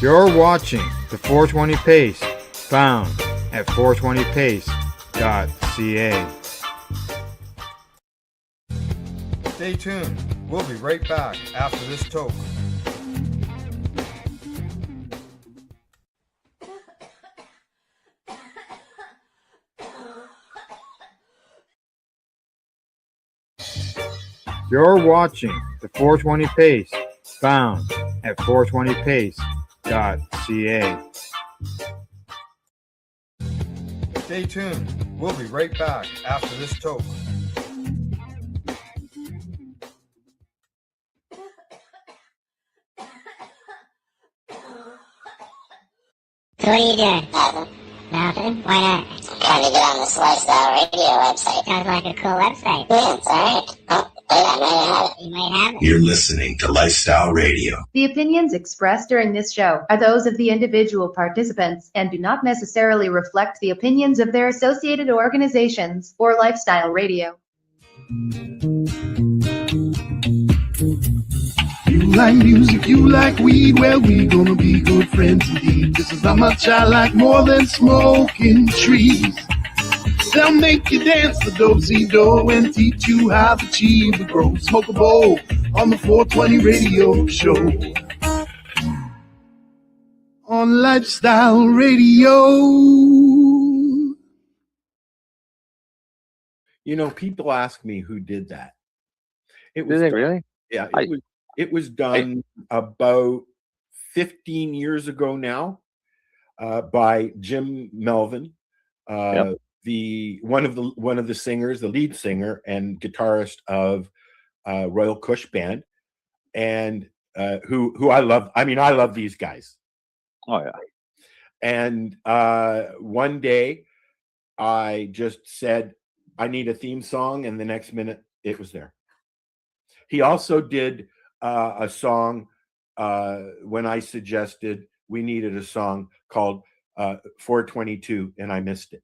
You're watching the 420 Pace, found at 420pace.ca. Stay tuned. We'll be right back after this toke. You're watching the 420 Pace, found at 420pace.ca. Stay tuned. We'll be right back after this toke. So what are you doing? Nothing. Nothing? Why not? I'm trying to get on this Lifestyle Radio website. Sounds like a cool website. Yeah, it's alright. Oh, wait, I might have it. You might have it. You're listening to Lifestyle Radio. The opinions expressed during this show are those of the individual participants and do not necessarily reflect the opinions of their associated organizations or Lifestyle Radio. You like music, you like weed, well, we gonna be good friends indeed. This is how much I like more than smoking trees. They'll make you dance the do-si-do and teach you how the chiva grows. Smoke a bowl on the 420 radio show. On Lifestyle Radio. You know, people ask me who did that. It Did they really? Yeah, it was done about 15 years ago now by Jim Melvin, one of the singers, the lead singer and guitarist of Royal Kush Band, and who I love. I mean, I love these guys. Oh yeah. And one day, I just said, I need a theme song, and the next minute it was there. He also did a song when I suggested we needed a song called 422, and I missed it.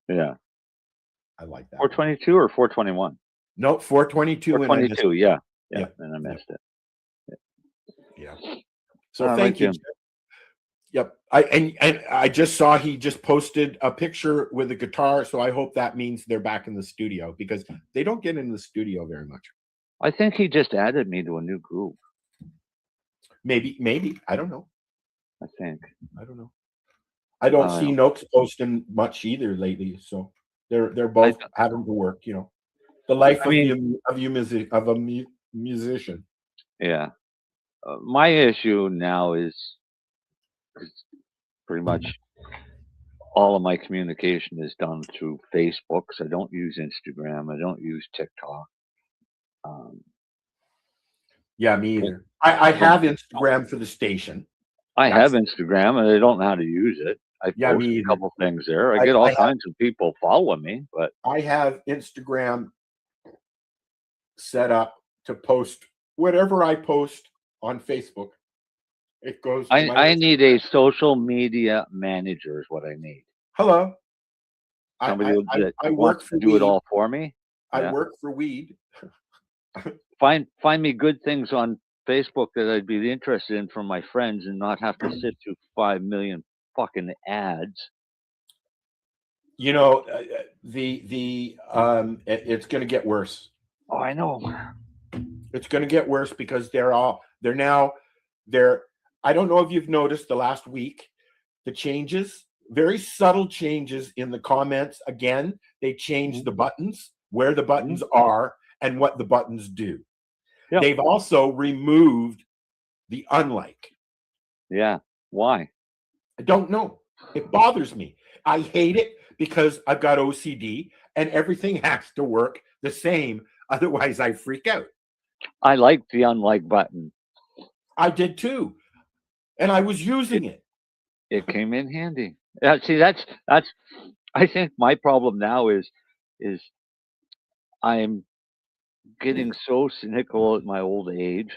Yeah. I like that. 422 or 421? No, 422. 422, yeah. And I missed it. Yeah. So thank you. Yep. I just saw he just posted a picture with a guitar, so I hope that means they're back in the studio, because they don't get in the studio very much. I think he just added me to a new group. Maybe. I don't know. I think. I don't know. I don't see Noakes posting much either lately, so they're both having to work, you know. The life of a musician. Yeah. My issue now is pretty much all of my communication is done through Facebook. So I don't use Instagram. I don't use TikTok. Yeah, me either. I have Instagram for the station. I have Instagram, and I don't know how to use it. I post a couple things there. I get all kinds of people following me, but I have Instagram set up to post whatever I post on Facebook. It goes. I need a social media manager is what I need. Hello. Somebody that I wants to do it all for me. I work for weed. Find me good things on Facebook that I'd be interested in from my friends and not have to sit through 5 million fucking ads. You know, it's going to get worse. Oh, I know. It's going to get worse because they're I don't know if you've noticed the last week, the changes, very subtle changes in the comments. Again, they changed the buttons, where the buttons are and what the buttons do. Yep. They've also removed the unlike. Yeah. Why? I don't know. It bothers me. I hate it because I've got OCD and everything has to work the same. Otherwise, I freak out. I like the unlike button. I did too. And I was using it. It came in handy. See, that's I think my problem now is I'm getting so cynical at my old age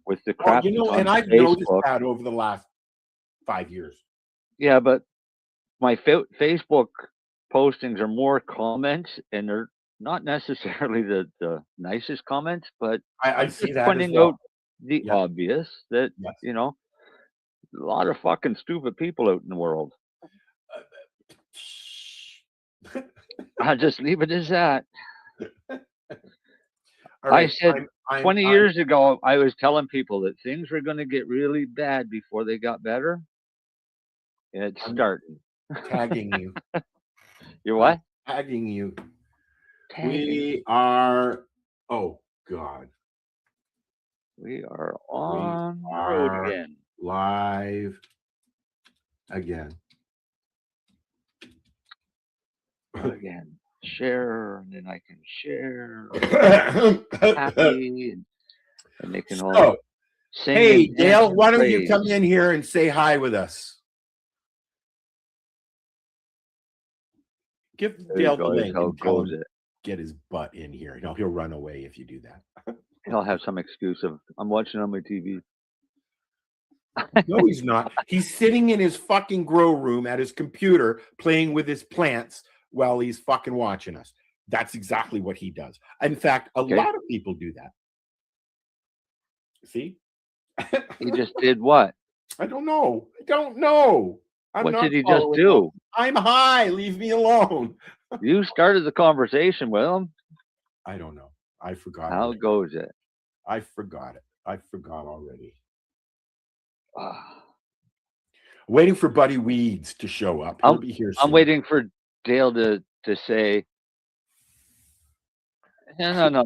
with the crap. And I've noticed that over the last 5 years. Yeah, but my Facebook postings are more comments, and they're not necessarily the nicest comments, but I see that pointing as well. out the Yeah. obvious that, Yes. you know, a lot of fucking stupid people out in the world. I'll just leave it as that. All I right. said 20 years ago, I was telling people that things were going to get really bad before they got better. And it's starting. Tagging you. You're what? Tagging you. Tagging. We are. Oh God. We are on the road again. Live again. Again. Share, and then I can share. Happy, and they can all So, sing. hey, and Dale, dance why and don't you come praise. in here and say hi with us? Give There Dale you the go. That's link how and it tell goes. him get his butt in here. He'll run away if you do that. He'll have some excuse of, I'm watching on my TV. No, he's not. He's sitting in his fucking grow room at his computer playing with his plants while he's fucking watching us. That's exactly what he does. In fact, a lot of people do that. See? He just did what? I don't know. What did he just do? I'm high. Leave me alone. You started the conversation with him. I don't know. I forgot. How goes it? I forgot it. I forgot already. Waiting for Buddy Weeds to show up. He'll be here soon. I'm waiting for Dale to say, no.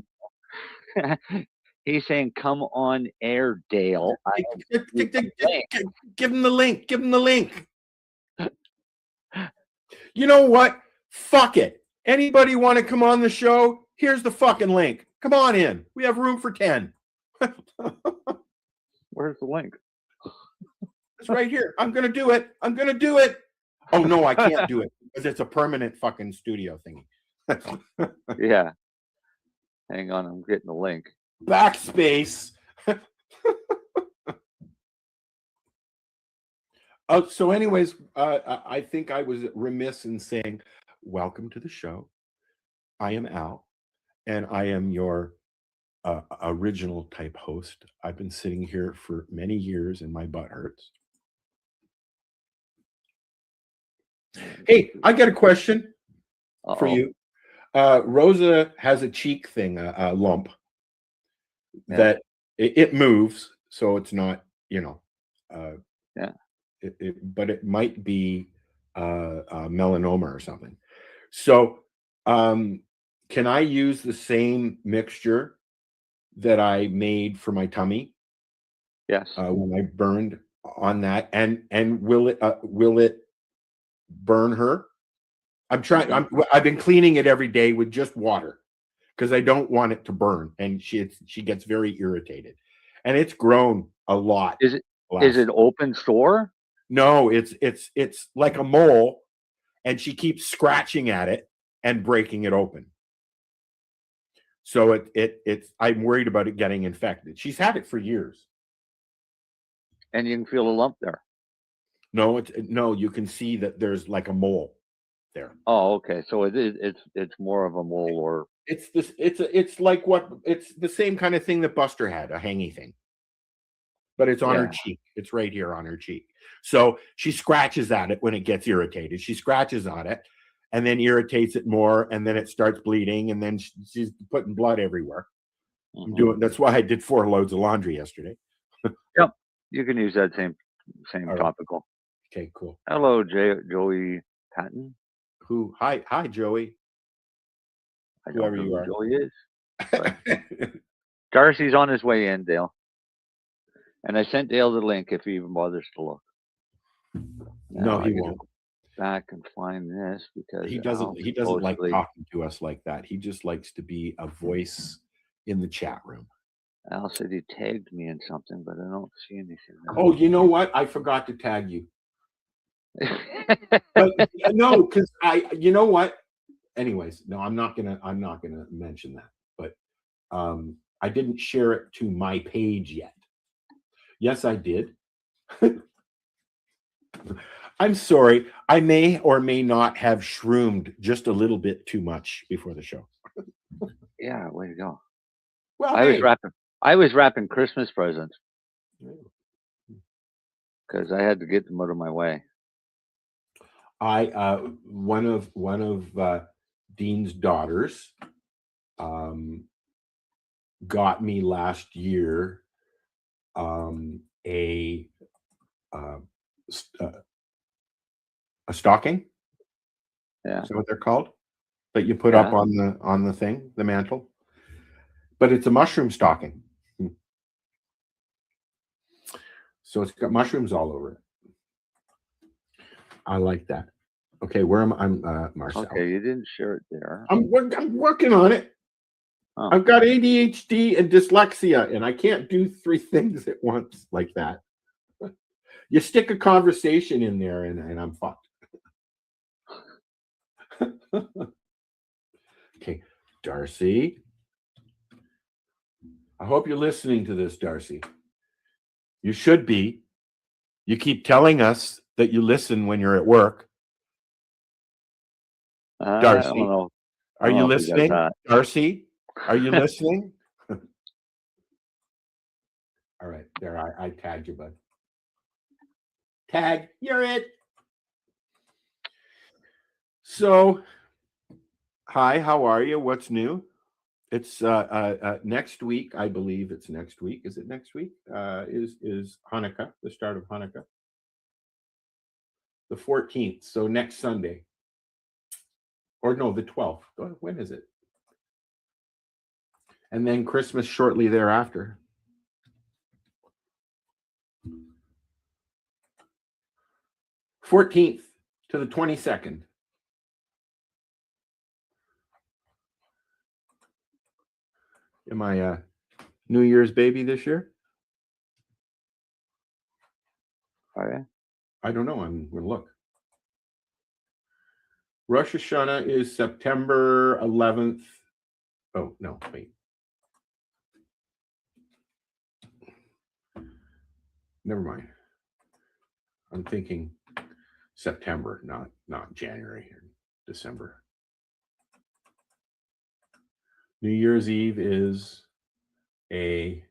He's saying, come on air, Dale. Give him the link. Give him the link. You know what? Fuck it. Anybody want to come on the show? Here's the fucking link. Come on in. We have room for 10. Where's the link? It's right here. I'm going to do it. Oh, no, I can't do it because it's a permanent fucking studio thingy. Yeah. Hang on. I'm getting the link. Backspace. So anyways, I think I was remiss in saying, welcome to the show. I am Al, and I am your original type host. I've been sitting here for many years, and my butt hurts. Hey, I got a question for you. Rosa has a cheek thing, a lump that it moves, so it's not, but it might be melanoma or something. So, can I use the same mixture that I made for my tummy? Yes. When I burned on that, and will it burn her? I've been cleaning it every day with just water because I don't want it to burn, and she gets very irritated, and it's grown a lot. Is it open sore? No, it's like a mole, and she keeps scratching at it and breaking it open. So I'm worried about it getting infected. She's had it for years. And you can feel a lump there. No, you can see that there's like a mole there. Oh, okay. So it's more of a mole, or it's the same kind of thing that Buster had, a hangy thing. But it's on her cheek. It's right here on her cheek. So she scratches at it when it gets irritated. She scratches on it and then irritates it more, and then it starts bleeding, and then she's putting blood everywhere. That's why I did 4 loads of laundry yesterday. Yep. You can use that same topical. Okay, cool. Hello, Joey Patton. Who? Hi, Joey. I don't know who Joey is. Darcy's on his way in, Dale. And I sent Dale the link if he even bothers to look. No, he won't. Back and find this because he doesn't like talking to us like that. He just likes to be a voice in the chat room. Al said he tagged me in something, but I don't see anything. Oh, you know what? I forgot to tag you. But no, because you know what? Anyways, no, I'm not gonna mention that. But I didn't share it to my page yet. Yes, I did. I'm sorry. I may or may not have shroomed just a little bit too much before the show. Yeah, way to go. Well, I I was wrapping Christmas presents because I had to get them out of my way. One of Dean's daughters got me last year a stocking. Yeah. Is that what they're called? That you put up on the thing, the mantle. But it's a mushroom stocking. So it's got mushrooms all over it. I like that. Okay, where am I? I'm Marcel. Okay, you didn't share it there. I'm working on it. Oh. I've got ADHD and dyslexia, and I can't do 3 things at once like that. You stick a conversation in there, and I'm fucked. Okay, Darcy. I hope you're listening to this, Darcy. You should be. You keep telling us that you listen when you're at work. Darcy, I don't know. Are you listening? Darcy, are you listening? All right, there. I tagged you, bud. Tag, you're it. So, hi, how are you? What's new? It's next week, I believe it's next week. Is it next week? Is Hanukkah, the start of Hanukkah. The 14th, so next Sunday. Or no, the 12th. When is it? And then Christmas shortly thereafter. $14th to the 22nd. Am I a New Year's baby this year? Are you? I don't know. I'm going to look. Rosh Hashanah is September 11th. Oh, no, wait. Never mind. I'm thinking September, not January or December. New Year's Eve is a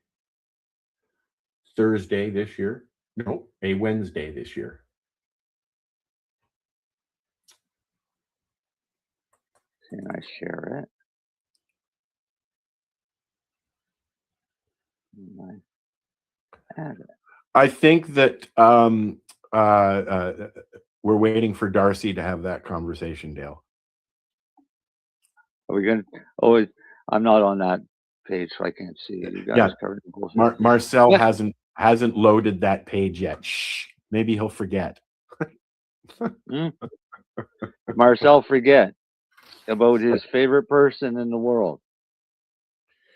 Thursday this year. No, a Wednesday this year. Can I share it? I think that we're waiting for Darcy to have that conversation, Dale. Are we going to? Oh, I'm not on that page, so I can't see you guys. Yeah. Marcel hasn't loaded that page yet. Shh. Maybe he'll forget. Marcel forget about his favorite person in the world.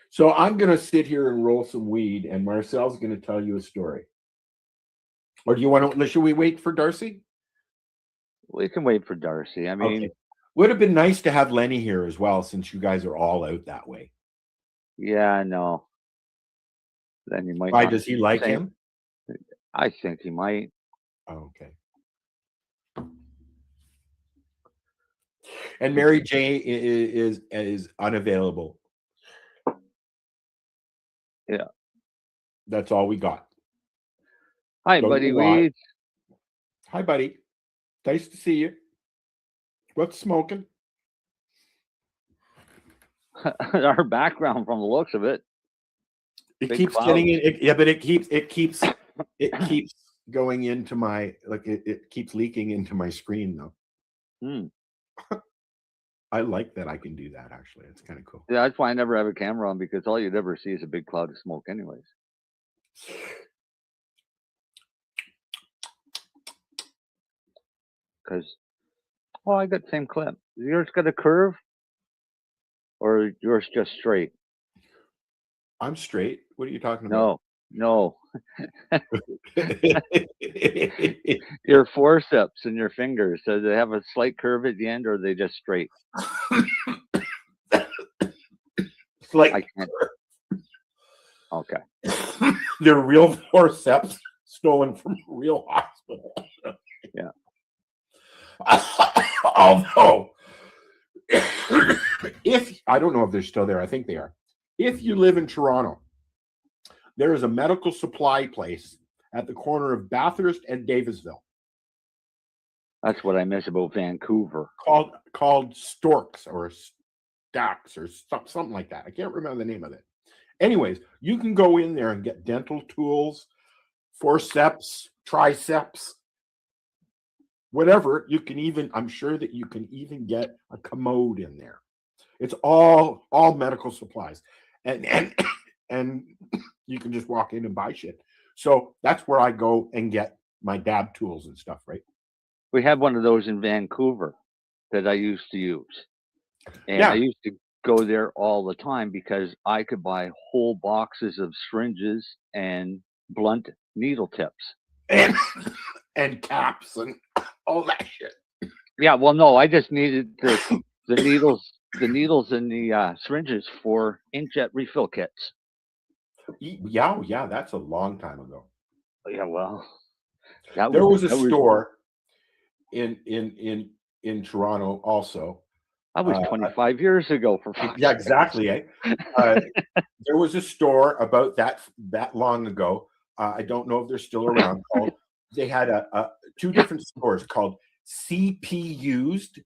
So I'm going to sit here and roll some weed, and Marcel's going to tell you a story. Or do you want to? Should we wait for Darcy? We can wait for Darcy. I mean, okay. Would have been nice to have Lenny here as well, since you guys are all out that way. Yeah, I know. Then you might. Why does he like him? I think he might. Oh, okay. And Mary J is unavailable. Yeah. That's all we got. Hi, buddy Weed. Hi, buddy. Nice to see you. What's smoking? Our background, from the looks of it. It keeps getting in. Yeah, but it keeps going into my, like, it keeps leaking into my screen though. I like that I can do that, actually. It's kind of cool. Yeah, that's why I never have a camera on, because all you'd ever see is a big cloud of smoke anyways. Because, well, I got the same clip. Yours got a curve? Or yours just straight? I'm straight. What are you talking about? No. Your forceps and your fingers, do they have a slight curve at the end, or are they just straight? Like, I can't. Okay. They're real forceps stolen from a real hospital. Yeah. Although, if I don't know if they're still there, I think they are. If you live in Toronto there is a medical supply place at the corner of Bathurst and Davisville That's what I miss about Vancouver. called Storks or Stacks or something like that. I can't remember the name of it. Anyways, you can go in there and get dental tools, forceps, triceps, whatever. You can even, I'm sure that you can even get a commode in there. It's all medical supplies, and and you can just walk in and buy shit. So that's where I go and get my dab tools and stuff, right? We had one of those in Vancouver that I used to use. And Yeah. I used to go there all the time because I could buy whole boxes of syringes and blunt needle tips. And caps and all that shit. Yeah, well, no, I just needed the needles and the syringes for inkjet refill kits. Yeah, that's a long time ago. Yeah, well, there was a store in Toronto also. I was 25 years ago for yeah, exactly. Eh? There was a store about that long ago. I don't know if they're still around. They had two different stores called CP Used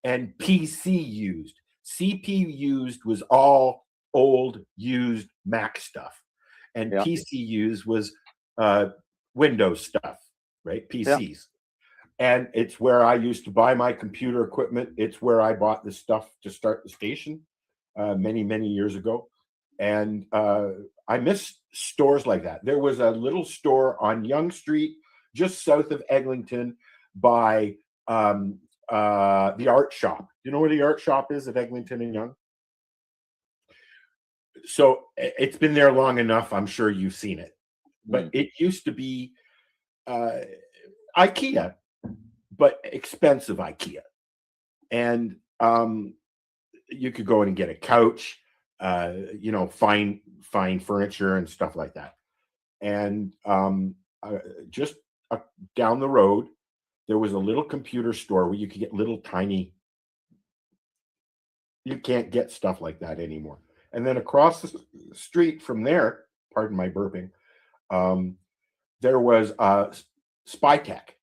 and PC Used. CP Used was all old used Mac stuff, and PC Used was Windows stuff, right? PCs. Yeah. And it's where I used to buy my computer equipment. It's where I bought the stuff to start the station many years ago. And I miss stores like that. There was a little store on Yonge Street, just south of Eglinton, by the art shop. You know where the art shop is at Eglinton and Yonge? So it's been there long enough. I'm sure you've seen it. But it used to be IKEA, but expensive IKEA. And you could go in and get a couch, fine furniture and stuff like that. And just down the road, there was a little computer store where you could get little tiny, you can't get stuff like that anymore. And then across the street from there, pardon my burping, there was Spytech.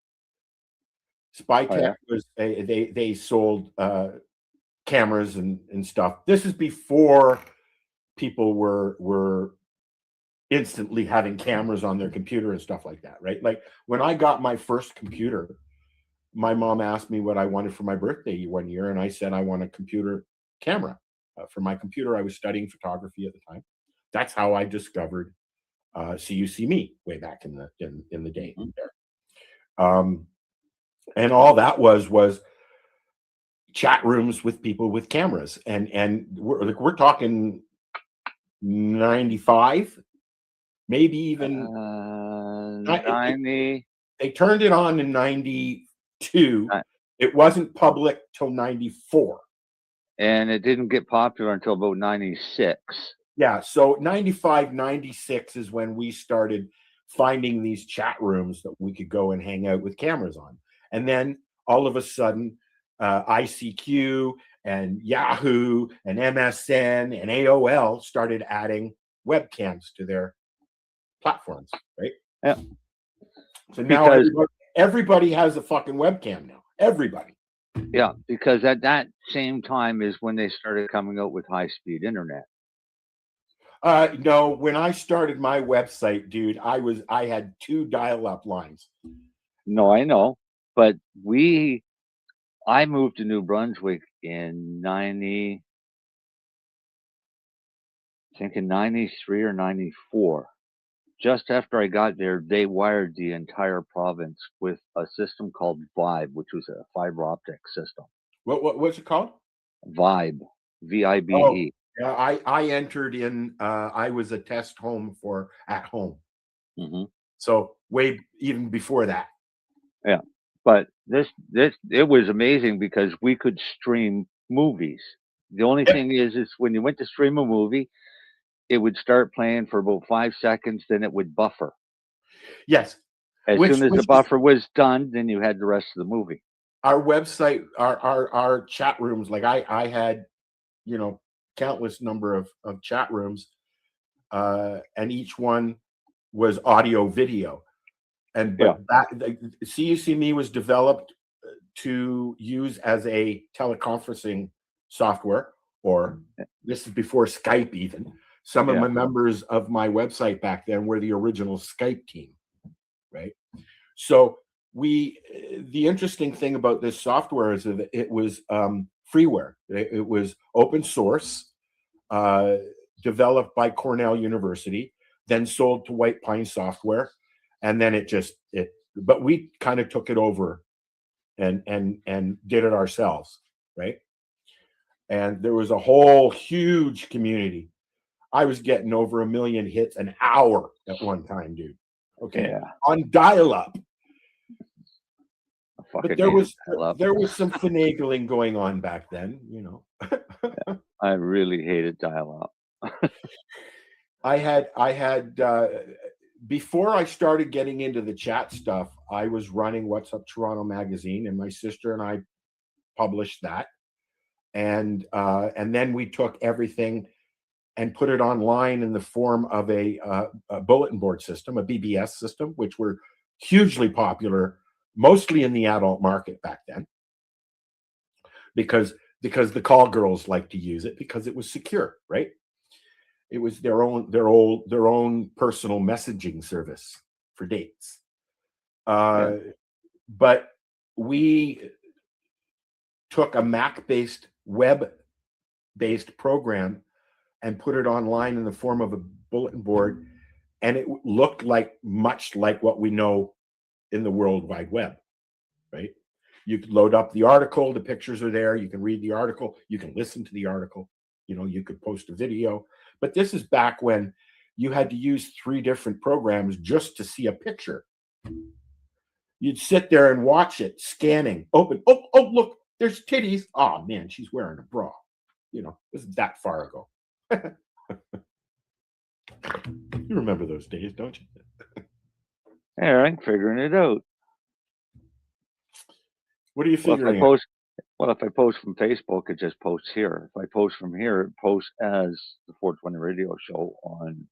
Spytech was they sold cameras and stuff. This is before people were instantly having cameras on their computer and stuff like that, right? Like when I got my first computer, my mom asked me what I wanted for my birthday one year, and I said I want a computer camera for my computer. I was studying photography at the time. That's how I discovered CUC-Me way back in the day there. And all that was chat rooms with people with cameras, and we're talking 95, maybe even 90. They turned it on in 92. It wasn't public till 94, and it didn't get popular until about 96. Yeah, so 95, 96 is when we started finding these chat rooms that we could go and hang out with cameras on. And then all of a sudden, ICQ and Yahoo and MSN and AOL started adding webcams to their platforms, right? Yeah. So now everybody has a fucking webcam now. Everybody. Yeah, because at that same time is when they started coming out with high-speed internet. No, when I started my website, dude, I had 2 dial-up lines. No, I know. But I moved to New Brunswick in 93 or 94. Just after I got there, they wired the entire province with a system called Vibe, which was a fiber optic system. What's it called? Vibe, VIBE. Yeah, I entered in. I was a test home for at home. Mm-hmm. So way even before that. Yeah. But it was amazing because we could stream movies. The only thing is when you went to stream a movie, it would start playing for about 5 seconds, then it would buffer. Yes. As soon as the buffer was done, then you had the rest of the movie. Our website, our chat rooms, like I had, countless number of chat rooms. and each one was audio video. And but CUC Me was developed to use as a teleconferencing software, or this is before Skype even. Some of my members of my website back then were the original Skype team, right? So the interesting thing about this software is that it was freeware. It was open source, developed by Cornell University, then sold to White Pine Software, and then but we kind of took it over and did it ourselves, right? And there was a whole huge community. I was getting over 1 million hits an hour at one time, dude. Okay, on dial-up. But there was some finagling going on back then, you know. I really hated dial-up. I had before I started getting into the chat stuff, I was running What's Up Toronto magazine, and my sister and I published that, and then we took everything and put it online in the form of a bulletin board system, a BBS system, which were hugely popular, mostly in the adult market back then, because the call girls liked to use it because it was secure, right? It was their own personal messaging service for dates. But we took a Mac-based, web-based program and put it online in the form of a bulletin board, and it looked much like what we know in the World Wide Web, right? You could load up the article, the pictures are there, you can read the article, you can listen to the article, you know, you could post a video. But this is back when you had to use 3 different programs just to see a picture. You'd sit there and watch it, scanning, open. Oh, look, there's titties. Oh, man, she's wearing a bra. You know, this is that far ago. You remember those days, don't you? Yeah, I'm figuring it out. What are you figuring out? If I post from Facebook, it just posts here. If I post from here, it posts as the 420 radio show on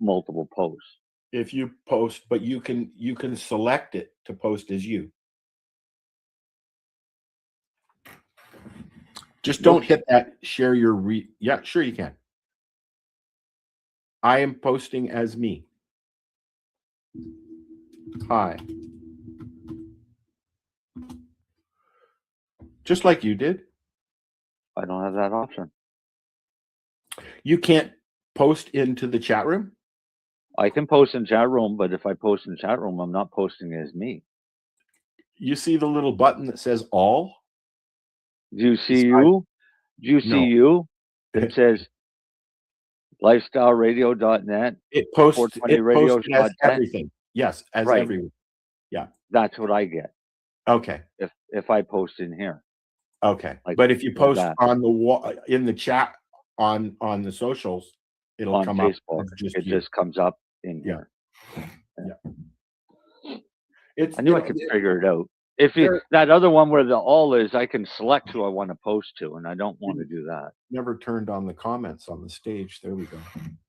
multiple posts. If you post, but you can select it to post as you. Just don't hit that share your yeah, sure you can. I am posting as me. Hi. Just like you did. I don't have that option. You can't post into the chat room? I can post in chat room, but if I post in chat room, I'm not posting as me. You see the little button that says all? Do you see you? Do you see you? It says lifestyleradio.net. It posts as everything. Yes, as everyone. Yeah. That's what I get. Okay. If I post in here. Okay. But if you post on the wall in the chat on the socials, it'll come Facebook, up. it just comes up in here. Yeah. I knew I could figure it out. If that other one where the all is, I can select who I want to post to, and I don't want to do that. Never turned on the comments on the stage. There we go.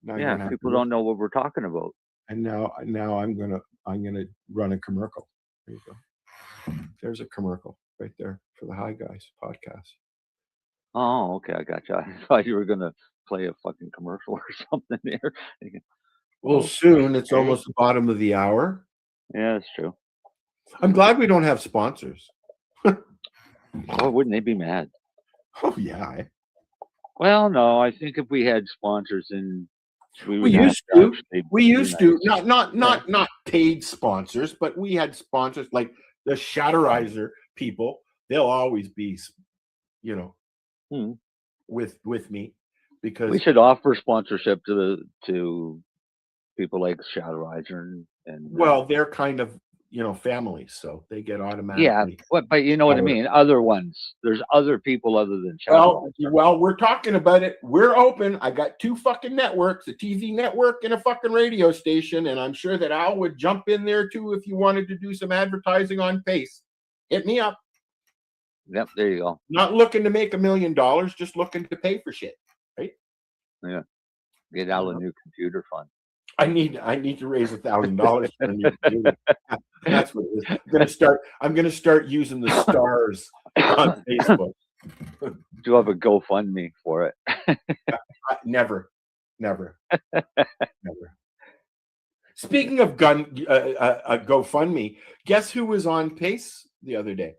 Now people don't know what we're talking about. And now I'm gonna run a commercial. There you go. There's a commercial right there for the Hi Guys podcast. Oh, okay, I got you. I thought you were gonna play a fucking commercial or something there. Well, soon. It's almost the bottom of the hour. Yeah, that's true. I'm glad we don't have sponsors. Oh, wouldn't they be mad? Oh yeah. Well, no, I think if we had sponsors, then we used to. Not paid sponsors, but we had sponsors like the Shatterizer people. They'll always be, you know, with me, because we should offer sponsorship to people like Shatterizer and well, they're kind of, you know, families, so they get automatically. Yeah, but you know what I mean. Other ones, there's other people other than Shatterizer. Well, we're talking about it. We're open. I got 2 fucking networks, a TV network and a fucking radio station, and I'm sure that Al would jump in there too if you wanted to do some advertising on Pace. Hit me up. Yep, there you go. Not looking to make $1 million, just looking to pay for shit, right? Yeah. Get out a new computer fund. I need to raise $1,000 for a new computer. That's what it is. I'm gonna start using the stars on Facebook. Do you have a GoFundMe for it? Never. Speaking of GoFundMe, guess who was on Pace the other day?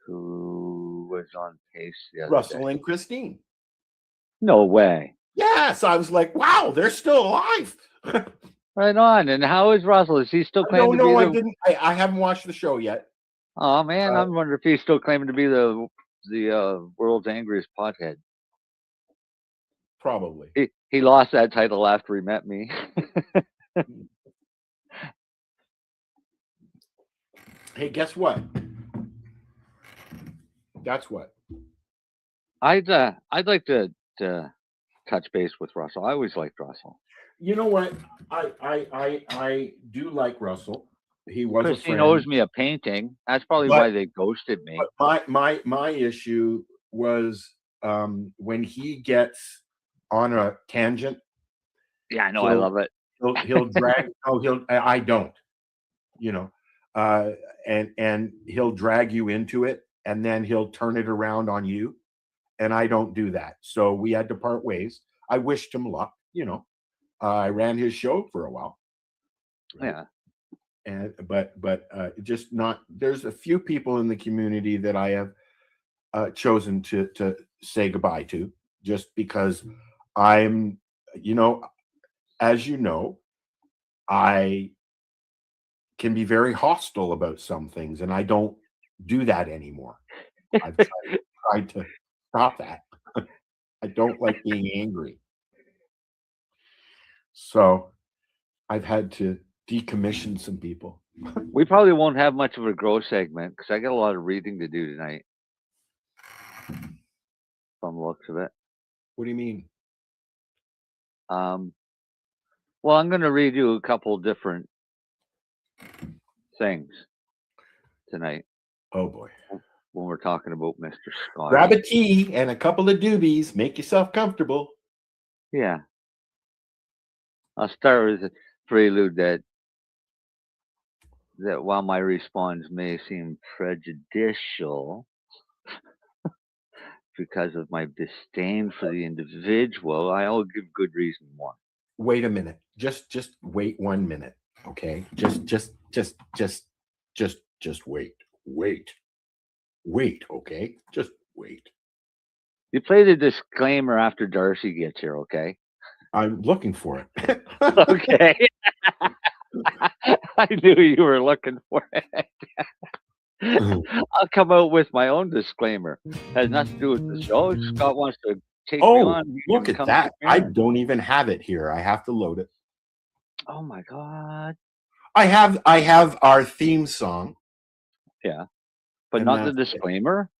Who was on Pace the other Russell day? and Christine. No way. Yes, I was like, wow, they're still alive. Right on. And how is Russell? Is he still claiming to be I didn't. I haven't watched the show yet. Oh man, I'm wondering if he's still claiming to be the world's angriest pothead. Probably. He lost that title after he met me. Hey, guess what? That's what. I'd like to touch base with Russell. I always liked Russell. You know what? I do like Russell. He was a Christine friend. owes me a painting. That's probably why they ghosted me. But my issue was when he gets on a tangent. Yeah, I know. I love it. He'll drag. I don't. You know, and he'll drag you into it, and then he'll turn it around on you, and I don't do that. So we had to part ways. I wished him luck. You know, I ran his show for a while. Right? Yeah. And but just not. There's a few people in the community that I have chosen to say goodbye to, just because I'm, you know, as you know, I can be very hostile about some things, and I don't do that anymore. I've tried to stop that. I don't like being angry. So I've had to decommission some people. We probably won't have much of a grow segment because I got a lot of reading to do tonight. From the looks of it. What do you mean? Well, I'm going to read you a couple different things tonight. Oh boy. When we're talking about Mr. Scott. Grab a tea and a couple of doobies. Make yourself comfortable. Yeah. I'll start with a prelude that while my response may seem prejudicial because of my disdain for the individual, I'll give good reason why. Wait a minute. Just wait 1 minute. Okay. Just wait. Wait. Okay. Just wait. You play the disclaimer after Darcy gets here, okay? I'm looking for it. Okay. I knew you were looking for it. I'll come out with my own disclaimer. Has nothing to do with the show. Scott wants to take me on. Look at that. I don't even have it here. I have to load it. Oh my God. I have our theme song. Yeah. But not the disclaimer.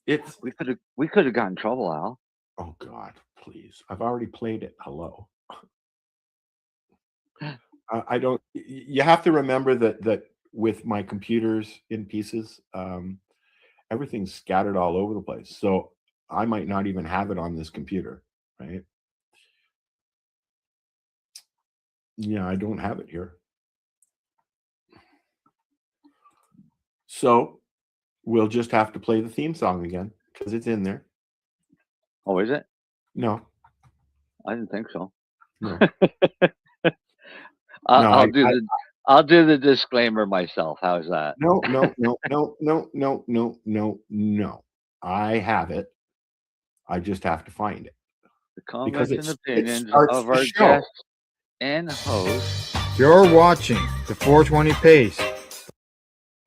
It's we could have gotten in trouble, Al. Oh God, please. I've already played it. Hello. I don't. You have to remember that with my computers in pieces, everything's scattered all over the place. So I might not even have it on this computer, right? Yeah, I don't have it here. So we'll just have to play the theme song again because it's in there. Oh, is it? No. I didn't think so. No. I'll do the disclaimer myself. How's that? No. I have it. I just have to find it. The comments and opinions of our guests and hosts. You're watching the 420 Pace.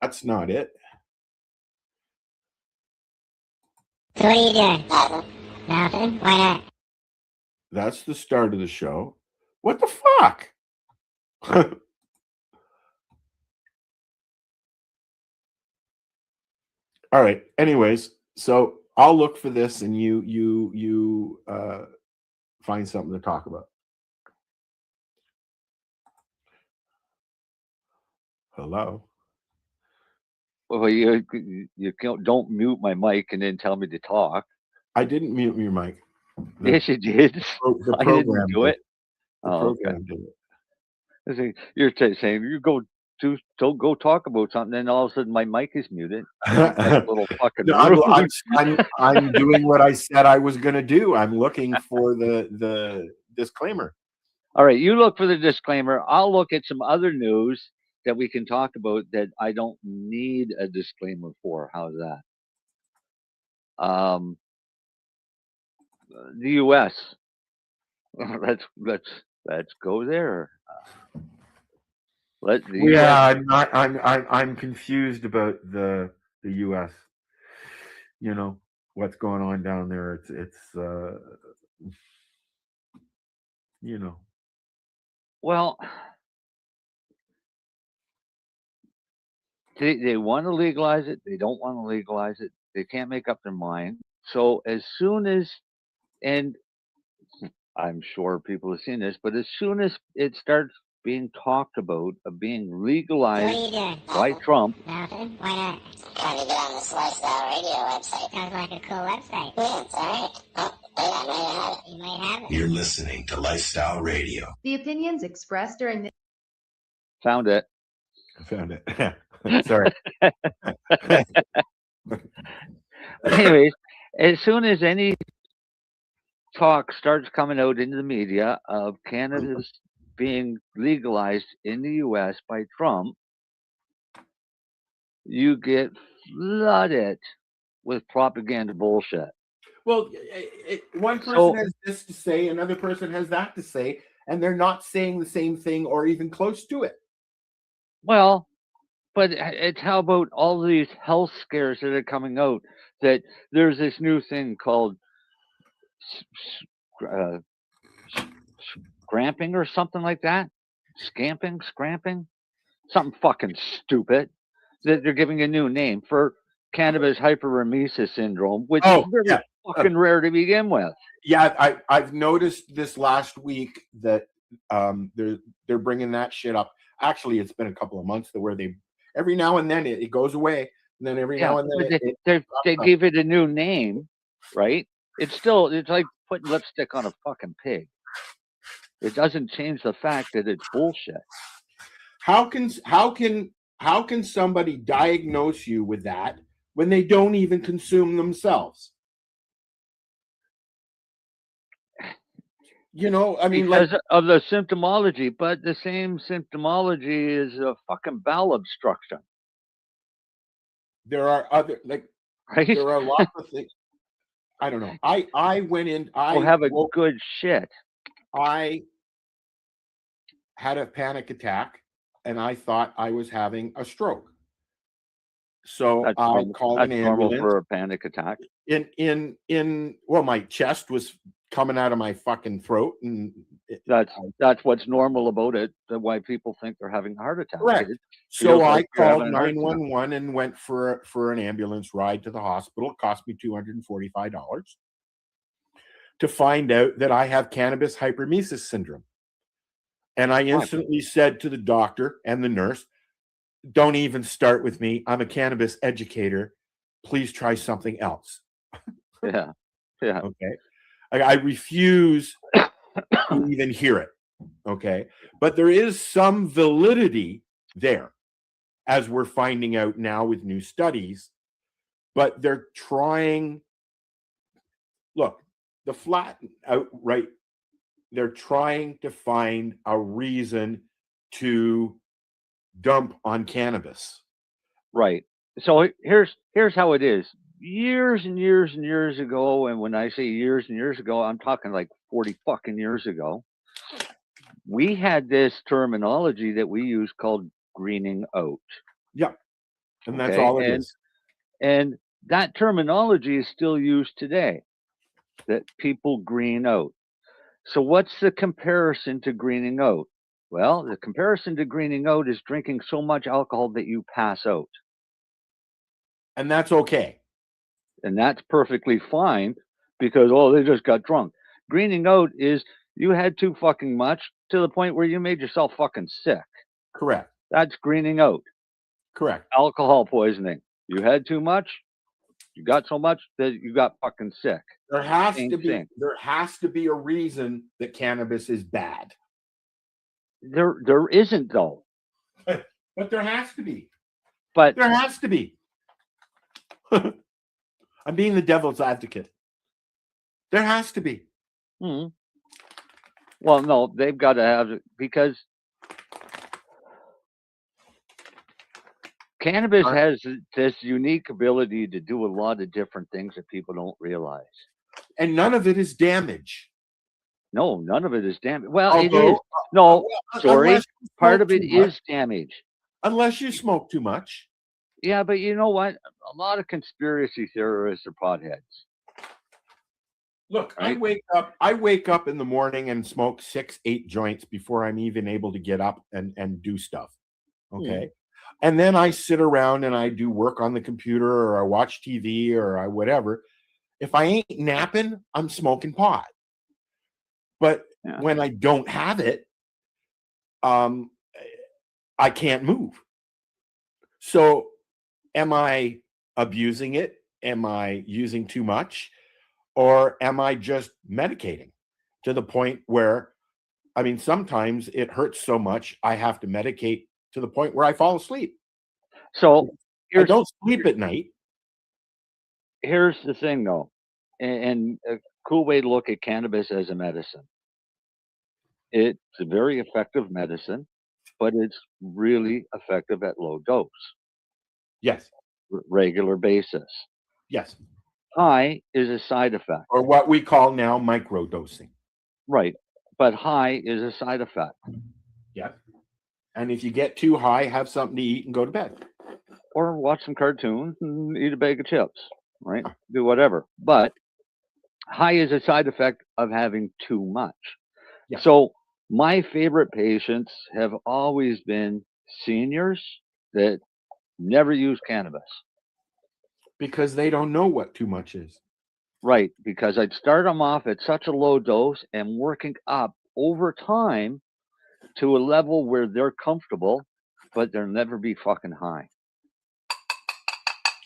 That's not it. So what are you doing? Nothing? Why not? That's the start of the show. What the fuck? All right. Anyways, so I'll look for this and you find something to talk about. Hello. Well, you don't mute my mic and then tell me to talk. I didn't mute your mic. Yes, you did. The I program didn't do did. it. The Oh, okay. program did it. I see. You're saying you go talk about something, then all of a sudden my mic is muted. Like a little fucking No, room. I'm doing what I said I was going to do. I'm looking for the disclaimer. All right, you look for the disclaimer. I'll look at some other news that we can talk about that I don't need a disclaimer for. How's that? The U.S. let's go there. Let the Yeah, U.S. I'm confused about the U.S. You know what's going on down there. It's you know. Well, they want to legalize it. They don't want to legalize it. They can't make up their mind. So as soon as, and I'm sure people have seen this, but as soon as it starts being talked about of being What are legalized you doing? by Trump, Nothing? Why not? Trying to get on this lifestyle radio website. Sounds like a cool website. Yeah, it's alright. Oh, wait, I might have it. You might have it. You're listening to Lifestyle Radio. The opinions expressed during this found it. I found it. Sorry. Anyways, as soon as any talk starts coming out into the media of cannabis being legalized in the U.S. by Trump, you get flooded with propaganda bullshit. Well, one person So- has this to say, another person has that to say, and they're not saying the same thing or even close to it. Well, but it's how about all these health scares that are coming out, that there's this new thing called scramping or something like that? Scramping? Something fucking stupid. That they're giving a new name for cannabis hyperemesis syndrome, which is really fucking rare to begin with. Yeah, I've noticed this last week that they're bringing that shit up. Actually, it's been a couple of months where they every now and then it goes away, and then every now and then they give it a new name, right? It's like putting lipstick on a fucking pig. It doesn't change the fact that it's bullshit. How can somebody diagnose you with that when they don't even consume themselves? You know, I mean, because of the symptomology, but the same symptomology is a fucking bowel obstruction. There are other right? There are lots of things. I don't know. I went in. I have a good shit. I had a panic attack, and I thought I was having a stroke. So that's I normal. called That's an ambulance. normal for a panic attack. Well, my chest was coming out of my fucking throat, and that's what's normal about it. Why people think they're having a heart attack. Correct. So I called 911 and went for an ambulance ride to the hospital. It cost me $245 to find out that I have cannabis hyperemesis syndrome. And I instantly said to the doctor and the nurse, "Don't even start with me. I'm a cannabis educator. Please try something else." Yeah. Okay. I refuse to even hear it. Okay. But there is some validity there, as we're finding out now with new studies. But they're trying, look, the flat outright, they're trying to find a reason to dump on cannabis. Right. So here's how it is. Years and years and years ago, and when I say years and years ago, I'm talking like 40 fucking years ago, we had this terminology that we use called greening out. Yeah. And that's all it is. And that terminology is still used today, that people green out. So what's the comparison to greening out? Well, the comparison to greening out is drinking so much alcohol that you pass out. And that's okay. And that's perfectly fine because, they just got drunk. Greening out is you had too fucking much to the point where you made yourself fucking sick. Correct. That's greening out. Correct. Alcohol poisoning. You had too much, You got so much that you got fucking sick. There has Same to be thing. there has to be a reason that cannabis is bad. There isn't though. But there has to be. But There has to be. I'm being the devil's advocate. There has to be. well, no, they've got to have it because cannabis has this unique ability to do a lot of different things that people don't realize. And none of it is damage. No, none of it is damage. Well, it Although- is. No, sorry. Unless you Part smoke of it too much. is damage. Unless you smoke too much. Yeah, but you know what? A lot of conspiracy theorists are potheads. Look, Right. I wake up in the morning and smoke 6-8 joints before I'm even able to get up and do stuff. Okay. And then I sit around and I do work on the computer or I watch TV or I whatever. If I ain't napping, I'm smoking pot. But Yeah. when I don't have it, I can't move. So am I abusing it? Am I using too much? Or am I just medicating to the point where, I mean, sometimes it hurts so much I have to medicate to the point where I fall asleep. So I don't sleep at night. here's the thing, though, and a cool way to look at cannabis as a medicine. It's a very effective medicine, but it's really effective at low dose, Yes. regular basis. Yes. High is a side effect, Or what we call now microdosing. right? But high is a side effect. Yeah. And if you get too high, have something to eat and go to bed. Or watch some cartoons and eat a bag of chips, right? Do whatever. But high is a side effect of having too much. Yeah. So my favorite patients have always been seniors that never use cannabis. Because they don't know what too much is. Right. Because I'd start them off at such a low dose and working up over time to a level where they're comfortable, but they'll never be fucking high.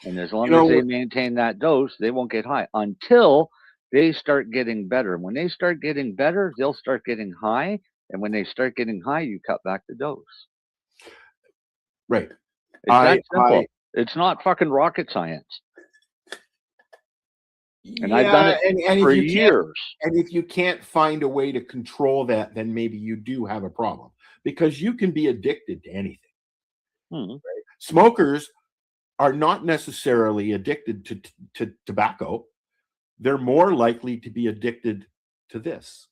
And as long as they maintain that dose, they won't get high until they start getting better. When they start getting better, they'll start getting high. And when they start getting high, you cut back the dose. Right. It's that simple. It's not fucking rocket science. And I've done it for years. And if you can't find a way to control that, then maybe you do have a problem. Because you can be addicted to anything. Right? Smokers are not necessarily addicted to tobacco. They're more likely to be addicted to this.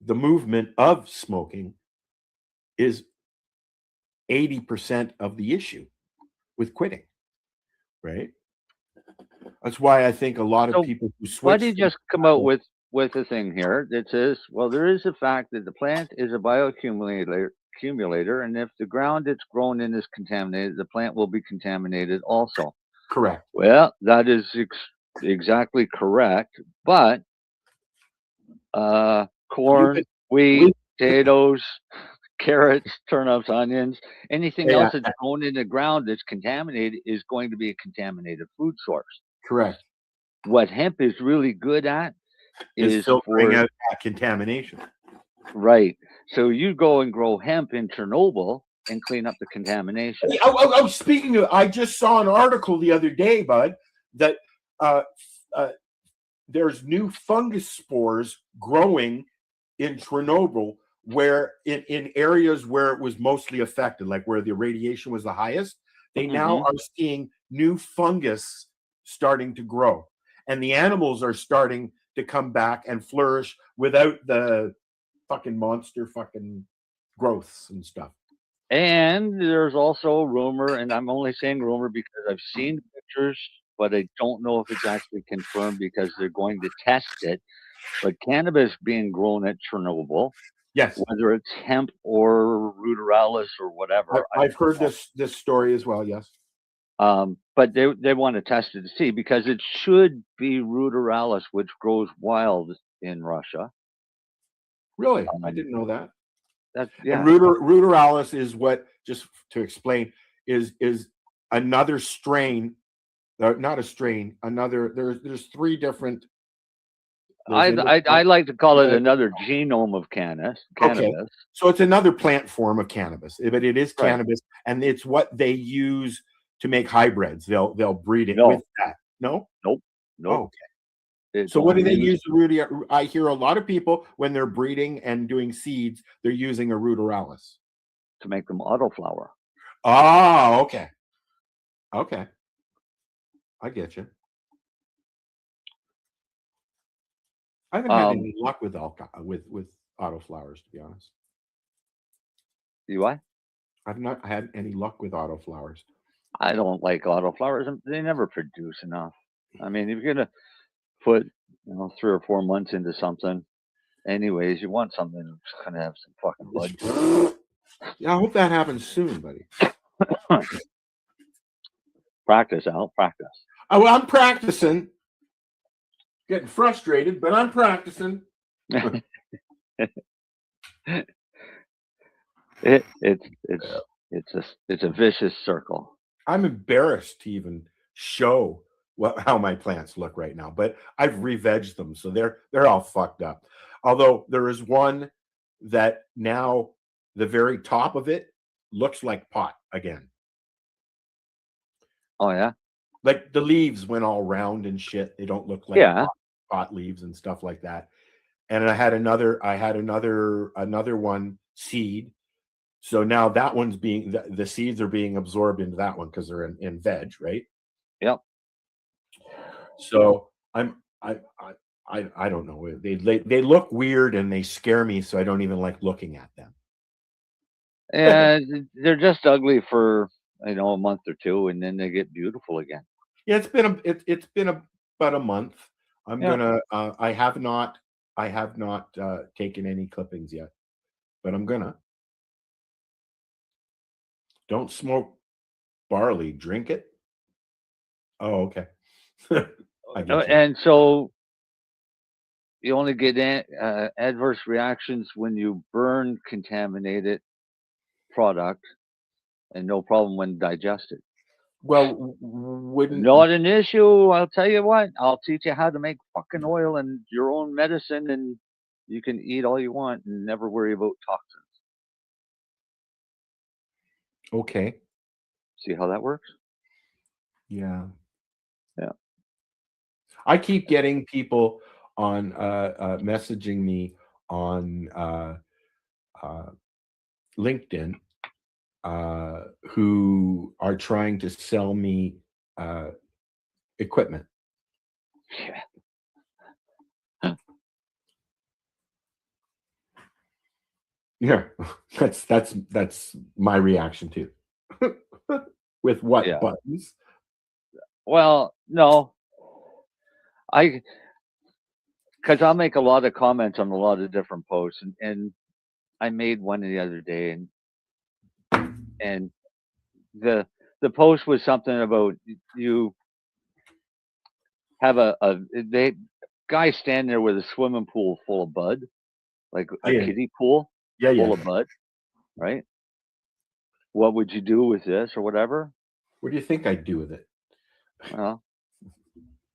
The movement of smoking is 80% of the issue with quitting, right? That's why I think a lot of people who switch. Why did you just come out with a thing here that says, well, there is a fact that the plant is a bioaccumulator, and if the ground it's grown in is contaminated, the plant will be contaminated also. Correct. Well, that is exactly correct. But corn, wheat, potatoes, carrots, turnips, onions, anything else that's grown in the ground that's contaminated is going to be a contaminated food source. Correct. What hemp is really good at is filtering out that contamination. Right. So you go and grow hemp in Chernobyl and clean up the contamination. Oh, speaking of, I just saw an article the other day, Bud, that there's new fungus spores growing in Chernobyl, where in areas where it was mostly affected, like where the radiation was the highest, they now are seeing new fungus starting to grow. And the animals are starting to come back and flourish without the fucking monster fucking growths and stuff. And there's also rumor, and I'm only saying rumor because I've seen pictures, but I don't know if it's actually confirmed because they're going to test it. But cannabis being grown at Chernobyl, yes, whether it's hemp or ruderalis or whatever. I've heard this story as well, yes. But they want to test it to see, because it should be ruderalis, which grows wild in Russia. Really? I didn't know that. And ruderalis is what, just to explain, is another strain not a strain. Another. There's three different. I like to call it another genome of cannabis. Okay. So it's another plant form of cannabis, but it is Right. cannabis, and it's what they use to make hybrids. They'll breed it No. with that. No. Nope. Oh, okay. It's So what do only they used- use the rudy? I hear a lot of people when they're breeding and doing seeds, they're using a ruderalis. to make them autoflower. Oh, okay. Okay. I get you. I haven't had any luck with autoflowers, to be honest. You what? I've not had any luck with autoflowers. I don't like autoflowers. They never produce enough. I mean, if you're gonna put 3 or 4 months into something, anyways, you want something that's gonna have some fucking bud. Yeah, I hope that happens soon, buddy. Practice, Al. Practice. Oh, well, I'm practicing. Getting frustrated, but I'm practicing. It's a vicious circle. I'm embarrassed to even show how my plants look right now, but I've re-vegged them, so they're all fucked up. Although there is one that now the very top of it looks like pot again. Oh yeah, like the leaves went all round and shit. They don't look like pot leaves and stuff like that. And I had another one seed. So now that one's being the seeds are being absorbed into that one because they're in veg, right? Yep. So I don't know. They look weird and they scare me, so I don't even like looking at them. And they're just ugly for a month or two, and then they get beautiful again. Yeah, it's been about a month. I'm gonna. I have not taken any clippings yet, but I'm gonna. Don't smoke barley. Drink it. Oh, okay. I get you. And so you only get adverse reactions when you burn contaminated product, and no problem when digested. Well, wouldn't Not an issue. I'll tell you what. I'll teach you how to make fucking oil and your own medicine, and you can eat all you want and never worry about toxins. Okay. See how that works? Yeah. Yeah. I keep getting people on messaging me on LinkedIn who are trying to sell me equipment. Yeah, that's my reaction too. With what buttons? Well, no, because I'll make a lot of comments on a lot of different posts, and I made one the other day, and the post was something about you have a guy standing there with a swimming pool full of bud, like a kiddie pool full of bud, right? What would you do with this or whatever? What do you think I'd do with it? Well,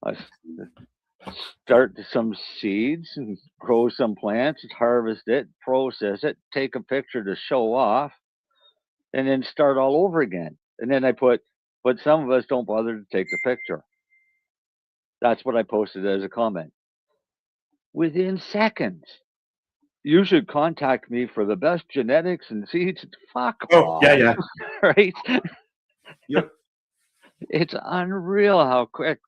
I start some seeds and grow some plants, harvest it, process it, take a picture to show off, and then start all over again. And then I put, but some of us don't bother to take the picture. That's what I posted as a comment. Within seconds, you should contact me for the best genetics and seeds. Fuck off. Yeah. Right? Yep. It's unreal how quick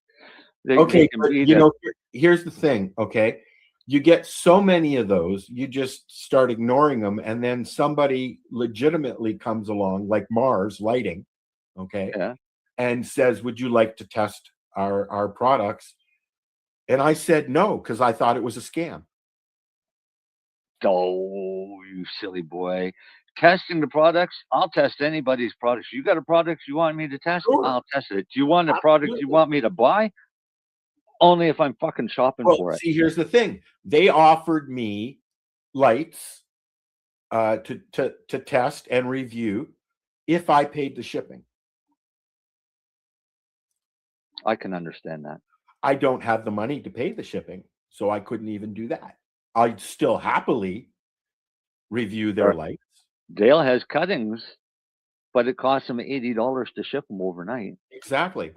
they can be. Here's the thing, okay? You get so many of those, you just start ignoring them, and then somebody legitimately comes along, like Mars Lighting, okay, and says, "Would you like to test our products?" And I said no because I thought it was a scam. Oh, you silly boy! Testing the products, I'll test anybody's products. You got a product you want me to test? Sure. I'll test it. Do you want a product you want me to buy? Only if I'm fucking shopping for it. See, here's the thing. They offered me lights to test and review if I paid the shipping. I can understand that. I don't have the money to pay the shipping, so I couldn't even do that. I'd still happily review their Sure. lights. Dale has cuttings, but it costs him $80 to ship them overnight, Exactly.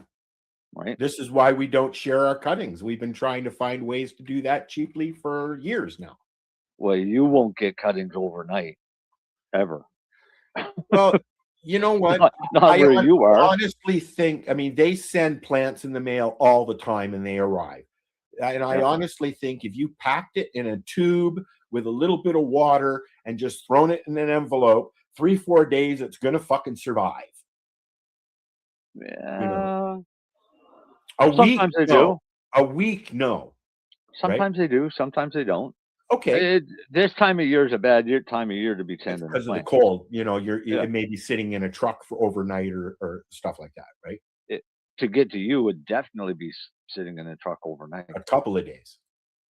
right? This is why we don't share our cuttings. We've been trying to find ways to do that cheaply for years now. Well, you won't get cuttings overnight, ever. Well, you know what? Not I where you are. honestly think, I mean, they send plants in the mail all the time and they arrive. And I Yeah. honestly think if you packed it in a tube with a little bit of water and just thrown it in an envelope, 3-4 days, it's going to fucking survive. Yeah. You know, a week, Sometimes they no. do. A week, no. Sometimes they do. Sometimes they don't. Okay. This time of year is a bad time of year to be It's tending because of the plants. cold. You know, Yeah. it may be sitting in a truck for overnight or stuff like that, right? To get to you would definitely be sitting in a truck overnight. A couple of days.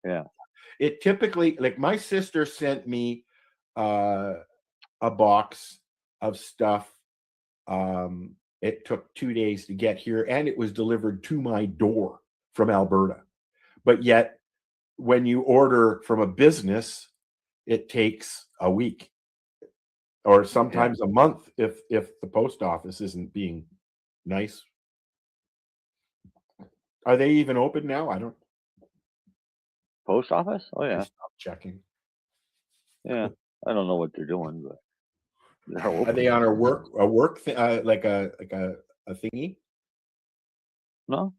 Yeah. It typically, like my sister sent me a box of stuff. It took 2 days to get here, and it was delivered to my door from Alberta. But yet, when you order from a business, it takes a week or sometimes a month if the post office isn't being nice. Are they even open now? I don't. Post office? Oh I yeah. stopped checking. Yeah. I don't know what they're doing, but they're Are open. they on a work like a thingy? No.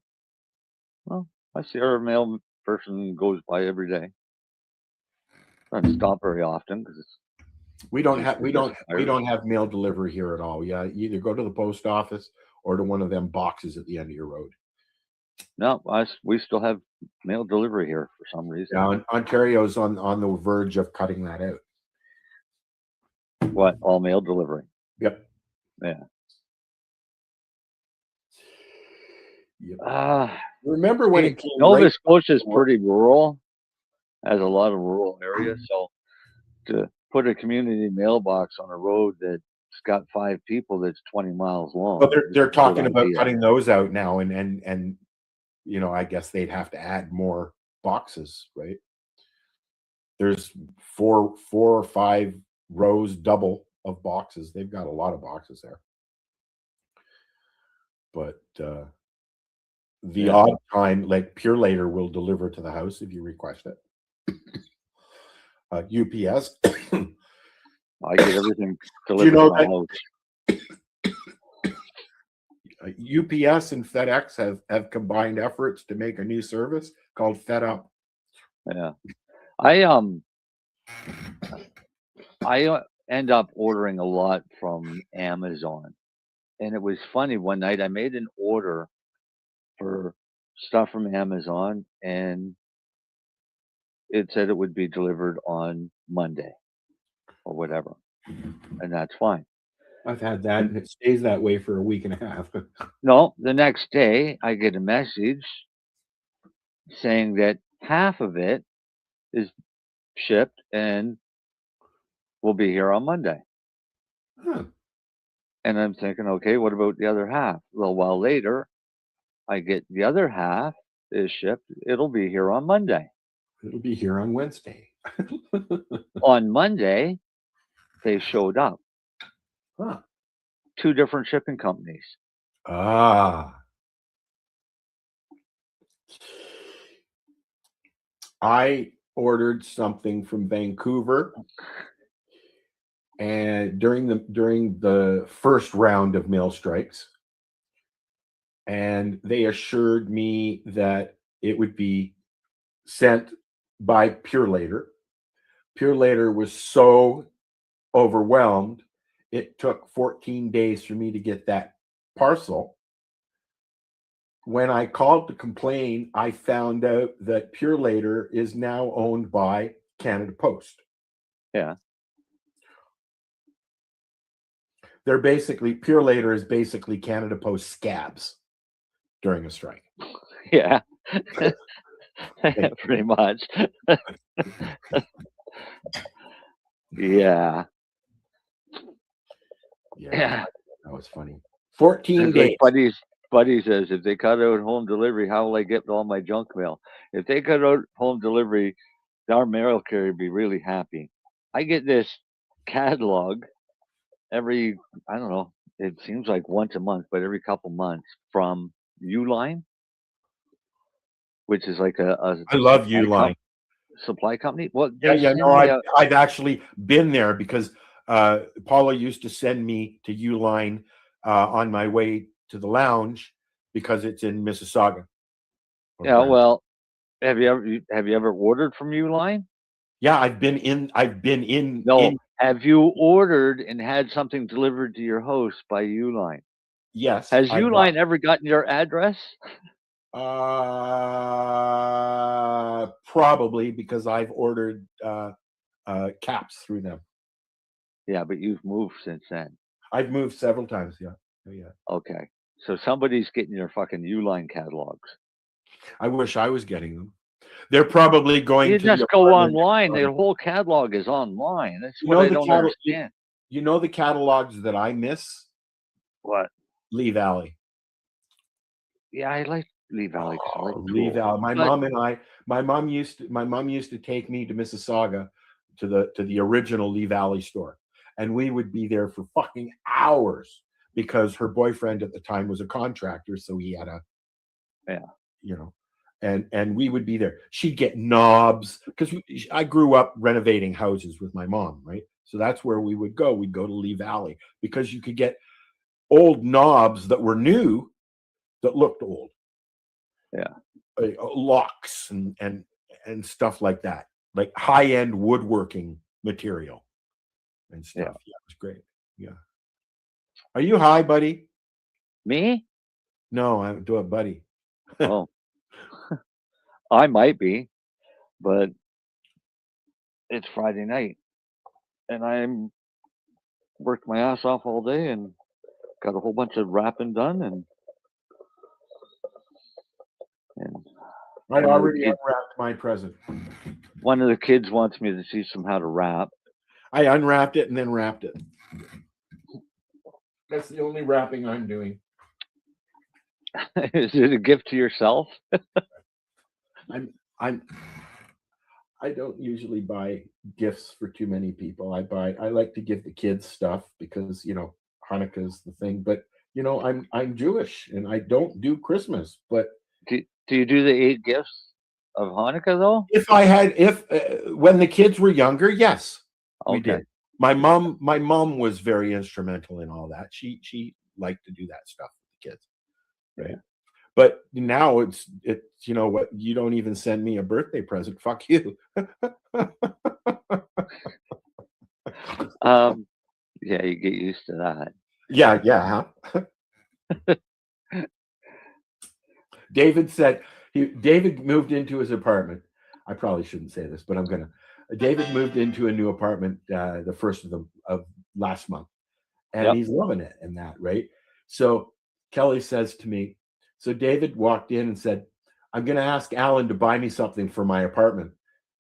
No. I see our mail person goes by every day. Doesn't stop very often because it's We don't have mail delivery here at all. Yeah, you either go to the post office or to one of them boxes at the end of your road. no. We still have mail delivery here for some reason. Yeah, Ontario's on the verge of cutting that out. What? All mail delivery? Yep. Yeah. Yep. Remember when it came Nova right Scotia is pretty rural, has a lot of rural areas. So to put a community mailbox on a road that's got 5 people that's 20 miles long. Well, they're is a talking good about idea. cutting those out now, and you know, I guess they'd have to add more boxes, right? There's 4 or 5 rows double of boxes. They've got a lot of boxes there. But the odd time, like Pure Later will deliver to the house if you request it. UPS. I get everything delivered you know to my house. UPS and FedEx have combined efforts to make a new service called Fed Up. Yeah. I end up ordering a lot from Amazon. And it was funny, one night I made an order for stuff from Amazon and it said it would be delivered on Monday or whatever. And that's fine. I've had that and it stays that way for a week and a half. No, the next day I get a message saying that half of it is shipped and will be here on Monday. Huh. And I'm thinking, okay, what about the other half? Well, a while later, I get the other half is shipped. It'll be here on Monday. It'll be here on Wednesday. On Monday, they showed up. Huh. 2 different shipping companies. Ah. I ordered something from Vancouver, and during the first round of mail strikes, and they assured me that it would be sent by Pure Later. Pure Later was so overwhelmed, it took 14 days for me to get that parcel. When I called to complain, I found out that Pure Later is now owned by Canada Post. Yeah. They're basically, Pure Later is basically Canada Post scabs during a strike. Yeah. Pretty much. Yeah. Yeah. That was funny. 14 days. Like Buddy says, if they cut out home delivery, how will I get all my junk mail? If they cut out home delivery, our mail carrier would be really happy. I get this catalog every, I don't know, it seems like once a month, but every couple months from Uline, which is like a I love you line. supply company. Well, Yeah, they yeah. send No, me I've actually been there because Paula used to send me to Uline on my way to the lounge because it's in Mississauga. yeah. Well, have you ever ordered from Uline? Yeah, I've been in. No. Have you ordered and had something delivered to your house by Uline? Yes. Has I Uline ever gotten your address? probably because I've ordered caps through them. Yeah, but you've moved since then. I've moved several times. Yeah. Oh, yeah. Okay. So somebody's getting your fucking Uline catalogs. I wish I was getting them. They're probably going You to just the go apartment. online. The whole catalog is online. That's You what know I the don't catalog. understand. You know the catalogs that I miss? What? Lee Valley. Yeah, I like Lee Valley. 'Cause I like Lee cool. Valley. My But- mom and I. My mom used to take me to Mississauga to the original Lee Valley store, and we would be there for fucking hours because her boyfriend at the time was a contractor, so he had a, Yeah. you know, and we would be there. She'd get knobs because I grew up renovating houses with my mom, right? So that's where we would go. We'd go to Lee Valley because you could get old knobs that were new that looked old. Yeah. Locks and stuff like that, like high-end woodworking material and stuff. Yeah. Yeah, it was great. Yeah. Are you high, buddy? Me? No, I do it, buddy. Oh. I might be, but it's Friday night, and I'm worked my ass off all day and got a whole bunch of wrapping done, and I already unwrapped my present. one of the kids wants me to teach them how to wrap. I unwrapped it and then wrapped it. That's the only wrapping I'm doing. Is it a gift to yourself? I don't usually buy gifts for too many people. I like to give the kids stuff because Hanukkah's the thing. But I'm Jewish and I don't do Christmas. But Do you do the 8 gifts of Hanukkah though? When the kids were younger, yes, we Okay. did. My mom was very instrumental in all that. She liked to do that stuff with the kids, right? Yeah. But now it's what, you don't even send me a birthday present. Fuck you. Yeah, you get used to that. Yeah. David said David moved into his apartment. I probably shouldn't say this, but I'm gonna. David moved into a new apartment the first of last month, and Yep. he's loving it and that, right? So Kelly says to me, so David walked in and said, I'm gonna ask Alan to buy me something for my apartment.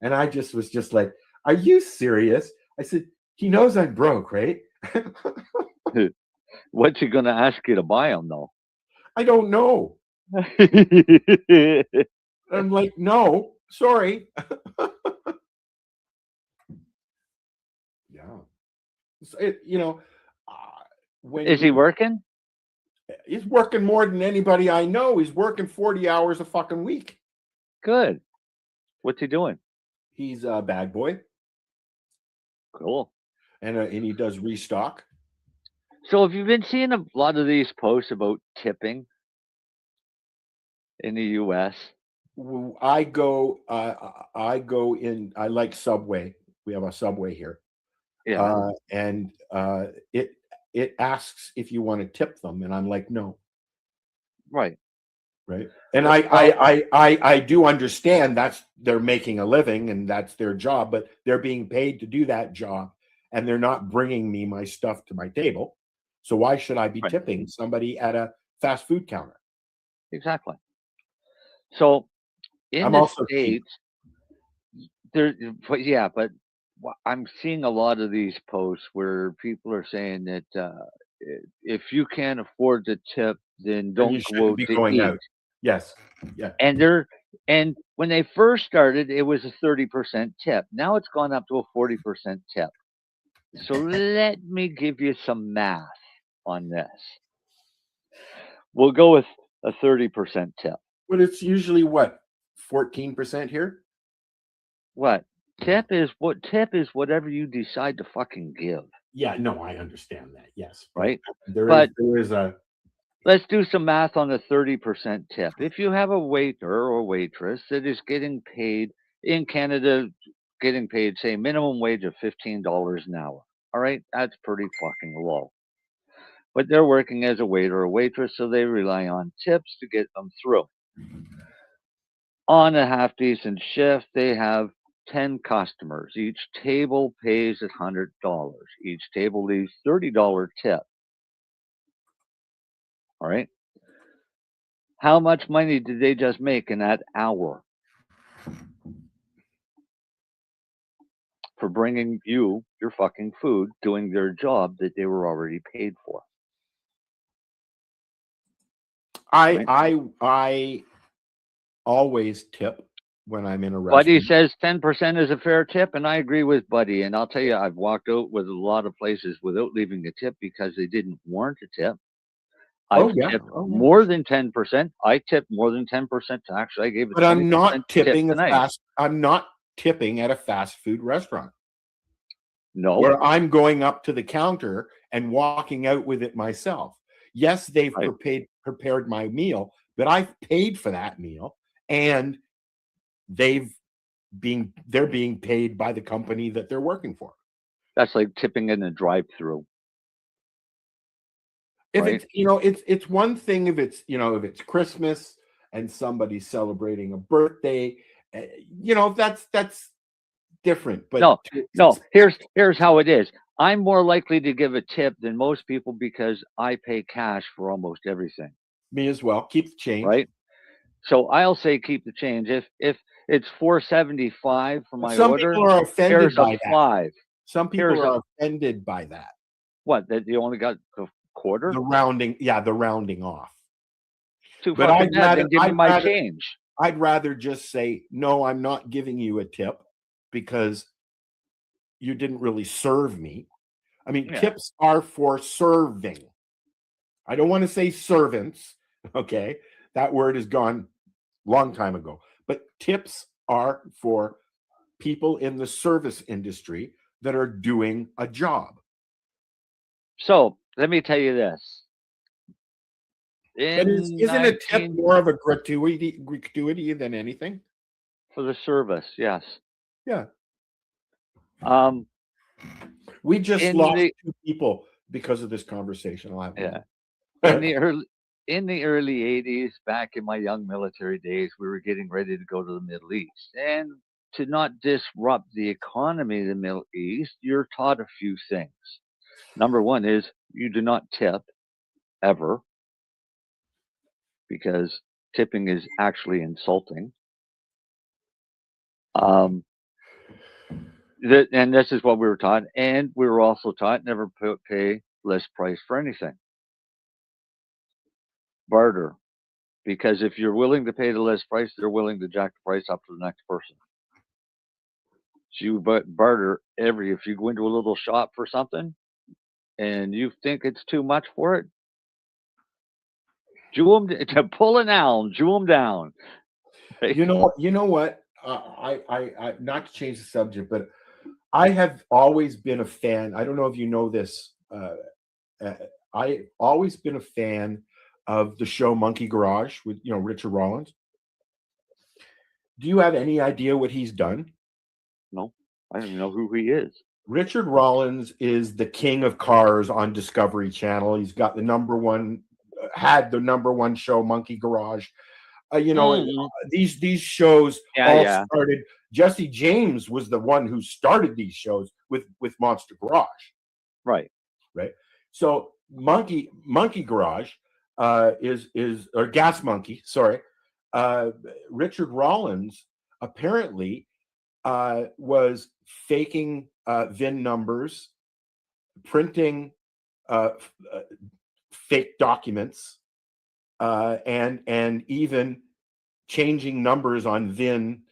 And I was just like, are you serious? I said, he knows I'm broke, right? What's he gonna ask you to buy him though? I don't know. I'm like, no, sorry. Yeah. When Is he working? He's working more than anybody I know. He's working 40 hours a fucking week. Good. What's he doing? He's a bad boy. Cool. And he does restock. So have you been seeing a lot of these posts about tipping in the US? I go in. I like Subway. We have a Subway here. Yeah. And it asks if you want to tip them, and I'm like, no. Right. And I do understand they're making a living and that's their job, but they're being paid to do that job, and they're not bringing me my stuff to my table. So why should I be tipping somebody at a fast food counter? Exactly. So in I'm the also States, but I'm seeing a lot of these posts where people are saying that if you can't afford to tip, then Then don't you go shouldn't out be to going eat. out. Yes. Yeah. And when they first started, it was a 30% tip. Now it's gone up to a 40% tip. So let me give you some math on this. We'll go with a 30% tip. But it's usually what, 14% here? What? Tip is whatever you decide to fucking give, Yeah, no, I understand that. Yes. right? There But is a let's do some math on the 30% tip. If you have a waiter or waitress that is getting paid in Canada, getting paid, say, minimum wage of $15 an hour, all right, that's pretty fucking low. But they're working as a waiter or waitress, so they rely on tips to get them through. On a half decent shift, they have 10 customers. Each table pays $100. Each table leaves $30 tip. All right. How much money did they just make in that hour for bringing you your fucking food, doing their job that they were already paid for? I always tip when I'm in a Buddy restaurant. says 10% is a fair tip, and I agree with Buddy. And I'll tell you, I've walked out with a lot of places without leaving a tip because they didn't warrant a tip. I've Oh yeah. tipped Oh, yeah. more than 10%. I tipped more than 10%. Actually, I gave a But I'm 20% not tip tipping tonight. I'm not tipping at a fast food restaurant No, where I'm going up to the counter and walking out with it myself. Yes, they've right. prepared my meal, but I've paid for that meal, and they're being paid by the company that they're working for. That's like tipping in a drive-through, If right? it's one thing if it's Christmas and somebody's celebrating a birthday, that's different. But No. Here's how it is. I'm more likely to give a tip than most people because I pay cash for almost everything, me as well. Keep the change. right? So I'll say keep the change. If it's $4.75 for my Some order, people are offended here's a by that. $5. Some people Here's a are offended by that. what? That you only got a quarter? The rounding off. Too But fucking bad. Then give me my change. I'd rather just say, no, I'm not giving you a tip because you didn't really serve me. I mean, Yeah. tips are for serving. I don't want to say servants. Okay. That word is gone long time ago. But tips are for people in the service industry that are doing a job. So let me tell you this. But isn't a tip more of a gratuity than anything? For the service, yes. Yeah. We just lost 2 people because of this conversation. In the early 80s, back in my young military days, we were getting ready to go to the Middle East. And to not disrupt the economy of the Middle East, you're taught a few things. Number one is you do not tip ever, because tipping is actually insulting. And this is what we were taught. And we were also taught never pay list price for anything. Barter. Because if you're willing to pay the list price, they're willing to jack the price up for the next person. So you barter if you go into a little shop for something and you think it's too much for it, to pull an elm, jew them down. You know what? I not to change the subject, but I have always been a fan. I don't know if you know this. I've always been a fan of the show Monkey Garage with Richard Rollins. Do you have any idea what he's done? No, I don't even know who he is. Richard Rollins is the king of cars on Discovery Channel. He's got had the number one show, Monkey Garage. These shows started. Jesse James was the one who started these shows with Monster Garage. Right. So Monkey Garage is or Gas Monkey. Sorry, Richard Rollins apparently was faking VIN numbers, printing fake documents, and even changing numbers on VIN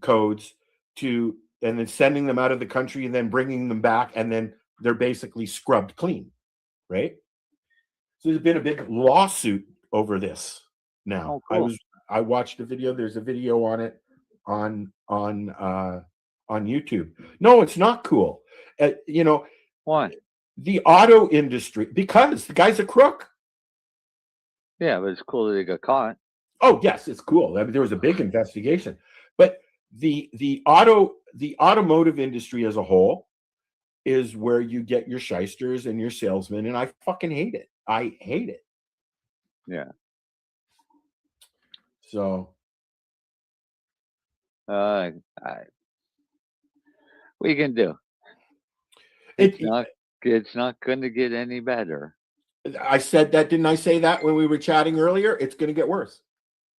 codes to, and then sending them out of the country and then bringing them back, and then they're basically scrubbed clean, right? So there's been a big lawsuit over this. Now, Oh, cool. I watched a video. There's a video on it on YouTube. No, it's not cool. You know, Why? the auto industry, because the guy's a crook. Yeah, but it's cool that they got caught. Oh yes, it's cool. I mean, there was a big investigation, but the automotive industry as a whole is where you get your shysters and your salesmen, and I fucking hate it. I hate it. Yeah. So What you can do? it, It's not going to get any better. I said that, didn't I say that when we were chatting earlier? It's going to get worse.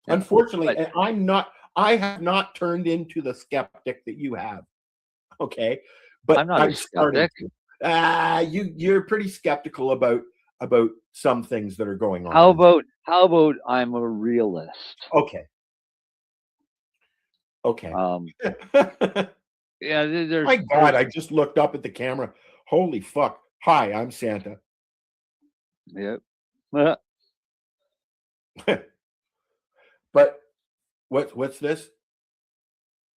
Yeah, Unfortunately, but- and I have not turned into the skeptic that you have. Okay. But I'm not a starting skeptic. you're pretty skeptical about some things that are going on. How about I'm a realist? Okay. Okay. Yeah, there's My God, I just looked up at the camera. Holy fuck. Hi, I'm Santa. Yep. But what's this?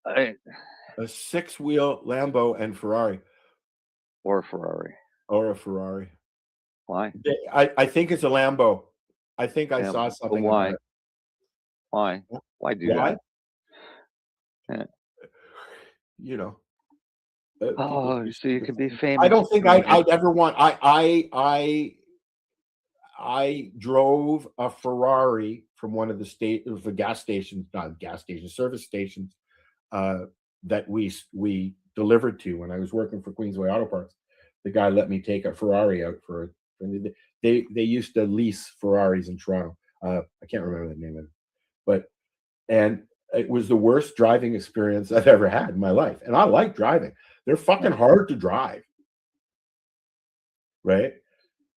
I- A 6-wheel Lambo and Ferrari. or Ferrari. Or a Ferrari. Why? I think it's a Lambo. I think I Yeah, saw but something. why? About it. Why? Why do Why? that? Yeah. You know. Oh, people- so you can be famous. I don't think I'd ever want. I drove a Ferrari from one of the gas stations, not gas stations, service stations that we delivered to when I was working for Queensway Auto Parts. The guy let me take a Ferrari out for they used to lease Ferraris in Toronto. I can't remember the name of it, and it was the worst driving experience I've ever had in my life. And I like driving. They're fucking hard to drive. Right? At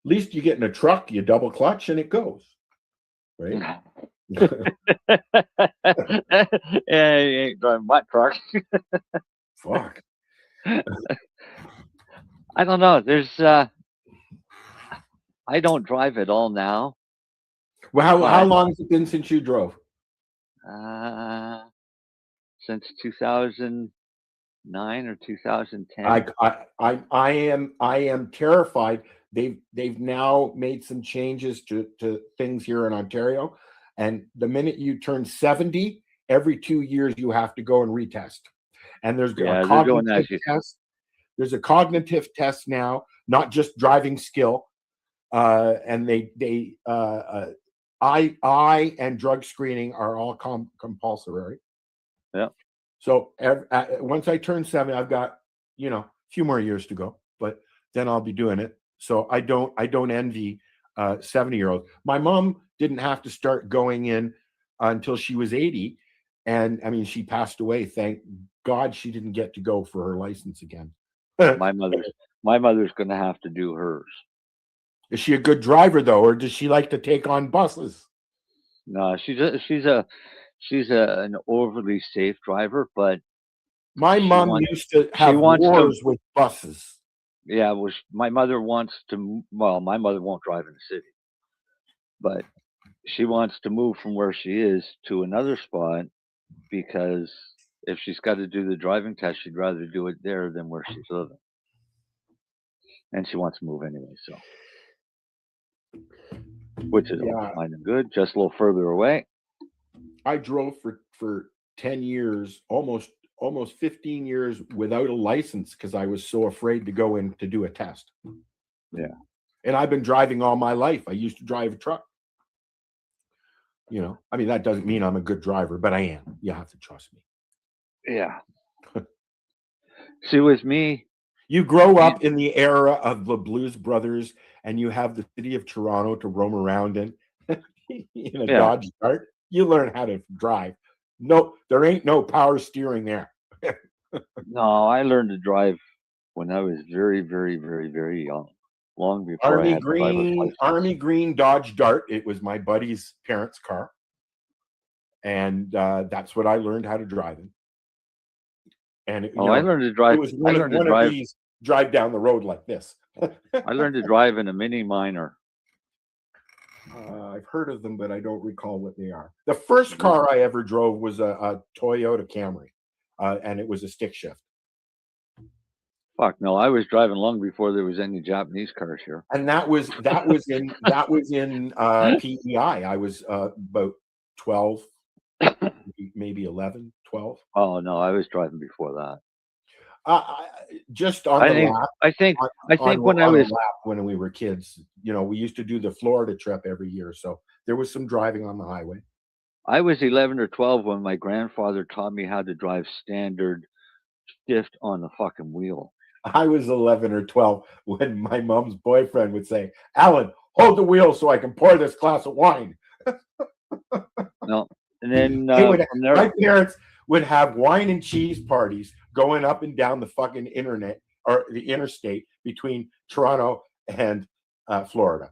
least you get in a truck, you double clutch and it goes. Right? Yeah, you ain't driving my truck. Fuck. I don't know. There's I don't drive at all now. Well, how long has it been since you drove? Since 2009 or 2010. I am terrified. They've now made some changes to things here in Ontario, and the minute you turn 70, every 2 years you have to go and retest. And there's a cognitive test. There's a cognitive test now, not just driving skill. And eye and drug screening are all compulsory. Yeah. So once I turn 70, I've got a few more years to go, but then I'll be doing it. So I don't envy 70-year-olds. My mom didn't have to start going in until she was 80, and I mean she passed away. Thank God she didn't get to go for her license again. my mother's going to have to do hers. Is she a good driver though, or does she like to take on buses? No, she's an overly safe driver, but my mom used to have wars with buses. Yeah, my mother wants to. Well, my mother won't drive in the city, but she wants to move from where she is to another spot because if she's got to do the driving test, she'd rather do it there than where she's living, and she wants to move anyway. So. Which is fine and good, just a little further away. I drove for 10 years, almost 15 years without a license because I was so afraid to go in to do a test. Yeah. And I've been driving all my life. I used to drive a truck. I mean, that doesn't mean I'm a good driver, but I am. You have to trust me. Yeah. See, with me, you grow up in the era of the Blues Brothers, and you have the city of Toronto to roam around in a Dodge Dart. You learn how to drive. No, there ain't no power steering there. No, I learned to drive when I was very, very, very, very young. long before I had a driver's license. Army green Dodge Dart. It was my buddy's parents' car, and that's what I learned how to drive in. And I learned to drive. It was one of these drive down the road like this. I learned to drive in a Mini Minor. I've heard of them, but I don't recall what they are. The first car I ever drove was a Toyota Camry, and it was a stick shift. Fuck no! I was driving long before there was any Japanese cars here. And that was in PEI. I was about 12, maybe 11, 12. Oh no, I was driving before that. Just on the lap. I think when we were kids, we used to do the Florida trip every year, so there was some driving on the highway. I was 11 or 12 when my grandfather taught me how to drive standard shift on the fucking wheel. I was 11 or 12 when my mom's boyfriend would say, "Alan, hold the wheel so I can pour this glass of wine." No, and then my parents would have wine and cheese parties going up and down the fucking internet or the interstate between Toronto and Florida.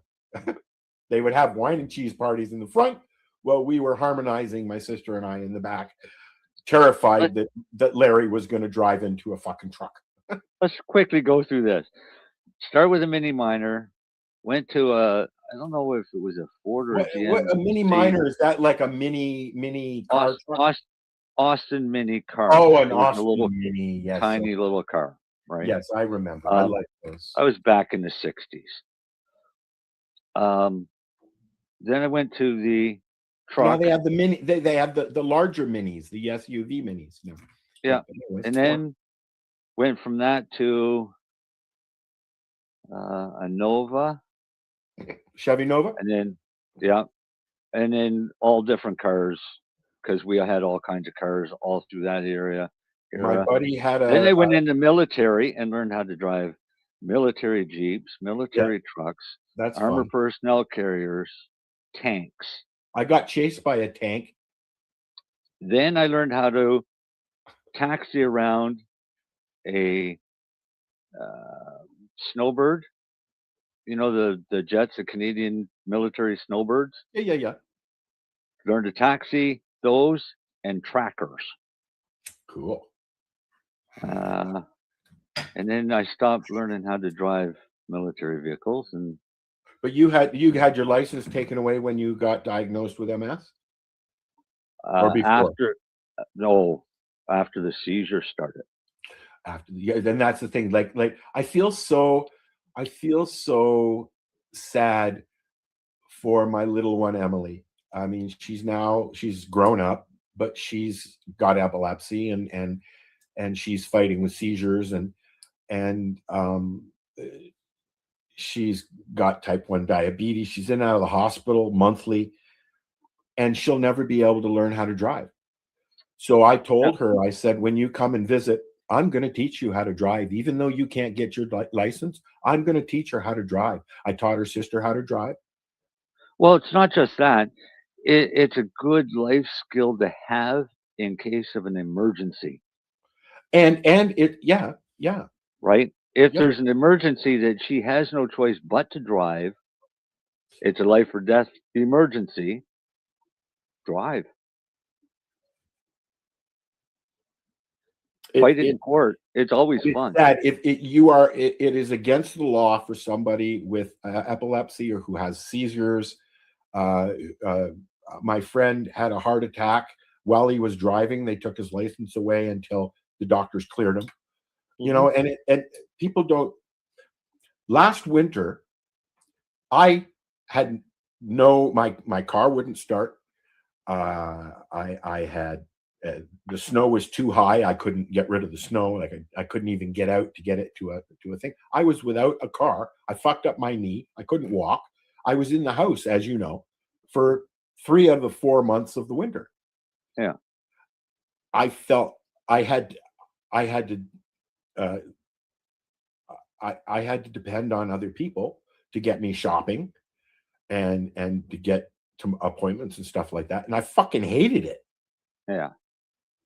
They would have wine and cheese parties in the front while we were harmonizing, my sister and I, in the back, terrified that Larry was going to drive into a fucking truck. Let's quickly go through this. Start with a Mini Minor. Went to I don't know if it was a Ford or a GM. A Mini Minor, is that like a mini car truck? Austin Mini car. Oh, an Austin little Mini, yes, tiny little car, right? Yes, I remember. I like those. I was back in the 60s. Then I went to the truck. Now they have the mini. They have the larger minis, the SUV minis. No. Yeah, and then went from that to a Nova, Chevy Nova, and then all different cars, because we had all kinds of cars all through that area. My buddy had a. Then I went into military and learned how to drive military Jeeps, military trucks, armored personnel carriers, tanks. I got chased by a tank. Then I learned how to taxi around a snowbird. The jets, the Canadian military snowbirds. Yeah. Learned to taxi those and trackers. Cool. And then I stopped learning how to drive military vehicles. But you had your license taken away when you got diagnosed with MS? Or before? After the seizure started. Then that's the thing. Like I feel so sad for my little one Emily. I mean, she's grown up, but she's got epilepsy and she's fighting with seizures and she's got type 1 diabetes. She's in and out of the hospital monthly, and she'll never be able to learn how to drive. So I told her, I said, when you come and visit, I'm going to teach you how to drive. Even though you can't get your license, I'm going to teach her how to drive. I taught her sister how to drive. Well, it's not just that. It's a good life skill to have in case of an emergency. And it, yeah. Right? If there's an emergency that she has no choice but to drive, it's a life or death emergency, drive. Fight it in court. It's always fun. That it is against the law for somebody with epilepsy or who has seizures. My friend had a heart attack while he was driving. They took his license away until the doctors cleared him. And people don't. Last winter, I had my car wouldn't start. I had the snow was too high. I couldn't get rid of the snow. Like I couldn't even get out to get it to a thing. I was without a car. I fucked up my knee. I couldn't walk. I was in the house, as you know, for 3 of the 4 months of the winter. Yeah. I felt I had to depend on other people to get me shopping and to get to appointments and stuff like that. And I fucking hated it. Yeah.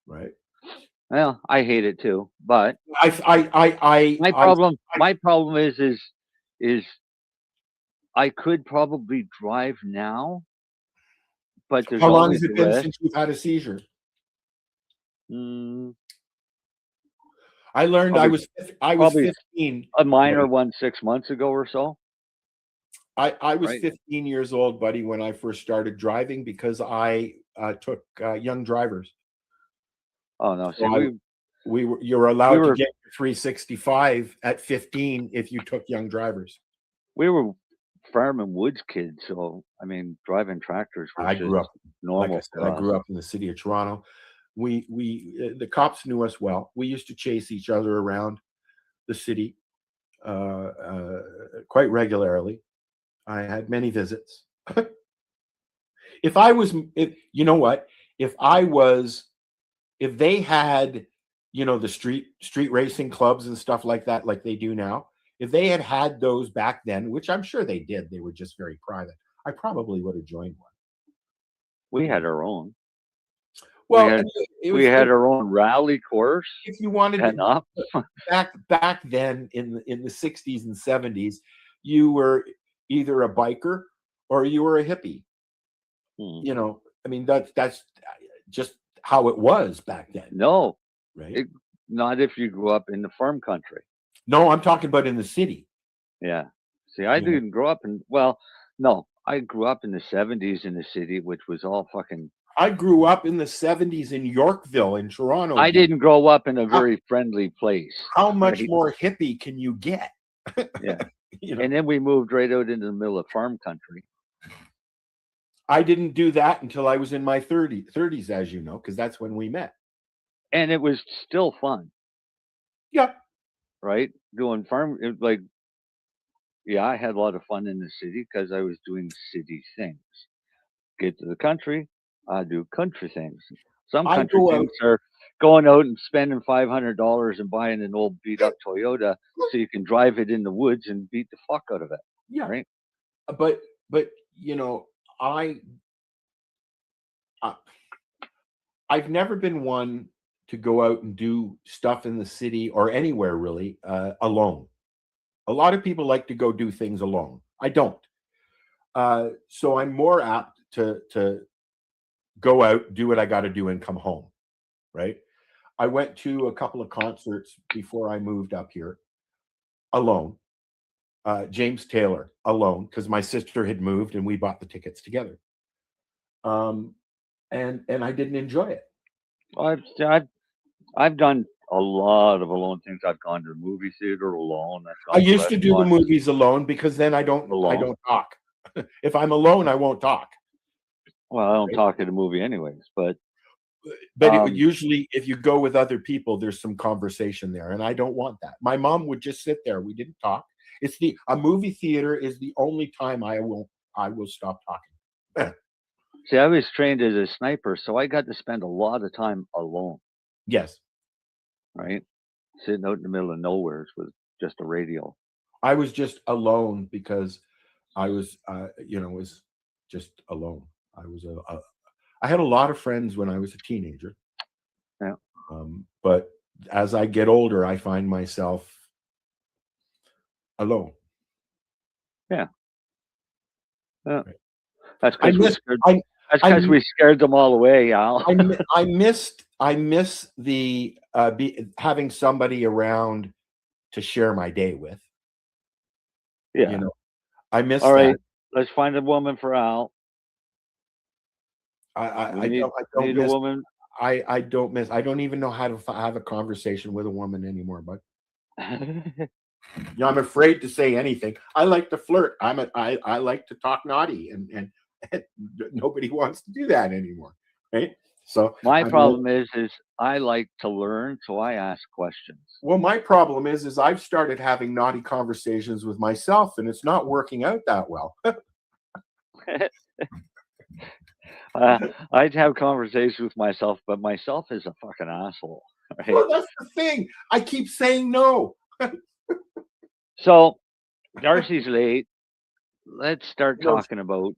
Right. Well, I hate it too, but my problem is I could probably drive now, but there's How long always has the it been risk. since you've had a seizure? Mm, I learned I was probably 15. a minor one 6 months ago or so. I was Right. 15 years old, buddy, when I first started driving because I took young drivers. Oh no, see, So you're allowed to were- get your 365 at 15 if you took young drivers. we were farm and woods kids, so I mean, driving tractors was I just grew up, like normal I said, for I us. grew up in the city of Toronto. The cops knew us well. We used to chase each other around the city quite regularly. I had many visits. If you know what, if they had, the street racing clubs and stuff like that, like they do now, if they had those back then, which I'm sure they did, they were just very private, I probably would have joined one. We had our own. Well, We had our own rally course. if you wanted and up. back then in the 60s and 70s, you were either a biker or you were a hippie. I mean, that's just how it was back then. No, right? Not if you grew up in the farm country. No, I'm talking about in the city. Yeah. See, I didn't grow up no, I grew up in the 70s in the city, which was all fucking. I grew up in the 70s in Yorkville, in Toronto. I didn't grow up in a very friendly place. How much more hippie can you get? Yeah. And then we moved right out into the middle of farm country. I didn't do that until I was in my 30s, as you know, because that's when we met. And it was still fun. Yeah. Right? Doing farm, I had a lot of fun in the city because I was doing city things. Get to the country, I do country things. Some country things are going out and spending $500 and buying an old beat up Toyota so you can drive it in the woods and beat the fuck out of it. Yeah. Right. But I've never been one to go out and do stuff in the city or anywhere really alone. A lot of people like to go do things alone. I don't. So I'm more apt to go out, do what I got to do, and come home. Right. I went to a couple of concerts before I moved up here alone. James Taylor alone, because my sister had moved and we bought the tickets together. And I didn't enjoy it. I've done a lot of alone things. I've gone to the movie theater alone. I used to do the movies alone because then I don't talk. If I'm alone, I won't talk. Well, I don't talk at a movie anyways, but usually if you go with other people, there's some conversation there, and I don't want that. My mom would just sit there. We didn't talk. A movie theater is the only time I will stop talking. See, I was trained as a sniper, so I got to spend a lot of time alone. Yes. Right? Sitting out in the middle of nowhere with just a radio. I was just alone because I was, was just alone. I had a lot of friends when I was a teenager. Yeah. But as I get older, I find myself alone. Yeah. Right. That's because we scared them all away, Al. I miss the having somebody around to share my day with. Yeah. I miss all right, that. Let's find a woman for Al. I don't miss a woman. I don't miss. I don't even know how to have a conversation with a woman anymore, but I'm afraid to say anything. I like to flirt. I like to talk naughty, and nobody wants to do that anymore, right? So my problem is I like to learn, so I ask questions. Well, my problem is I've started having naughty conversations with myself, and it's not working out that well. I'd have conversations with myself, but myself is a fucking asshole. Right? Well, that's the thing. I keep saying no. So, Darcy's late. Let's start talking about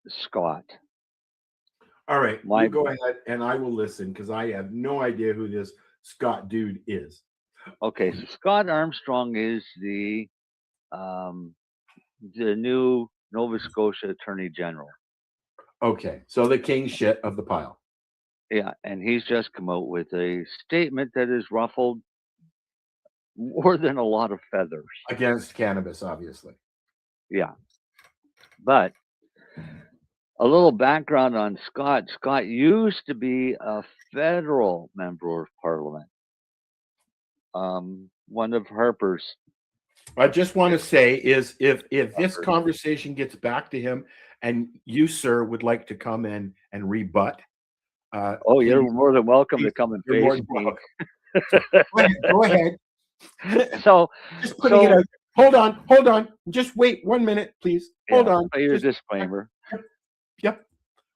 Scott. All right, you go ahead, and I will listen because I have no idea who this Scott dude is. Okay, so Scott Armstrong is the new Nova Scotia Attorney General. Okay, so the king shit of the pile. Yeah, and he's just come out with a statement that has ruffled more than a lot of feathers. Against cannabis, obviously. Yeah. But a little background on Scott. Scott used to be a federal member of parliament. One of Harper's. I just want to say is if this conversation gets back to him and you, sir, would like to come in and rebut. Oh, you're more than welcome to come and face me. Go ahead. So, just putting it out. Hold on. Just wait 1 minute, please. Hold on. Your disclaimer. Yep.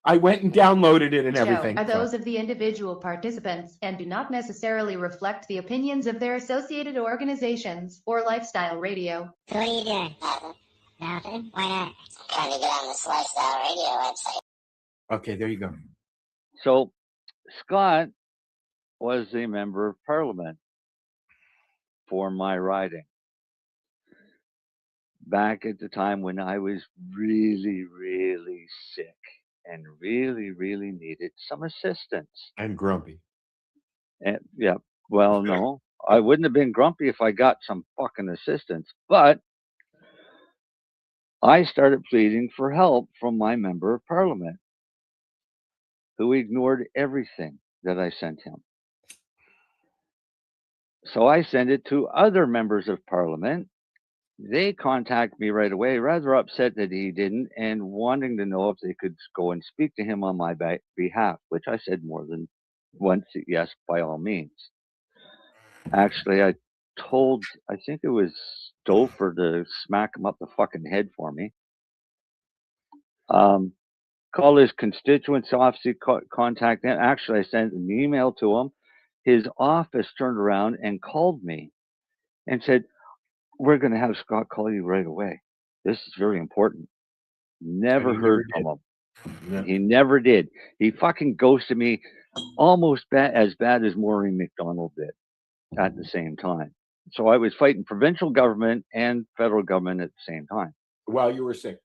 I went and downloaded it and everything. Are those of the individual participants and do not necessarily reflect the opinions of their associated organizations or Lifestyle Radio. So what are you doing? Nothing. Why not? I'm trying to get on this Lifestyle Radio website. Okay, there you go. So Scott was a member of parliament for my riding back at the time when I was really, really sick and really, really needed some assistance. And grumpy. And yeah, well, no, I wouldn't have been grumpy if I got some fucking assistance, but I started pleading for help from my member of parliament, who ignored everything that I sent him. So I sent it to other members of parliament. They contacted me right away, rather upset that he didn't, and wanting to know if they could go and speak to him on my behalf, which I said more than once, yes, by all means. Actually, I think it was Stouffer to smack him up the fucking head for me. Call his constituents office, contact them. Actually, I sent an email to him. His office turned around and called me and said, "We're going to have Scott call you right away. This is very important." Never heard from him. Yeah. He never did. He fucking ghosted me almost as bad as Maureen McDonald did at the same time. So I was fighting provincial government and federal government at the same time. While you were sick.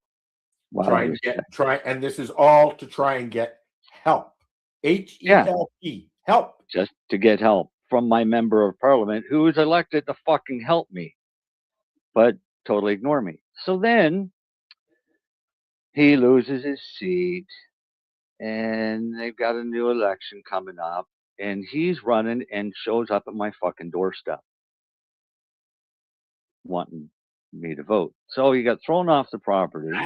Try, and this is all to try and get help. H-E-L-P. Help. Just to get help from my member of parliament who was elected to fucking help me, but totally ignore me. So then he loses his seat and they've got a new election coming up and he's running and shows up at my fucking doorstep wanting me to vote. So he got thrown off the property.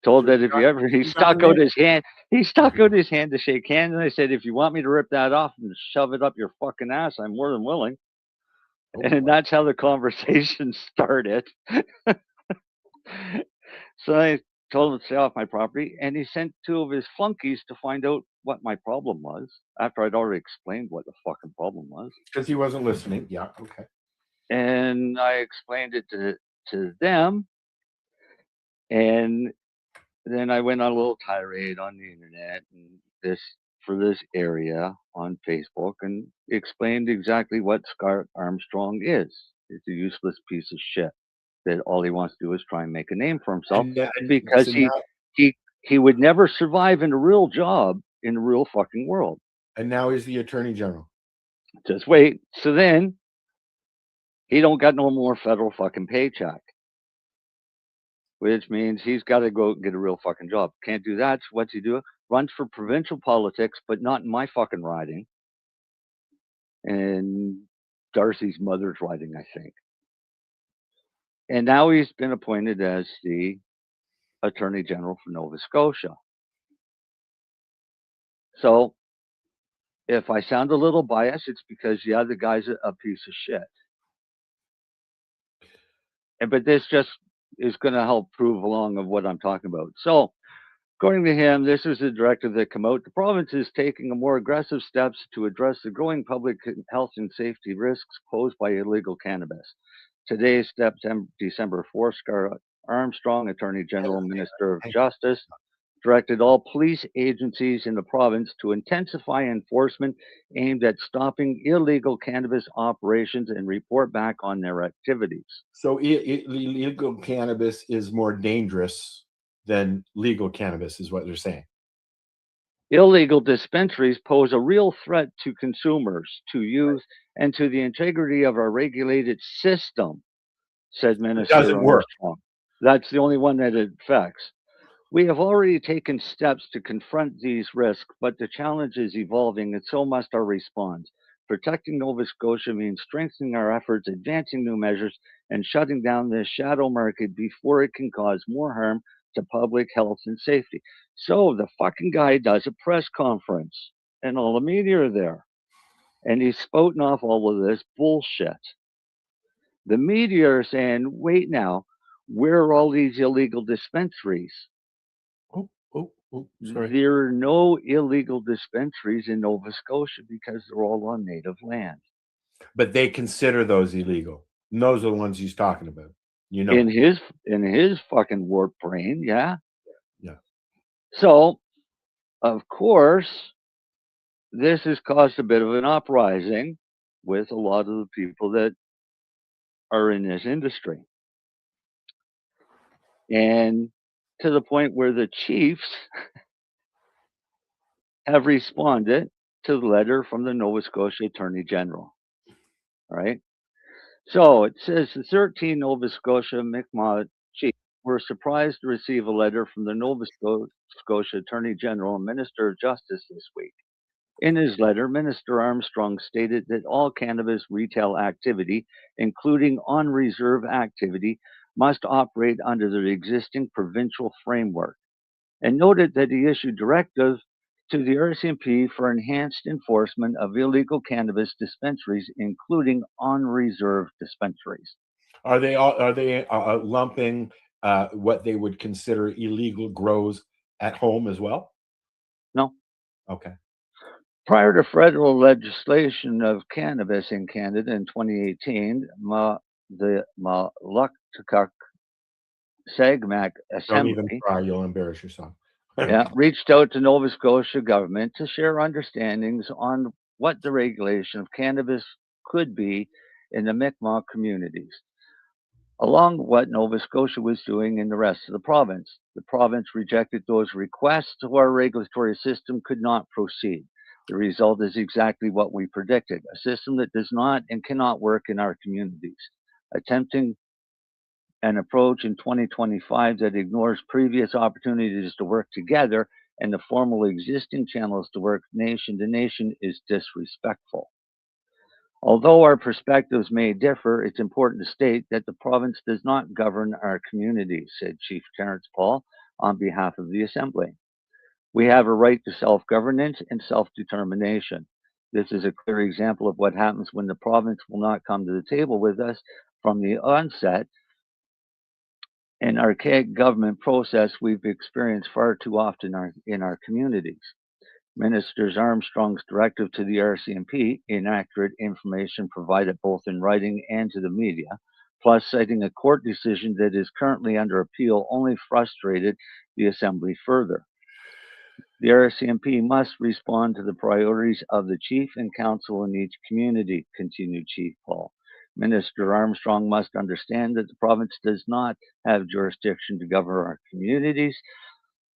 Told that if you ever, he stuck out his hand to shake hands, and I said, if you want me to rip that off and shove it up your fucking ass, I'm more than willing. And that's how the conversation started. So I told him to stay off my property, and he sent two of his flunkies to find out what my problem was after I'd already explained what the fucking problem was. Because he wasn't listening. Yeah, okay. And I explained it to them, and then I went on a little tirade on the internet and for this area on Facebook and explained exactly what Scott Armstrong is. He's a useless piece of shit that all he wants to do is try and make a name for himself because he would never survive in a real job in the real fucking world. And now he's the Attorney General. Just wait. So then he don't got no more federal fucking paycheck. Which means he's got to go get a real fucking job. Can't do that. So what's he do? Runs for provincial politics, but not in my fucking riding. And Darcy's mother's riding, I think. And now he's been appointed as the Attorney General for Nova Scotia. So if I sound a little biased, it's because the other guy's a piece of shit. But this just is going to help prove along of what I'm talking about. So, according to him, this is the directive that came out. The province is taking a more aggressive steps to address the growing public health and safety risks posed by illegal cannabis. Today's step, December 4th, Scott Armstrong, Attorney General, Minister of Justice, directed all police agencies in the province to intensify enforcement aimed at stopping illegal cannabis operations and report back on their activities. So illegal cannabis is more dangerous than legal cannabis, is what they're saying. Illegal dispensaries pose a real threat to consumers, to youth, and to the integrity of our regulated system, said Minister doesn't work. Armstrong. That's the only one that it affects. We have already taken steps to confront these risks, but the challenge is evolving, and so must our response. Protecting Nova Scotia means strengthening our efforts, advancing new measures, and shutting down this shadow market before it can cause more harm to public health and safety. So the fucking guy does a press conference, and all the media are there, and he's spouting off all of this bullshit. The media are saying, wait now, where are all these illegal dispensaries? Sorry. There are no illegal dispensaries in Nova Scotia because they're all on native land. But they consider those illegal. And those are the ones he's talking about. You know. In his fucking warped brain, yeah. Yeah. So, of course, this has caused a bit of an uprising with a lot of the people that are in this industry. And to the point where the chiefs have responded to the letter from the Nova Scotia Attorney General. All right. So it says the 13 Nova Scotia Mi'kmaq chiefs were surprised to receive a letter from the Nova Scotia Attorney General and Minister of Justice this week. In his letter, Minister Armstrong stated that all cannabis retail activity, including on-reserve activity, must operate under the existing provincial framework, and noted that he issued directives to the RCMP for enhanced enforcement of illegal cannabis dispensaries, including on-reserve dispensaries. Are they lumping what they would consider illegal grows at home as well? No. Okay. Prior to federal legislation of cannabis in Canada in 2018, the Maluktuk Sagmac Don't even Assembly try, you'll embarrass yourself. reached out to Nova Scotia government to share understandings on what the regulation of cannabis could be in the Mi'kmaq communities, along with what Nova Scotia was doing in the rest of the province. The province rejected those requests, so our regulatory system could not proceed. The result is exactly what we predicted, a system that does not and cannot work in our communities. Attempting an approach in 2025 that ignores previous opportunities to work together and the formal existing channels to work nation to nation is disrespectful. Although our perspectives may differ, it's important to state that the province does not govern our communities, said Chief Terrence Paul on behalf of the Assembly. We have a right to self-governance and self-determination. This is a clear example of what happens when the province will not come to the table with us from the onset. An archaic government process we've experienced far too often in our communities. Minister Armstrong's directive to the RCMP, inaccurate information provided both in writing and to the media, plus citing a court decision that is currently under appeal, only frustrated the Assembly further. The RCMP must respond to the priorities of the Chief and Council in each community, continued Chief Paul. Minister Armstrong must understand that the province does not have jurisdiction to govern our communities,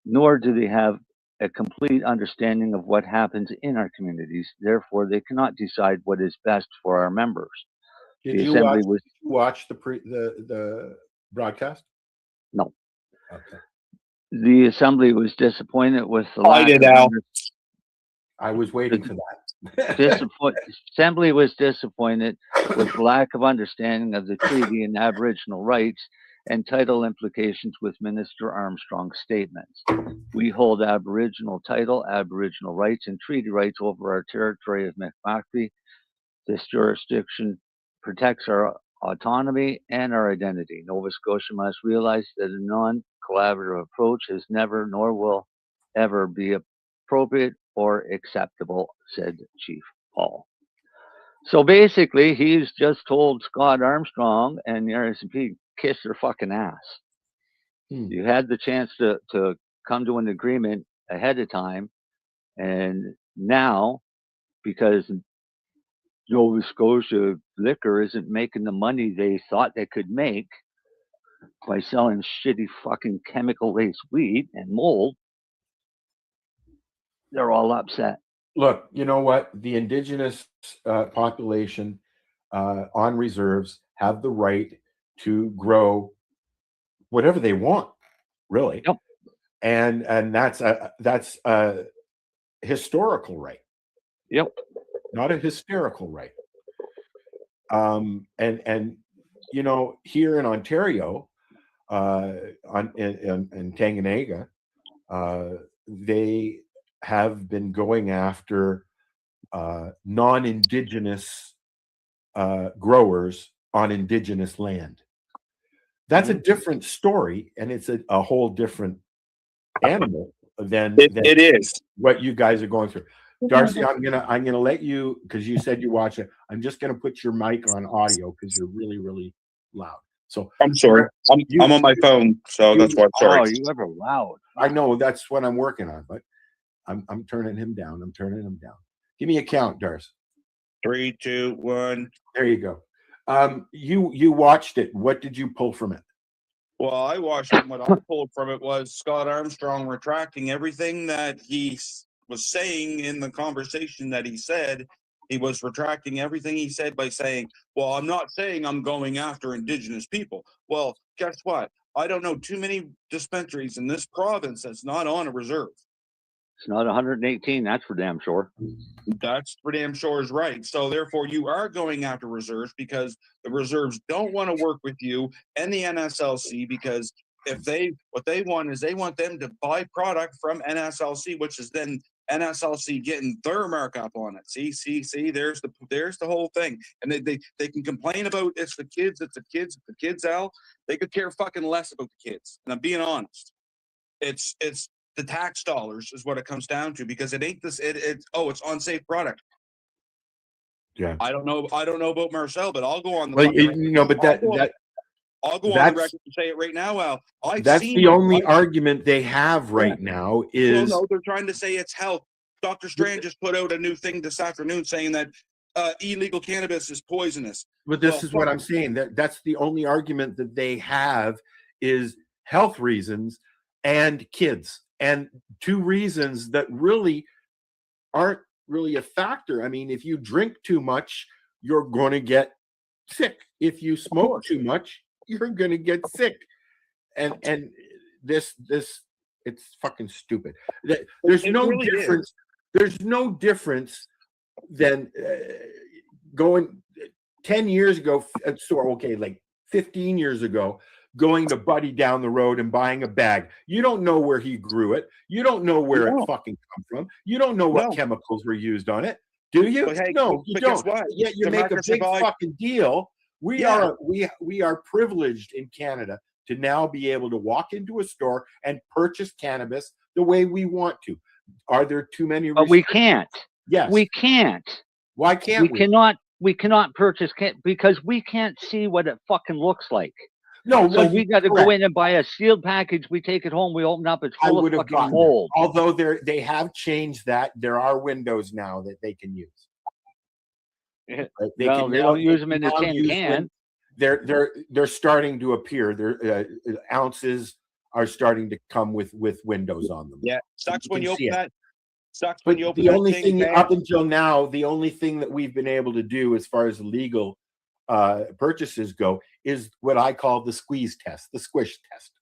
nor do they have a complete understanding of what happens in our communities. Therefore, they cannot decide what is best for our members. Did you watch the broadcast? No. Okay. The Assembly was disappointed with the I was waiting for that. Assembly was disappointed with the lack of understanding of the treaty and Aboriginal rights and title implications with Minister Armstrong's statements. We hold Aboriginal title, Aboriginal rights, and treaty rights over our territory of Mi'kmaq. This jurisdiction protects our autonomy and our identity. Nova Scotia must realize that a non-collaborative approach has never nor will ever be appropriate or acceptable, said Chief Paul. So basically, he's just told Scott Armstrong and the RCMP kiss their fucking ass. You had the chance to come to an agreement ahead of time. And now, because Nova Scotia Liquor isn't making the money they thought they could make by selling shitty fucking chemical-laced wheat and mold, they're all upset. Look, you know what? The indigenous population on reserves have the right to grow whatever they want, really. Yep. And that's a historical right. Yep. Not a hysterical right. And you know, here in Ontario, in Tanganyika, they have been going after non-indigenous growers on indigenous land. That's a different story, and it's a whole different animal than it is what you guys are going through. Darcy, I'm gonna let you, because you said you watch it. I'm just gonna put your mic on audio because you're really, really loud. So I'm sorry. I'm on my phone, so that's why. Sorry. Oh, you ever loud? I know that's what I'm working on, but I'm turning him down. I'm turning him down. Give me a count, Darcy. 3, 2, 1. There you go. You watched it. What did you pull from it? Well, I watched it. What I pulled from it was Scott Armstrong retracting everything that he was saying in the conversation that he said. He was retracting everything he said by saying, well, I'm not saying I'm going after Indigenous people. Well, guess what? I don't know too many dispensaries in this province that's not on a reserve. It's not 118, that's for damn sure. That's for damn sure is right. So therefore, you are going after reserves because the reserves don't want to work with you and the NSLC, because what they want is they want them to buy product from NSLC, which is then NSLC getting their markup on it. See, there's the whole thing. And they can complain about it's the kids, Al. They could care fucking less about the kids. And I'm being honest. It's the tax dollars is what it comes down to, because it ain't this. It's unsafe product. Yeah. I don't know about Marcel, but I'll go on the. Well, you know, but I'll go on the record and say it right now, Al. That's the only argument they have right now is. No, they're trying to say it's health. Dr. Strand just put out a new thing this afternoon saying that illegal cannabis is poisonous. But this is what I'm saying. That's the only argument that they have is health reasons and kids. And two reasons that really aren't really a factor. I mean, if you drink too much, you're going to get sick. If you smoke too much, you're going to get sick. And this it's fucking stupid. There's no really difference. There's no difference than going 10 years ago. Like 15 years ago, going to Buddy down the road and buying a bag. You don't know where he grew it. You don't know where it fucking come from. You don't know what chemicals were used on it. Do you? Hey, no, you don't. Yet you make a big fucking deal. We are privileged in Canada to now be able to walk into a store and purchase cannabis the way we want to. Are there too many? But we can't. Yes, we can't. Why can't we? We cannot purchase because we can't see what it fucking looks like. No, so we got to go in and buy a sealed package. We take it home. We open up. It's full of fucking mold. Although they have changed that. There are windows now that they can use. They don't use them in the tin can. They're starting to appear. Their ounces are starting to come with windows on them. Yeah, sucks when you open that. Sucks when you open the only thing up until now, the only thing that we've been able to do as far as legal purchases go is what I call the squeeze test, the squish test.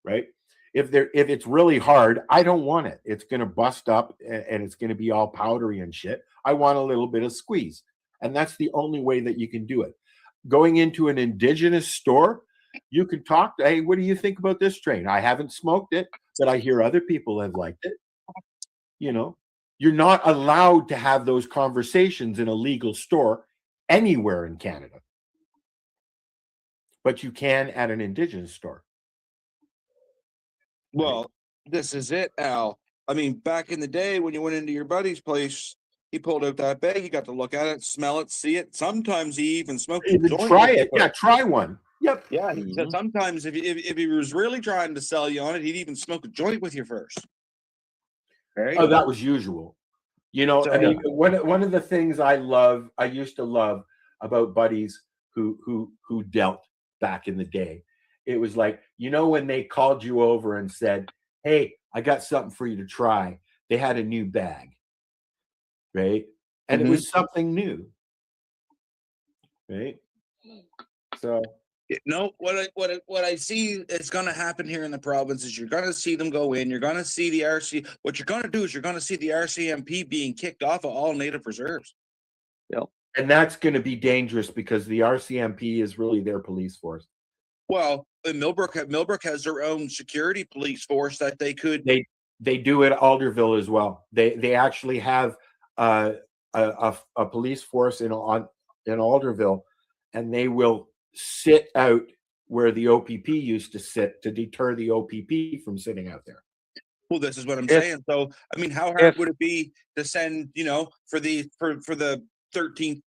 Right? If it's really hard, I don't want it. It's going to bust up and it's going to be all powdery and shit. I want a little bit of squeeze, and that's the only way that you can do it. Going into an indigenous store, you can talk. Hey, what do you think about this strain? I haven't smoked it, but I hear other people have liked it. You know, you're not allowed to have those conversations in a legal store anywhere in Canada, but you can at an indigenous store. Well, this is it, Al. I mean, back in the day when you went into your buddy's place, he pulled out that bag. You got to look at it, smell it, see it. Sometimes he even smoked. Even try it. Yeah, try one. Yep. Yeah, he said sometimes if he was really trying to sell you on it, he'd even smoke a joint with you first. Right? Oh, that was usual. You know, I So- mean, one of the things I used to love about buddies who dealt back in the day, it was like, you know, when they called you over and said, "Hey, I got something for you to try." They had a new bag, right? And it was something new, right? So No, what I see is going to happen here in the province is you're going to see them go in. You're going to see the RC. What you're going to do is you're going to see the RCMP being kicked off of all native reserves. Yep. And that's going to be dangerous because the RCMP is really their police force. Well, Millbrook has their own security police force that they could. They do at Alderville as well. They actually have a police force in Alderville, and they will sit out where the OPP used to sit to deter the OPP from sitting out there. Well, this is what I'm saying. So, I mean, how hard would it be to send, you know, for the 13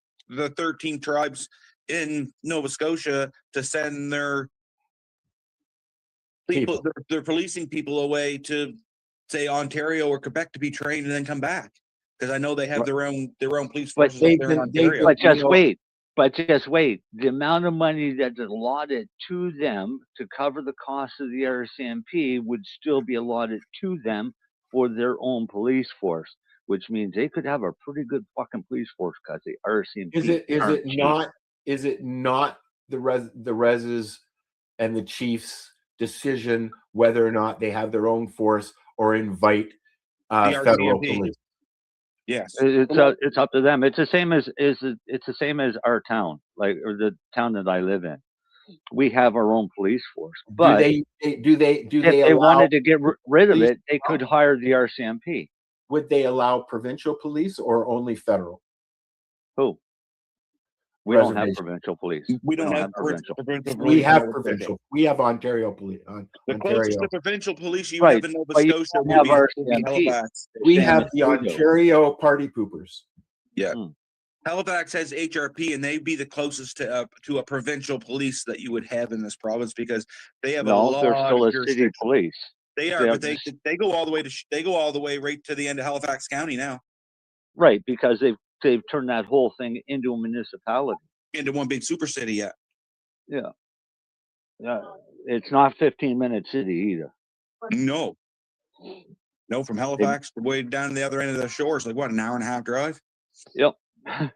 tribes in Nova Scotia to send their people. Their policing people away to, say, Ontario or Quebec to be trained and then come back? Because I know they have their own police forces up there in Ontario. But just wait. The amount of money that's allotted to them to cover the cost of the RCMP would still be allotted to them for their own police force, which means they could have a pretty good fucking police force because the RCMP is it not the reses and the chiefs' decision whether or not they have their own force or invite federal police? Yes, it's up to them. It's the same as our town, or the town that I live in. We have our own police force, but do they if they wanted to get rid of it, they could hire the RCMP. Would they allow provincial police or only federal? Who? We don't have provincial police. We don't have provincial police. We have provincial. We have Ontario police. The closest to provincial police you have in Nova Scotia would be Halifax. We have the Ontario party poopers. Yeah. Halifax has HRP, and they'd be the closest to a provincial police that you would have in this province because they have a lot. They're still a city police. They are, but they go all the way right to the end of Halifax County now. Right, because they've turned that whole thing into a municipality. Into one big super city, yeah. Yeah. Yeah. It's not 15-minute city either. No. No, from Halifax way down to the other end of the shore. It's like what, an hour and a half drive? Yep.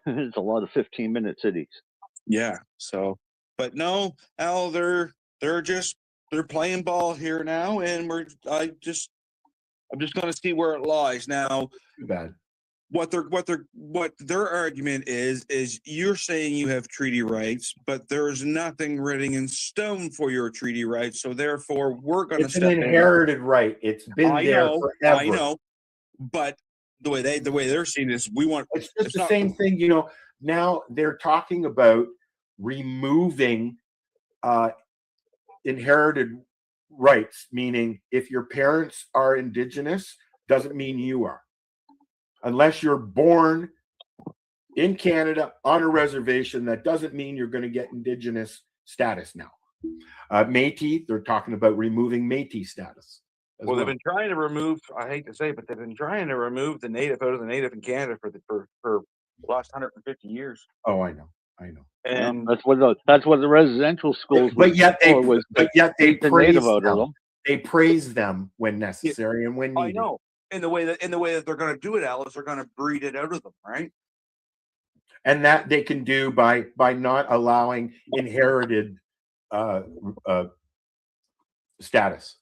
It's a lot of 15-minute cities. Yeah. So, but no, Al, they're playing ball here now, and I'm just going to see where it lies now. Too bad. What their argument is you're saying you have treaty rights, but there's nothing written in stone for your treaty rights. So therefore, we're going to step in. It's an inherited right. It's been there forever. I know, but the way they're seeing this, It's just the same thing, you know. Now they're talking about removing inherited rights, meaning if your parents are Indigenous, doesn't mean you are. Unless you're born in Canada on a reservation, that doesn't mean you're going to get Indigenous status now. Métis, they're talking about removing Métis status. Well, they've been trying to remove, I hate to say it, but they've been trying to remove the native out of the native in Canada for the last 150 years. Oh, I know. And that's what the residential schools. But yet they praise them. them. They praise them when necessary and when needed. I know. In the way that they're going to do it, Al, is they're going to breed it out of them, right? And that they can do by not allowing inherited status.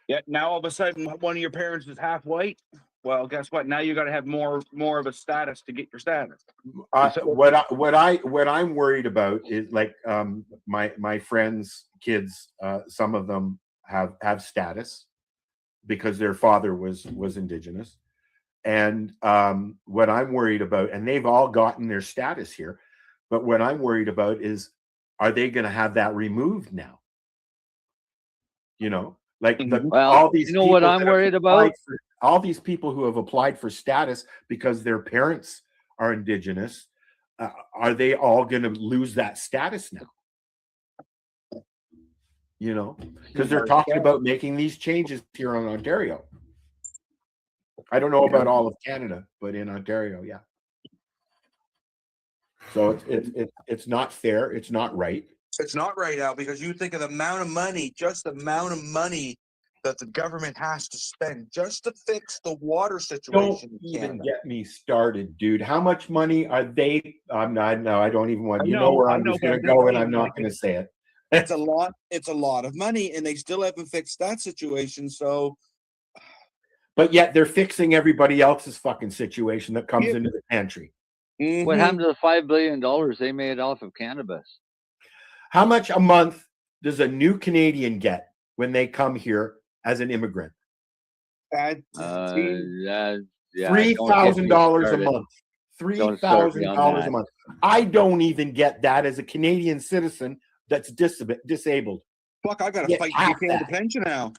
Yeah. Now all of a sudden, one of your parents is half white. Well, guess what? Now you got to have more of a status to get your status. What I'm worried about is like my friends' kids. Some of them have status because their father was Indigenous, and what I'm worried about, and they've all gotten their status here, but what I'm worried about is, are they going to have that removed now? You know, like all these. You know what I'm worried about? All these people who have applied for status because their parents are Indigenous, are they all going to lose that status now? You know, because they're talking about making these changes here in Ontario. I don't know about all of Canada, but in Ontario, yeah. So it's not fair. It's not right. It's not right, Al, because you think of the amount of money, just the amount of money that the government has to spend just to fix the water situation. Don't even get me started, dude. How much money are they? I'm not. No, I don't even want. You know where I'm just going to go, and I'm not going to say it. It's a lot. It's a lot of money, and they still haven't fixed that situation. So, but yet they're fixing everybody else's fucking situation that comes into the pantry. Mm-hmm. What happened to the $5 billion they made off of cannabis? How much a month does a new Canadian get when they come here as an immigrant? $3,000 $3,000 a month. $3,000 a month. I don't even get that as a Canadian citizen that's disabled. Fuck, I got to fight to get Canada pension now.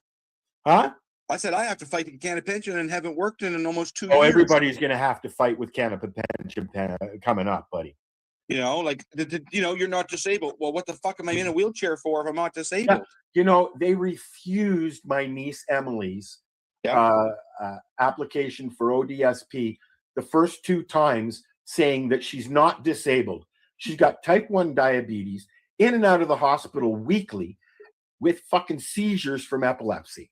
Huh? I said I have to fight to get Canada pension and haven't worked in almost 2 years. Oh, everybody's going to have to fight with Canada pension coming up, buddy. You know, like, you're not disabled. Well, what the fuck am I in a wheelchair for if I'm not disabled? Yeah. You know, they refused my niece Emily's application for ODSP the first 2 times, saying that she's not disabled. She's got type 1 diabetes, in and out of the hospital weekly with fucking seizures from epilepsy.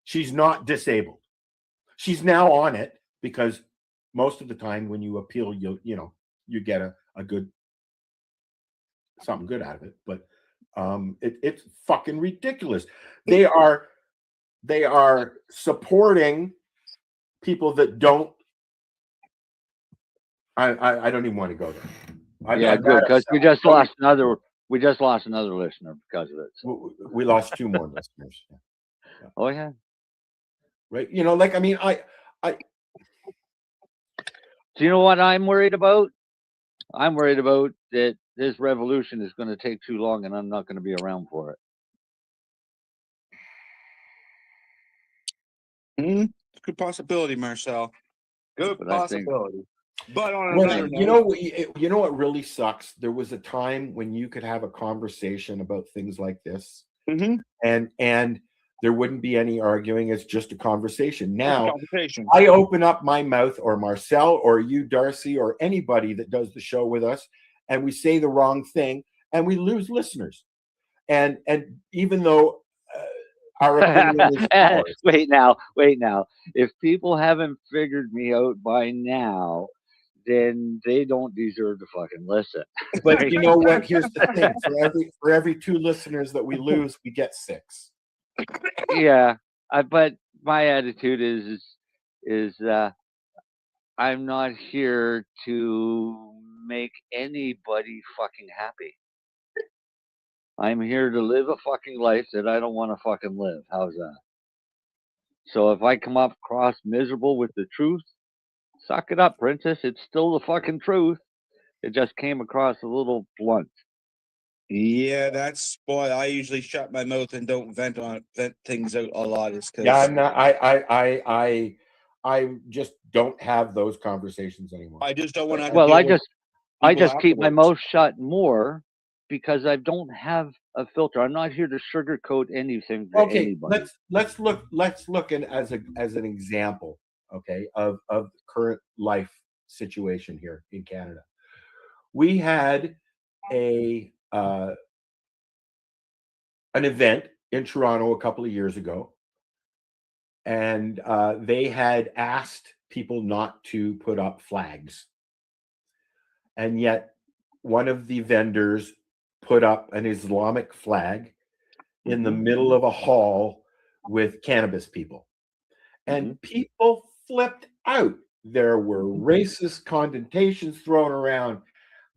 She's not disabled. She's now on it because most of the time when you appeal, you get a good something good out of it. But it's fucking ridiculous. They are supporting people that don't. I don't even want to go there. Good, because we just lost another listener because of it. So. We lost 2 more listeners. Yeah. Oh yeah. Right. You know, like, I mean, I do you know what I'm worried about? I'm worried about that this revolution is going to take too long and I'm not going to be around for it. Good possibility, Marcel. Good possibility. But on another note, you know what really sucks? There was a time when you could have a conversation about things like this, and there wouldn't be any arguing. It's just a conversation. Now, I open up my mouth, or Marcel, or you, Darcy, or anybody that does the show with us, and we say the wrong thing, and we lose listeners. And even though our opinion is ours. Wait now. If people haven't figured me out by now, then they don't deserve to fucking listen. But you know what? Here's the thing: for every 2 listeners that we lose, we get 6. Yeah, but my attitude is I'm not here to make anybody fucking happy. I'm here to live a fucking life that I don't want to fucking live. How's that? So if I come up across miserable with the truth, suck it up, princess. It's still the fucking truth. It just came across a little blunt. Yeah, that's why I usually shut my mouth and don't vent things out a lot. Is because I'm not. I just don't have those conversations anymore. I just don't want to. Well, I just keep my mouth shut more because I don't have a filter. I'm not here to sugarcoat anything for anybody. Let's look at as an example, okay, of the current life situation here in Canada. We had an event in Toronto a couple of years ago, and they had asked people not to put up flags, and yet one of the vendors put up an Islamic flag in the middle of a hall with cannabis people, and people flipped out. There were racist connotations thrown around.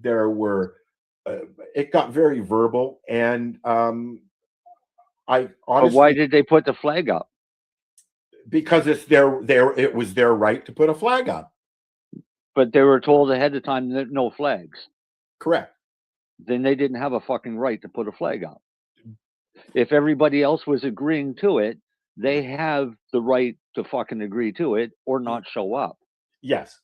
There were it got very verbal, and I honestly. But why did they put the flag up? Because it's it was their right to put a flag up. But they were told ahead of time that no flags. Correct. Then they didn't have a fucking right to put a flag up. If everybody else was agreeing to it, they have the right to fucking agree to it or not show up. Yes.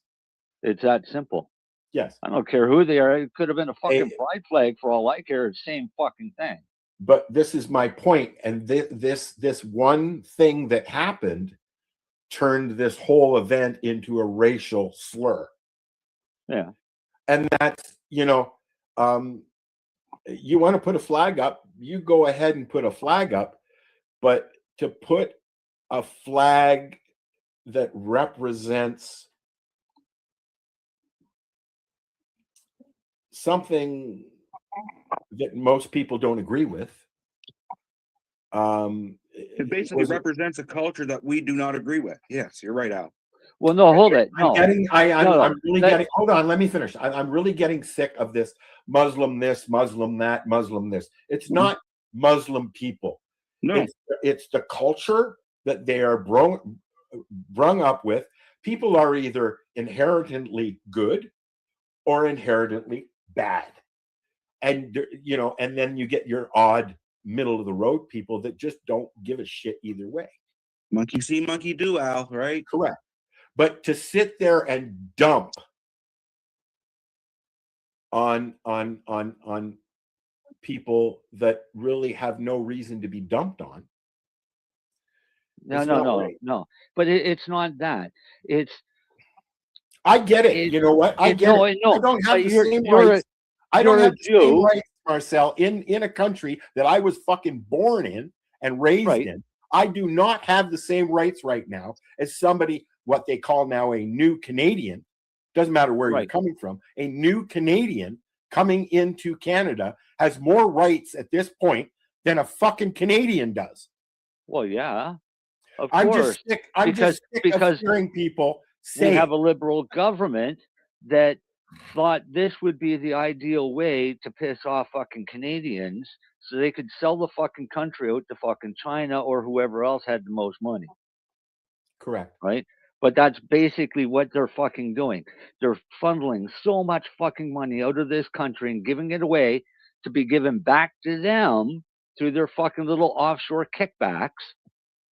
It's that simple. Yes. I don't care who they are. It could have been a fucking pride flag for all I care. It's the same fucking thing. but this is my point, and this one thing that happened turned this whole event into a racial slur. Yeah. And that's, you want to put a flag up, you go ahead and put a flag up, but to put a flag that represents something that most people don't agree with. It basically represents a culture that we do not agree with. Yes, you're right, Al. Well, no, hold it. No. I'm really getting. Hold on, let me finish. I'm really getting sick of this Muslim this, Muslim that, Muslim this. It's not Muslim people. No, it's the culture that they are brung up with. People are either inherently good or inherently bad, and and then you get your odd middle of the road people that just don't give a shit either way. Monkey see, monkey do, Al. Right? Correct. But to sit there and dump on people that really have no reason to be dumped on. No. But it's not that. I get it. You know what? I get it. No, I don't have the same rights. I don't have the same rights, Marcel, in a country that I was fucking born in and raised in. I do not have the same rights right now as somebody, what they call now a new Canadian. Doesn't matter where you're coming from. A new Canadian coming into Canada has more rights at this point than a fucking Canadian does. Well, yeah, of I'm course. just sick. I'm just sick of hearing people say we have a liberal government that thought this would be the ideal way to piss off fucking Canadians so they could sell the fucking country out to fucking China or whoever else had the most money. Correct. Right? But that's basically what they're fucking doing. They're funneling so much fucking money out of this country and giving it away to be given back to them through their fucking little offshore kickbacks,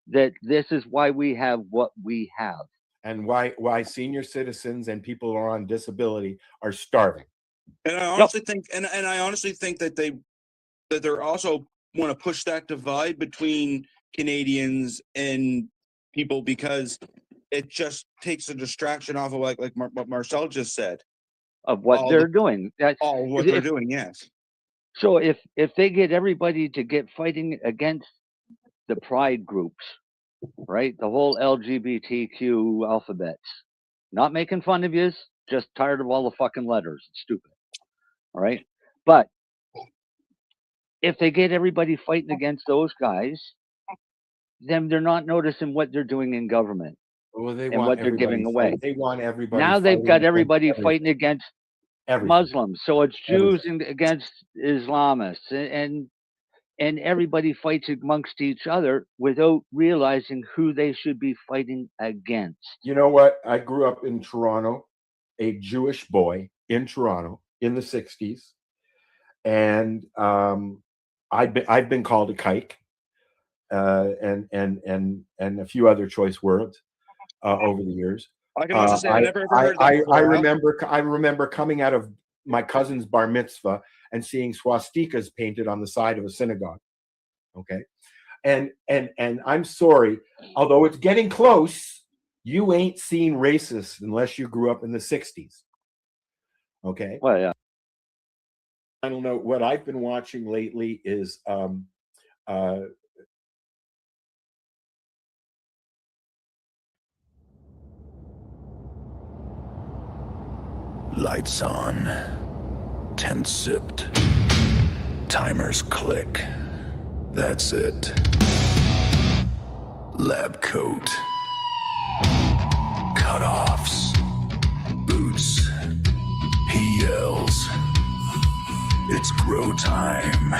that this is why we have what we have. And why senior citizens and people who are on disability are starving. And I honestly think, and I honestly think that they're also want to push that divide between Canadians and people, because it just takes a distraction off of like what Marcel just said of what they're doing. They're doing, yes. So if they get everybody to get fighting against the pride groups, right? The whole LGBTQ alphabets. Not making fun of you, just tired of all the fucking letters. It's stupid. All right? But if they get everybody fighting against those guys, then they're not noticing what they're doing in government and what they're giving away. They want everybody. Now they've got everybody fighting against Muslims. So it's Jews against Islamists, and everybody fights amongst each other without realizing who they should be fighting against. You know what? I grew up in Toronto, a Jewish boy in Toronto in the 60s. And I've been called a kike and a few other choice words over the years. I can also say I never ever heard that before. I remember coming out of my cousin's bar mitzvah and seeing swastikas painted on the side of a synagogue. Okay. And I'm sorry, although it's getting close, you ain't seen racist unless you grew up in the 60s. Okay. Well, yeah. I don't know. What I've been watching lately is lights on, tent sipped, timers click. That's it. Lab coat, cutoffs, boots. He yells, "It's grow time."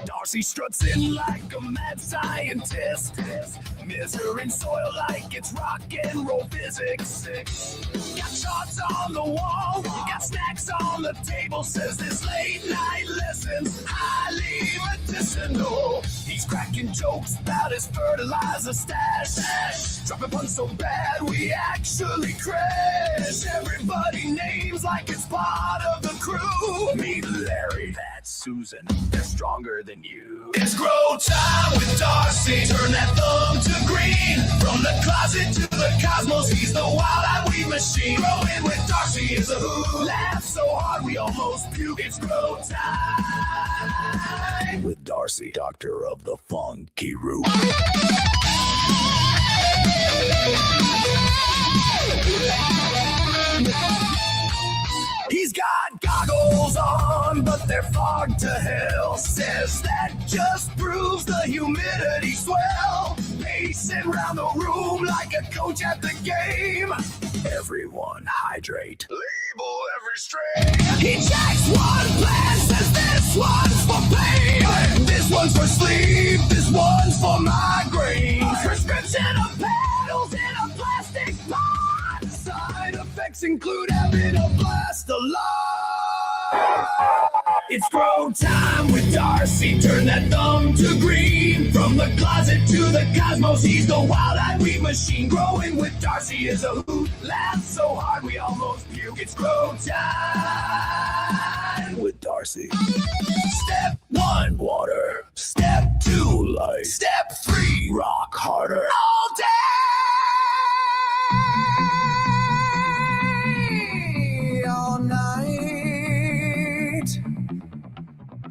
Darcy struts in like a mad scientist. Measuring soil like it's rock and roll physics. Got charts on the wall, got snacks on the table. Says this late night lesson's highly medicinal. He's cracking jokes about his fertilizer stash. Dropping puns so bad we actually crash. Everybody names like it's part of the crew. Meet Larry, that's Susan. They're stronger than you. It's grow time with Darcy. Turn that thumb to green. From the closet to the cosmos, he's the wild-eyed weed machine. Growing with Darcy is a who. Laugh so hard we almost puke. It's grow time with Darcy, doctor of the funky root. He's got goggles on, but they're fogged to hell. Says that just proves the humidity swell. Pacing around the room like a coach at the game. Everyone hydrate. Label every strain. He checks one plan, says this one's for pain. This one's for sleep, this one's for migraine. Prescription of pedals in a plastic pot. Side effects include having a blast alarm. It's grow time with Darcy. Turn that thumb to green. From the closet to the cosmos, he's the wild-eyed weed machine. Growing with Darcy is a hoot. Laugh so hard we almost puke. It's grow time with Darcy. Step 1, water. Step 2, light. Step 3, rock harder. All day, all night.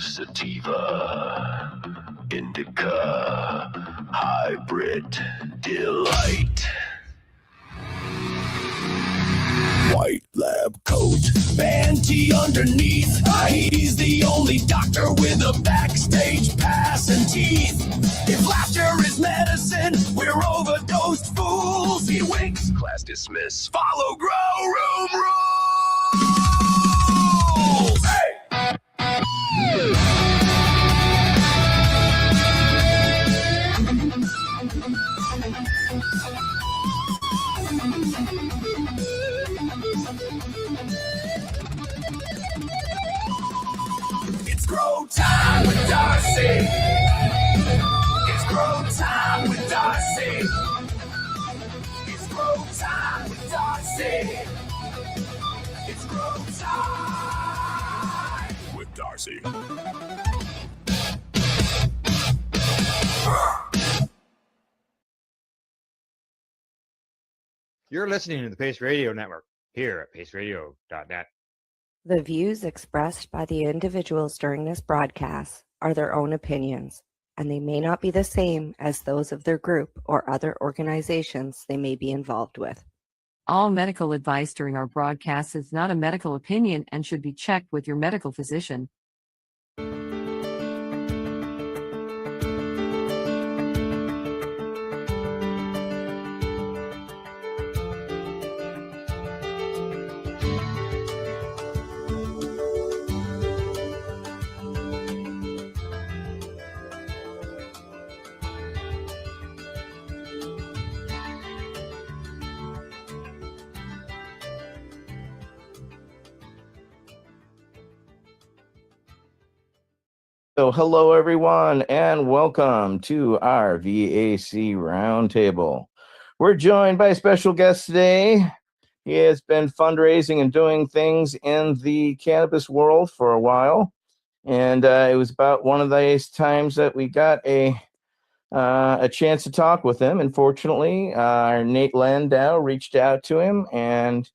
Sativa, indica, hybrid delight. White lab coat, panty underneath. He's the only doctor with a backstage pass and teeth. If laughter is medicine, we're overdosed fools. He winks, class dismiss. Follow grow room rules. Hey! It's grow time with Darcy. It's grow time with Darcy. It's grow time with Darcy. It's grow time with Darcy. You're listening to the Pace Radio Network here at paceradio.net. The views expressed by the individuals during this broadcast are their own opinions, and they may not be the same as those of their group or other organizations they may be involved with. All medical advice during our broadcast is not a medical opinion and should be checked with your medical physician. So hello, everyone, and welcome to our VAC Roundtable. We're joined by a special guest today. He has been fundraising and doing things in the cannabis world for a while. And it was about one of those times that we got a chance to talk with him. Unfortunately, our Nate Landau reached out to him and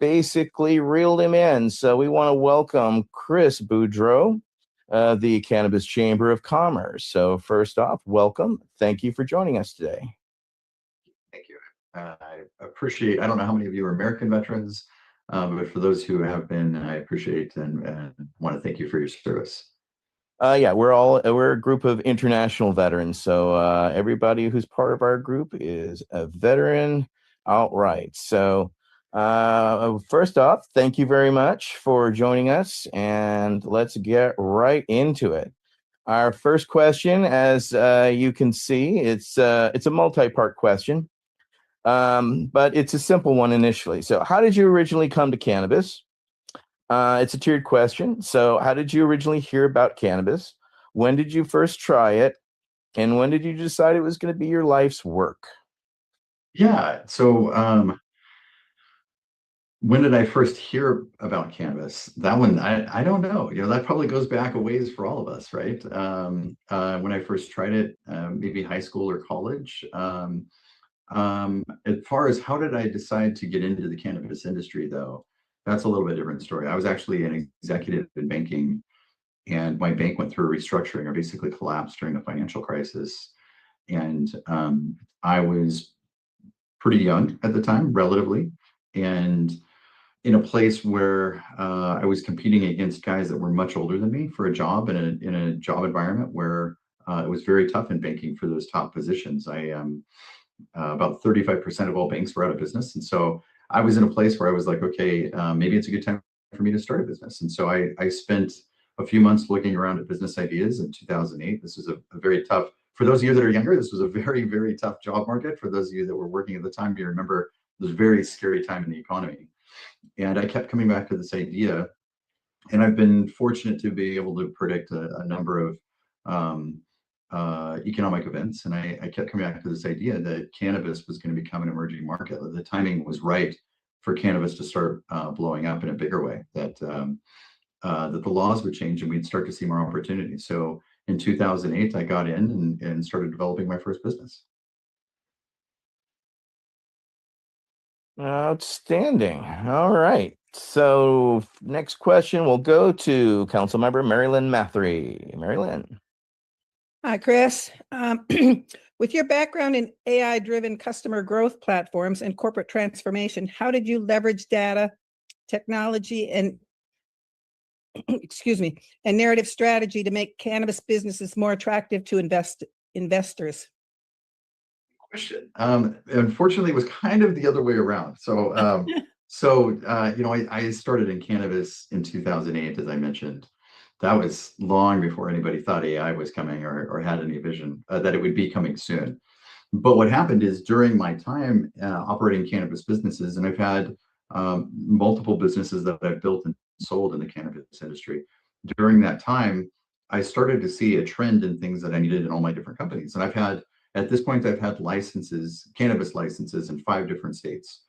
basically reeled him in. So we want to welcome Chris Boudreau, the Cannabis Chamber of Commerce. So first off, welcome. Thank you for joining us today. Thank you. I appreciate, I don't know how many of you are American veterans, but for those who have been, I appreciate and want to thank you for your service. Yeah, we're a group of international veterans. So everybody who's part of our group is a veteran outright. So first off, thank you very much for joining us, and let's get right into it. Our first question, as you can see, it's a multi-part question, but it's a simple one initially. So how did you originally come to cannabis? It's a tiered question. So how did you originally hear about cannabis? When did you first try it? And when did you decide it was going to be your life's work? Yeah. So when did I first hear about cannabis? That one, I don't know. That probably goes back a ways for all of us, right? When I first tried it, maybe high school or college. As far as how did I decide to get into the cannabis industry, though, that's a little bit different story. I was actually an executive in banking, and my bank went through a restructuring or basically collapsed during the financial crisis. And I was pretty young at the time, relatively, and in a place where I was competing against guys that were much older than me for a job in a job environment where it was very tough in banking for those top positions. About 35% of all banks were out of business, and so I was in a place where I was like, okay, maybe it's a good time for me to start a business. And so I spent a few months looking around at business ideas in 2008. This was a very tough, for those of you that are younger, this was a very, very tough job market. For those of you that were working at the time, you remember it was a very scary time in the economy. And I kept coming back to this idea, and I've been fortunate to be able to predict a number of economic events. And I kept coming back to this idea that cannabis was going to become an emerging market. The timing was right for cannabis to start blowing up in a bigger way, that the laws would change and we'd start to see more opportunities. So in 2008, I got in and started developing my first business. Outstanding. All right. So next question will go to Councilmember Marilyn Mathry. Marilyn. Hi, Chris. With your background in AI-driven customer growth platforms and corporate transformation, how did you leverage data, technology, and excuse me, and narrative strategy to make cannabis businesses more attractive to investors? Question. Unfortunately, it was kind of the other way around. So, I started in cannabis in 2008, as I mentioned. That was long before anybody thought AI was coming or had any vision that it would be coming soon. But what happened is during my time operating cannabis businesses, and I've had multiple businesses that I've built and sold in the cannabis industry. During that time, I started to see a trend in things that I needed in all my different companies. And at this point, I've had cannabis licenses in 5 different states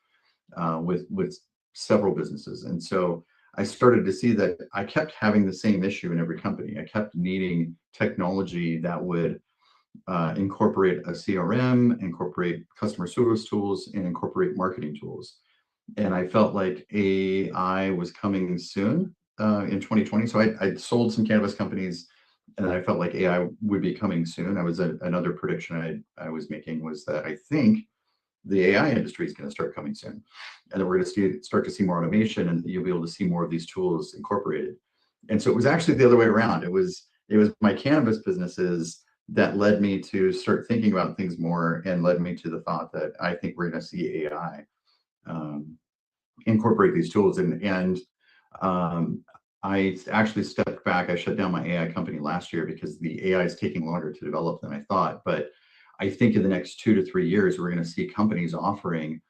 with several businesses. And so I started to see that I kept having the same issue in every company. I kept needing technology that would incorporate a CRM, incorporate customer service tools, and incorporate marketing tools. And I felt like AI was coming soon in 2020. So I sold some cannabis companies, and I felt like AI would be coming soon. Another prediction I was making was that I think the AI industry is going to start coming soon, and that we're going to start to see more automation, and you'll be able to see more of these tools incorporated. And so it was actually the other way around. It was my cannabis businesses that led me to start thinking about things more, and led me to the thought that I think we're going to see AI incorporate these tools. And I actually stepped back. I shut down my AI company last year because the AI is taking longer to develop than I thought. But I think in the next 2 to 3 years, we're going to see companies offering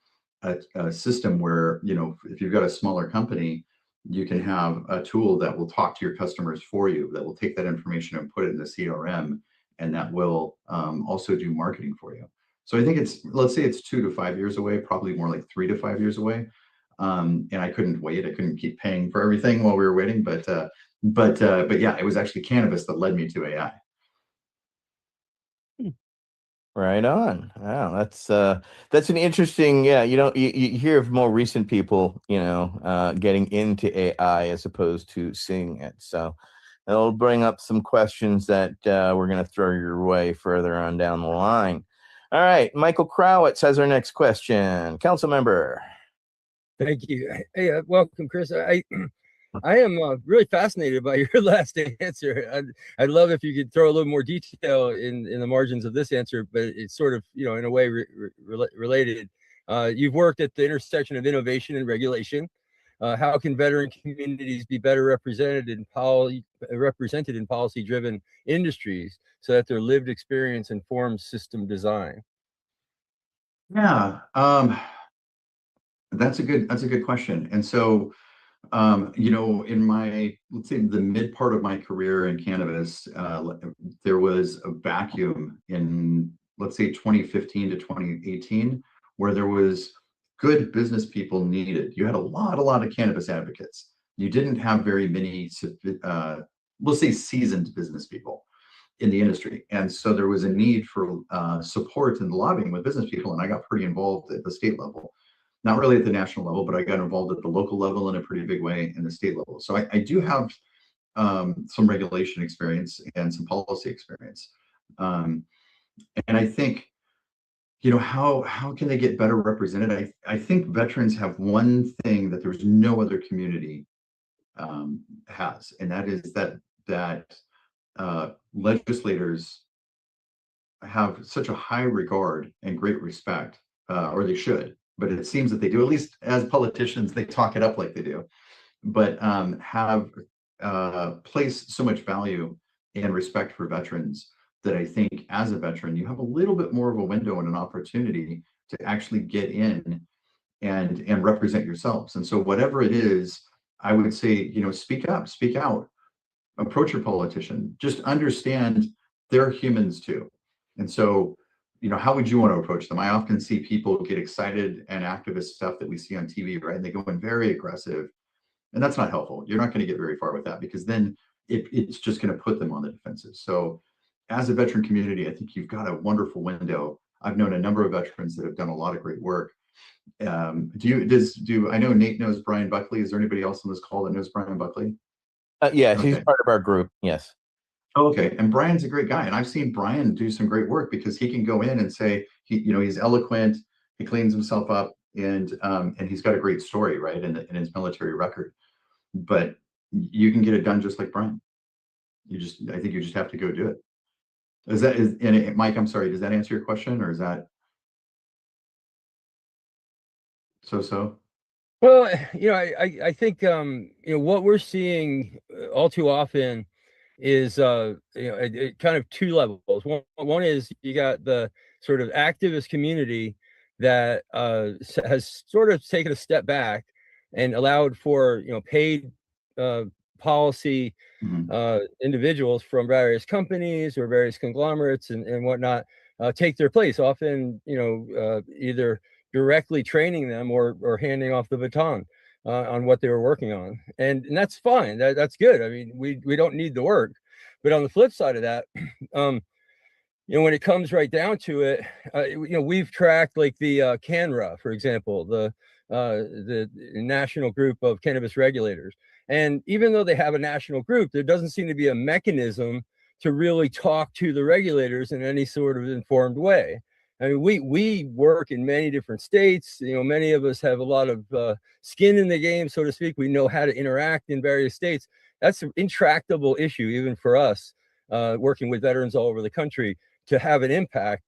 a system where, if you've got a smaller company, you can have a tool that will talk to your customers for you, that will take that information and put it in the CRM, and that will also do marketing for you. So I think let's say it's 2 to 5 years away, probably more like 3 to 5 years away. And I couldn't wait. I couldn't keep paying for everything while we were waiting. But yeah, it was actually cannabis that led me to AI. Right on. Wow, that's an interesting. Yeah, you hear of more recent people, getting into AI as opposed to seeing it. So it'll bring up some questions that we're going to throw your way further on down the line. All right, Michael Crowitz has our next question. Council member. Thank you. Hey, welcome, Chris. I am really fascinated by your last answer. I'd love if you could throw a little more detail in the margins of this answer, but it's sort of, in a way related. You've worked at the intersection of innovation and regulation. How can veteran communities be better represented in policy-driven industries so that their lived experience informs system design? Yeah, that's a good question. And so, in my, let's say, the mid part of my career in cannabis, there was a vacuum in, let's say, 2015 to 2018, where there was good business people needed. You had a lot of cannabis advocates. You didn't have very many, we'll say, seasoned business people in the industry. And so there was a need for support and lobbying with business people. And I got pretty involved at the state level, not really at the national level, but I got involved at the local level in a pretty big way in the state level. So I do have some regulation experience and some policy experience. And I think, how can they get better represented? I think veterans have one thing that there's no other community has, and that is that legislators have such a high regard and great respect, or they should, but it seems that they do. At least as politicians, they talk it up like they do, but have placed so much value and respect for veterans that I think as a veteran, you have a little bit more of a window and an opportunity to actually get in and represent yourselves. And so whatever it is, I would say, speak up, speak out, approach your politician, just understand they're humans too. And so, how would you want to approach them? I often see people get excited and activist stuff that we see on TV, right? And they go in very aggressive, and that's not helpful. You're not going to get very far with that, because then it's just going to put them on the defensive. So as a veteran community, I think you've got a wonderful window. I've known a number of veterans that have done a lot of great work. I know Nate knows Brian Buckley. Is there anybody else on this call that knows Brian Buckley? Yeah, Okay. he's part of our group. Yes. Oh, okay. And Brian's a great guy. And I've seen Brian do some great work, because he can go in and say, he's eloquent, he cleans himself up, and he's got a great story, right, in his military record. But you can get it done just like Brian. I think you just have to go do it. Mike, I'm sorry, does that answer your question, or is that so? Well, I think what we're seeing all too often is kind of two levels. One is you got the sort of activist community that has sort of taken a step back and allowed for paid policy individuals from various companies or various conglomerates and whatnot take their place, often either directly training them or handing off the baton on what they were working on, and that's fine. That's good. I mean, we don't need the work, but on the flip side of that, when it comes right down to it, we've tracked like the CANRA, for example, the National Group of Cannabis Regulators, and even though they have a national group, there doesn't seem to be a mechanism to really talk to the regulators in any sort of informed way. I mean, we work in many different states. Many of us have a lot of skin in the game, so to speak. We know how to interact in various states. That's an intractable issue, even for us, working with veterans all over the country, to have an impact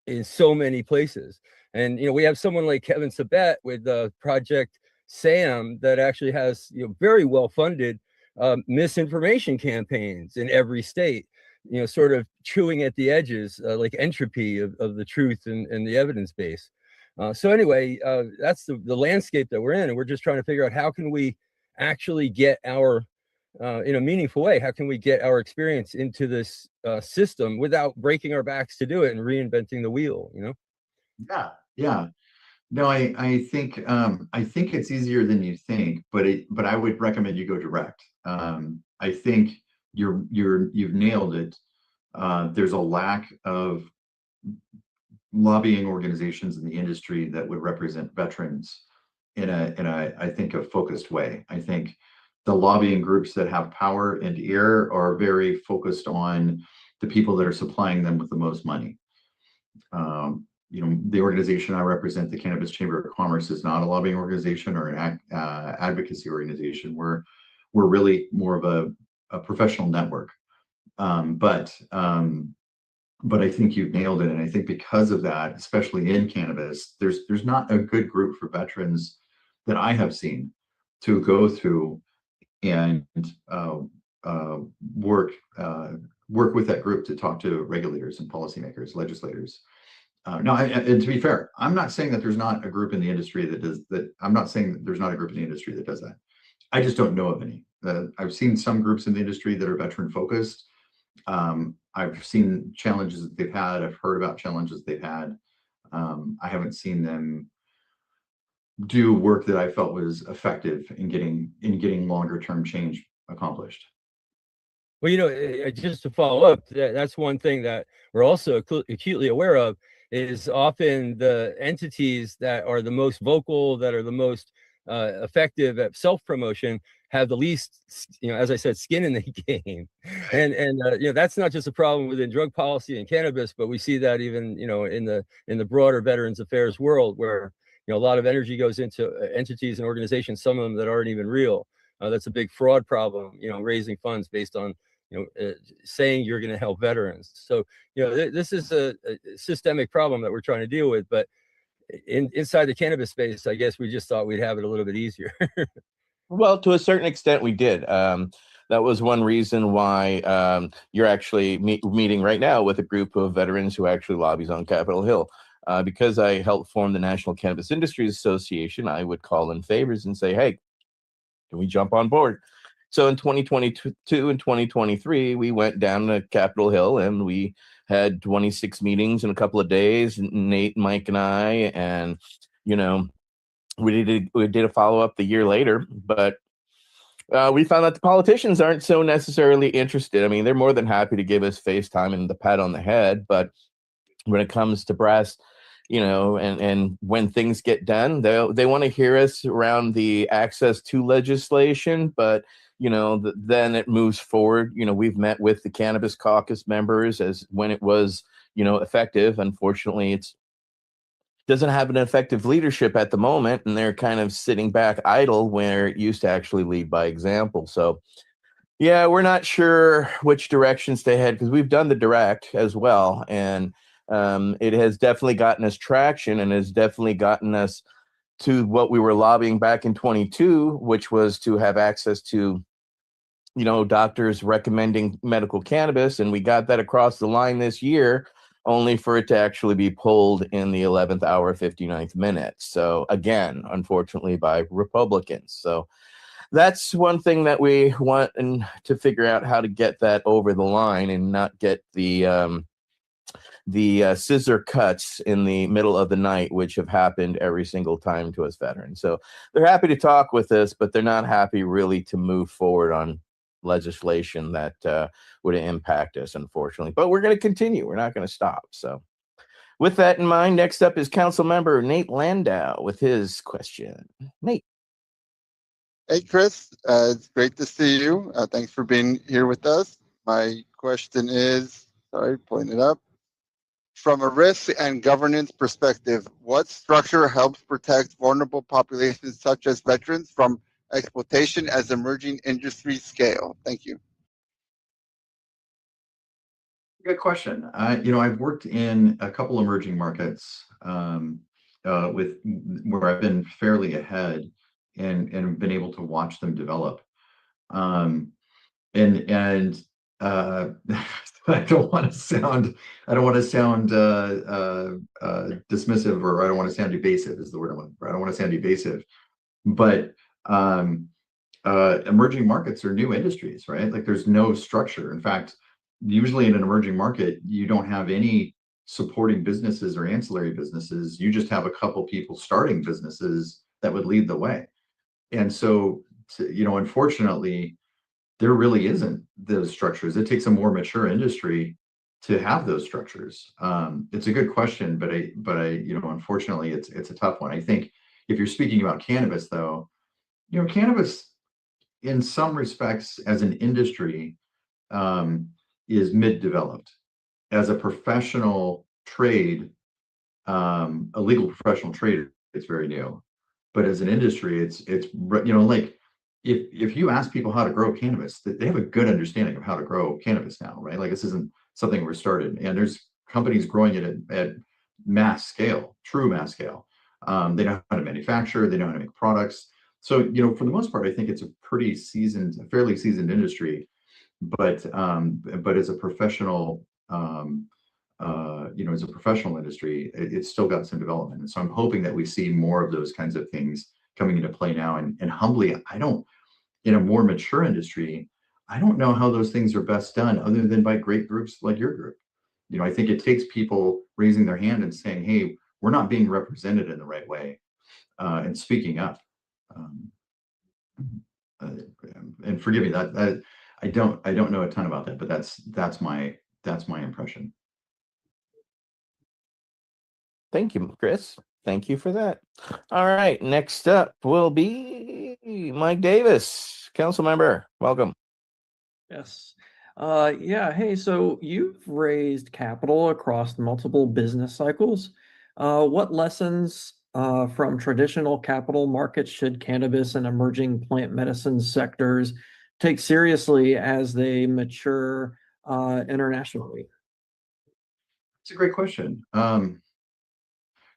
in so many places. And we have someone like Kevin Sabet with Project SAM that actually has very well funded misinformation campaigns in every state, sort of chewing at the edges, like entropy of the truth and the evidence base. So anyway, that's the landscape that we're in, and we're just trying to figure out how can we actually get our in a meaningful way, how can we get our experience into this system without breaking our backs to do it and reinventing the wheel? Yeah. No, I think it's easier than you think, but I would recommend you go direct. I think you've nailed it. There's a lack of lobbying organizations in the industry that would represent veterans in a I think a focused way. I think the lobbying groups that have power and ear are very focused on the people that are supplying them with the most money. The organization I represent, the Cannabis Chamber of Commerce, is not a lobbying organization or an advocacy organization. We're really more of a professional network. But I think you've nailed it. And I think because of that, especially in cannabis, there's not a good group for veterans that I have seen to go through and work with that group to talk to regulators and policymakers, legislators. No, and to be fair, I'm not saying that there's not a group in the industry that does that. I'm not saying that there's not a group in the industry that does that. I just don't know of any. I've seen some groups in the industry that are veteran focused. I've seen challenges that they've had. I've heard about challenges they've had. I haven't seen them do work that I felt was effective in getting longer term change accomplished. Well, just to follow up, that's one thing that we're also acutely aware of is often the entities that are the most vocal, that are the most effective at self-promotion, have the least, as I said, skin in the game. And that's not just a problem within drug policy and cannabis, but we see that even, in the broader Veterans Affairs world, where, a lot of energy goes into entities and organizations, some of them that aren't even real. That's a big fraud problem, raising funds based on, saying you're going to help veterans. So, this is a systemic problem that we're trying to deal with, but inside the cannabis space, I guess we just thought we'd have it a little bit easier. Well, to a certain extent, we did. That was one reason why you're actually meeting right now with a group of veterans who actually lobbies on Capitol Hill. Because I helped form the National Cannabis Industries Association, I would call in favors and say, hey, can we jump on board? So in 2022 and 2023, we went down to Capitol Hill and we had 26 meetings in a couple of days, Nate, Mike, and I, and, we did a follow-up the year later, but we found that the politicians aren't so necessarily interested. I mean, they're more than happy to give us FaceTime and the pat on the head, but when it comes to brass, and when things get done, they want to hear us around the access to legislation, but then it moves forward. We've met with the Cannabis Caucus members as when it was, effective. Unfortunately, it's doesn't have an effective leadership at the moment, and they're kind of sitting back idle where it used to actually lead by example. So yeah, we're not sure which directions they head because we've done the direct as well, and it has definitely gotten us traction and has definitely gotten us to what we were lobbying back in 22, which was to have access to, doctors recommending medical cannabis. And we got that across the line this year, only for it to actually be pulled in the 11th hour, 59th minute. So again, unfortunately, by Republicans. So that's one thing that we want to figure out how to get that over the line and not get the scissor cuts in the middle of the night, which have happened every single time to us veterans. So they're happy to talk with us, but they're not happy really to move forward on legislation that would impact us, unfortunately. But we're going to continue. We're not going to stop. So with that in mind, next up is Council Member Nate Landau with his question. Nate. Hey, Chris. It's great to see you. Thanks for being here with us. My question is, pulling it up. From a risk and governance perspective, what structure helps protect vulnerable populations such as veterans from exploitation as emerging industries scale? Thank you. Good question. I've worked in a couple emerging markets with where I've been fairly ahead and been able to watch them develop. I don't want to sound dismissive, or I don't want to sound evasive is the word I want. I don't want to sound evasive, but emerging markets are new industries, right? Like there's no structure. In fact, usually in an emerging market, you don't have any supporting businesses or ancillary businesses. You just have a couple people starting businesses that would lead the way. And so, unfortunately, there really isn't those structures. It takes a more mature industry to have those structures. It's a good question, but unfortunately, it's a tough one. I think if you're speaking about cannabis, though, cannabis, in some respects, as an industry, is mid-developed. As a professional trade, a legal professional trade, it's very new. But as an industry, it's like if you ask people how to grow cannabis, they have a good understanding of how to grow cannabis now, right? Like this isn't something we're started, and there's companies growing it at mass scale, true mass scale. They know how to manufacture, they know how to make products, So, you know, for the most part, I think it's a fairly seasoned industry, but as a professional, you know, as a professional industry, it's still got some development. And so I'm hoping that we see more of those kinds of things coming into play now. And humbly, in a more mature industry, I don't know how those things are best done other than by great groups like your group. You know, I think it takes people raising their hand and saying, hey, we're not being represented in the right way, and speaking up. Um, uh, and forgive me that I don't know a ton about that, but that's my impression. Thank you, Chris. Thank you for that. All right, next up will be Mike Davis, council member. Welcome. Yes. Yeah. Hey, so you've raised capital across multiple business cycles. What lessons from traditional capital markets should cannabis and emerging plant medicine sectors take seriously as they mature internationally? It's a great question.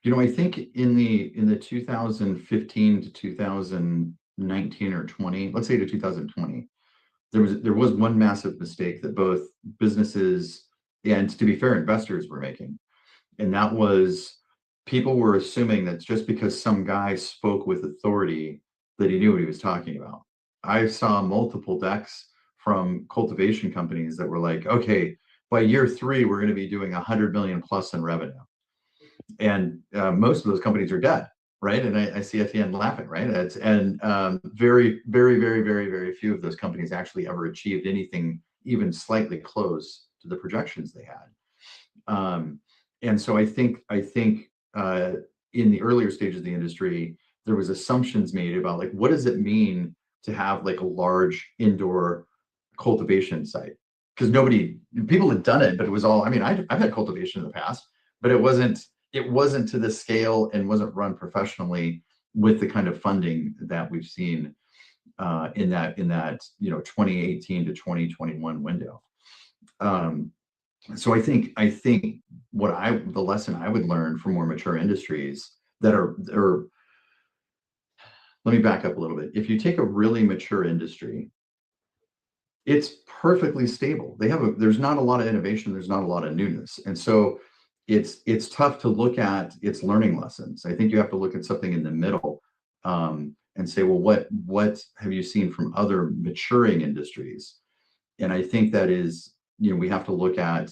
You know, I think in the 2015 to 2019 or 20, let's say to 2020, there was one massive mistake that both businesses and, to be fair, investors were making. And that was, people were assuming that just because some guy spoke with authority that he knew what he was talking about. I saw multiple decks from cultivation companies that were like, okay, by year 3, we're going to be doing 100 million plus in revenue. And most of those companies are dead, right? And I see Etienne laughing, right? Very, very, very, very, very few of those companies actually ever achieved anything even slightly close to the projections they had. And so I think in the earlier stages of the industry, there was assumptions made about like, what does it mean to have like a large indoor cultivation site? Because people had done it, but it was all, I mean, I've had cultivation in the past, but it wasn't to the scale and wasn't run professionally with the kind of funding that we've seen in that 2018 to 2021 window. So I think the lesson I would learn from more mature industries that are, let me back up a little bit. If you take a really mature industry, it's perfectly stable. There's not a lot of innovation. There's not a lot of newness. And so it's tough to look at its learning lessons. I think you have to look at something in the middle, and say, well, what have you seen from other maturing industries? And I think that is, we have to look at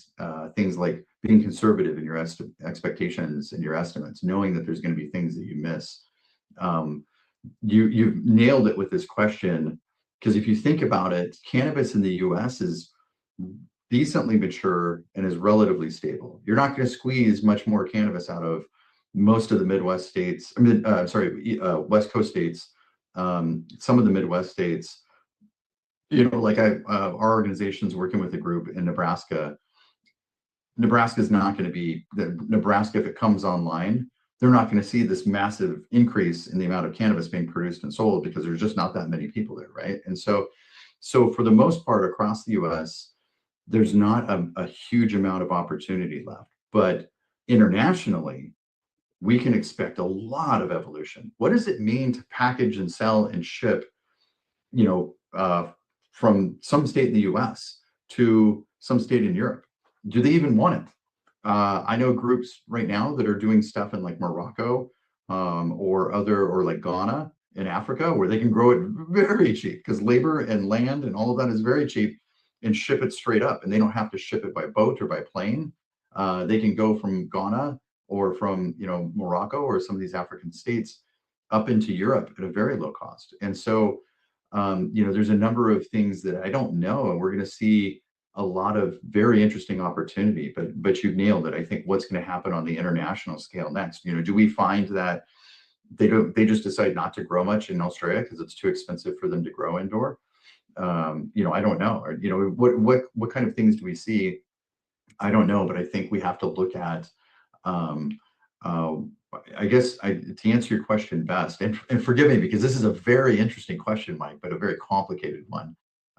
things like being conservative in your expectations and your estimates, knowing that there's going to be things that you miss. You've nailed it with this question, because if you think about it, cannabis in the US is decently mature and is relatively stable. You're not going to squeeze much more cannabis out of most of the Midwest states. West Coast states, some of the Midwest states. Like our organization's working with a group in Nebraska. Nebraska is not going to be Nebraska, if it comes online, they're not going to see this massive increase in the amount of cannabis being produced and sold because there's just not that many people there, right? And so for the most part across the US, there's not a huge amount of opportunity left. But internationally, we can expect a lot of evolution. What does it mean to package and sell and ship, from some state in the US to some state in Europe? Do they even want it? I know groups right now that are doing stuff in like Morocco, or like Ghana in Africa, where they can grow it very cheap because labor and land and all of that is very cheap, and ship it straight up. And they don't have to ship it by boat or by plane. They can go from Ghana or from Morocco or some of these African states up into Europe at a very low cost. And so there's a number of things that I don't know, and we're going to see a lot of very interesting opportunity. But you've nailed it. I think what's going to happen on the international scale next. Do we find that they just decide not to grow much in Australia because it's too expensive for them to grow indoor? I don't know. Or, what kind of things do we see? I don't know, but I think we have to look at. I guess to answer your question best, and forgive me because this is a very interesting question, Mike, but a very complicated one.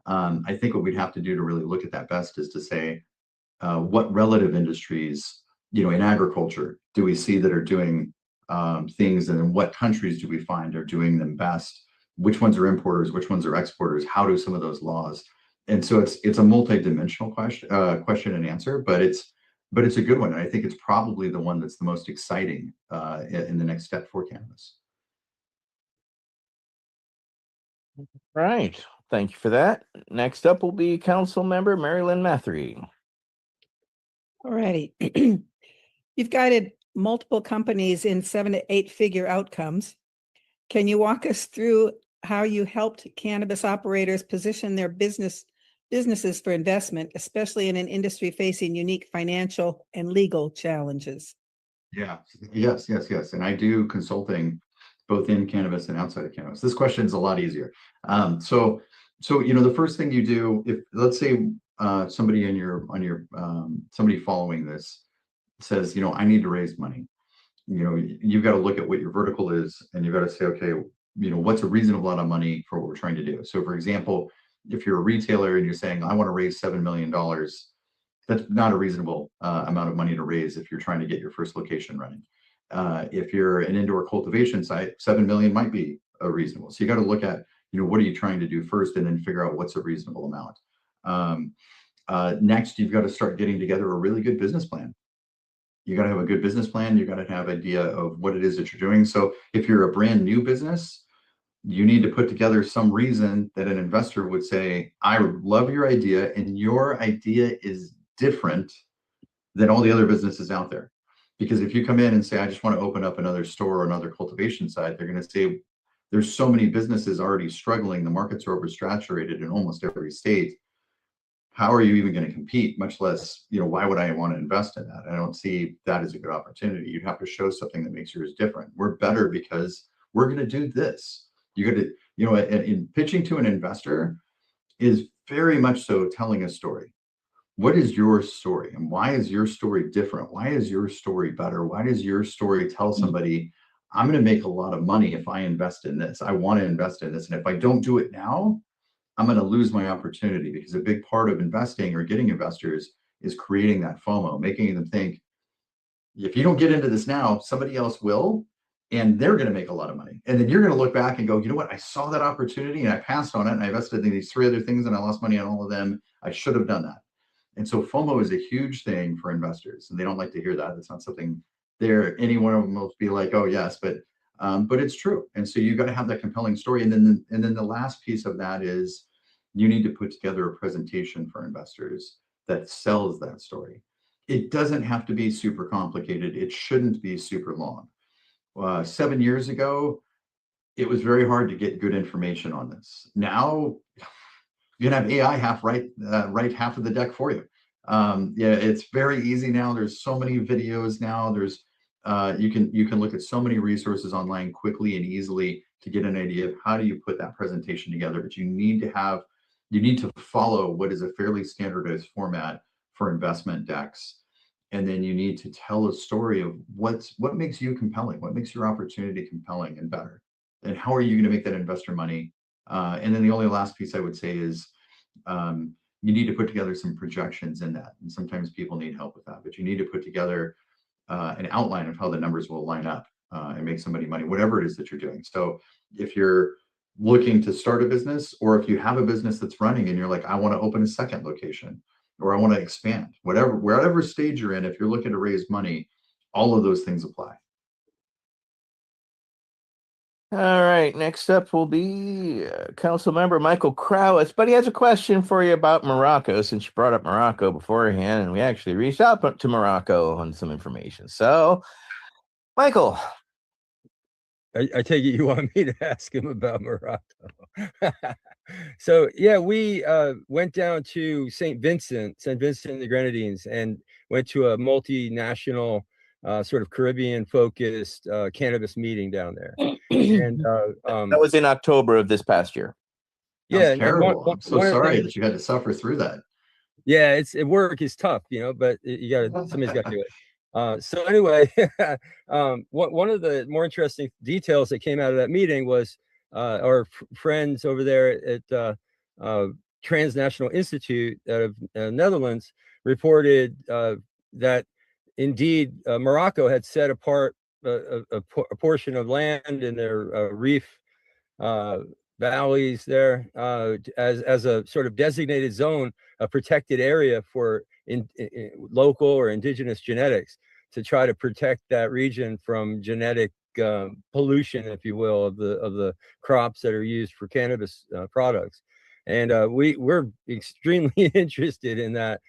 I think what we'd have to do to really look at that best is to say, what relative industries, in agriculture, do we see that are doing things, and in what countries do we find are doing them best? which ones are importers, which ones are exporters, how do some of those laws. And so it's a multi-dimensional question and answer, but it's a good one. And I think it's probably the one that's the most exciting in the next step for cannabis. Right. Thank you for that. Next up will be Council Member Marilyn Mathery. All righty. You've guided multiple companies in 7 to 8 figure outcomes. Can you walk us through how you helped cannabis operators position their businesses for investment, especially in an industry facing unique financial and legal challenges? Yeah, yes. And I do consulting both in cannabis and outside of cannabis. This question is a lot easier. So the first thing you do, if let's say somebody somebody following this says, I need to raise money. You've got to look at what your vertical is, and you've got to say, okay, what's a reasonable amount of money for what we're trying to do. So, for example, if you're a retailer and you're saying, I want to raise $7 million, that's not a reasonable amount of money to raise if you're trying to get your first location running. If you're an indoor cultivation site, 7 million might be a reasonable. So you got to look at, what are you trying to do first, and then figure out what's a reasonable amount. Next, you've got to start getting together a really good business plan. You got to have a good business plan. You got to have an idea of what it is that you're doing. So if you're a brand new business, you need to put together some reason that an investor would say, I love your idea, and your idea is different than all the other businesses out there. Because if you come in and say, I just want to open up another store or another cultivation site, they're going to say, there's so many businesses already struggling. The markets are oversaturated in almost every state. How are you even going to compete? Much less, why would I want to invest in that? I don't see that as a good opportunity. You'd have to show something that makes yours different. We're better because we're going to do this. You got to, in pitching to an investor is very much so telling a story. What is your story, and why is your story different? Why is your story better? Why does your story tell somebody, I'm going to make a lot of money if I invest in this. I want to invest in this. And if I don't do it now, I'm going to lose my opportunity. Because a big part of investing or getting investors is creating that FOMO, making them think, if you don't get into this now, somebody else will, and they're going to make a lot of money. And then you're going to look back and go, you know what? I saw that opportunity and I passed on it, and I invested in these 3 other things and I lost money on all of them. I should have done that. And so FOMO is a huge thing for investors, and they don't like to hear that. It's not something any one of them will be like, oh yes, but it's true. And so you got to have that compelling story. And then the last piece of that is you need to put together a presentation for investors that sells that story. It doesn't have to be super complicated. It shouldn't be super long. 7 years ago, it was very hard to get good information on this. Now, you can have AI write half of the deck for you. It's very easy now. There's so many videos now. There's you can look at so many resources online quickly and easily to get an idea of how do you put that presentation together. But you need to follow what is a fairly standardized format for investment decks. And then you need to tell a story of what makes you compelling, what makes your opportunity compelling and better, and how are you going to make that investor money. And then the only last piece I would say is you need to put together some projections in that. And sometimes people need help with that, but you need to put together an outline of how the numbers will line up and make somebody money, whatever it is that you're doing. So if you're looking to start a business, or if you have a business that's running and you're like, I want to open a second location, or I want to expand, wherever stage you're in, if you're looking to raise money, all of those things apply. All right, next up will be Council Member Michael Krowitz, but he has a question for you about Morocco, since you brought up Morocco beforehand, and we actually reached out to Morocco on some information. So, Michael. I take it you want me to ask him about Morocco. So, yeah, we went down to St. Vincent and the Grenadines, and went to a multinational sort of Caribbean-focused cannabis meeting down there. And that was in October of this past year. Yeah, That's terrible. I'm so sorry that you had to suffer through that. Yeah, work is tough, but somebody's got to do it. So anyway, one of the more interesting details that came out of that meeting was our friends over there at Transnational Institute out of Netherlands reported that indeed Morocco had set apart a portion of land in their reef valleys there as a sort of designated zone, a protected area for in local or indigenous genetics, to try to protect that region from genetic pollution, if you will, of the crops that are used for cannabis products. And we're extremely interested in that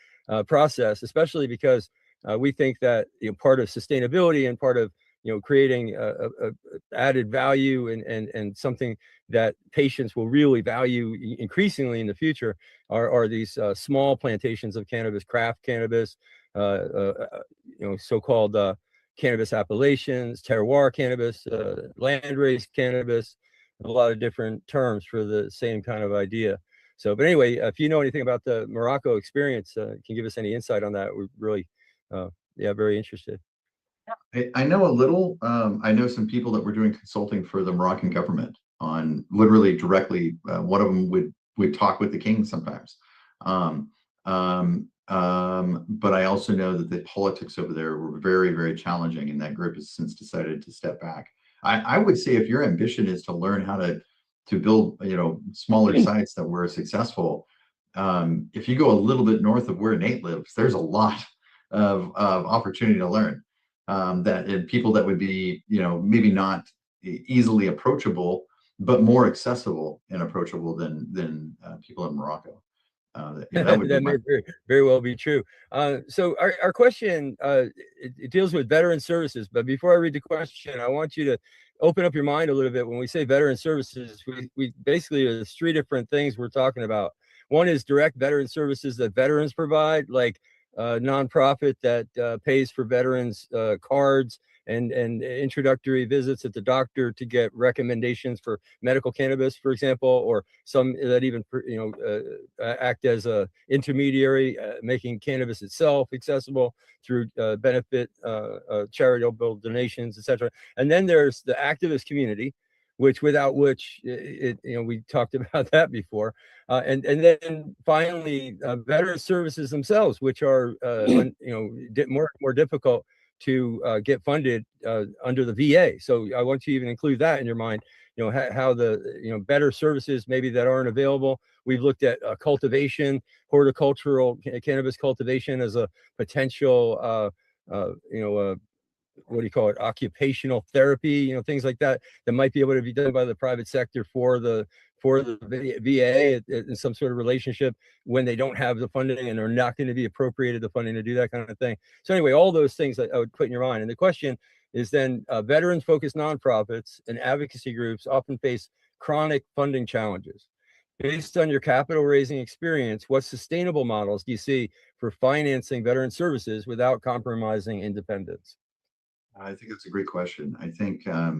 process, especially because we think that part of sustainability and part of creating a added value and something that patients will really value increasingly in the future are these small plantations of cannabis, craft cannabis, so-called cannabis appellations, terroir cannabis, land-raised cannabis, a lot of different terms for the same kind of idea. So, but anyway, if you know anything about the Morocco experience, can give us any insight on that, we're really, very interested. I know a little. I know some people that were doing consulting for the Moroccan government on literally directly. One of them would talk with the king sometimes. But I also know that the politics over there were very, very challenging, and that group has since decided to step back. I would say if your ambition is to learn how to build, smaller sites that were successful, if you go a little bit north of where Nate lives, there's a lot of opportunity to learn. And people that would be, maybe not easily approachable, but more accessible and approachable than people in Morocco. That would That be may very well be true. So our question, it deals with veteran services, but before I read the question, I want you to open up your mind a little bit. When we say veteran services, we basically, there's three different things we're talking about. One is direct veteran services that veterans provide, like a nonprofit that pays for veterans cards and introductory visits at the doctor to get recommendations for medical cannabis, for example, or some that even act as a intermediary, making cannabis itself accessible through benefit charitable donations, etc. And then there's the activist community, without which we talked about that before, and then finally veteran services themselves, which are more difficult to get funded under the VA. So I want you to even include that in your mind, how the better services maybe that aren't available. We've looked at cultivation, horticultural cannabis cultivation as a potential what do you call it, occupational therapy, things like that might be able to be done by the private sector for the VA in some sort of relationship when they don't have the funding and are not going to be appropriated the funding to do that kind of thing. So anyway, all those things that I would put in your mind. And the question is then, veterans focused nonprofits and advocacy groups often face chronic funding challenges. Based on your capital raising experience, what sustainable models do you see for financing veteran services without compromising independence? I think that's a great question. I think, a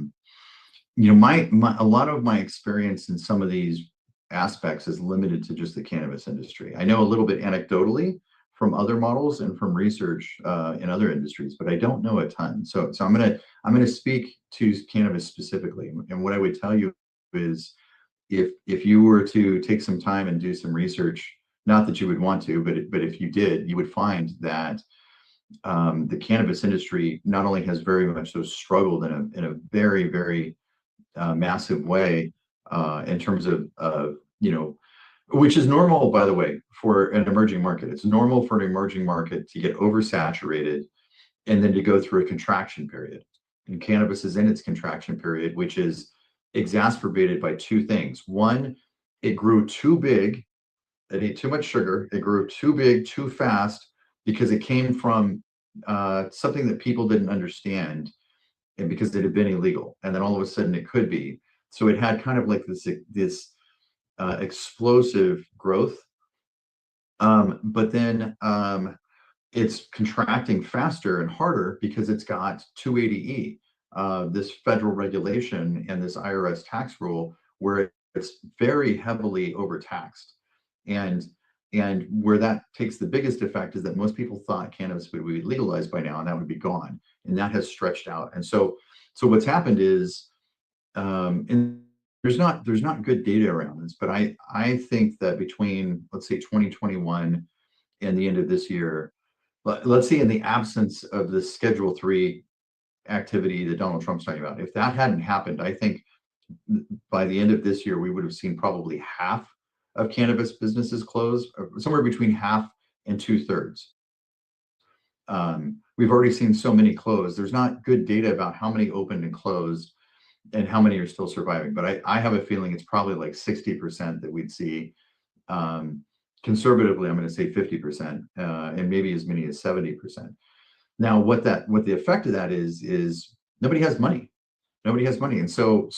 lot of my experience in some of these aspects is limited to just the cannabis industry. I know a little bit anecdotally from other models and from research in other industries, but I don't know a ton. So I'm gonna speak to cannabis specifically. And what I would tell you is, if you were to take some time and do some research, not that you would want to, but if you did, you would find that the cannabis industry not only has very much so struggled in a very, very massive way in terms of which is normal, by the way, for an emerging market. It's normal for an emerging market to get oversaturated and then to go through a contraction period. And cannabis is in its contraction period, which is exacerbated by two things. One, it grew too big. It ate too much sugar. It grew too big, too fast, because it came from something that people didn't understand, and because it had been illegal, and then all of a sudden it could be. So it had kind of like this explosive growth, but then it's contracting faster and harder because it's got 280E, this federal regulation and this IRS tax rule where it's very heavily overtaxed. And where that takes the biggest effect is that most people thought cannabis would be legalized by now and that would be gone. And that has stretched out. And so what's happened is, and there's not good data around this, but I think that between, let's say, 2021 and the end of this year, let's say in the absence of the Schedule 3 activity that Donald Trump's talking about, if that hadn't happened, I think by the end of this year, we would have seen probably half of cannabis businesses close, somewhere between half and 2/3. We've already seen so many close. There's not good data about how many opened and closed and how many are still surviving. But I have a feeling it's probably like 60% that we'd see. Conservatively, I'm going to say 50%, and maybe as many as 70%. Now, what the effect of that is nobody has money. Nobody has money. And so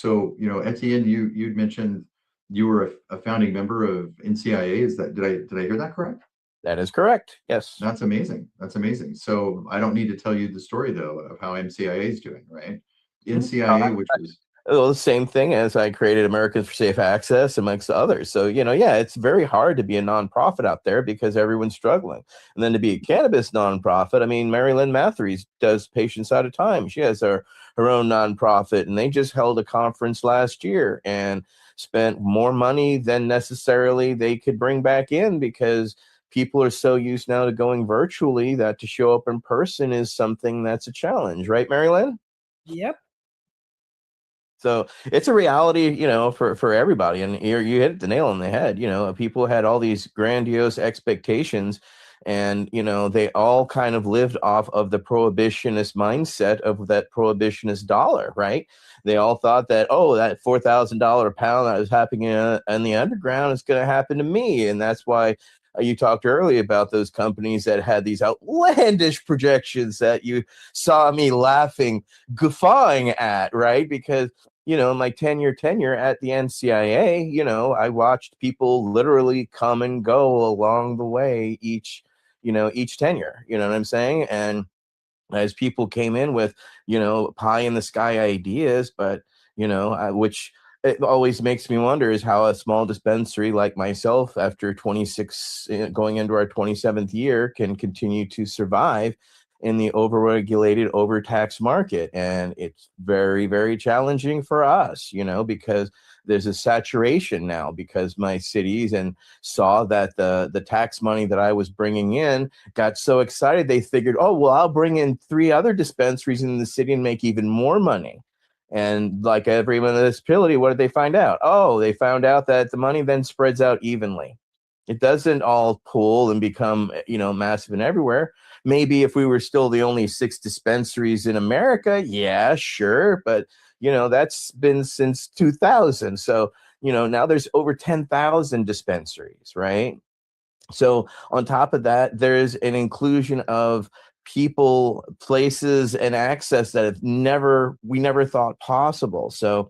Etienne, you'd mentioned you were a founding member of NCIA. Did I hear that correct? That is correct. Yes. That's amazing. That's amazing. So I don't need to tell you the story though of how NCIA is doing, right? NCIA, which was well, the same thing as I created Americans for Safe Access amongst others. So, yeah, it's very hard to be a nonprofit out there because everyone's struggling. And then to be a cannabis nonprofit, I mean, Mary Lynn Matthews does Patients Out of Time. She has her own nonprofit, and they just held a conference last year and spent more money than necessarily they could bring back in because people are so used now to going virtually that to show up in person is something that's a challenge, right, Mary Lynn? Yep. So it's a reality, for everybody. And you hit the nail on the head. People had all these grandiose expectations, and, they all kind of lived off of the prohibitionist mindset of that prohibitionist dollar, right? They all thought that, that $4,000 a pound that was happening in the underground is going to happen to me. And that's why you talked earlier about those companies that had these outlandish projections that you saw me laughing, guffawing at, right? Because in my 10-year tenure at the NCIA, I watched people literally come and go along the way each tenure, you know what I'm saying? And as people came in with, pie in the sky ideas, but, which it always makes me wonder is how a small dispensary like myself, after 26, going into our 27th year, can continue to survive in the overregulated, overtaxed market. And it's very, very challenging for us, because there's a saturation now because my cities and saw that the tax money that I was bringing in got so excited. They figured, I'll bring in 3 other dispensaries in the city and make even more money. And like every municipality, what did they find out? They found out that the money then spreads out evenly. It doesn't all pool and become, massive and everywhere. Maybe if we were still the only 6 dispensaries in America, yeah, sure. But, that's been since 2000. So, now there's over 10,000 dispensaries, right? So on top of that, there's an inclusion of people, places, and access that we never thought possible. So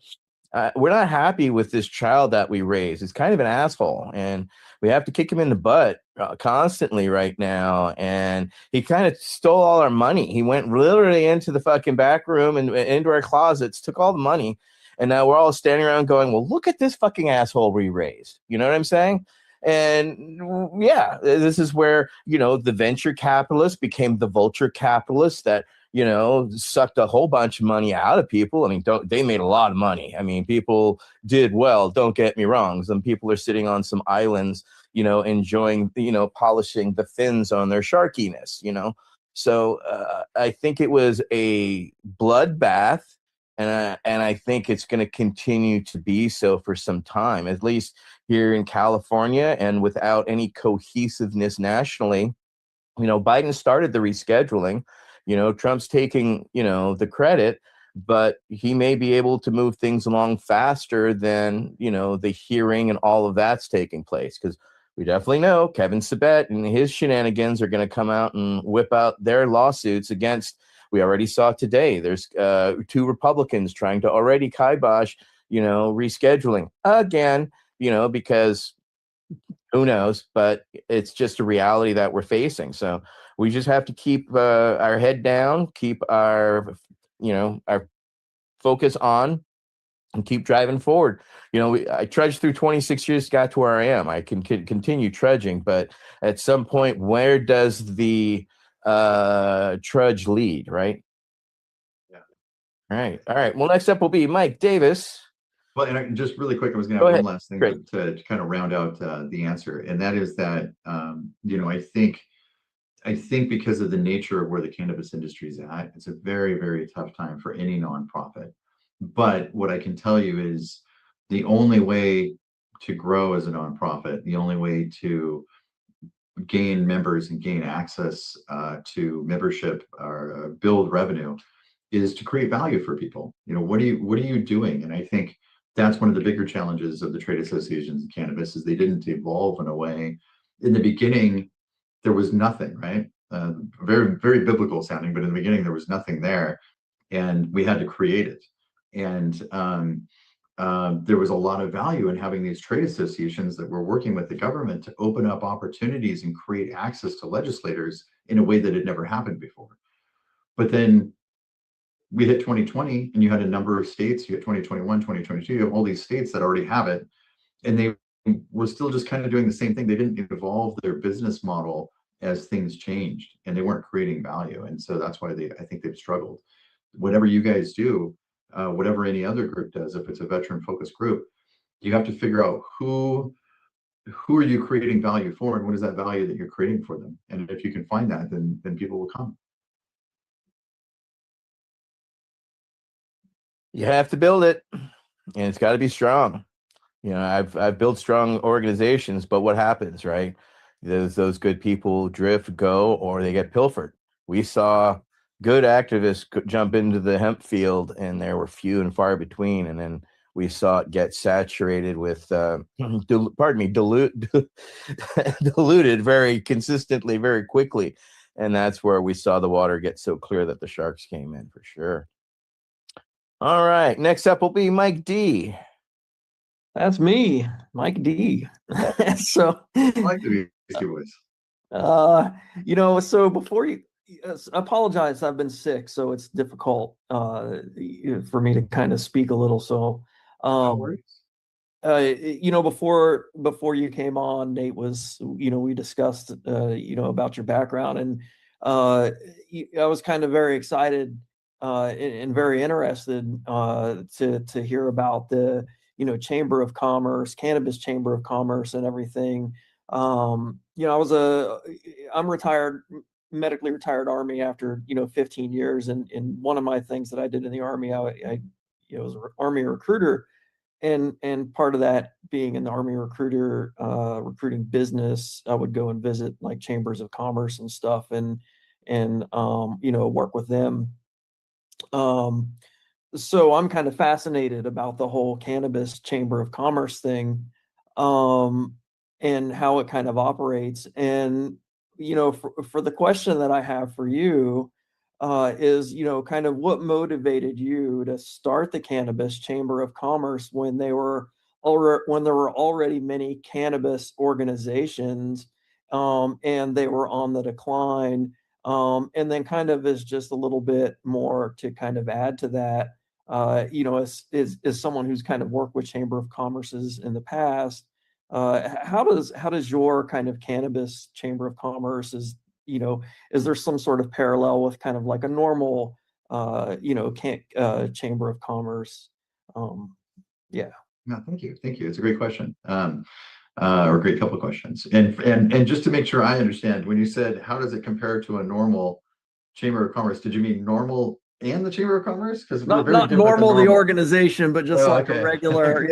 we're not happy with this child that we raised. It's kind of an asshole, and we have to kick him in the butt constantly right now. And he kind of stole all our money. He went literally into the fucking back room and into our closets, took all the money. And now we're all standing around going, well, look at this fucking asshole we raised. You know what I'm saying? And yeah, this is where, the venture capitalist became the vulture capitalist that, sucked a whole bunch of money out of people. I mean, they made a lot of money. I mean, people did well, don't get me wrong. Some people are sitting on some islands, enjoying, polishing the fins on their sharkiness, So I think it was a bloodbath, and I think it's going to continue to be so for some time, at least here in California, and without any cohesiveness nationally. Biden started the rescheduling. Trump's taking, the credit, but he may be able to move things along faster than, the hearing and all of that's taking place. Because we definitely know Kevin Sabet and his shenanigans are going to come out and whip out their lawsuits against. We already saw today. There's 2 Republicans trying to already kibosh, rescheduling again, because who knows, but it's just a reality that we're facing. So we just have to keep our head down, keep our focus on, and keep driving forward. I trudged through 26 years, got to where I am. I can continue trudging, but at some point, where does the trudge lead, right? Yeah. All right. Well, next up will be Mike Davis. Well, and just really quick, I was going to have one last thing to kind of round out the answer, and that is that I think because of the nature of where the cannabis industry is at, it's a very, very tough time for any nonprofit But what I can tell you is the only way to grow as a nonprofit, the only way to gain members and gain access to membership or build revenue is to create value for people. What are you doing? And I think that's one of the bigger challenges of the trade associations in cannabis is they didn't evolve in a way. In the beginning, there was nothing, right? Very, very biblical sounding, but in the beginning, there was nothing there, and we had to create it. And there was a lot of value in having these trade associations that were working with the government to open up opportunities and create access to legislators in a way that had never happened before. But then we hit 2020 and you had a number of states, you had 2021, 2022, you have all these states that already have it. And they were still just kind of doing the same thing. They didn't evolve their business model as things changed, and they weren't creating value. And so that's why I think they've struggled. Whatever you guys do, whatever any other group does, if it's a veteran focused group, you have to figure out who are you creating value for, and what is that value that you're creating for them. And if you can find that, then people will come. You have to build it, and it's got to be strong. I've built strong organizations, but what happens, right? Those good people drift, go, or they get pilfered. We saw good activists jump into the hemp field, and there were few and far between. And then we saw it get saturated with, diluted very consistently, very quickly. And that's where we saw the water get so clear that the sharks came in for sure. All right, next up will be Mike D. That's me, Mike D. So I like the voice. So before you apologize, I've been sick, so it's difficult for me to kind of speak a little. So no worries. Before you came on, Nate was, we discussed about your background, and I was kind of very excited and very interested to hear about the Chamber of Commerce, Cannabis Chamber of Commerce, and everything. I'm retired, medically retired Army after 15 years, and one of my things that I did in the Army, I was an Army recruiter, and part of that being an Army recruiter, recruiting business, I would go and visit like chambers of commerce and stuff, and work with them. So I'm kind of fascinated about the whole cannabis chamber of commerce thing, and how it kind of operates. And, for the question that I have for you, is, kind of what motivated you to start the cannabis chamber of commerce when there were already many cannabis organizations, and they were on the decline. And then kind of as just a little bit more to kind of add to that, as someone who's kind of worked with Chamber of Commerces in the past, how does your kind of cannabis Chamber of Commerce is there some sort of parallel with kind of like a normal, Chamber of Commerce? Yeah. No, thank you. It's a great question. Or a great couple of questions. And just to make sure I understand, when you said how does it compare to a normal Chamber of Commerce, did you mean normal and the Chamber of Commerce? Because not normal, the organization, but just like a regular,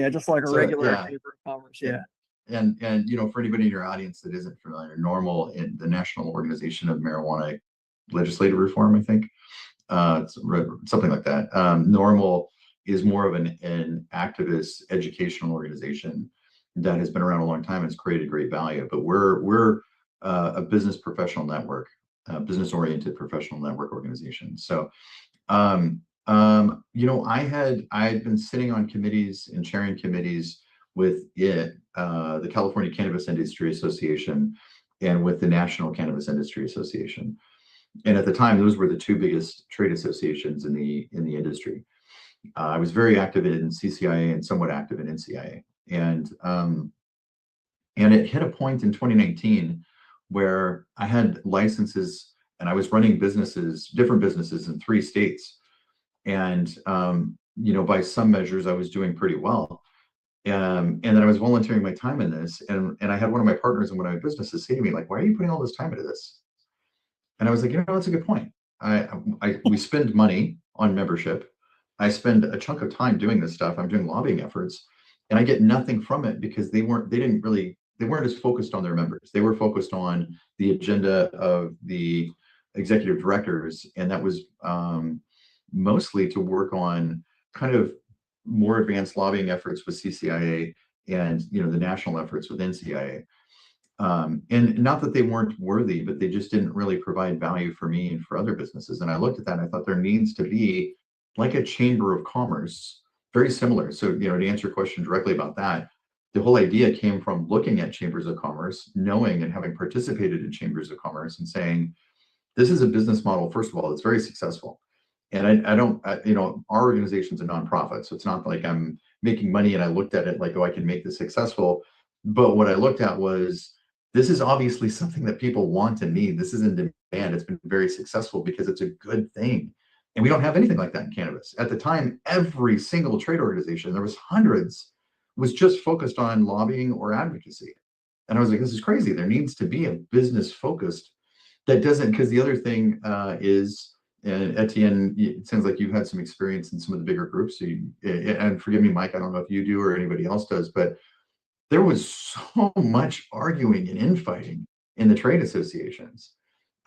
just like a regular Chamber of Commerce. Yeah. And for anybody in your audience that isn't familiar, NORML in the National Organization of Marijuana Legislative Reform, I think, something like that. NORML is more of an activist educational organization that has been around a long time and has created great value. But we're a business professional network, business-oriented professional network organization. So, I had been sitting on committees and chairing committees with the California Cannabis Industry Association and with the National Cannabis Industry Association. And at the time, those were the two biggest trade associations in the industry. I was very active in CCIA and somewhat active in NCIA. And it hit a point in 2019 where I had licenses and I was running different businesses in 3 states. And, by some measures, I was doing pretty well. And then I was volunteering my time in this. And I had one of my partners in one of my businesses say to me, like, why are you putting all this time into this? And I was like, that's a good point. We spend money on membership. I spend a chunk of time doing this stuff. I'm doing lobbying efforts, and I get nothing from it because they weren't as focused on their members. They were focused on the agenda of the executive directors, and that was mostly to work on kind of more advanced lobbying efforts with CCIA and the national efforts with NCIA. And not that they weren't worthy, but they just didn't really provide value for me and for other businesses. And I looked at that and I thought there needs to be like a chamber of commerce, very similar. So, to answer your question directly about that, the whole idea came from looking at chambers of commerce, knowing and having participated in chambers of commerce and saying, this is a business model, first of all, it's very successful. And our organization's a nonprofit, so it's not like I'm making money and I looked at it like, oh, I can make this successful. But what I looked at was, this is obviously something that people want and need. This is in demand. It's been very successful because it's a good thing. And we don't have anything like that in cannabis. At the time, every single trade organization, there was hundreds, was just focused on lobbying or advocacy. And I was like, this is crazy. There needs to be a business focused that doesn't, because the other thing is, and Etienne, it sounds like you've had some experience in some of the bigger groups. So and forgive me, Mike, I don't know if you do or anybody else does, but there was so much arguing and infighting in the trade associations.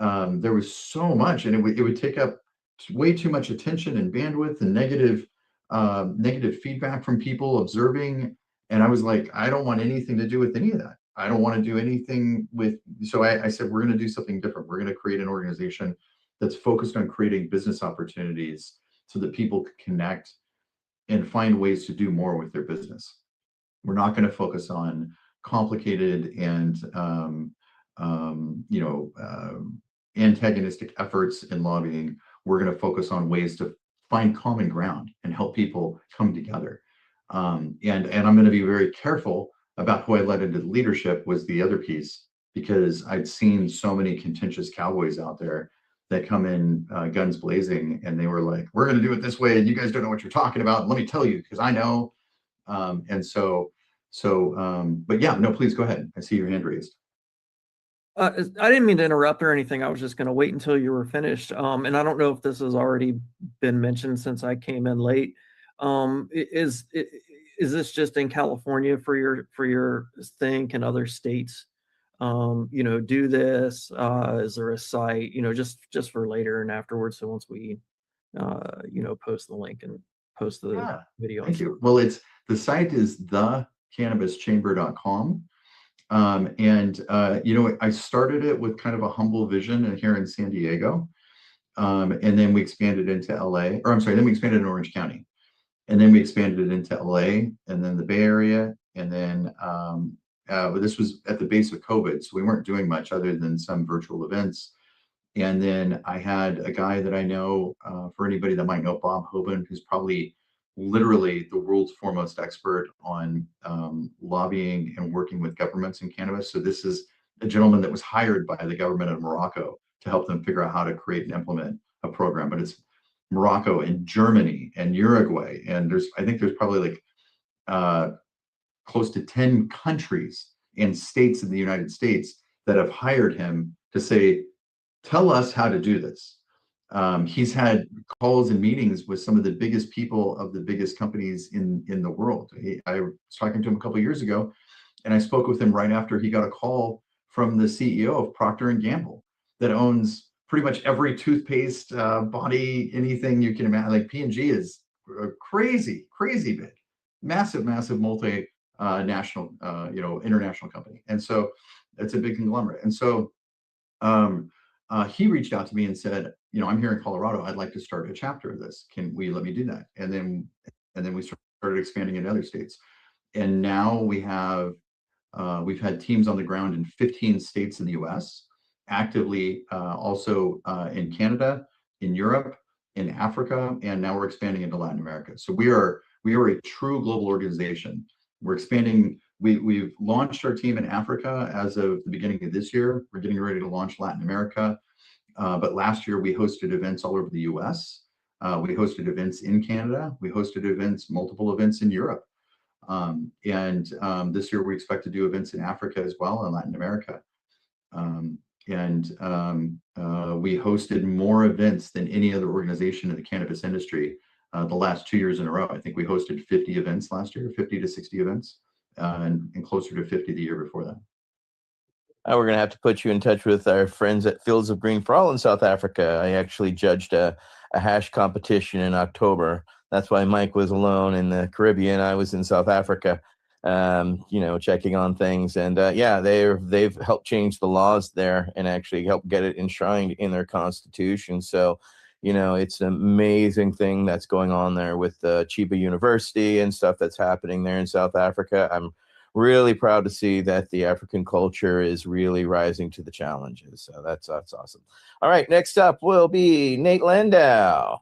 There was so much, and it would take up way too much attention and bandwidth and negative feedback from people observing. And I was like, I don't want anything to do with any of that. I don't want to do anything with. So I said, we're going to do something different. We're going to create an organization that's focused on creating business opportunities so that people can connect and find ways to do more with their business. We're not going to focus on complicated and antagonistic efforts in lobbying. We're going to focus on ways to find common ground and help people come together. And I'm going to be very careful about who I let into the leadership was the other piece, because I'd seen so many contentious cowboys out there that come in guns blazing, and they were like, we're going to do it this way, and you guys don't know what you're talking about. Let me tell you, because I know. But yeah, no, please go ahead. I see your hand raised. I didn't mean to interrupt or anything. I was just going to wait until you were finished. And I don't know if this has already been mentioned since I came in late. Is this just in California for your thing? Can other states, do this? Is there a site, just for later and afterwards? So once we, post the link and post the video. Thank you. Well, the site is thecannabischamber.com. I started it with kind of a humble vision here in San Diego. And then we expanded into LA, or I'm sorry, then we expanded in Orange County. And then we expanded it into LA and then the Bay Area. And then this was at the base of COVID, so we weren't doing much other than some virtual events. And then I had a guy that I know, for anybody that might know, Bob Hoban, who's probably literally the world's foremost expert on lobbying and working with governments in cannabis. So this is a gentleman that was hired by the government of Morocco to help them figure out how to create and implement a program. But it's Morocco and Germany and Uruguay. And I think there's probably like close to 10 countries and states in the United States that have hired him to say, tell us how to do this. He's had calls and meetings with some of the biggest people of the biggest companies in the world. I was talking to him a couple of years ago, and I spoke with him right after he got a call from the CEO of Procter & Gamble that owns pretty much every toothpaste, body, anything you can imagine. Like P&G is crazy big, massive multi-national, international company. And so it's a big conglomerate. And so he reached out to me and said, I'm here in Colorado. I'd like to start a chapter of this. Can we let me do that? And then we started expanding in other states. And now we've had teams on the ground in 15 states in the US, actively also in Canada, in Europe, in Africa, and now we're expanding into Latin America. So we are a true global organization. We're expanding. We've launched our team in Africa as of the beginning of this year. We're getting ready to launch Latin America. But last year we hosted events all over the US. We hosted events in Canada. We hosted multiple events in Europe. This year we expect to do events in Africa as well, and Latin America. We hosted more events than any other organization in the cannabis industry the last 2 years in a row. I think we hosted 50 events last year, 50 to 60 events, and closer to 50 the year before that. We're going to have to put you in touch with our friends at Fields of Green for All in South Africa. I actually judged a hash competition in October. That's why Mike was alone in the Caribbean. I was in South Africa, checking on things. And they've helped change the laws there and actually helped get it enshrined in their constitution. So, it's an amazing thing that's going on there with Chiba University and stuff that's happening there in South Africa. I'm really proud to see that the African culture is really rising to the challenges. So that's awesome. All right, next up will be Nate Landau.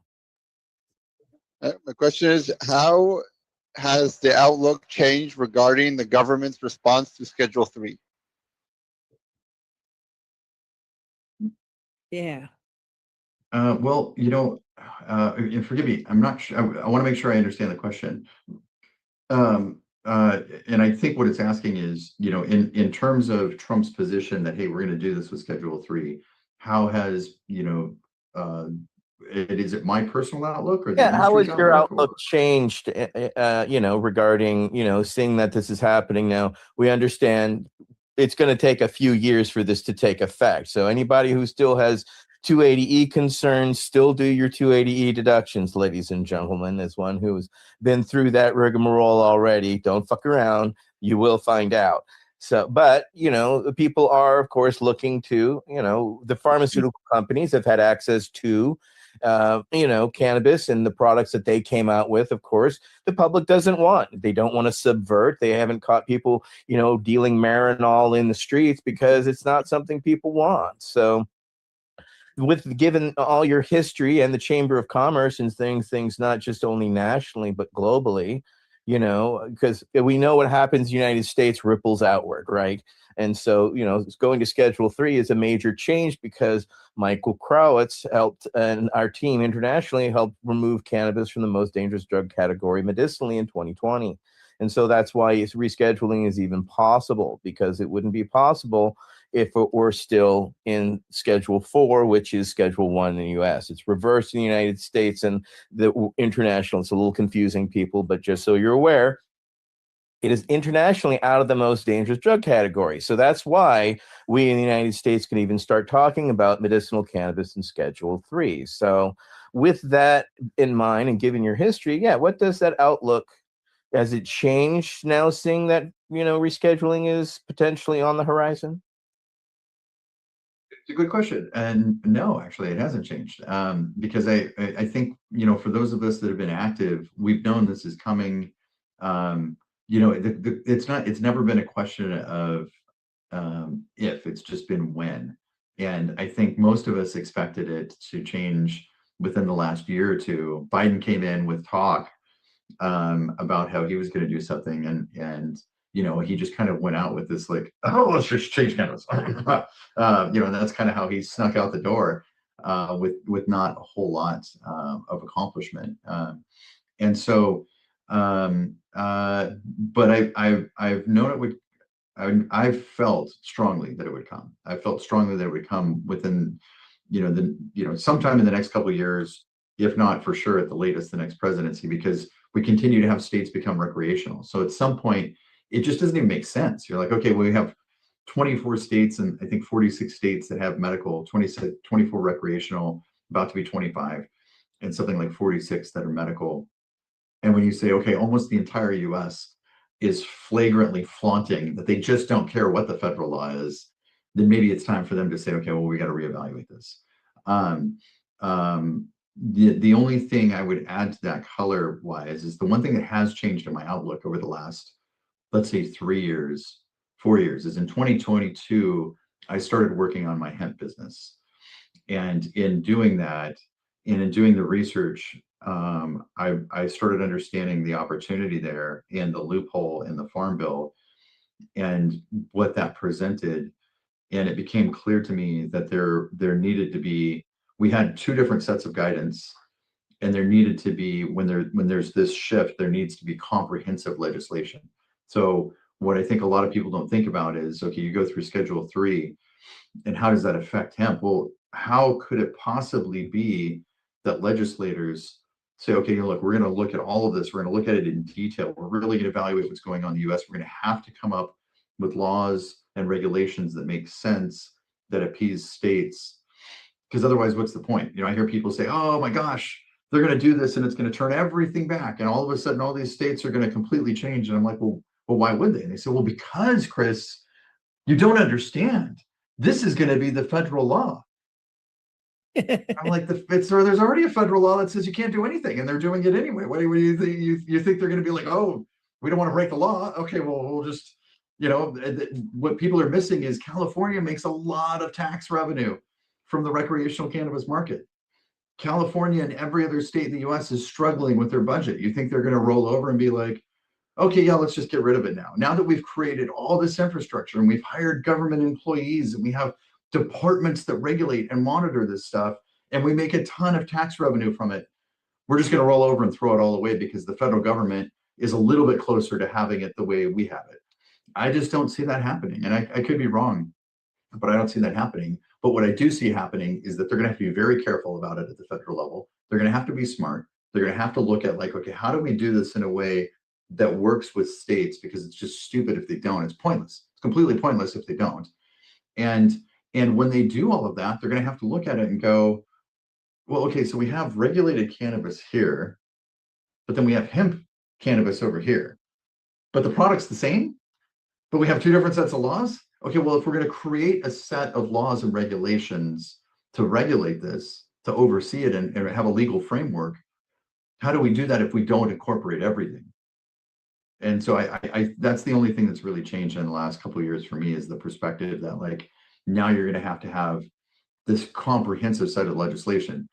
My question is, how has the outlook changed regarding the government's response to Schedule 3? Yeah. Well, and forgive me, I'm not sure. I want to make sure I understand the question. And I think what it's asking is, in terms of Trump's position that, hey, we're going to do this with Schedule 3, how has, is it my personal outlook or the How has industry's your outlook? outlook changed, regarding, seeing that this is happening now? We understand it's going to take a few years for this to take effect. So anybody who still has 280E concerns, still do your 280E deductions, ladies and gentlemen. As one who's been through that rigmarole already, don't fuck around. You will find out. So, but, people are, of course, looking to, the pharmaceutical companies have had access to, cannabis and the products that they came out with. Of course, the public doesn't want. They don't want to subvert. They haven't caught people, dealing Marinol in the streets because it's not something people want. So, given all your history and the Chamber of Commerce and things not just only nationally but globally, because we know what happens in the United States ripples outward, right? And so, going to Schedule 3 is a major change because Michael Crowitz helped, and our team internationally helped remove cannabis from the most dangerous drug category medicinally in 2020. And so that's why rescheduling is even possible, because it wouldn't be possible if it were still in Schedule 4, which is Schedule 1 in the U.S. It's reversed in the United States and the international. It's a little confusing, people, but just so you're aware, it is internationally out of the most dangerous drug category. So that's why we in the United States can even start talking about medicinal cannabis in Schedule 3. So with that in mind and given your history, what does that outlook, has it changed now, seeing that, rescheduling is potentially on the horizon? It's a good question. And no, actually, it hasn't changed. Because I think, for those of us that have been active, we've known this is coming. It's never been a question of if, it's just been when. And I think most of us expected it to change within the last year or two. Biden came in with talk about how he was going to do something, and he just kind of went out with this like, oh, let's just change cannabis. And that's kind of how he snuck out the door with not a whole lot of accomplishment. And so, but I've known it would. I felt strongly that it would come. I felt strongly that it would come within, sometime in the next couple of years, if not for sure at the latest the next presidency, because we continue to have states become recreational. So at some point, it just doesn't even make sense. You're like, okay, well, we have 24 states and I think 46 states that have medical, 24 recreational, about to be 25, and something like 46 that are medical. And when you say, okay, almost the entire US is flagrantly flaunting that they just don't care what the federal law is, then maybe it's time for them to say, okay, well, we got to reevaluate this. The only thing I would add to that color wise is the one thing that has changed in my outlook over the last, let's say 3 years, 4 years, is in 2022, I started working on my hemp business. And in doing that, and in doing the research, I started understanding the opportunity there and the loophole in the Farm Bill and what that presented. And it became clear to me that there needed to be, we had two different sets of guidance, and there needed to be, when there's this shift, there needs to be comprehensive legislation. So what I think a lot of people don't think about is, okay, you go through Schedule 3, and how does that affect hemp? Well, how could it possibly be that legislators say, okay, look, we're going to look at all of this. We're going to look at it in detail. We're really going to evaluate what's going on in the US. We're going to have to come up with laws and regulations that make sense, that appease states. Because otherwise, what's the point? I hear people say, oh my gosh, they're going to do this and it's going to turn everything back. And all of a sudden, all these states are going to completely change. And I'm like, well, why would they? And they say, well, because, Chris, you don't understand. This is going to be the federal law. I'm like, there's already a federal law that says you can't do anything, and they're doing it anyway. What do you think? You think they're going to be like, oh, we don't want to break the law? Okay, well, we'll just, what people are missing is California makes a lot of tax revenue from the recreational cannabis market. California and every other state in the US is struggling with their budget. You think they're going to roll over and be like, okay, yeah, let's just get rid of it now. Now that we've created all this infrastructure and we've hired government employees and we have departments that regulate and monitor this stuff, and we make a ton of tax revenue from it, we're just going to roll over and throw it all away because the federal government is a little bit closer to having it the way we have it. I just don't see that happening. And I could be wrong, but I don't see that happening. But what I do see happening is that they're going to have to be very careful about it at the federal level. They're going to have to be smart. They're going to have to look at like, okay, how do we do this in a way that works with states? Because it's just stupid if they don't. It's pointless. It's completely pointless if they don't. And when they do all of that, they're going to have to look at it and go, well, okay, so we have regulated cannabis here, but then we have hemp cannabis over here. But the product's the same, but we have two different sets of laws. Okay, well, if we're going to create a set of laws and regulations to regulate this, to oversee it and have a legal framework, how do we do that if we don't incorporate everything? And so I that's the only thing that's really changed in the last couple of years for me, is the perspective that like now you're going to have this comprehensive set of legislation.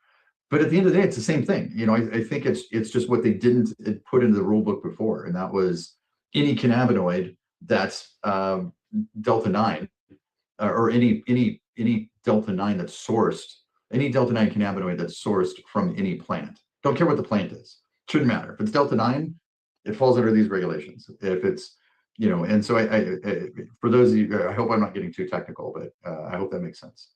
But at the end of the day, it's the same thing. I think it's just what they didn't put into the rule book before, and that was any cannabinoid that's Delta 9 or any Delta 9 that's sourced, any Delta 9 cannabinoid that's sourced from any plant. Don't care what the plant is. Shouldn't matter. If it's Delta 9, it falls under these regulations. If it's, and so I for those of you, I hope I'm not getting too technical, but I hope that makes sense.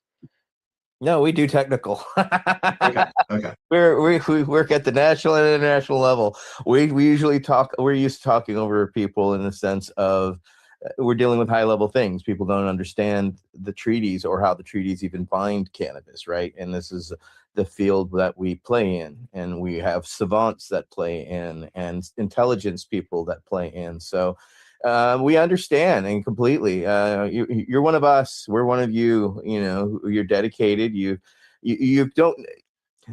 No, we do technical. Okay. We work at the national and international level. We usually talk. We're used to talking over people in the sense of we're dealing with high level things. People don't understand the treaties or how the treaties even bind cannabis, right? And this is the field that we play in, and we have savants that play in, and intelligence people that play in. So we understand and completely. You're one of us. We're one of you. You're dedicated. You don't.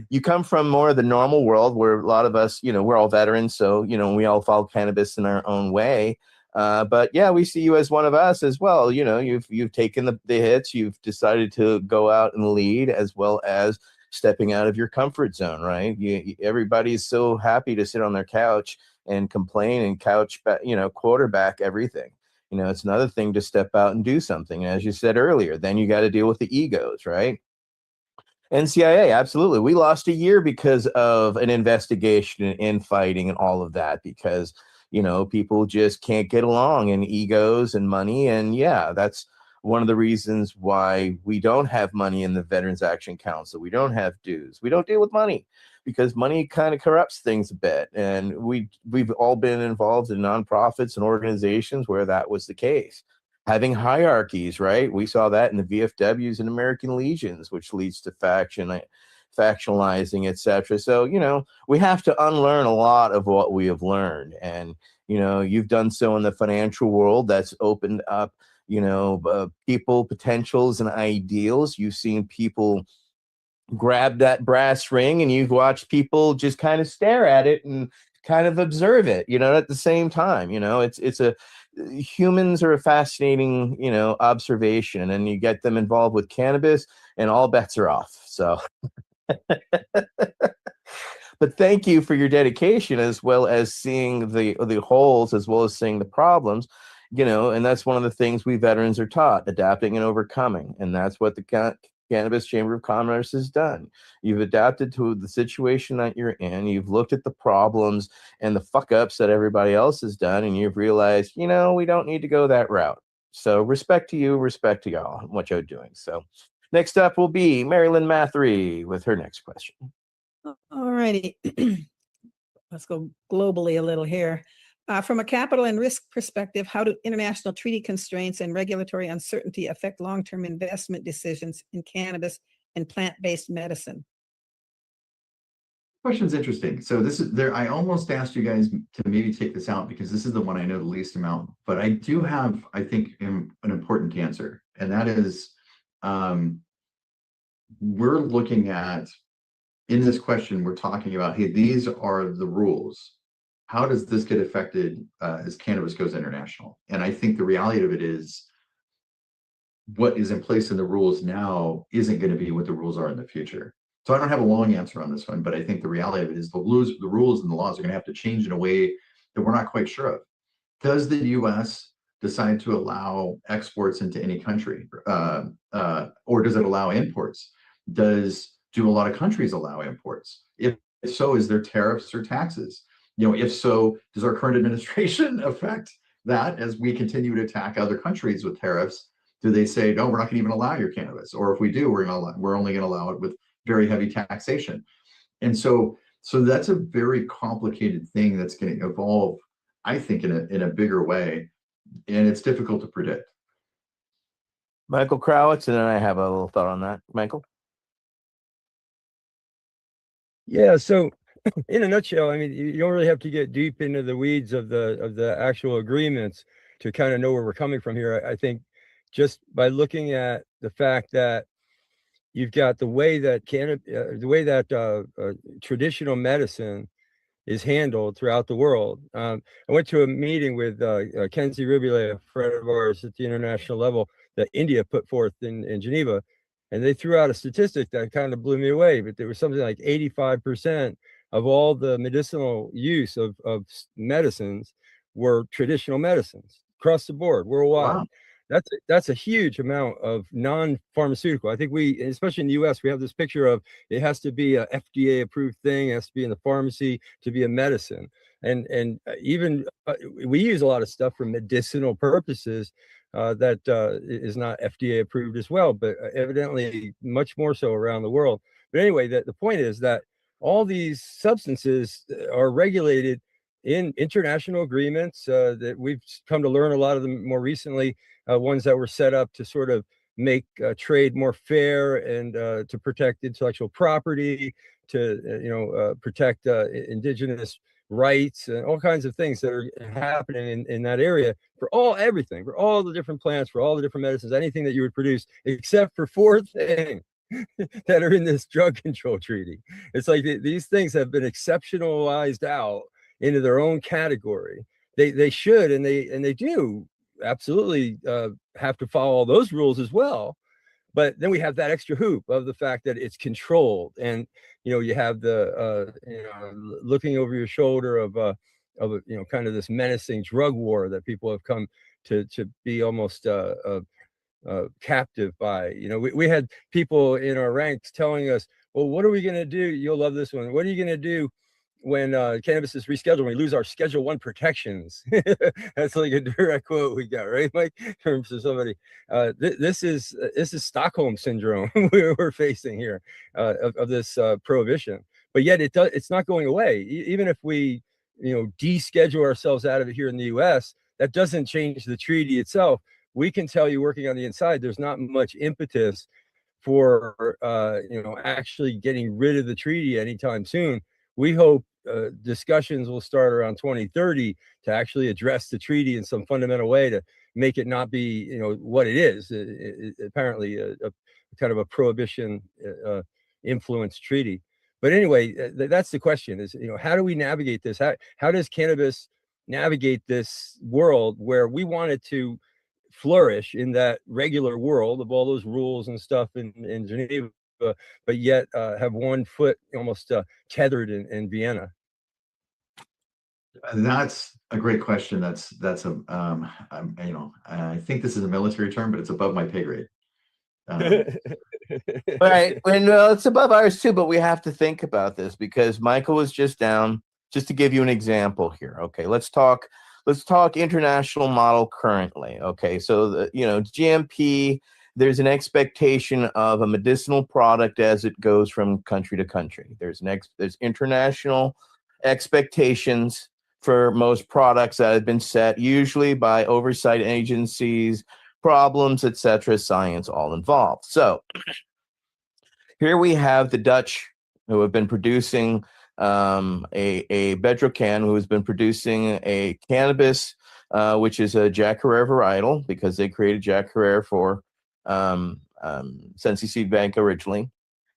You come from more of the normal world where a lot of us, we're all veterans, so we all follow cannabis in our own way. But yeah, we see you as one of us as well. You've taken the hits. You've decided to go out and lead, as well as stepping out of your comfort zone. Right? Everybody's so happy to sit on their couch and complain and quarterback everything. It's another thing to step out and do something. As you said earlier, then you got to deal with the egos, right? NCIA, absolutely. We lost a year because of an investigation and infighting and all of that, because people just can't get along, and egos and money. And yeah, that's one of the reasons why we don't have money in the Veterans Action Council. We don't have dues. We don't deal with money because money kind of corrupts things a bit. And we've all been involved in nonprofits and organizations where that was the case. Having hierarchies, right? We saw that in the VFWs and American Legions, which leads to factionalizing, etc. So, we have to unlearn a lot of what we have learned. And, you've done so in the financial world. That's opened up, people, potentials, and ideals. You've seen people grab that brass ring, and you've watched people just kind of stare at it and kind of observe it, at the same time. Humans are a fascinating, observation, and then you get them involved with cannabis and all bets are off. So, but thank you for your dedication, as well as seeing the holes, as well as seeing the problems, and that's one of the things we veterans are taught: adapting and overcoming. And that's what the Cannabis Chamber of Commerce has done. You've adapted to the situation that you're in. You've looked at the problems and the fuck ups that everybody else has done, and you've realized, we don't need to go that route. So respect to you, respect to y'all, and what you're doing. So next up will be Marilyn Mathery with her next question. All righty. let's go globally a little here. From a capital and risk perspective, how do international treaty constraints and regulatory uncertainty affect long-term investment decisions in cannabis and plant-based medicine? Question's interesting. So this is there. I almost asked you guys to maybe take this out because this is the one I know the least amount, but I do have, I think, an important answer, and that is, we're looking at, in this question, we're talking about, hey, these are the rules. How does this get affected as cannabis goes international? And I think the reality of it is, what is in place in the rules now isn't going to be what the rules are in the future. So I don't have a long answer on this one, but I think the reality of it is the rules and the laws are going to have to change in a way that we're not quite sure of. Does the U.S. decide to allow exports into any country, or does it allow imports? Do a lot of countries allow imports? If so, is there tariffs or taxes? If so, does our current administration affect that as we continue to attack other countries with tariffs? Do they say, no, we're not going to even allow your cannabis? Or if we do, we're only going to allow it with very heavy taxation. And so that's a very complicated thing that's going to evolve, I think, in a bigger way, and it's difficult to predict. Michael Krowitz, and then I have a little thought on that. Michael? Yeah, so in a nutshell, I mean, you don't really have to get deep into the weeds of the actual agreements to kind of know where we're coming from here. I think just by looking at the fact that you've got the way that traditional medicine is handled throughout the world. I went to a meeting with Kenzie Rubile, a friend of ours at the international level, that India put forth in Geneva, and they threw out a statistic that kind of blew me away. But there was something like 85% of all the medicinal use of medicines were traditional medicines across the board worldwide. Wow. That's a huge amount of non-pharmaceutical. I think we, especially in the US, we have this picture of it has to be a FDA approved thing, it has to be in the pharmacy to be a medicine. And even we use a lot of stuff for medicinal purposes that is not FDA approved as well, but evidently much more so around the world. But anyway, the point is that all these substances are regulated in international agreements that we've come to learn a lot of them more recently, ones that were set up to sort of make trade more fair and to protect intellectual property, to protect indigenous rights and all kinds of things that are happening in that area for everything, for all the different plants, for all the different medicines, anything that you would produce, except for 4 things that are in this drug control treaty. It's like these things have been exceptionalized out into their own category. They should, and they do absolutely have to follow all those rules as well. But then we have that extra hoop of the fact that it's controlled, and you have the looking over your shoulder of kind of this menacing drug war that people have come to be almost captive by. We had people in our ranks telling us, well, what are we going to do? You'll love this one. What are you going to do when cannabis is rescheduled, we lose our Schedule 1 protections? That's like a direct quote we got, right, Mike? From somebody. This is Stockholm syndrome we're facing here of this prohibition. But yet it's not going away. Even if we deschedule ourselves out of it here in the U.S., that doesn't change the treaty itself. We can tell you, working on the inside, there's not much impetus for actually getting rid of the treaty anytime soon. We hope discussions will start around 2030 to actually address the treaty in some fundamental way to make it not be what it is. Apparently a kind of a prohibition influenced treaty. But anyway, that's the question: is how do we navigate this? How does cannabis navigate this world where we wanted to flourish in that regular world of all those rules and stuff in Geneva, but yet have one foot almost tethered in Vienna? That's a great question. That's a I think this is a military term, but it's above my pay grade. Right. Well, it's above ours too, but we have to think about this because Michael was just down. Just to give you an example here. Okay, let's talk international model currently. Okay, so the GMP, there's an expectation of a medicinal product as it goes from country to country. There's international expectations for most products that have been set, usually by oversight agencies, problems, etc., science all involved. So here we have the Dutch who have been producing a Bedrocan, who has been producing a cannabis, which is a Jack Herer varietal, because they created Jack Herer for Sensi Seed Bank originally.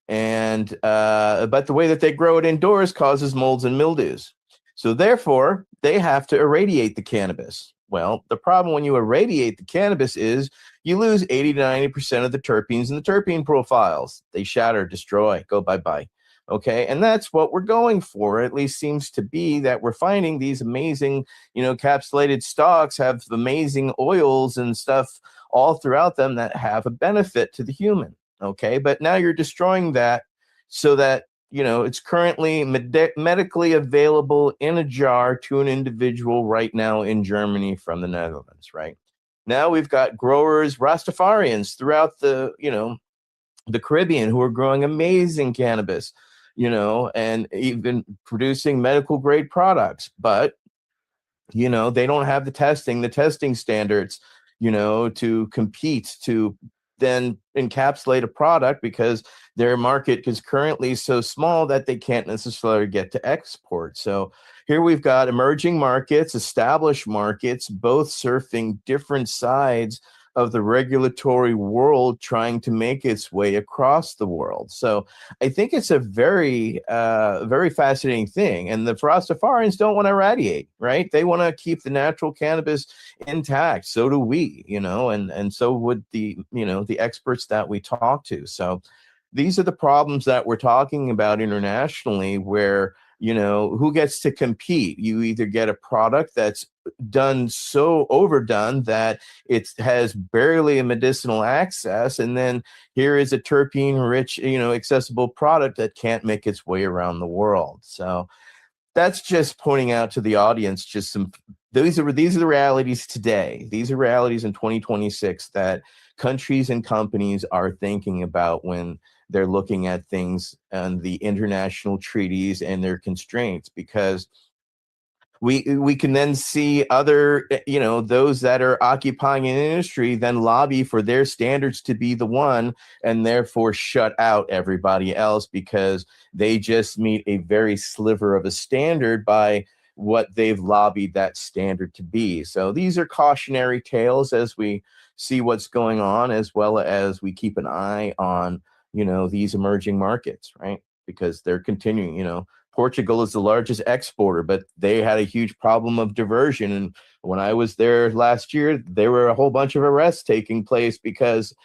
And but the way that they grow it indoors causes molds and mildews. So therefore, they have to irradiate the cannabis. Well, the problem when you irradiate the cannabis is you lose 80 to 90% of the terpenes in the terpene profiles. They shatter, destroy, go bye-bye. Okay, and that's what we're going for. At least seems to be that we're finding these amazing, capsulated stocks have amazing oils and stuff all throughout them that have a benefit to the human. Okay, but now you're destroying that so that, it's currently medically available in a jar to an individual right now in Germany from the Netherlands, right? Now we've got growers, Rastafarians throughout the Caribbean who are growing amazing cannabis, and even producing medical grade products. But, they don't have the testing standards, to compete, to then encapsulate a product, because their market is currently so small that they can't necessarily get to export. So here we've got emerging markets, established markets, both surfing different sides of the regulatory world, trying to make its way across the world. So I think it's a very, very fascinating thing. And the Rastafarians don't want to irradiate, right? They want to keep the natural cannabis intact. So do we, and so would the experts that we talk to. So these are the problems that we're talking about internationally, where, who gets to compete? You either get a product that's done so overdone that it has barely a medicinal access, and then here is a terpene rich, accessible product that can't make its way around the world. So that's just pointing out to the audience just these are the realities today. These are realities in 2026 that countries and companies are thinking about when they're looking at things and the international treaties and their constraints, because we can then see other, those that are occupying an industry then lobby for their standards to be the one, and therefore shut out everybody else because they just meet a very sliver of a standard by what they've lobbied that standard to be. So these are cautionary tales as we see what's going on, as well as we keep an eye on, these emerging markets, right? Because they're continuing, Portugal is the largest exporter, but they had a huge problem of diversion. And when I was there last year, there were a whole bunch of arrests taking place because,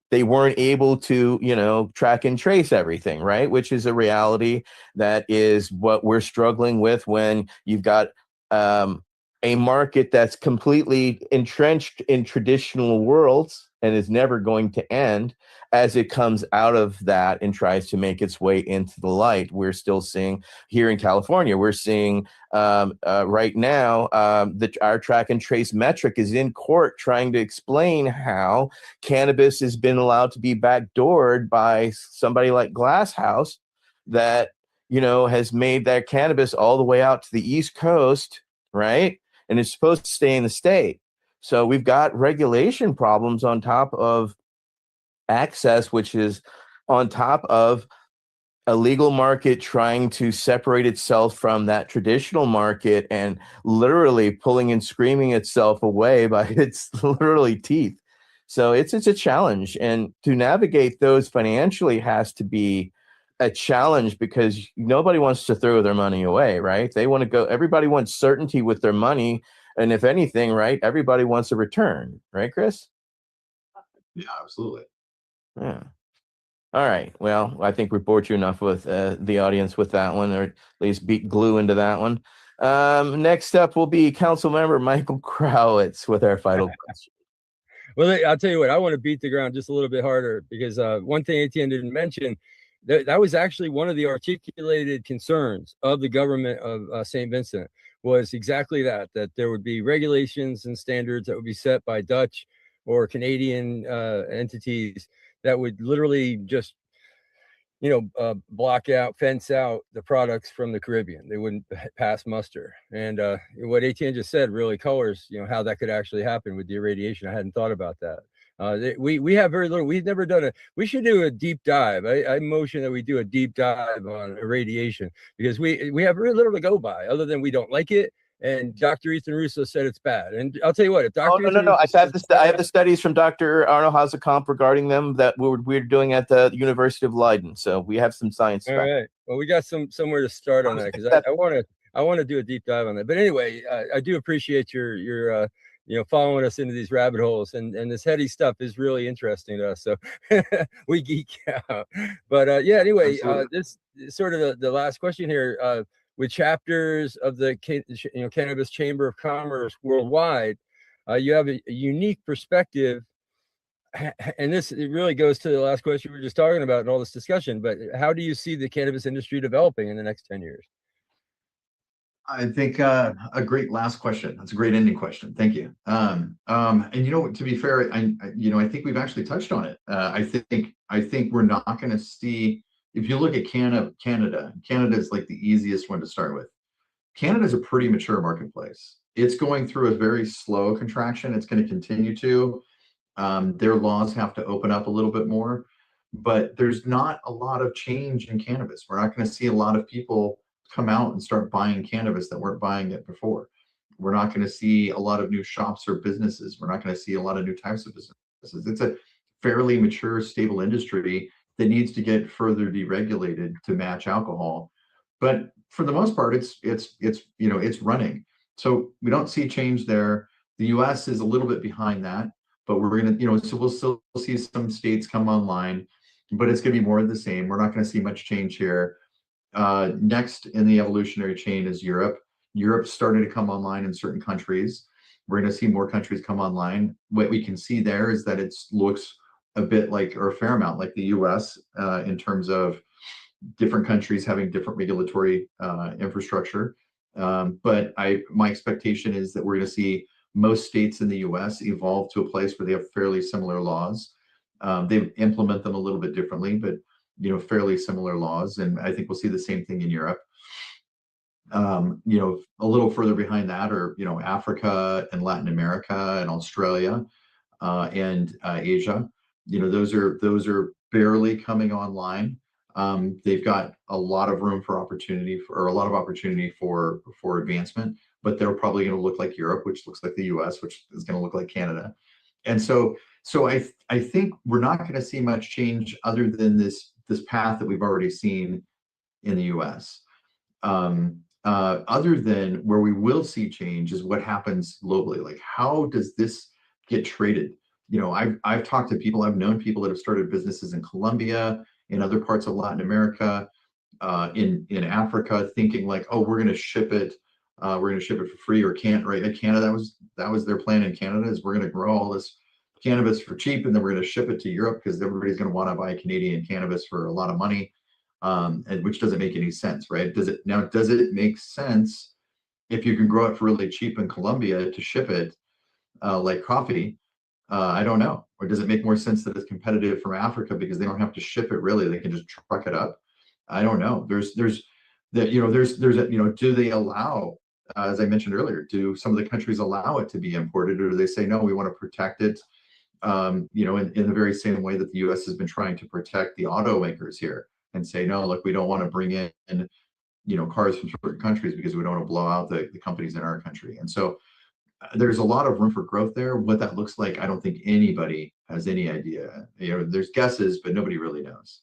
they weren't able to, track and trace everything, right? Which is a reality that is what we're struggling with when you've got a market that's completely entrenched in traditional worlds and is never going to end. As it comes out of that and tries to make its way into the light, we're still seeing here in California, we're seeing right now our track and trace metric is in court trying to explain how cannabis has been allowed to be backdoored by somebody like Glass House that, has made that cannabis all the way out to the East Coast, right? And it's supposed to stay in the state. So we've got regulation problems on top of access, which is on top of a legal market trying to separate itself from that traditional market and literally pulling and screaming itself away by its literally teeth. So it's a challenge, and to navigate those financially has to be a challenge, because nobody wants to throw their money away, right? They want to go, everybody wants certainty with their money. And if anything, right, everybody wants a return, right, Chris? Yeah, absolutely. Yeah. All right. Well, I think we bored you enough with the audience with that one, or at least beat glue into that one. Next up will be Council Member Michael Crowitz with our final question. Well, I'll tell you what, I want to beat the ground just a little bit harder, because one thing Etienne didn't mention, that was actually one of the articulated concerns of the government of St. Vincent, was exactly that there would be regulations and standards that would be set by Dutch or Canadian entities that would literally just block out, fence out the products from the Caribbean. They wouldn't pass muster. And what Etienne just said really colors, how that could actually happen with the irradiation. I hadn't thought about that. We have very little. We've never done we should do a deep dive. I motion that we do a deep dive on irradiation because we have very little to go by other than we don't like it. And Dr. Ethan Russo said it's bad. And I'll tell you what, if Dr. No. I have the studies from Dr. Arno Hazekamp regarding them that we're doing at the University of Leiden. So we have some science. All right. Well, we got somewhere to start on that because I want to do a deep dive on that. But anyway, I do appreciate your following us into these rabbit holes, and this heady stuff is really interesting to us. So we geek out. But anyway, this is sort of the last question here. With chapters of the Cannabis Chamber of Commerce worldwide, you have a unique perspective, and it really goes to the last question we were just talking about in all this discussion. But how do you see the cannabis industry developing in the next 10 years? I think a great last question. That's a great ending question. Thank you. And to be fair, I think we've actually touched on it. I think we're not going to see. If you look at Canada is like the easiest one to start with. Canada is a pretty mature marketplace. It's going through a very slow contraction. It's going to continue to. Their laws have to open up a little bit more, but there's not a lot of change in cannabis. We're not going to see a lot of people come out and start buying cannabis that weren't buying it before. We're not going to see a lot of new shops or businesses. We're not going to see a lot of new types of businesses. It's a fairly mature, stable industry that needs to get further deregulated to match alcohol. But for the most part, it's running. So we don't see change there. The US is a little bit behind that, but we're going to, so we'll still see some states come online, but it's going to be more of the same. We're not going to see much change here. Next in the evolutionary chain is Europe. Europe's starting to come online in certain countries. We're going to see more countries come online. What we can see there is that it looks a bit like, or a fair amount like the US in terms of different countries having different regulatory infrastructure. But my expectation is that we're going to see most states in the US evolve to a place where they have fairly similar laws. They implement them a little bit differently, but fairly similar laws. And I think we'll see the same thing in Europe. A little further behind that are, Africa and Latin America and Australia and Asia. Those are barely coming online. They've got a lot of room for opportunity for advancement, but they're probably going to look like Europe, which looks like the US, which is going to look like Canada. And so I think we're not going to see much change other than this path that we've already seen in the US. Other than where we will see change is what happens globally. Like, how does this get traded? I've talked to people, I've known people that have started businesses in Colombia, in other parts of Latin America, in Africa, thinking like, oh, we're going to ship it for free, or can't, right? In Canada, that was their plan in Canada, is we're going to grow all this cannabis for cheap, and then we're going to ship it to Europe because everybody's going to want to buy Canadian cannabis for a lot of money, and which doesn't make any sense, right? Does it make sense if you can grow it for really cheap in Colombia to ship it like coffee? I don't know. Or does it make more sense that it's competitive from Africa because they don't have to ship it really? They can just truck it up. I don't know. Do they allow, as I mentioned earlier, do some of the countries allow it to be imported, or do they say, no, we want to protect it, in the very same way that the US has been trying to protect the automakers here and say, no, look, we don't want to bring in, cars from certain countries because we don't want to blow out the companies in our country. And so there's a lot of room for growth there. What that looks like, I don't think anybody has any idea. There's guesses, but nobody really knows.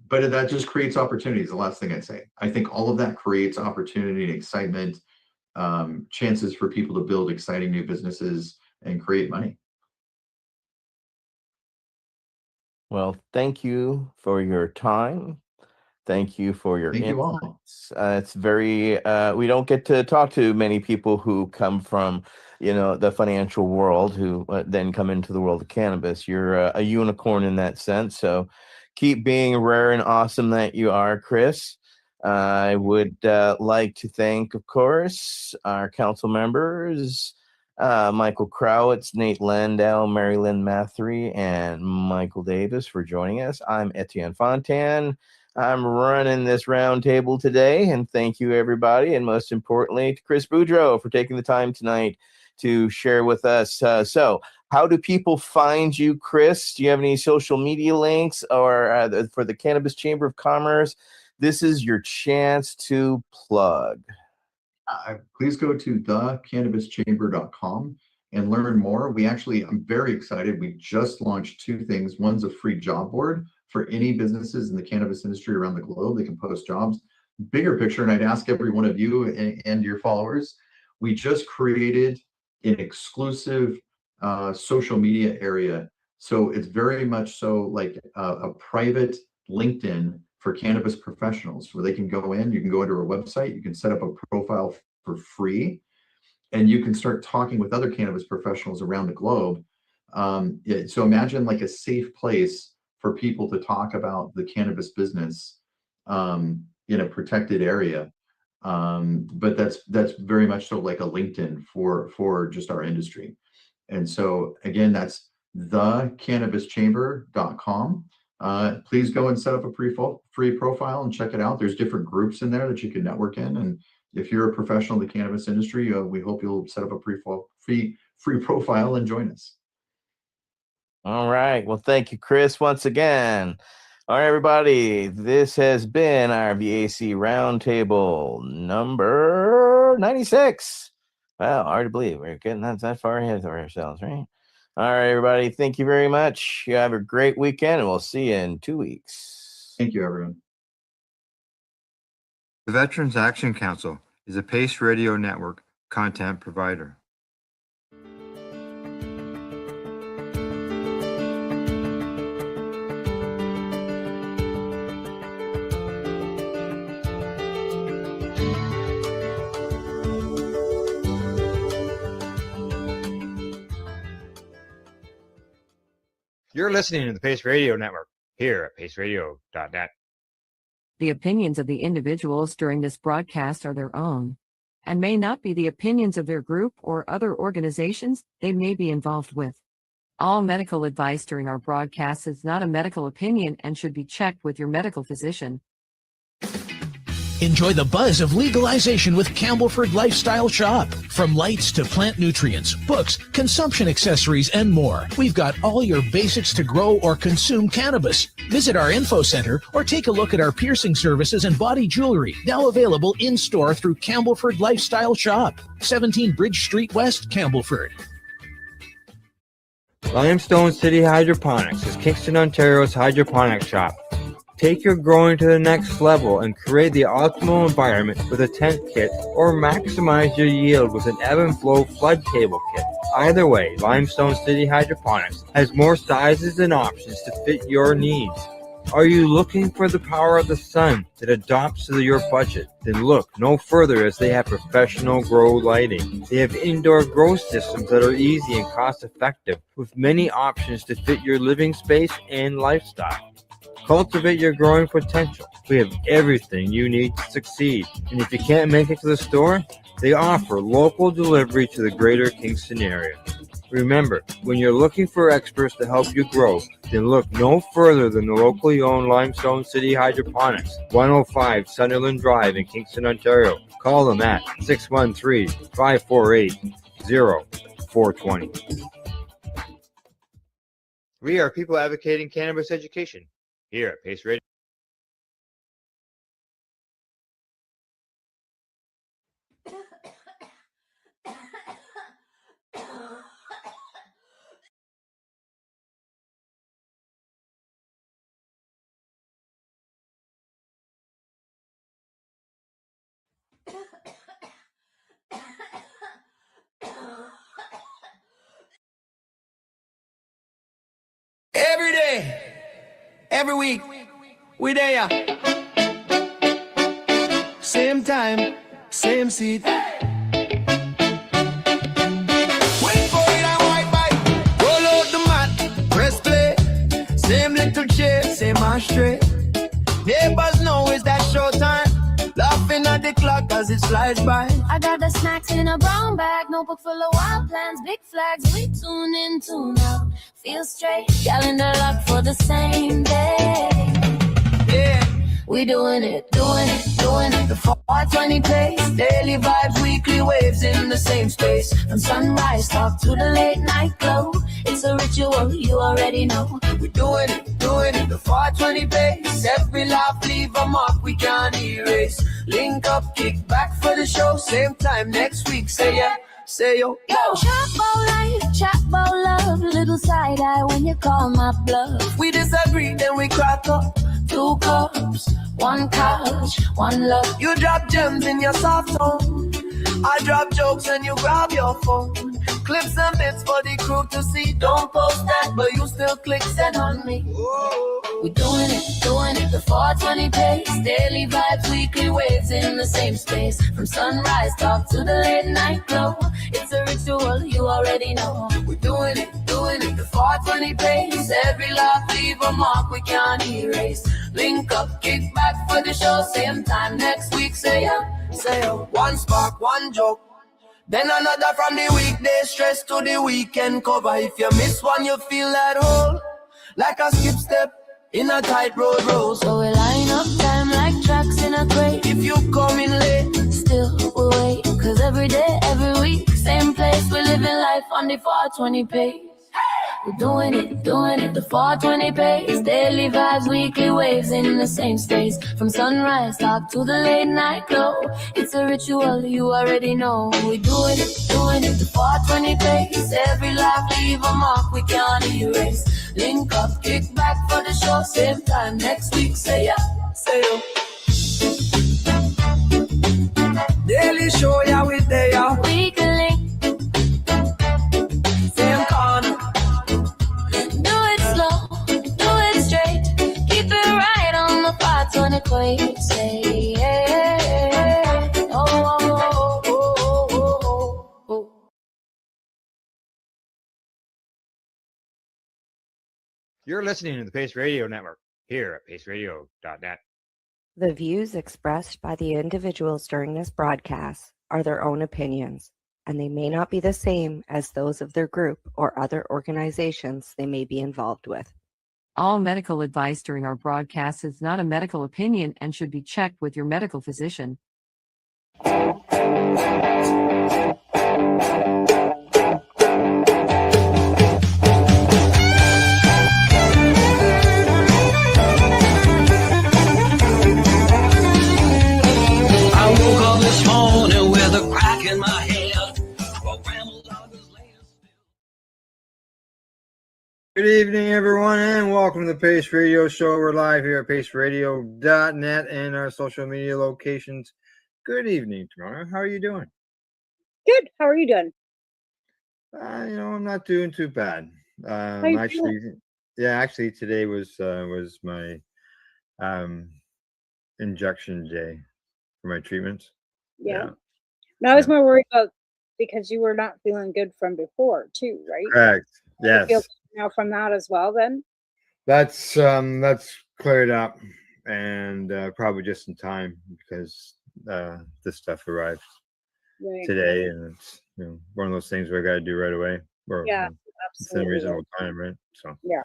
But that just creates opportunities. The last thing I'd say, I think all of that creates opportunity and excitement, chances for people to build exciting new businesses and create money. Well, thank you for your time. Thank you for your insights. It's very, we don't get to talk to many people who come from, the financial world, who then come into the world of cannabis. You're a unicorn in that sense. So keep being rare and awesome that you are, Chris. I would like to thank, of course, our council members, Michael Crowitz, Nate Landau, Mary Lynn Mathry, and Michael Davis for joining us. I'm Etienne Fontan. I'm running this roundtable today, and thank you, everybody, and most importantly, to Chris Boudreau for taking the time tonight to share with us. So, how do people find you, Chris? Do you have any social media links or for the Cannabis Chamber of Commerce? This is your chance to plug. Please go to thecannabischamber.com and learn more. I'm very excited. We just launched two things. One's a free job board for any businesses in the cannabis industry around the globe. They can post jobs. Bigger picture, and I'd ask every one of you and your followers, we just created an exclusive social media area. So it's very much so like a private LinkedIn for cannabis professionals where they can go in, you can go into our website, you can set up a profile for free, and you can start talking with other cannabis professionals around the globe. So imagine like a safe place for people to talk about the cannabis business in a protected area. But that's very much so like a LinkedIn for just our industry. And so again, that's thecannabischamber.com. Please go and set up a free profile and check it out. There's different groups in there that you can network in. And if you're a professional in the cannabis industry, we hope you'll set up a free profile and join us. All right. Well, thank you, Chris, once again. All right, everybody. This has been our VAC Roundtable number 96. Well, hard to believe we're getting that far ahead of ourselves, right? All right, everybody. Thank you very much. You have a great weekend, and we'll see you in 2 weeks. Thank you, everyone. The Veterans Action Council is a Pace Radio Network content provider. You're listening to the Pace Radio Network here at paceradio.net. The opinions of the individuals during this broadcast are their own and may not be the opinions of their group or other organizations they may be involved with. All medical advice during our broadcast is not a medical opinion and should be checked with your medical physician. Enjoy the buzz of legalization with Campbellford Lifestyle Shop. From lights to plant nutrients, books, consumption accessories, and more, we've got all your basics to grow or consume cannabis. Visit our info center or take a look at our piercing services and body jewelry, now available in-store through Campbellford Lifestyle Shop, 17 Bridge Street West, Campbellford. Limestone City Hydroponics is Kingston, Ontario's hydroponic shop. Take your growing to the next level and create the optimal environment with a tent kit, or maximize your yield with an ebb and flow flood table kit. Either way, Limestone City Hydroponics has more sizes and options to fit your needs. Are you looking for the power of the sun that adapts to your budget? Then look no further, as they have professional grow lighting. They have indoor grow systems that are easy and cost effective, with many options to fit your living space and lifestyle. Cultivate your growing potential. We have everything you need to succeed. And if you can't make it to the store, they offer local delivery to the greater Kingston area. Remember, when you're looking for experts to help you grow, then look no further than the locally owned Limestone City Hydroponics, 105 Sunderland Drive in Kingston, Ontario. Call them at 613-548-0420. We are people advocating cannabis education here at Pace Radio. Every day, every week, we there. Same time, same seat. Wait for it and white bike. Roll out the mat, press play. Same little chair, same ashtray. Neighbors know it's that showtime. Laughing at the clock cause it flies by. I got the snacks in a brown bag, notebook full of wild plans, big flags. We tune in, tune out, feel straight. Calendar locked for the same day. Yeah. We doing it, doing it, doing it. The 420 pace, daily vibes, weekly waves in the same space. From sunrise talk to the late night glow. It's a ritual, you already know. We doing it, the 420 pace. Every laugh leave a mark we can't erase. Link up, kick back for the show. Same time next week, say yeah, say yo. Yo, chat about life, chat about love. Little side eye when you call my bluff. We disagree, then we crack up. 2 cups, 1 couch, 1 love. You drop gems in your soft tone. I drop jokes and you grab your phone. Clips and bits for the crew to see. Don't post that, but you still click send on me. We doing it, the 420 pace. Daily vibes, weekly waves in the same space. From sunrise talk to the late night glow. It's a ritual, you already know. We doing it, the 420 pace. Every laugh leave a mark we can't erase. Link up, kick back for the show. Same time next week, say yeah, say yo. One spark, one joke. Then another from the weekday stress to the weekend cover. If you miss one, you feel that hole. Like a skip step in a tight road road. So we line up time like tracks in a crate. If you come in late, still we wait. Cause every day, every week, same place. We living life on the 420 pace. We're doing it, the 420 pace. Daily vibes, weekly waves in the same space. From sunrise talk to the late night glow. It's a ritual, you already know. We're doing it, the 420 pace. Every laugh leave a mark we can't erase. Link up, kick back for the show. Same time next week, say yeah, say yo. Daily show, yeah, we there, yeah. Weekly link. Same corner. Do it slow, do it straight. Keep it right on the 420 equate. Say yeah. Oh, oh, oh, oh, oh, oh. You're listening to the Pace Radio Network here at paceradio.net. The views expressed by the individuals during this broadcast are their own opinions, and they may not be the same as those of their group or other organizations they may be involved with. All medical advice during our broadcast is not a medical opinion and should be checked with your medical physician. I woke up this morning with a crack in my head. Good evening, everyone, and welcome to the Pace Radio Show. We're live here at paceradio.net and our social media locations. Good evening, Toronto. How are you doing? Good. How are you doing? I'm not doing too bad. How you Actually, today was my injection day for my treatments. Yeah. Now I was more worried about because you were not feeling good from before too, right? Correct. Do you Yes. feel now from that as well then? That's cleared up, and probably just in time because this stuff arrived Right. today, and it's one of those things where I got to do right away, or Yeah, it's in a absolutely. reasonable time, right? So Yeah,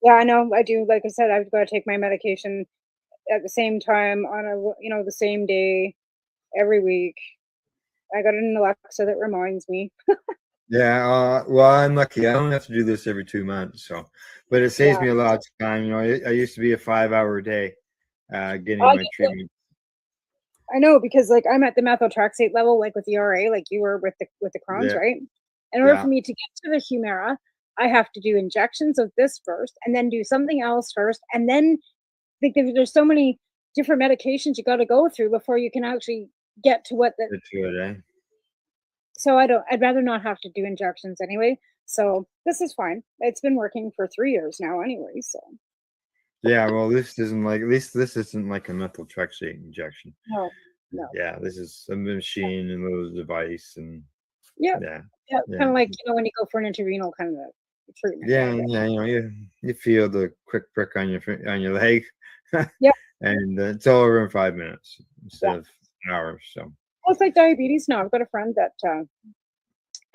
I know. I do. Like I said, I've got to take my medication at the same time on the same day every week. I got an Alexa that reminds me. yeah. Well, I'm lucky. I don't have to do this every 2 months, but it saves me a lot of time. I used to be a 5-hour day getting my treatment. I know because like I'm at the methotrexate level, like with the RA, like you were with the Crohn's, Yeah. right? In order Yeah. for me to get to the Humira, I have to do injections of this first, and then do something else first, and then there's so many different medications you got to go through before you can actually get to what the. It's good, eh? So I'd rather not have to do injections anyway. So this is fine. It's been working for 3 years now anyway. So Yeah. Well, this isn't like a methotrexate injection. no. Yeah, this is a machine and a little device, and Yeah. yeah. Kind of like when you go for an intravenal kind of treatment. Yeah, right? yeah, you feel the quick prick on your leg, Yeah. and it's all over in 5 minutes instead of hours. So Well, it's like diabetes now. I've got a friend that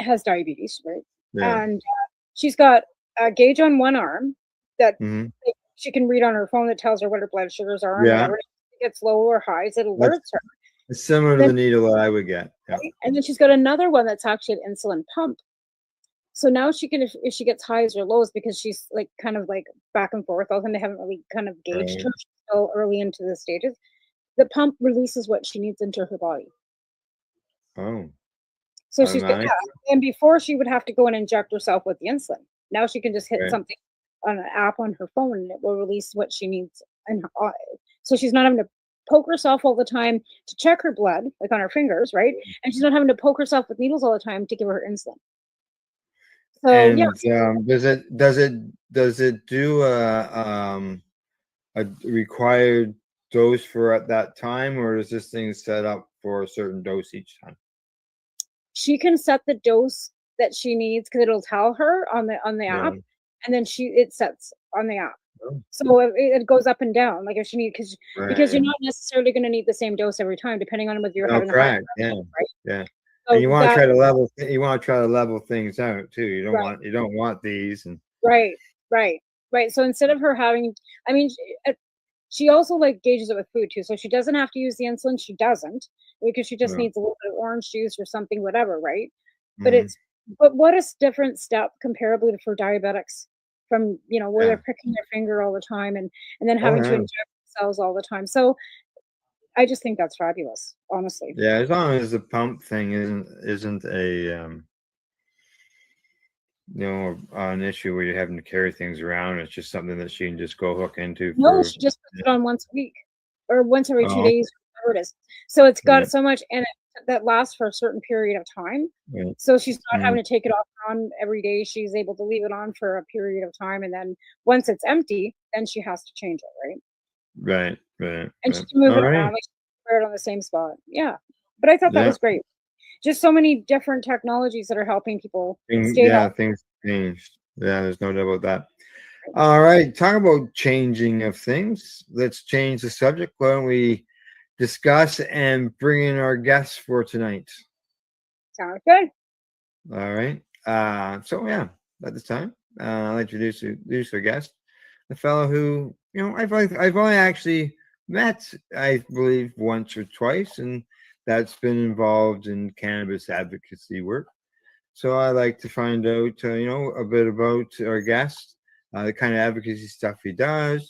has diabetes, right? yeah. And she's got a gauge on one arm that Hmm. she can read on her phone that tells her what her blood sugars are and Yeah. whatever. If it gets low or highs, it That's alerts her. it's similar to Then, the needle that I would get. Yeah. right? And then she's got another one that's actually an insulin pump. So now she can, if she gets highs or lows, because she's like kind of like back and forth, all of them, they haven't really kind of gauged Right. her. She's still early into the stages. The pump releases what she needs into her body. Oh, So she's got, automatic. yeah. And before she would have to go and inject herself with the insulin. Now she can just hit Right. something on an app on her phone and it will release what she needs. And so she's not having to poke herself all the time to check her blood, like on her fingers, right? And she's not having to poke herself with needles all the time to give her insulin. So yeah, And does it do a required dose for at that time, or is this thing set up for a certain dose each time? she can set the dose that she needs because it'll tell her on the app, Yeah. and then it sets on the app. Oh, So it goes up and down, like if she need because you're right. not necessarily going to need the same dose every time, depending on whether you're No, having a high correct. Yeah. blood pressure, right? Yeah. So And you want to that try to level. You want to try to level things out too. You right, don't want these and right, right, right. So instead of her having, I mean, she also like gauges it with food too. So she doesn't have to use the insulin. She doesn't because she just no. needs a little bit of orange juice or something, whatever, right? But Mhm. but what a different step comparably for diabetics from, where Yeah. they're pricking their finger all the time and then Oh having to yeah. inject themselves all the time. So I just think that's fabulous, honestly. Yeah. As long as the pump thing isn't a an issue where you're having to carry things around. It's just something that she can just go hook into No, for. she just puts it on once a week or once every 2 Oh, days, whatever it is. So it's got right. so much in it that lasts for a certain period of time. Right. So she's not Mhm. having to take it off on every day. She's able to leave it on for a period of time. And then once it's empty, then she has to change it, right? Right. Right. And she Right. can move All it around, right. like, she can wear it on the same spot. Yeah. But I thought that Yeah. was great. Just so many different technologies that are helping people stay Yeah. healthy. Things changed. Yeah. There's no doubt about that. All right. Talk about changing of things. Let's change the subject. Why don't we discuss and bring in our guests for tonight? Sounds good. All right. So yeah, at this time, I'll introduce our guest, the fellow who I've only actually met, I believe, once or twice, and that's been involved in cannabis advocacy work. So I like to find out, a bit about our guest, the kind of advocacy stuff he does,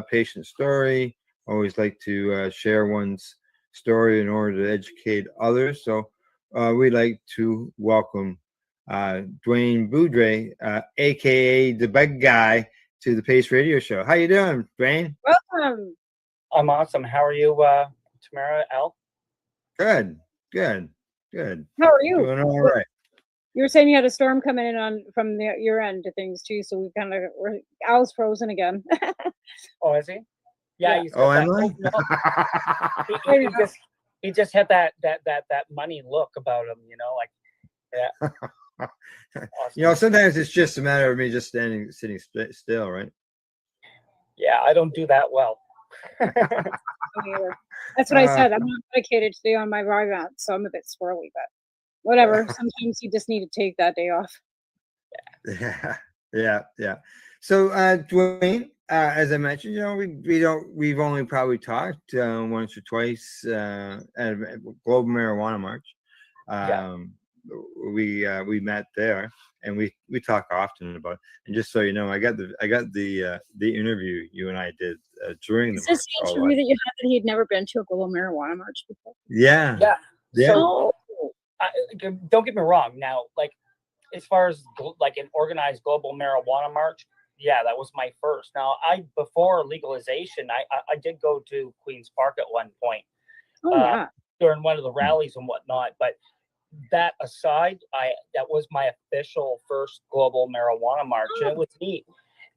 patient story. Always like to share one's story in order to educate others. So we'd like to welcome Dwayne Boudre, aka the big guy, to the Pace Radio Show. How you doing, Dwayne? Welcome. I'm awesome. How are you, Tamara L? Good, good, good. How are you? Doing all right. You were saying you had a storm coming in from your end of things too, so Al's frozen again. Oh, is he? Yeah, he's Oh, got that. Emily? No, he just had that money look about him, like yeah. Sometimes it's just a matter of me just sitting still, right? Yeah, I don't do that well. That's what I said. I'm not dedicated today on my Vyvanse, so I'm a bit squirrely, but whatever. Sometimes you just need to take that day off. Yeah. So, Dwayne, as I mentioned, we've only probably talked once or twice at a Global Marijuana March. We met there, and we talk often about it. And just so you know, I got the interview you and I did during the Is this the interview that you had that he had never been to a Global Marijuana March before? Yeah. So, don't get me wrong. Now, like, as far as like an organized global marijuana march, yeah, that was my first. Now, before legalization, I did go to Queens Park at one point during one of the rallies and whatnot. But that aside, that was my official first global marijuana march, and it was neat.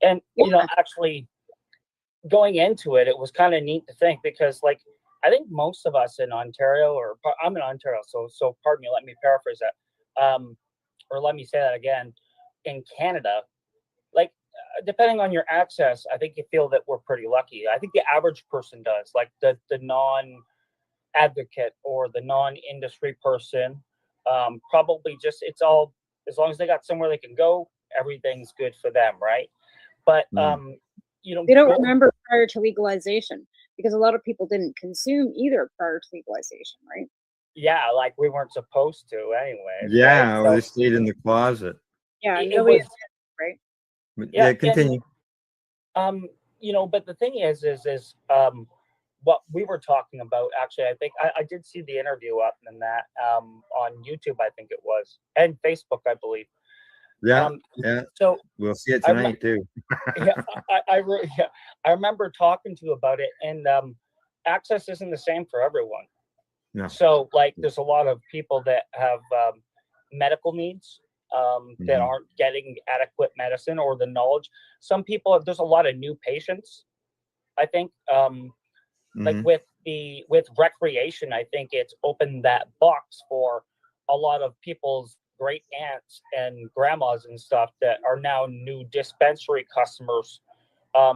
And actually going into it, it was kind of neat to think because, like, I think most of us in Ontario, or I'm in Ontario, so pardon me, let me paraphrase that, or let me say that again. In Canada, like, depending on your access, I think you feel that we're pretty lucky. I think the average person does, like the non advocate or the non-industry person, probably just it's all as long as they got somewhere they can go, everything's good for them, right? But you know, They don't remember prior to legalization because a lot of people didn't consume either prior to legalization, right? yeah, like we weren't supposed to anyway. Yeah, right? or they stayed in the closet. Yeah, it nobody was, did, right? But yeah, yeah, continue. you know, but the thing is what we were talking about, actually, I think I did see the interview up and that on YouTube, I think it was, and Facebook, I believe. Yeah, yeah. So We'll see it I rem- tonight too. yeah, yeah, I remember talking to you about it, and access isn't the same for everyone. No. So, like, there's a lot of people that have medical needs that aren't getting adequate medicine or the knowledge. Some people, there's a lot of new patients. I think, like with recreation, I think it's opened that box for a lot of people's great aunts and grandmas and stuff that are now new dispensary customers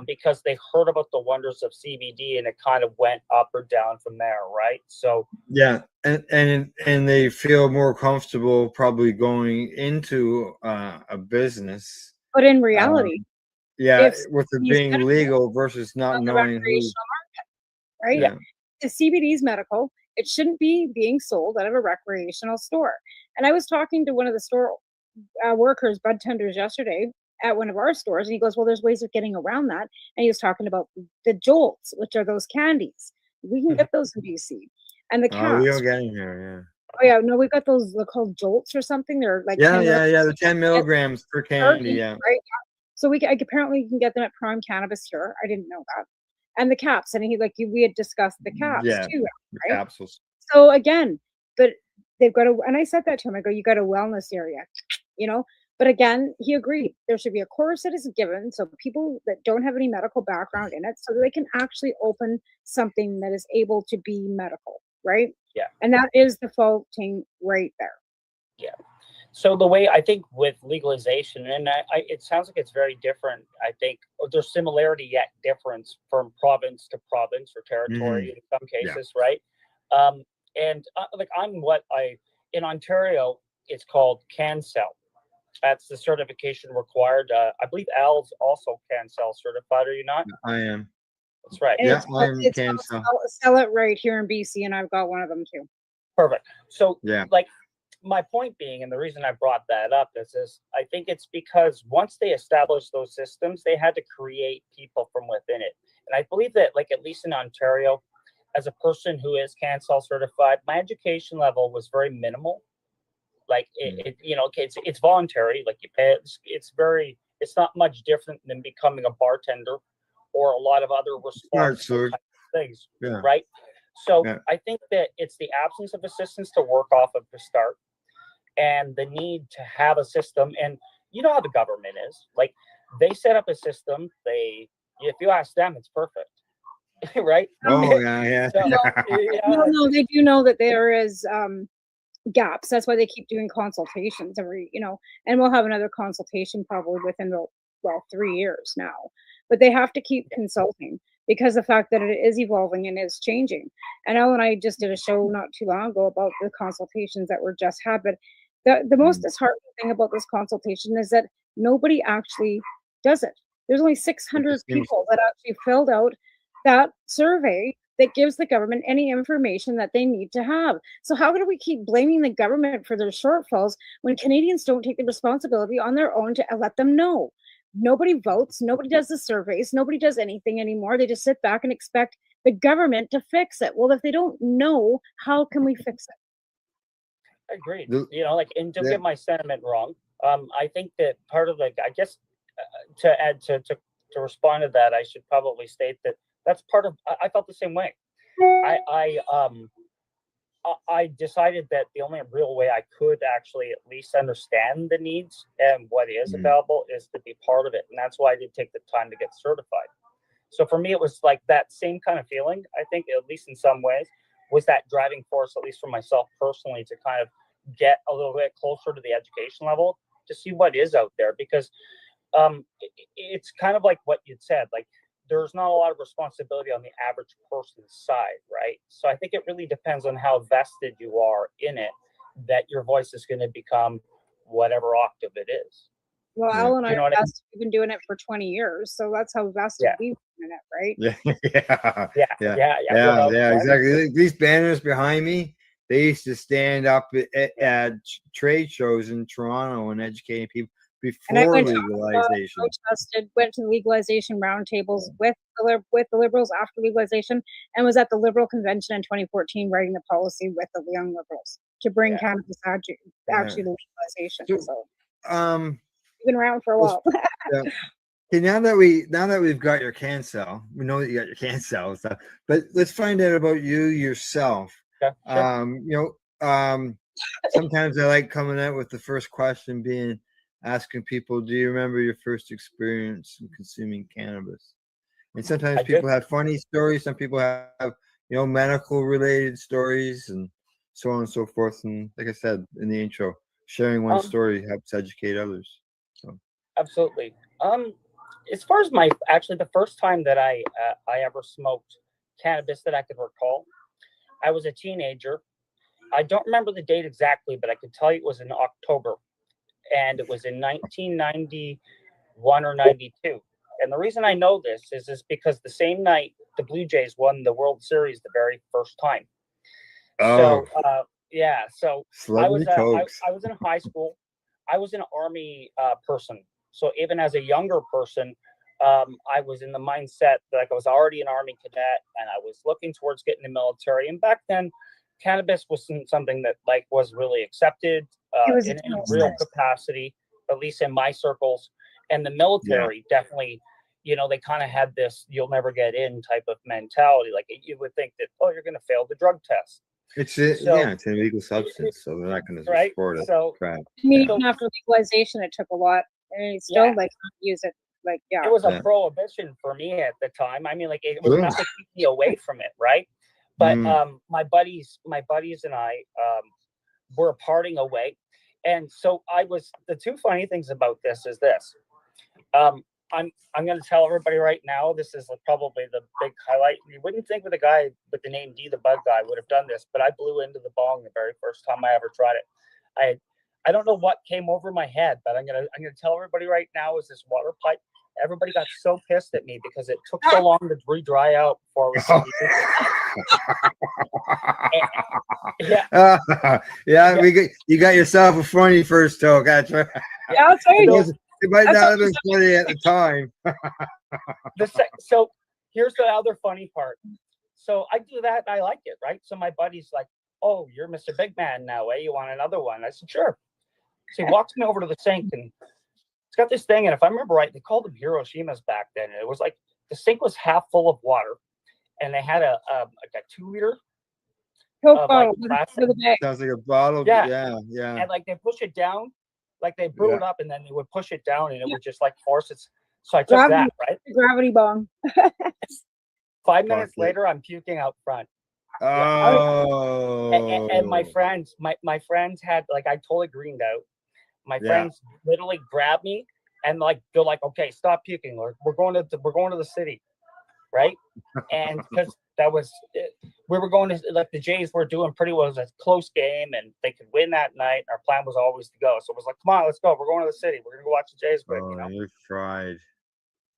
because they heard about the wonders of CBD and it kind of went up or down from there, right? So yeah, and they feel more comfortable probably going into a business. But in reality, yeah, if with it CBD is being medical, legal versus not on the knowing who. recreational market, right? Yeah. If CBD is medical, it shouldn't be being sold out of a recreational store. And I was talking to one of the store workers, bud tenders, yesterday at one of our stores, and he goes, "Well, there's ways of getting around that." And he was talking about the jolts, which are those candies. We can get those in BC, and the Oh, we caps. don't get in here. Oh yeah, no, we've got those. They're called jolts or something. They're like Yeah, 10 yeah. The 10 milligrams per candy. Yeah. right? So apparently you can get them at Prime Cannabis here. I didn't know that. And the caps, and we had discussed the caps Yeah. too, The right? capsules. So again, but they've got and I said that to him. I go, you got a wellness area, you know. But again, he agreed. There should be a course that is given so people that don't have any medical background in it, so that they can actually open something that is able to be medical, right? Yeah. And that is the faulting right there. yeah. So the way I think with legalization, and it sounds like it's very different. I think there's similarity yet difference from province to province or territory in some cases, right? And like in Ontario, it's called CanCell. That's the certification required. I believe Al's also CanCell certified. Are you not? I am. That's right. Yeah, I'm It's CanCell. sell it right here in BC, and I've got one of them too. Perfect. So Yeah. like my point being, and the reason I brought that up is I think it's because once they established those systems, they had to create people from within it. And I believe that, like, at least in Ontario, as a person who is CanCell certified, my education level was very minimal. Like it's voluntary, like you pay it. It's not much different than becoming a bartender or a lot of other responsible type of things, Yeah. right? So Yeah. I think that it's the absence of assistance to work off of to start, and the need to have a system. And you know how the government is. Like, they set up a system. If you ask them, it's perfect, right? Oh yeah. So, No, they do know that there is gaps. That's why they keep doing consultations every, and we'll have another consultation probably within 3 years now. But they have to keep consulting because the fact that it is evolving and is changing. And Al and I just did a show not too long ago about the consultations that were just had. But the most disheartening thing about this consultation is that nobody actually does it. There's only 600 people that actually filled out that survey that gives the government any information that they need to have. So how do we keep blaming the government for their shortfalls when Canadians don't take the responsibility on their own to let them know? Nobody votes, nobody does the surveys, nobody does anything anymore. They just sit back and expect the government to fix it. Well, if they don't know, how can we fix it? Agreed. And don't get my sentiment wrong. I think that part of I guess to add to respond to that, I should probably state that that's part of. I felt the same way. I decided that the only real way I could actually at least understand the needs and what is available is to be part of it, and that's why I did take the time to get certified. So for me, it was like that same kind of feeling. I think, at least in some ways, was that driving force, at least for myself personally, to kind of get a little bit closer to the education level to see what is out there, because it's kind of like what you'd said. Like, there's not a lot of responsibility on the average person's side, right? So I think it really depends on how vested you are in it, that your voice is going to become whatever octave it is. Well, Al and I You know are what I mean? vested. We've been doing it for 20 years, so that's how vested Yeah. we've been in it, right? Yeah, Yeah, yeah, without yeah, question. exactly. These banners behind me, they used to stand up at trade shows in Toronto and educating people And I before went to legalization. protested, went to legalization roundtables with the Liberals after legalization, and was at the Liberal convention in 2014 writing the policy with the Young Liberals to bring cannabis actually to legalization. So you've been around for a while. Yeah. Okay, now that we've got your cancel, we know that you got your cancel stuff, but let's find out about you yourself. Yeah, sure. Sometimes I like coming out with the first question being asking people, do you remember your first experience in consuming cannabis? And sometimes people have funny stories, some people have medical related stories and so on and so forth. And like I said in the intro, sharing one story helps educate others. So. Absolutely. As far as the first time that I ever smoked cannabis that I could recall, I was a teenager. I don't remember the date exactly, but I could tell you it was in October, and it was in 1991 or 92. And the reason I know this is because the same night the Blue Jays won the World Series the very first time. So I was in high school. I was an Army person. So even as a younger person, I was in the mindset that I was already an Army cadet and I was looking towards getting the military. And back then, cannabis wasn't something that was really accepted in a real capacity, at least in my circles. And the military definitely, they kind of had this "you'll never get in" type of mentality. Like you would think that, you're going to fail the drug test. It's an illegal substance, so they're not going to support it. So, Even after legalization, it took a lot, and it's still use it. It was a prohibition for me at the time. I mean, it was enough to keep me away from it, right? But my buddies and I were parting away, and so the two funny things about this is this. I'm going to tell everybody right now, this is probably the big highlight. You wouldn't think with a guy with the name D, the Bug Guy, would have done this, but I blew into the bong the very first time I ever tried it. I don't know what came over my head, but I'm gonna tell everybody right now is this water pipe. Everybody got so pissed at me because it took so long to dry out before it was you got yourself a funny first toke. That's right. Yeah, I'll tell you. It might not have been funny at the time. So here's the other funny part. So I do that and I like it, right? So my buddy's like, "Oh, you're Mr. Big Man now, eh? You want another one?" I said, "Sure." So he walks me over to the sink and it's got this thing. And if I remember right, they called them Hiroshimas back then. And it was like the sink was half full of water, and they had a 2 liter. Sounds like a bottle. Yeah. And they push it down, they brew it up, and then they would push it down, and it would just force it. So I took that, right? Gravity bong. 5 minutes later, I'm puking out front. Oh. And my friends had I totally greened out. My friends literally grabbed me and they're like, "Okay, stop puking. We're going to the city," right? And because that was we were going to the Jays were doing pretty well. It was a close game and they could win that night. Our plan was always to go. So it was like, "Come on, let's go. We're going to the city. We're gonna go watch the Jays win." You tried.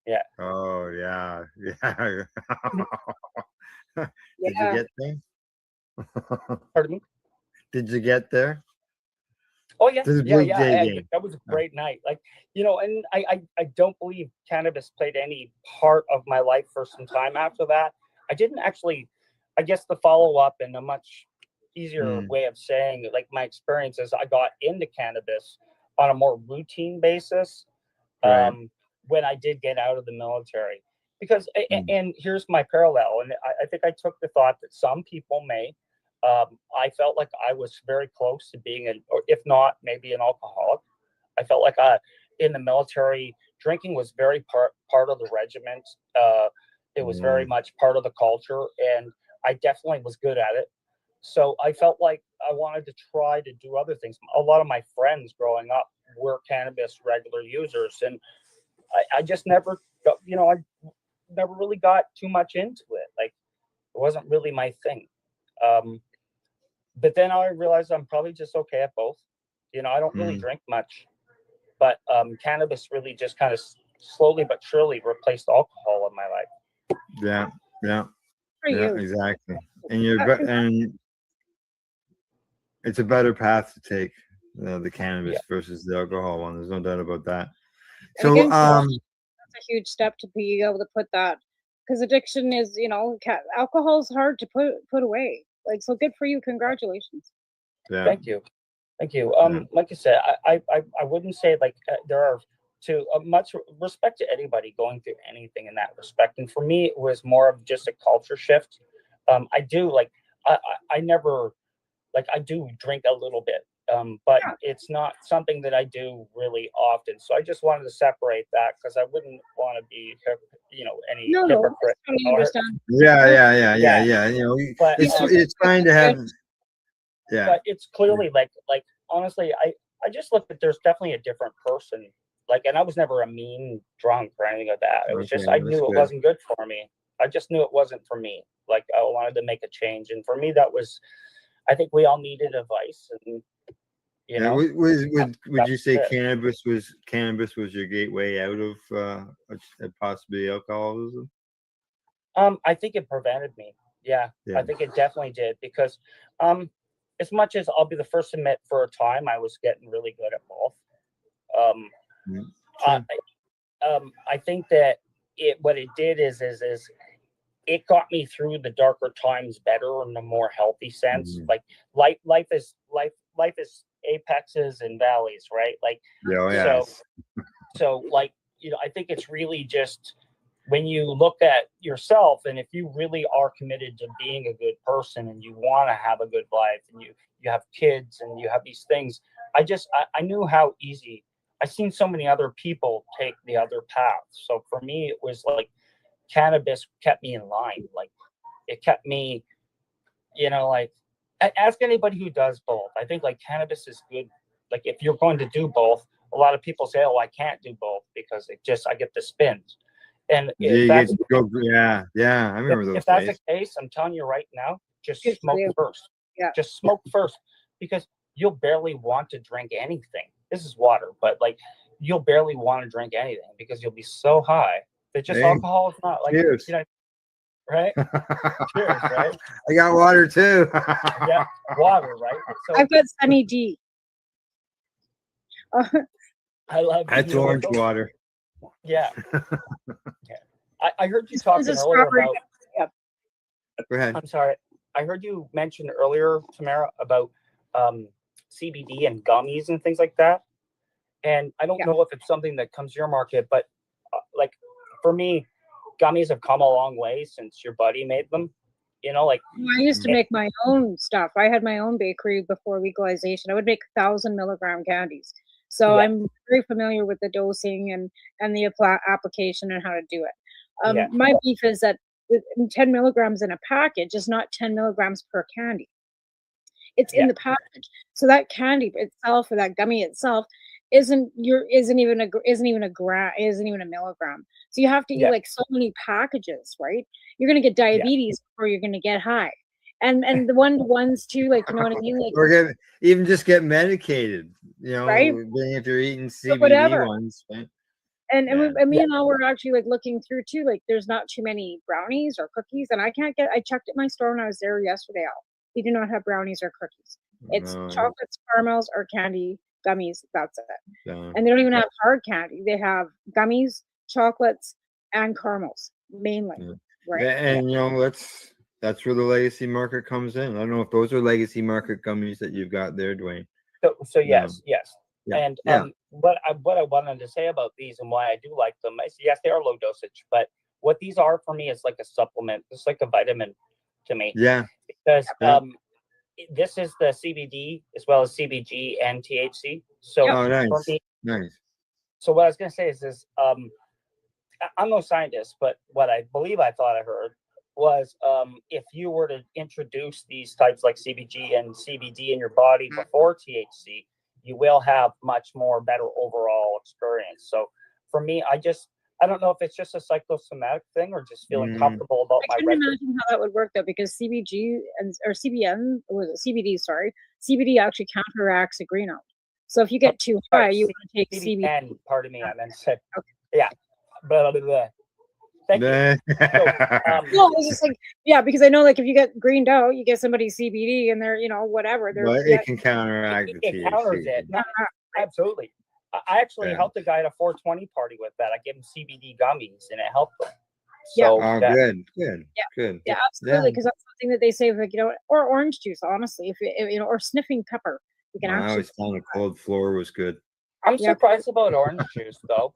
Yeah. Oh yeah. Did you get there? Pardon me? Did you get there? Oh yeah, game. That was a great night. And I don't believe cannabis played any part of my life for some time after that. I didn't actually. I guess the follow up and a much easier way of saying my experience is I got into cannabis on a more routine basis when I did get out of the military. Because and here's my parallel, and I think I took the thought that some people may. I felt like I was very close to being or if not, maybe an alcoholic. I felt like in the military, drinking was very part of the regiment. It was very much part of the culture, and I definitely was good at it. So I felt like I wanted to try to do other things. A lot of my friends growing up were cannabis regular users, and I just never, never really got too much into it. Like, it wasn't really my thing. But then I realized I'm probably just okay at both. You know, I don't really drink much, but cannabis really just kind of slowly but surely replaced alcohol in my life. Yeah, For you. exactly. And and it's a better path to take, the cannabis versus the alcohol one. There's no doubt about that. And So, again, that's a huge step to be able to put that, because addiction is, alcohol is hard to put away. Like, so good for you. Congratulations. Thank you. Like I said, I wouldn't say like there are much respect to anybody going through anything in that respect. And for me, it was more of just a culture shift. I do like, I never, like, I do drink a little bit, but it's not something that I do really often. So I just wanted to separate that, because I wouldn't want to be, any hypocrite. I understand. Yeah. You know, But, it's fine to have. Yeah. But it's clearly like honestly, I just looked at, there's definitely a different person. Like, and I was never a mean drunk or anything like that. It was just, I knew it wasn't good for me. I just knew it wasn't for me. Like, I wanted to make a change. And for me, that was, I think we all needed advice. And, would you say it. cannabis was your gateway out of possibly alcoholism? I think it prevented me. Yeah, I think it definitely did, because as much as I'll be the first to admit, for a time I was getting really good at both. I think that what it did is it got me through the darker times better in a more healthy sense. Like, life is apexes and valleys, right? Like, so like, I think it's really just when you look at yourself, and if you really are committed to being a good person and you want to have a good life, and you have kids and you have these things, I knew how easy. I've seen so many other people take the other path. So for me, it was like cannabis kept me in line. Like, it kept me, like, ask anybody who does both. I think like cannabis is good. Like, if you're going to do both, a lot of people say, oh, I can't do both because I get the spins. And I remember those if that's days. the case, I'm telling you right now, just smoke first. Yeah. Just smoke first, because you'll barely want to drink anything. This is water, but like, you'll barely want to drink anything because you'll be so high that just alcohol is not like, cheers. Right? Cheers, right? I got water too. Yeah, water, right? So I've got Sunny D. I love That's orange water. Yeah. I heard you talking earlier about. Go ahead. I'm sorry. I heard you mention earlier, Tamara, about CBD and gummies and things like that. And I don't know if it's something that comes to your market, but like, for me, gummies have come a long way since your buddy made them. Like, I used to make my own stuff. I had my own bakery before legalization. I would make 1,000 milligram candies. So I'm very familiar with the dosing and the application and how to do it. My beef is that 10 milligrams in a package is not 10 milligrams per candy. It's in the package. So that candy itself, or that gummy itself, isn't even a milligram. So you have to eat like so many packages, right? You're gonna get diabetes before you're gonna get high. And the ones too, like, you know what I mean? Like, or even just get medicated, right? If you're eating CBD whatever. ones. Right? And me and I were actually like looking through too, like, there's not too many brownies or cookies, and I checked at my store when I was there yesterday. They do not have brownies or cookies. It's chocolates, caramels, or candy, gummies. That's it. And they don't even have hard candy. They have gummies, chocolates, and caramels mainly. Right. And that's where the legacy market comes in. I don't know if those are legacy market gummies that you've got there, Dwayne. So yes. Yeah. And what I wanted to say about these and why I do like them is, yes, they are low dosage, but what these are for me is like a supplement. It's like a vitamin to me. Yeah. Because this is the CBD as well as CBG and THC. So nice. For me, Nice. So what I was going to say is I'm no scientist, but what I thought I heard was if you were to introduce these types like CBG and CBD in your body before THC, you will have much more better overall experience. So for me, I don't know if it's just a psychosomatic thing or just feeling Mm. comfortable about I my couldn't record. imagine how that would work though, because CBG and or CBN was it CBD? Sorry, CBD actually counteracts adrenal. So if you get too high, you want to take CBD. CBN, pardon me, I meant said. Yeah. Blah, blah, blah. Thank you. No, it's just like, yeah, because I know, like, if you get greened out, you get somebody CBD and they're, whatever. They're But it can counteract the It counters THC. it. No, absolutely. I actually Yeah. helped a guy at a 420 party with that. I gave him CBD gummies and it helped him. Yeah. So Oh, that- good, good, Yeah. good. Yeah, absolutely. Because that's something that they say, like, or orange juice, honestly, if or sniffing pepper, you can I actually. always found a cold floor was good. I'm Yeah. surprised about orange juice though.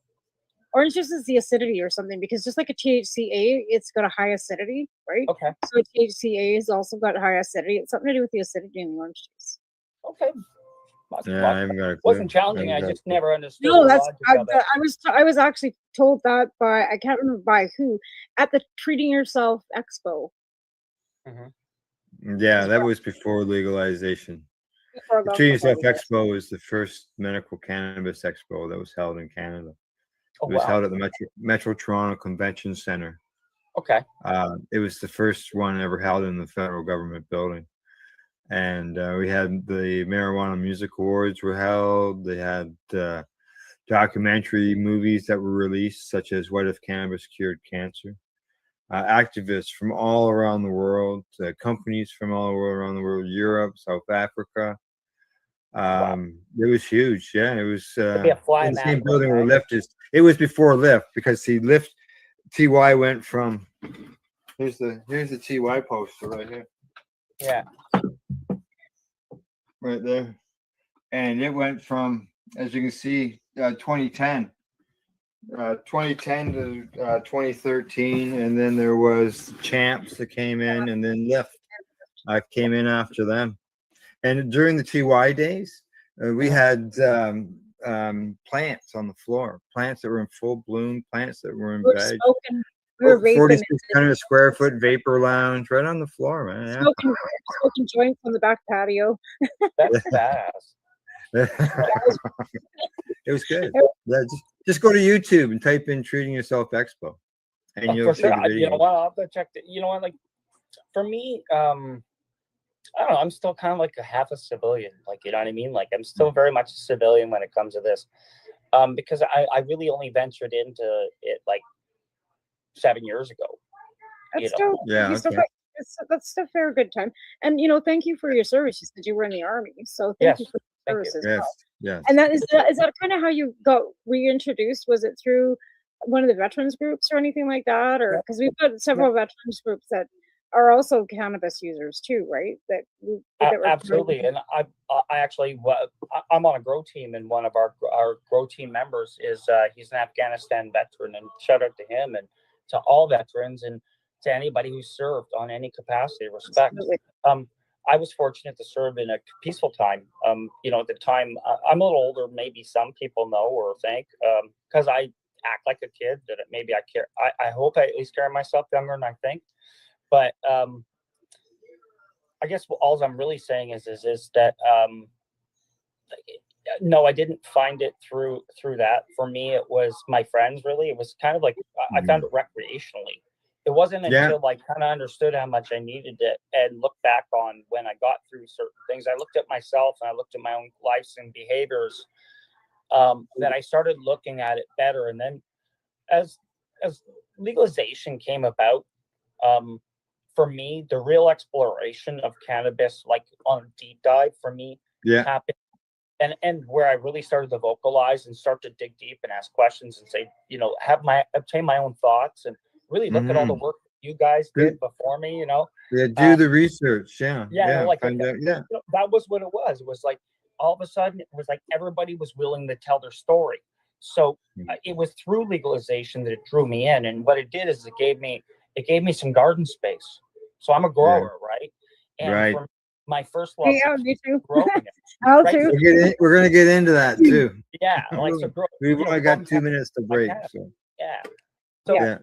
Orange juice is the acidity or something, because just like a THCA, it's got a high acidity, right? Okay. So a THCA has also got high acidity. It's something to do with the acidity in the orange juice. Okay. Yeah, I haven't got a clue. Wasn't challenging. I haven't got just a clue. never understood No, the that's logic of it. I was actually told that by, I can't remember by who, at the Treating Yourself Expo. Yeah, that was before legalization. Before The Treating Yourself legalization. Expo was the first medical cannabis expo that was held in Canada. Oh, It was wow. held at the Metro Toronto Convention Center. Okay. It was the first one ever held in the federal government building. And we had the Marijuana Music Awards were held. They had documentary movies that were released, such as What If Cannabis Cured Cancer? Activists from all around the world, companies from all around the world, Europe, South Africa. It was huge. Yeah, it was be a fly in in the that same room, building where right? Lyft is. It was before Lyft, because TY went from here's the TY poster right here. Yeah. Right there. And it went from, as you can see, 2010 to 2013, and then there was Champs that came in, and then Lyft came in after them. And during the TY days, we had plants on the floor, plants that were in full bloom, plants that were in We were veg. smoking, we were vaping, 4,600 square foot vapor lounge right on the floor, man. Yeah. smoking joints on the back patio. That's badass. It was good. Yeah, just go to YouTube and type in Treating Yourself Expo, and Oh, you'll for see sure. the You know video. what? I'll have to check the, you know what, like for me, I don't know, I'm still kind of like a half a civilian, like, you know what I mean? Like I'm still very much a civilian when it comes to this. Because I really only ventured into it like 7 years ago. That's You know? still, Yeah, you still okay. got, that's still a fair good time. And thank you for your service. You said you were in the army, so thank Yes, you for your thank you. service as Yes, well. yes. And that is that kind of how you got reintroduced? Was it through one of the veterans groups or anything like that? Or because we've got several veterans groups that are also cannabis users too, right? That were Absolutely. And I actually, I'm on a grow team, and one of our grow team members is he's an Afghanistan veteran, and shout out to him and to all veterans and to anybody who served on any capacity. Respect. Absolutely. I was fortunate to serve in a peaceful time. At the time, I'm a little older. Maybe some people know or think, because I act like a kid, that maybe I care. I hope I at least carry myself younger than I think. But I guess all I'm really saying is that no, I didn't find it through that. For me, it was my friends. Really, it was kind of like I found it recreationally. It wasn't Yeah. until I kind of understood how much I needed it and looked back on when I got through certain things. I looked at myself and I looked at my own lives and behaviors, that I started looking at it better. And then as legalization came about, for me, the real exploration of cannabis, like on a deep dive for me, Yeah. happened. And where I really started to vocalize and start to dig deep and ask questions and say, obtain my own thoughts and really look at all the work that you guys did before me, Yeah, do the research. Yeah. Find out. Yeah. that was what it was. It was like all of a sudden it was like everybody was willing to tell their story. So it was through legalization that it drew me in, and what it did is it gave me some garden space. So I'm a grower, right? And Right. for my first love, Yeah, me too. growing it. I'll right? too. We're gonna get into that too. Yeah, like so. We've only got 2 minutes to break. So Yeah. So yeah.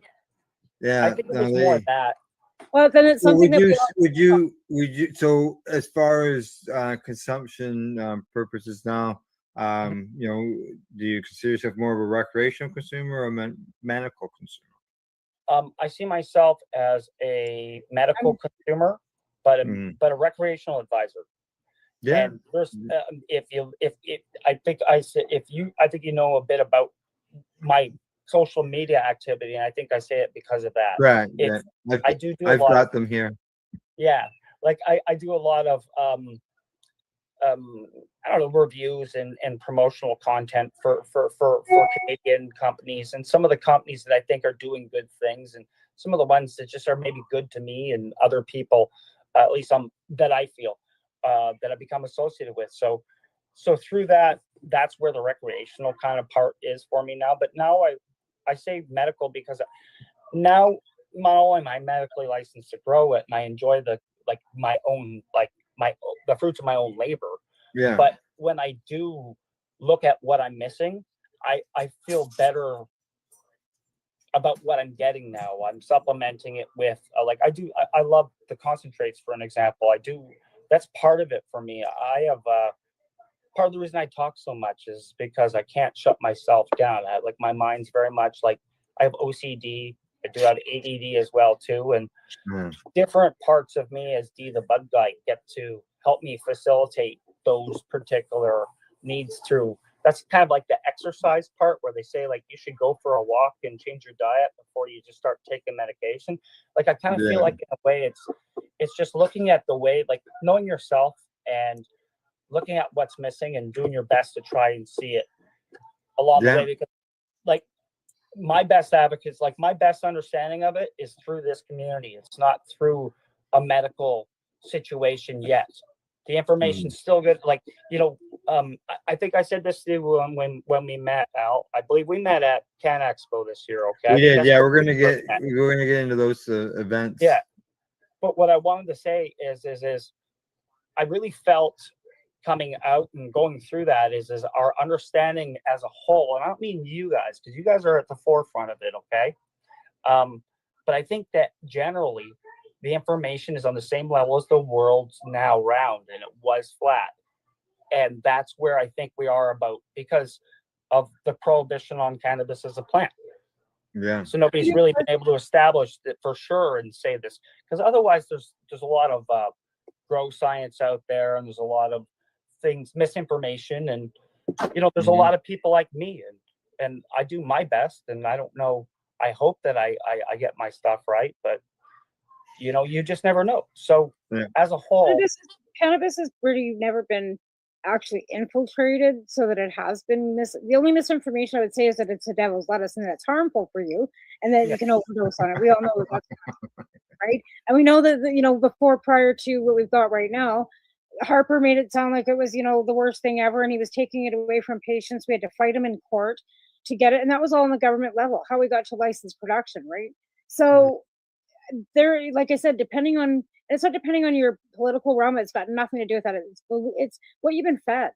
Yeah. I think it no, was they- more that. Well, then it's Well, something would that you so as far as consumption purposes now, You know, do you consider yourself more of a recreational consumer or a medical consumer? I see myself as a medical consumer, but a recreational advisor. Yeah. And there's if I think you know a bit about my social media activity, and I think I say it because of that. Right. It's, Yeah. I've got them here. Yeah, like I do a lot of I don't know, reviews and promotional content for Canadian companies, and some of the companies that I think are doing good things, and some of the ones that just are maybe good to me and other people, at least that I feel that I've become associated with. So through that, that's where the recreational kind of part is for me now. But now I say medical because now not only am I medically licensed to grow it, and I enjoy the fruits of my own labor. Yeah. But when I do look at what I'm missing, I feel better about what I'm getting now. I'm supplementing it with I love the concentrates, for an example. That's part of it for me. I have part of the reason I talk so much is because I can't shut myself down. My mind's very much like, I have OCD. I do have ADD as well too, and different parts of me as D the bud guy get to help me facilitate those particular needs through. That's kind of like the exercise part where they say like you should go for a walk and change your diet before you just start taking medication. Like I kind of feel like in a way it's just looking at the way, like knowing yourself and looking at what's missing and doing your best to try and see it along the way, because like my best advocates, like my best understanding of it is through this community. It's not through a medical situation yet. The information's still good. Like, you know, I think I said this to you when we met, Al. I believe we met at Can Expo this year. Okay. We did. Yeah, we're gonna get into those events. Yeah. But what I wanted to say is I really felt coming out and going through that is our understanding as a whole. And I don't mean you guys, because you guys are at the forefront of it. Okay. But I think that generally the information is on the same level as the world's now round, and it was flat. And that's where I think we are about, because of the prohibition on cannabis as a plant. Yeah. So nobody's really been able to establish that for sure and say this, because otherwise there's a lot of grow science out there, and there's a lot of things, misinformation, and you know, there's a lot of people like me, and I do my best, and I don't know, I hope that I get my stuff right, but you know, you just never know. So as a whole, cannabis has really never been actually infiltrated so that it has been the only misinformation I would say is that it's a devil's lettuce and that it's harmful for you and that you can overdose on it. We all know that's right. And we know that, you know, prior to what we've got right now, Harper made it sound like it was, you know, the worst thing ever, and he was taking it away from patients. We had to fight him in court to get it, and that was all on the government level, how we got to license production, right? So there, like I said, it's not depending on your political realm. It's got nothing to do with that. It's what you've been fed.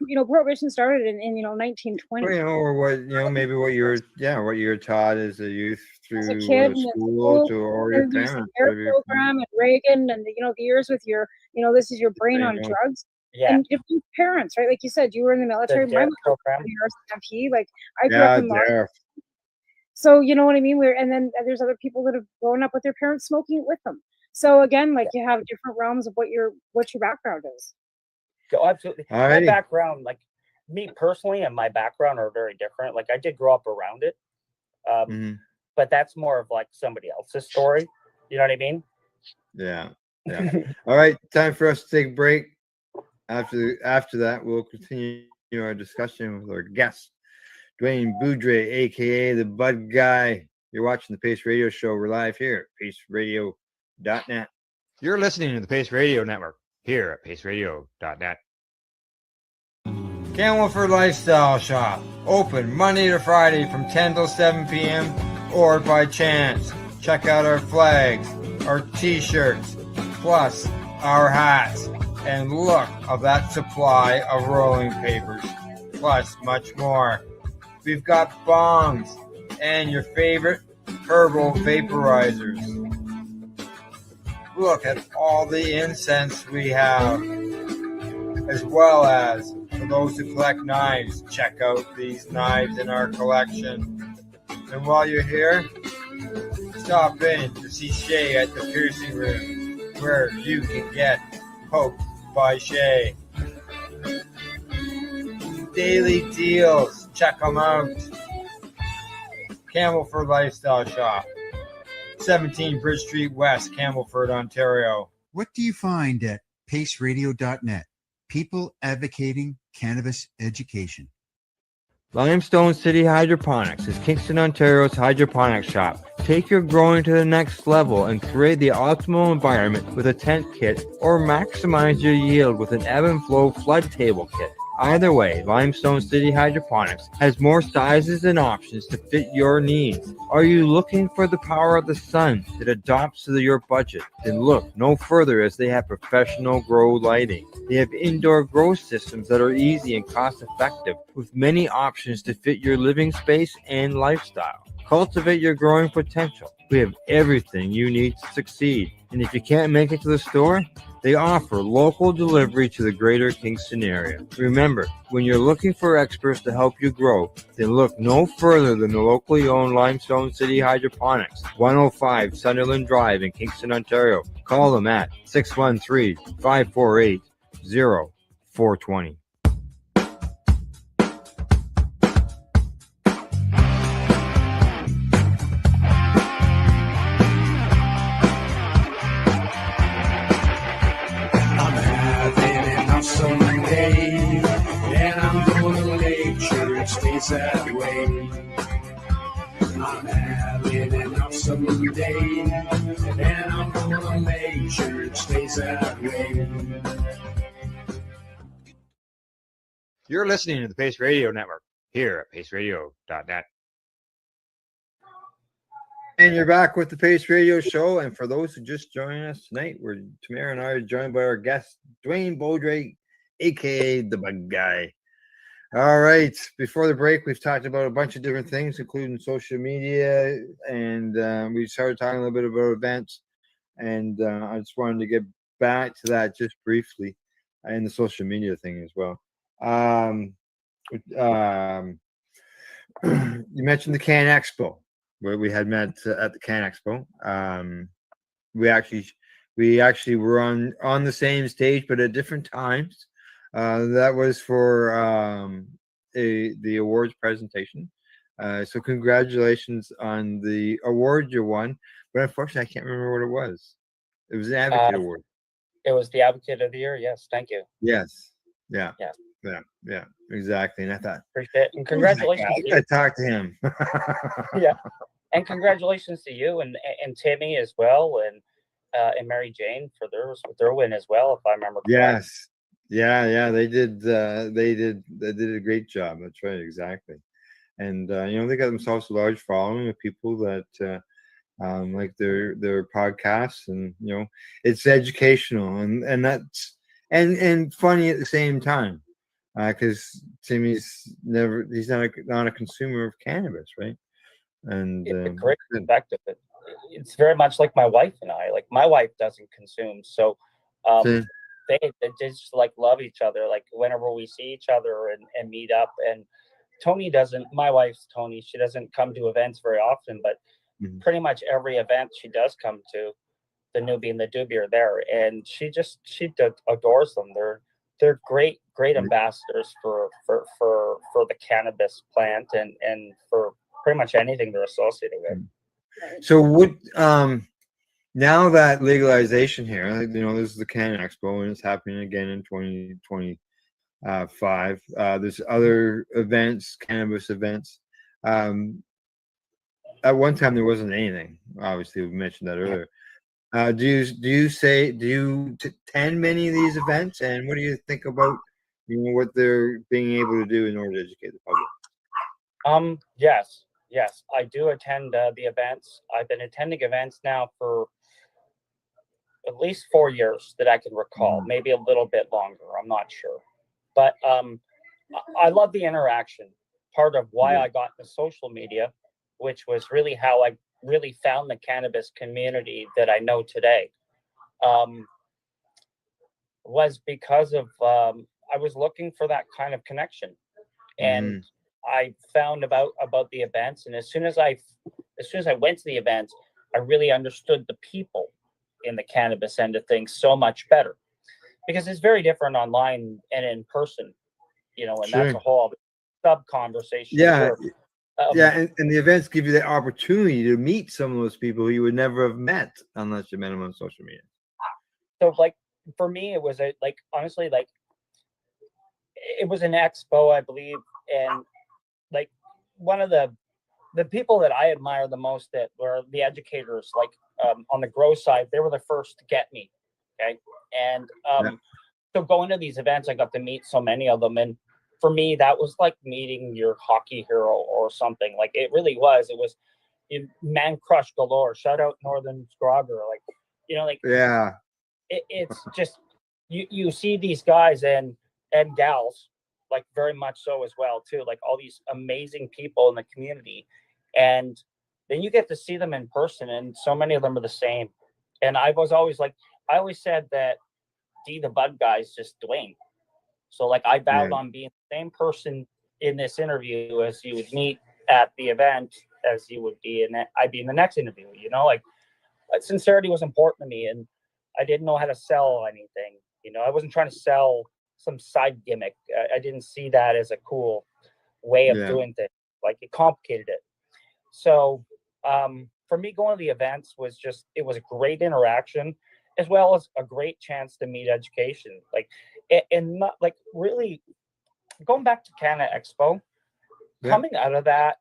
You know, prohibition started in 1920. Well, you know, or what, you know, maybe what you were taught as a youth through as a kid school to, or your the parents. program and Reagan and the years with your, this is your brain on drugs. Yeah. And different parents, right? Like you said, you were in the military. My mom was in the RCMP. Like I grew up in so you know what I mean? And then there's other people that have grown up with their parents smoking it with them. So again, like you have different realms of what your background is. Oh, absolutely. My background, like me personally, and my background are very different. Like I did grow up around it, but that's more of like somebody else's story. You know what I mean? Yeah. All right, time for us to take a break. After that, we'll continue our discussion with our guest, Dwayne Boudre, aka the Bud Guy. You're watching the Pace Radio Show. We're live here at paceradio.net. You're listening to the Pace Radio Network here at paceradio.net. Camelford Lifestyle Shop, open Monday to Friday from 10 till 7 p.m. or by chance. Check out our flags, our t-shirts, plus our hats, and look of that supply of rolling papers, plus much more. We've got bongs and your favorite herbal vaporizers. Look at all the incense we have, as well as For those who collect knives, check out these knives in our collection. And while you're here, stop in to see Shay at the piercing room, where you can get poked by Shay. Daily deals, check them out. Campbellford Lifestyle Shop, 17 Bridge Street West, Campbellford, Ontario. What do you find at paceradio.net? People advocating cannabis education. Limestone City Hydroponics is Kingston, Ontario's hydroponics shop. Take your growing to the next level and create the optimal environment with a tent kit, or maximize your yield with an ebb and flow flood table kit. Either way, Limestone City Hydroponics has more sizes and options to fit your needs. Are you looking for the power of the sun that adapts to your budget? Then look no further, as they have professional grow lighting. They have indoor grow systems that are easy and cost effective, with many options to fit your living space and lifestyle. Cultivate your growing potential. We have everything you need to succeed. And if you can't make it to the store, they offer local delivery to the greater Kingston area. Remember, when you're looking for experts to help you grow, then look no further than the locally owned Limestone City Hydroponics, 105 Sunderland Drive in Kingston, Ontario. Call them at 613-548-0420. Someday, and I'm gonna make sure it stays that way. I'm having an awesome day, and I'm gonna make sure it stays that way. You're listening to the Pace Radio Network here at paceradio.net. And you're back with the Pace Radio Show. And for those who just joined us tonight, Tamara and I are joined by our guest, Dwayne Beaudry, aka the Bug Guy. All right. Before the break, we've talked about a bunch of different things, including social media, and we started talking a little bit about events. And I just wanted to get back to that just briefly, and the social media thing as well. You mentioned the Can Expo, where we had met at the Can Expo. We actually were on the same stage, but at different times. That was for the awards presentation. So congratulations on the award you won. But unfortunately, I can't remember what it was. It was an Advocate Award. It was the Advocate of the Year. Yes, thank you. Yes. Yeah. Yeah. Yeah. Exactly. And I thought, appreciate it. And congratulations. I talked to him. Yeah. And congratulations to you and Timmy as well, and Mary Jane for their win as well, if I remember correctly. Yes. Yeah. They did a great job. That's right. Exactly. And they got themselves a large following of people that like their podcasts, and it's educational and that's and funny at the same time, because Timmy's not a consumer of cannabis, right? And great perspective. It's very much like my wife and I. Like, my wife doesn't consume, so they just like love each other. Like, whenever we see each other and meet up, and Tony doesn't. My wife's Tony. She doesn't come to events very often, but pretty much every event she does come to, the newbie and the doobie are there, and she adores them. They're great ambassadors for the cannabis plant and for pretty much anything they're associated with. So would now that legalization here, this is the Can Expo, and it's happening again in 2025. There's other events, cannabis events. At one time there wasn't anything. Obviously, we mentioned that earlier. Do you attend many of these events, and what do you think about what they're being able to do in order to educate the public? Yes, I do attend the events. I've been attending events now for at least 4 years that I can recall, maybe a little bit longer. I'm not sure, but I love the interaction. Part of why I got into social media, which was really how I really found the cannabis community that I know today, was because of I was looking for that kind of connection, and I found about the events. And as soon as I went to the events, I really understood the people in the cannabis end of things so much better, because it's very different online and in person, you know, and that's a Sure. whole sub conversation. Yeah. Sure. Yeah, and the events give you the opportunity to meet some of those people who you would never have met unless you met them on social media. So like for me, it was honestly, like it was an expo, I believe, and like one of the people that I admire the most that were the educators, like on the grow side, they were the first to get me. Okay. And so going to these events, I got to meet so many of them. And for me, that was like meeting your hockey hero or something. Like it really was. It was man crush galore. Shout out Northern Scrogger. Like, you know, like Yeah. it's just you see these guys and gals, like very much so as well too, like all these amazing people in the community, and then you get to see them in person, and so many of them are the same. And I always said that D the Bud guy is just Dwayne. So like I vowed on being the same person in this interview as you would meet at the event as you would be in I'd be in the next interview, you know, like sincerity was important to me, and I didn't know how to sell anything. You know, I wasn't trying to sell some side gimmick. I didn't see that as a cool way of doing things. Like it complicated it. So for me, going to the events it was a great interaction, as well as a great chance to meet education. Like, and not like really going back to Canada Expo, coming out of that,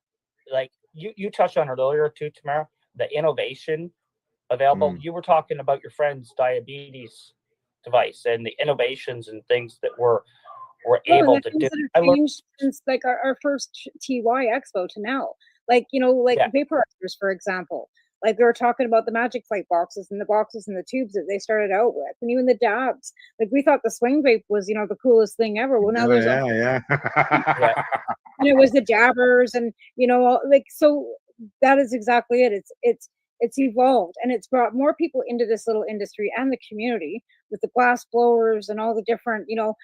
like you touched on it earlier too, Tamara, the innovation available. You were talking about your friend's diabetes device and the innovations and things that we're able to do. I learned since like our first TY Expo to now. Like, you know, like vaporizers, for example. Like they were talking about the Magic Fight boxes and the tubes that they started out with, and even the dabs. Like we thought the swing vape was, you know, the coolest thing ever. Well, now there's yeah. and it was the jabbers, and you know, like so that is exactly it. It's evolved, and it's brought more people into this little industry and the community with the glass blowers and all the different, you know,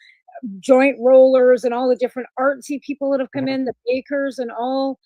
joint rollers and all the different artsy people that have come in, the bakers and all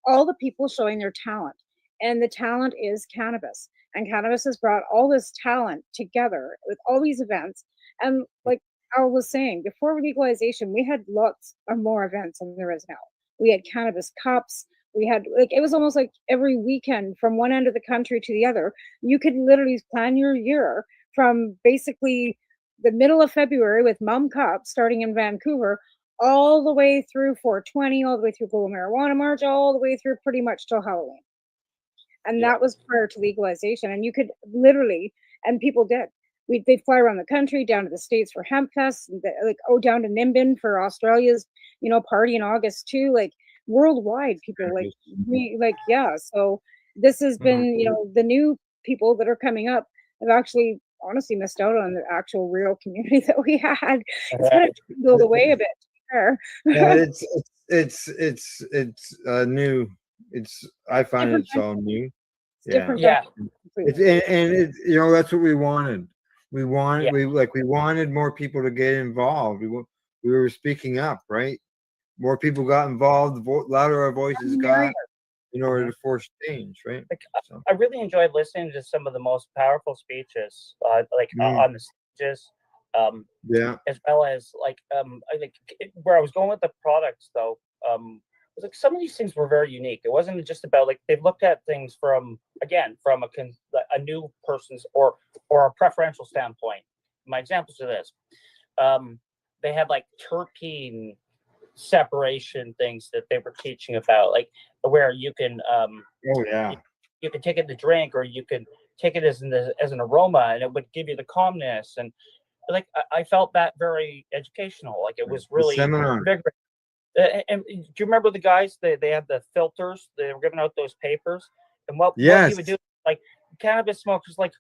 the people showing their talent. And the talent is cannabis. And cannabis has brought all this talent together with all these events. And like Al was saying, before legalization, we had lots of more events than there is now. We had cannabis cups. We had like it was almost like every weekend from one end of the country to the other. You could literally plan your year from basically the middle of February with Mum Cup starting in Vancouver, all the way through 420, all the way through Global Marijuana March, all the way through pretty much till Halloween. And that was prior to legalization. And you could literally, and people did. They'd fly around the country, down to the States for Hemp Fest, down to Nimbin for Australia's, you know, party in August too. Like worldwide, people so this has been, you know, the new people that are coming up have actually honestly missed out on the actual real community that we had. It's kind of dwindled away a bit. Yeah, it's new. I find it's all new. Different. It's you know, that's what we wanted. We wanted more people to get involved. We were speaking up, right? More people got involved, the louder our voices got in order to force change, right? Like, I really enjoyed listening to some of the most powerful speeches, on the stages, as well as I think where I was going with the products, though, was like some of these things were very unique. It wasn't just about like they've looked at things from a new person's or a preferential standpoint. My examples of this, they had like terpene separation things that they were teaching about, like where you can you can take it to drink, or you can take it as an aroma, and it would give you the calmness. And like I felt that very educational. Like it was really vigorous. And do you remember the guys? They had the filters. They were giving out those papers, and what he would do, like cannabis smokers, like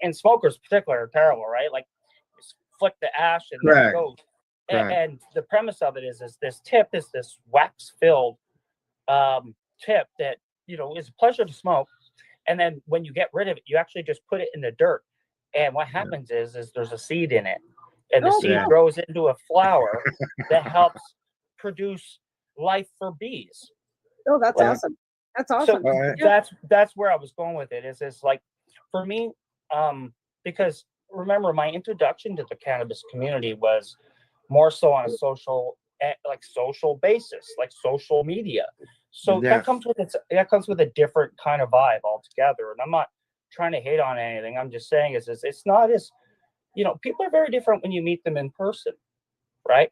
and smokers in particular, are terrible, right? Like just flick the ash and there it goes. And the premise of it is this tip is this wax filled tip that, you know, is a pleasure to smoke. And then when you get rid of it, you actually just put it in the dirt. And what happens is there's a seed in it. and the Oh, seed Yeah. grows into a flower that helps produce life for bees. oh, that's Yeah. awesome. That's So awesome. All right. Yeah. that's where I was going with it. Is like for me, because remember my introduction to the cannabis community was more so on a social basis, like social media. So Yeah. that comes with a different kind of vibe altogether. And I'm not trying to hate on anything. I'm just saying is it's not as people are very different when you meet them in person, right?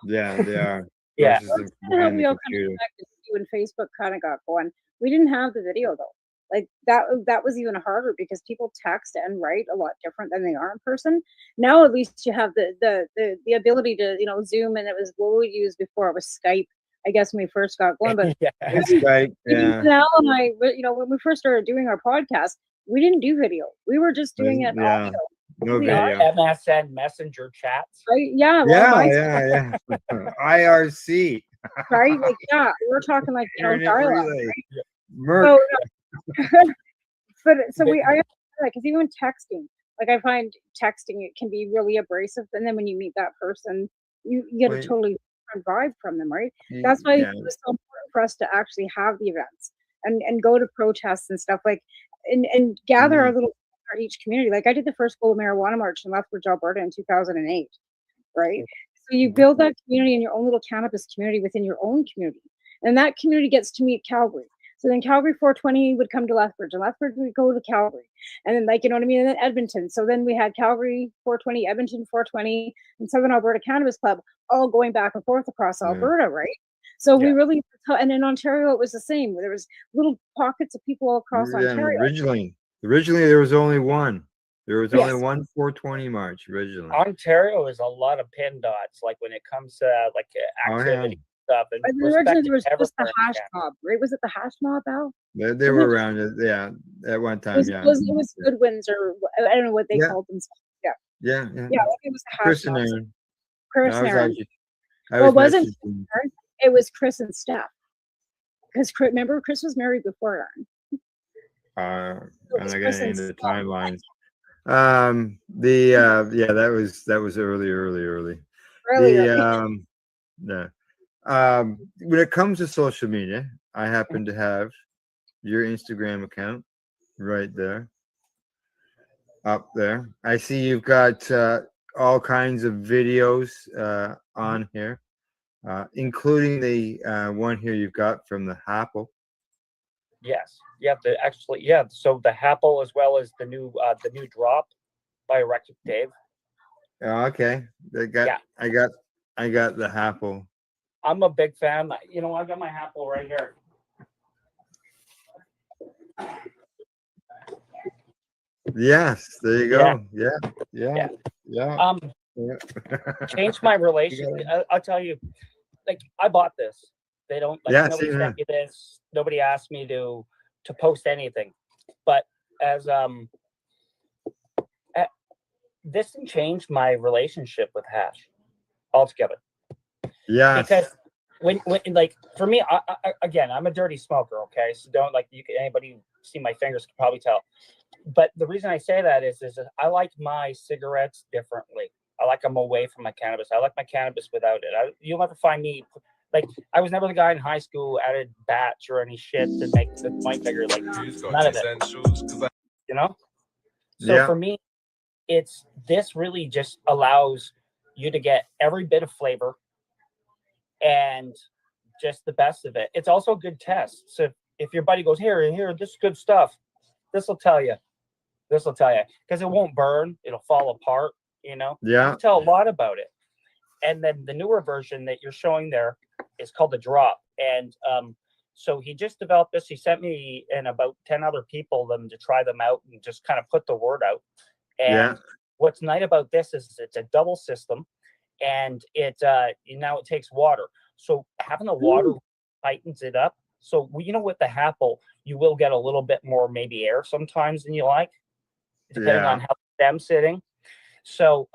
Yeah, they are. Yeah. Versus the, That's kind of how behind we the all kind of computer. connected too, when Facebook kind of got going. We didn't have the video though. Like that was even harder because people text and write a lot different than they are in person. Now at least you have the ability to Zoom, and it was what we used before. It was Skype, I guess, when we first got going. But Yeah. It's Skype. even Yeah. Janelle and I, when we first started doing our podcast, we didn't do video. We were just doing it Yeah. audio. No The audio, video. MSN Messenger chats. right? Yeah, a lot of Yeah, mine, yeah. IRC. right? Like, yeah, we're talking like Internet dialogue, relay. right? Merc. So, I like, because even texting, like I find texting, it can be really abrasive, and then when you meet that person, you get a Wait. totally different vibe from them, right? That's why Yeah. it was so important for us to actually have the events and go to protests and stuff, like, and gather our little each community. Like I did the first global marijuana march in Lethbridge, Alberta in 2008, right? So you build that community in your own little cannabis community within your own community, and that community gets to meet Calgary. So then Calgary 420 would come to Lethbridge, and Lethbridge would go to Calgary, and then, like, you know what I mean, and then Edmonton. So then we had Calgary 420, Edmonton 420, and Southern Alberta Cannabis Club, all going back and forth across Alberta, right? So we really, and in Ontario it was the same. There was little pockets of people all across Yeah, Ontario. originally there was only one. There was only Yes. one 420 march originally. Ontario is a lot of pin dots, like when it comes to Oh, yeah. activity stuff. And But originally there was respect just the everyone hash can. mob, right? Was it the hash mob, Al? They were around it, yeah, at one It time, was, yeah. it was Goodwins, or I don't know what they Yeah. called themselves. Yeah. Yeah, yeah. Yeah, I think it was the hash Chris and mob. Aaron. Chris I and was Aaron. actually, I Well, it was wasn't messaging. Aaron, it was Chris and Steph. Because remember, Chris was married before Aaron. I'm not Chris getting and into the Steph. timelines. Yeah, that was early. Earlier. Yeah. When it comes to social media, I happen to have your Instagram account right there, up there. I see you've got all kinds of videos on here, including the one here you've got from the Apple. Yes, yeah. So the Apple, as well as the new drop by Erectric Dave. Oh, okay, I got the Apple. I'm a big fan. You know, I got my Apple right here. Yes, there you go. Yeah. Changed my relation. I'll tell you, like, I bought this. They don't, like, Yeah, nobody same sent me this. Nobody asked me to post anything. But as this changed my relationship with hash altogether. Yeah. Because when like, for me, I again, I'm a dirty smoker. Okay, so don't, like, anybody who see my fingers can probably tell. But the reason I say that is I like my cigarettes differently. I like them away from my cannabis. I like my cannabis without it. You'll never find me, like, I was never the guy in high school who added batch or any shit to make the point bigger. Like, none of it. You know? So Yeah. for me, this really just allows you to get every bit of flavor and just the best of it. It's also a good test. So if your buddy goes, here, this is good stuff, this will tell you, because it won't burn, it'll fall apart, you know. Yeah. You tell a lot about it. And then the newer version that you're showing there is called the drop. And so he just developed this. He sent me and about 10 other people them to try them out and just kind of put the word out. And what's nice about this is it's a double system, and now it takes water. So having the water tightens it up. So you know, with the Apple, you will get a little bit more maybe air sometimes than you like, depending on how the stem's sitting. So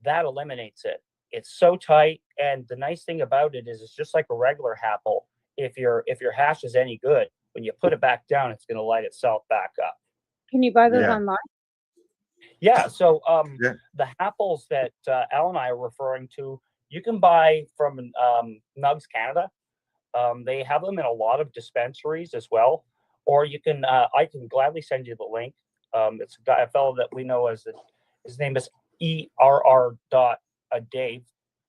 that eliminates it. It's so tight, and the nice thing about it is it's just like a regular Apple. If your hash is any good, when you put it back down, it's going to light itself back up. Can you buy those online? Yeah. So Yeah. the apples that Al and I are referring to, you can buy from Nugs Canada. They have them in a lot of dispensaries as well. Or you can, I can gladly send you the link. It's a fellow that we know as his name is ERR Dave.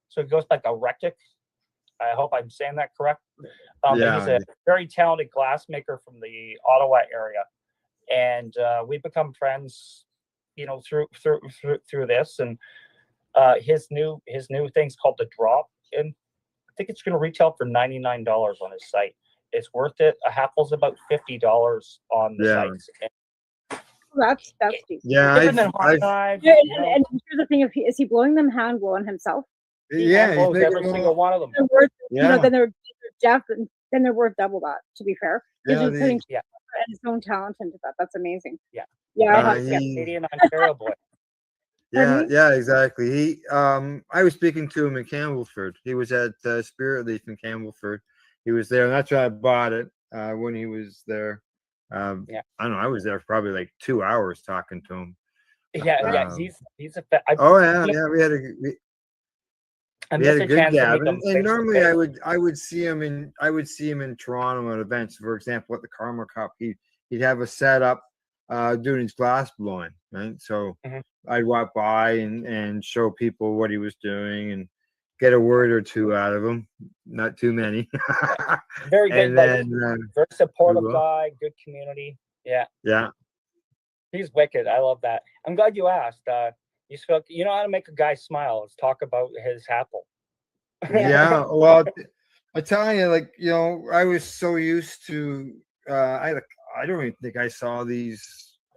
So it goes like a rectic. I hope I'm saying that correct. He's Yeah. a very talented glassmaker from the Ottawa area, and we become friends, through this. And his new thing's called the Drop, and I think it's going to retail for $99 on his site. It's worth it. A apple's about $50 on the Yeah. site. That's decent. Yeah. Different than hot knives. Yeah, and here's the thing: is he blowing them hand blowing himself? He Yeah, hand he's blows making every them single one of them. They're worth, Yeah. then they're then they're worth double that. To be fair, he's Yeah, just putting Yeah. his own talent into that. That's amazing. Yeah. Yeah, I'll Uh, have to- he- Canadian Ontario boy. Yeah, Pardon me? yeah, exactly. I was speaking to him in Campbellford. He was at Spirit Leaf in Campbellford. He was there, and that's why I bought it when he was there. Yeah. I don't know. I was there for probably like 2 hours talking to him. Yeah. Um, He's a. Oh yeah, yeah. We had a I we had missed a a good chance to gab, meet them and face to normally face. I would see him in Toronto at events. For example, at the Karma Cup, he'd have a setup doing his glass blowing, right? So Mhm. I'd walk by and show people what he was doing and get a word or two out of him, not too many. Very good, And like then very supportive well. guy, good community. Yeah, Yeah, he's wicked. I love that. I'm glad you asked. You spoke. You know how to make a guy smile. Let's talk about his apple. yeah. Well, I tell you, like, I was so used to. I don't even think I saw these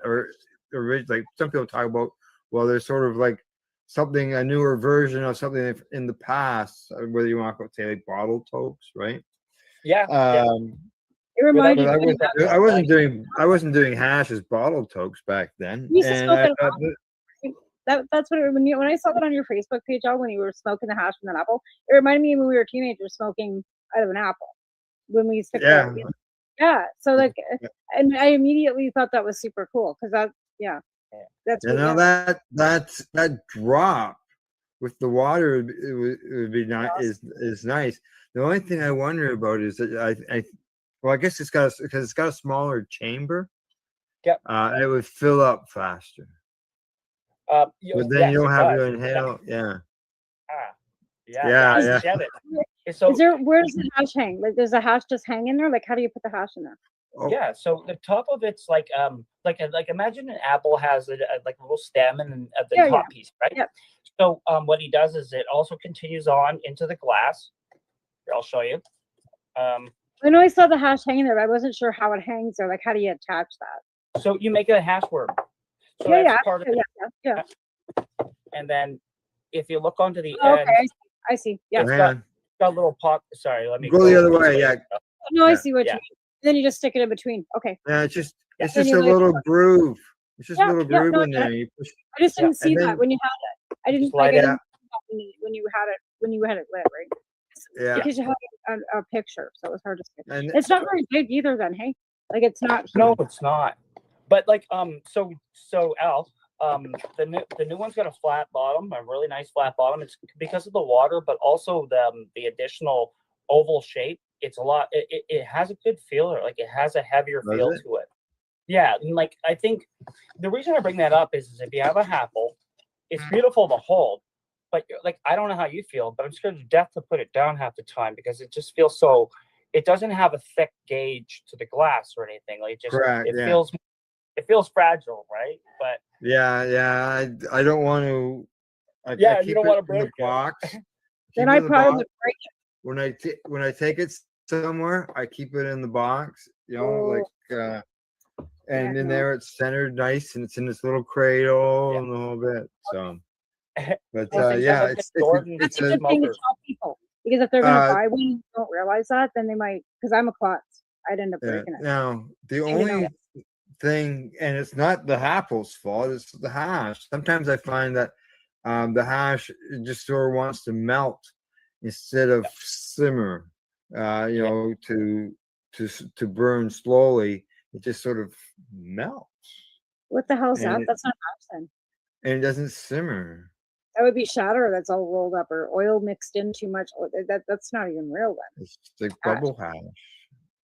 like some people talk about. Well, there's sort of like something, a newer version of something in the past, whether you want to say like bottle tokes, right? Yeah. It reminded But me. I wasn't doing hash as bottle tokes back then, You used to and smoke I an thought apple. That's what when I saw that on your Facebook page, Al, when you were smoking the hash from an apple, it reminded me when we were teenagers smoking out of an apple when we used to Yeah. yeah. So like, and I immediately thought that was super cool because that's what, that drop with the water would be nice. Is nice. The only thing I wonder about is that I guess because it's got a smaller chamber. Yep. It would fill up faster. But then you don't have to inhale. Yeah. Yeah. Yeah. Get it. So where does the hash hang? Like, does the hash just hang in there? Like, how do you put the hash in there? Yeah, so the top of it's like imagine an apple has like a little stem and at the top piece, right? Yeah. So what he does is it also continues on into the glass. Here, I'll show you. I know I saw the hash hanging there, but I wasn't sure how it hangs there. Like, how do you attach that? So you make it a hash worm. So Yeah, that's part of it. yeah. And then if you look onto the Oh, end, okay, I see. Yeah. it's got a little pot. Sorry, let me Go the other way. Yeah. No, I Yeah. see what you mean. Then you just stick it in between. Okay. Yeah, it's just Then a you like- little groove. It's just a little groove no, in there. You push, I just didn't see and that then- when you had it. I didn't Just like light I it didn't up. see that when you had it lit, right? Yeah. Because you had a picture, so it was hard to see. And- It's not very big either, then. Hey, like it's not. No, it's not. But like so Al, the new one's got a flat bottom, a really nice flat bottom. It's because of the water, but also the additional oval shape. It's a lot. It has a good feeler. Like it has a heavier Does feel it? to it. Yeah, and like I think the reason I bring that up is if you have a apple, it's beautiful to hold, but like I don't know how you feel, but I'm scared to death to put it down half the time because it just feels so. It doesn't have a thick gauge to the glass or anything. Like Correct, it yeah. feels fragile, right? But Yeah. I don't want to. I you keep don't it want to in break the it. box. Then Keep it I in the probably box. would break it. When I take it somewhere, I keep it in the box. And in there it's centered nice and it's in this little cradle and the whole bit. So, but yeah, it's That's a good thing to tell people because if they're gonna buy one, and don't realize that, then they might. Because I'm a klutz, I'd end up breaking it. Now the Maybe only not. thing, and it's not the apple's fault, it's the hash. Sometimes I find that the hash just sort of wants to melt instead of simmer. To burn slowly, it just sort of melts. What the hell's that? And That's not hash then. and it doesn't simmer. That would be shatter that's all rolled up or oil mixed in too much. That's not even real then. It's like Hash. bubble hash.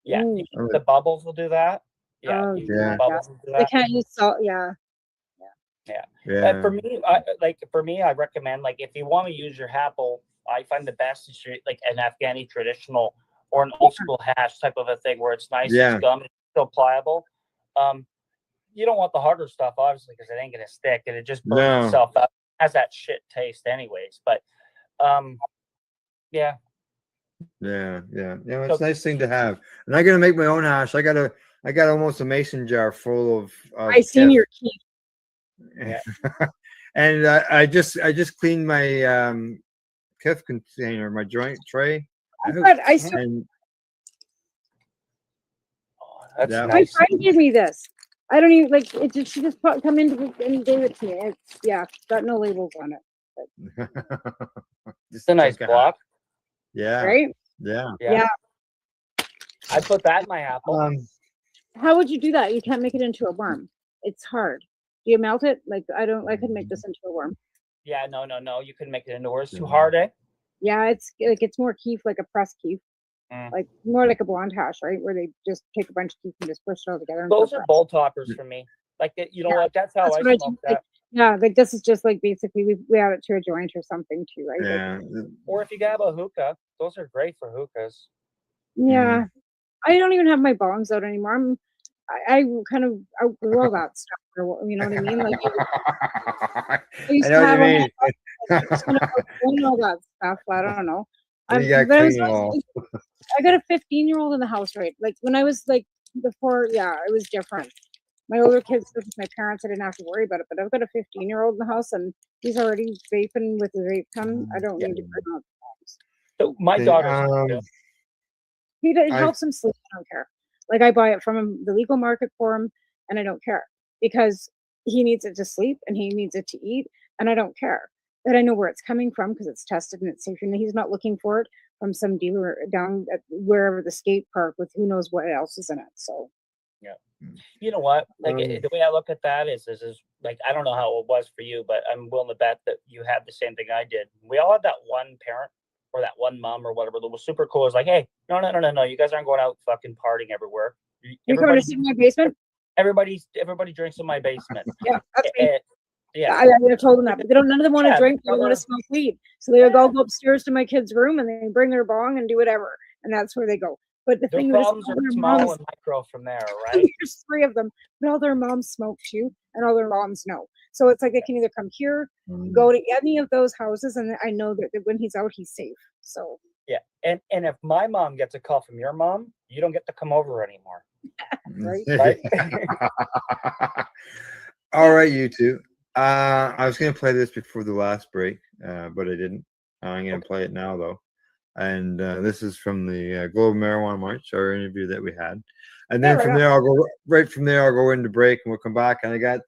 Yeah, Ooh. the bubbles will do that. Yeah, Oh, the Yeah. bubbles will do They that. can't use salt. Yeah. Yeah. Yeah. For me, I recommend, like, if you want to use your apple, I find the best is like an Afghani traditional or an old school hash type of a thing where it's nice, Yeah. it's gummy, still pliable. You don't want the harder stuff, obviously, because it ain't gonna stick and it just burns No. itself up. It has that shit taste, anyways. But yeah. Yeah. You know, it's So- a nice thing to have. And I gotta make my own hash. I got almost a mason jar full of I seen Kef. your key. Yeah. And I just cleaned my Kef container, my joint tray. I saw And That's that my was friend gave me this. I don't even like it. She just come in and gave it to me. It's got no labels on it. It's a nice block. Yeah. Right? Yeah. Yeah. I put that in my apple. How would you do that? You can't make it into a worm. It's hard. Do you melt it? Like I could make this into a worm. Yeah, no. You can make it into words. Too hard, eh? Yeah, it's more keef, like a pressed keef. Mm. Like more like a blonde hash, right? Where they just take a bunch of keef and just push it all together. Those are bowl toppers for me. Like, you know what? That's how That's I what I smoke do. that. Yeah, like this is just like basically we add it to a joint or something too, right? Yeah. Or if you have a hookah, those are great for hookahs. Yeah. I don't even have my bongs out anymore. I kind of outgrew all that stuff. You know what I mean? Like I used I know to what have you mean. kind of outgrown all that stuff. I don't know. You gotta But clean it all. I got a 15-year-old in the house, right? Like when I was like before, yeah, it was different. My older kids lived with my parents, I didn't have to worry about it. But I've got a 15-year-old in the house, and he's already vaping with his vape pen. I don't need to bring out the bongs. So my Okay, daughter's It I- helps him sleep. I don't care. Like I buy it from the legal market for him, and I don't care because he needs it to sleep and he needs it to eat, and I don't care. But I know where it's coming from because it's tested and it's safe, and he's not looking for it from some dealer down at wherever the skate park with who knows what else is in it. So Yeah. You know what? Like the way I look at that is like, I don't know how it was for you, but I'm willing to bet that you had the same thing I did. We all had that one parent or that one mom or whatever that was super cool. It's like, hey, no, you guys aren't going out fucking partying everywhere. you coming to see my basement? Everybody drinks in my basement. Yeah, that's me. Yeah. I told them that, but none of them want to Yeah, drink. They brother. want to smoke weed. So they would all go upstairs to my kid's room and they bring their bong and do whatever, and that's where they go. But the Their thing is, problems all are their small moms, and micro from there, right? there's 3 of them, but all their moms smoke too, and all their moms know. So it's like they can either come here, go to any of those houses, and I know that when he's out, he's safe. So Yeah. And if my mom gets a call from your mom, you don't get to come over anymore. right? All right, you two. I was gonna play this before the last break, but I didn't. I'm gonna play it now though. And this is from the Global Marijuana March, our interview that we had. And then from there, I'll go into break, and we'll come back. And I got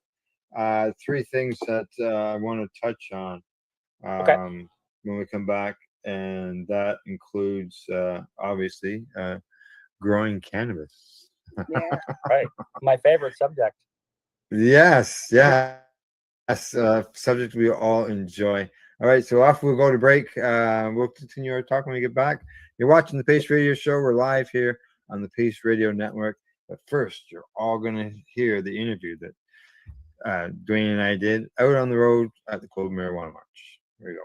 3 things that I want to touch on when we come back, and that includes obviously growing cannabis. Yeah. Right. My favorite subject. Yes, subject we all enjoy. All right, so off we'll go to break. We'll continue our talk when we get back. You're watching the Pace Radio Show. We're live here on the Pace Radio Network. But first, you're all going to hear the interview that Dwayne and I did out on the road at the Global Marijuana March. Here we go.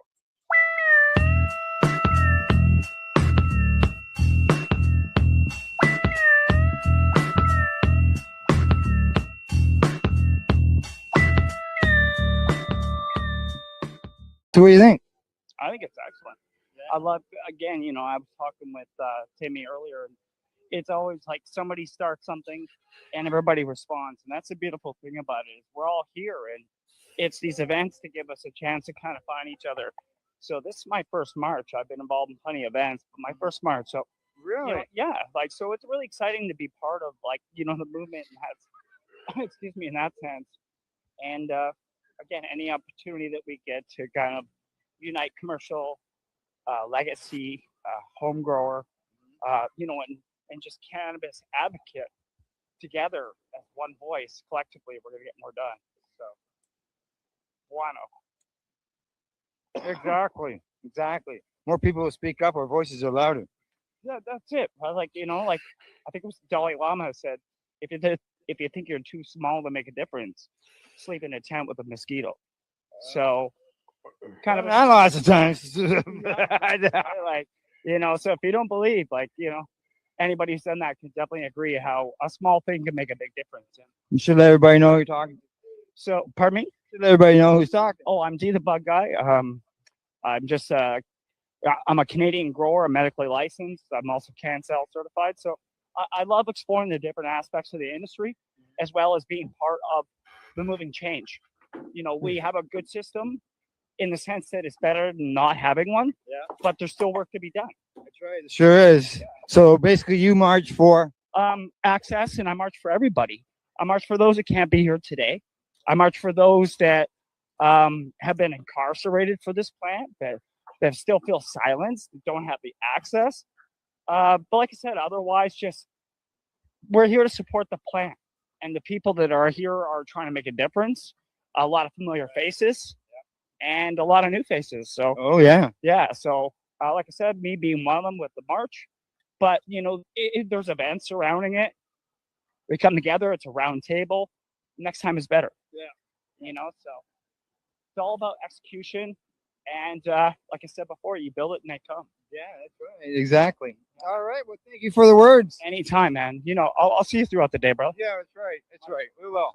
So what do you think? I think it's excellent. I love, again, I was talking with Timmy earlier. It's always like somebody starts something and everybody responds. And that's the beautiful thing about it is we're all here, and it's these events to give us a chance to kind of find each other. So this is my first March. I've been involved in plenty of events, but my first March. So Really? yeah, like, so it's really exciting to be part of, like, the movement and has, excuse me, in that sense. And again, any opportunity that we get to kind of unite commercial, legacy, home grower, and just cannabis advocate together as one voice collectively, we're gonna get more done. So guano. Exactly. More people will speak up, our voices are louder. Yeah, that's it. Like I think it was Dalai Lama said, if you think you're too small to make a difference, sleep in a tent with a mosquito. So kind of Not lots of times. so if you don't believe, anybody who's done that can definitely agree how a small thing can make a big difference. You should let everybody know who you're talking to. So, pardon me? Should let everybody know who's talking. Oh, I'm D the Bug Guy. I'm just I'm a Canadian grower. I'm medically licensed. I'm also CanSell certified. So I love exploring the different aspects of the industry, as well as being part of the moving change. We have a good system in the sense that it's better than not having one. Yeah. But there's still work to be done. That's right. Sure is. So basically, you march for access, and I march for everybody. I march for those that can't be here today. I march for those that have been incarcerated for this plant, that still feel silenced, don't have the access. But like I said, otherwise, just we're here to support the plant, and the people that are here are trying to make a difference. A lot of familiar faces, and a lot of new faces. So, oh yeah. So, like I said, me being one of them with the march, but there's events surrounding it. We come together. It's a round table. Next time is better. Yeah. So it's all about execution. And like I said before, you build it and they come. Yeah, that's right. Exactly. All right. Well, thank you for the words. Anytime, man. I'll see you throughout the day, bro. Yeah, that's right. That's right. We will.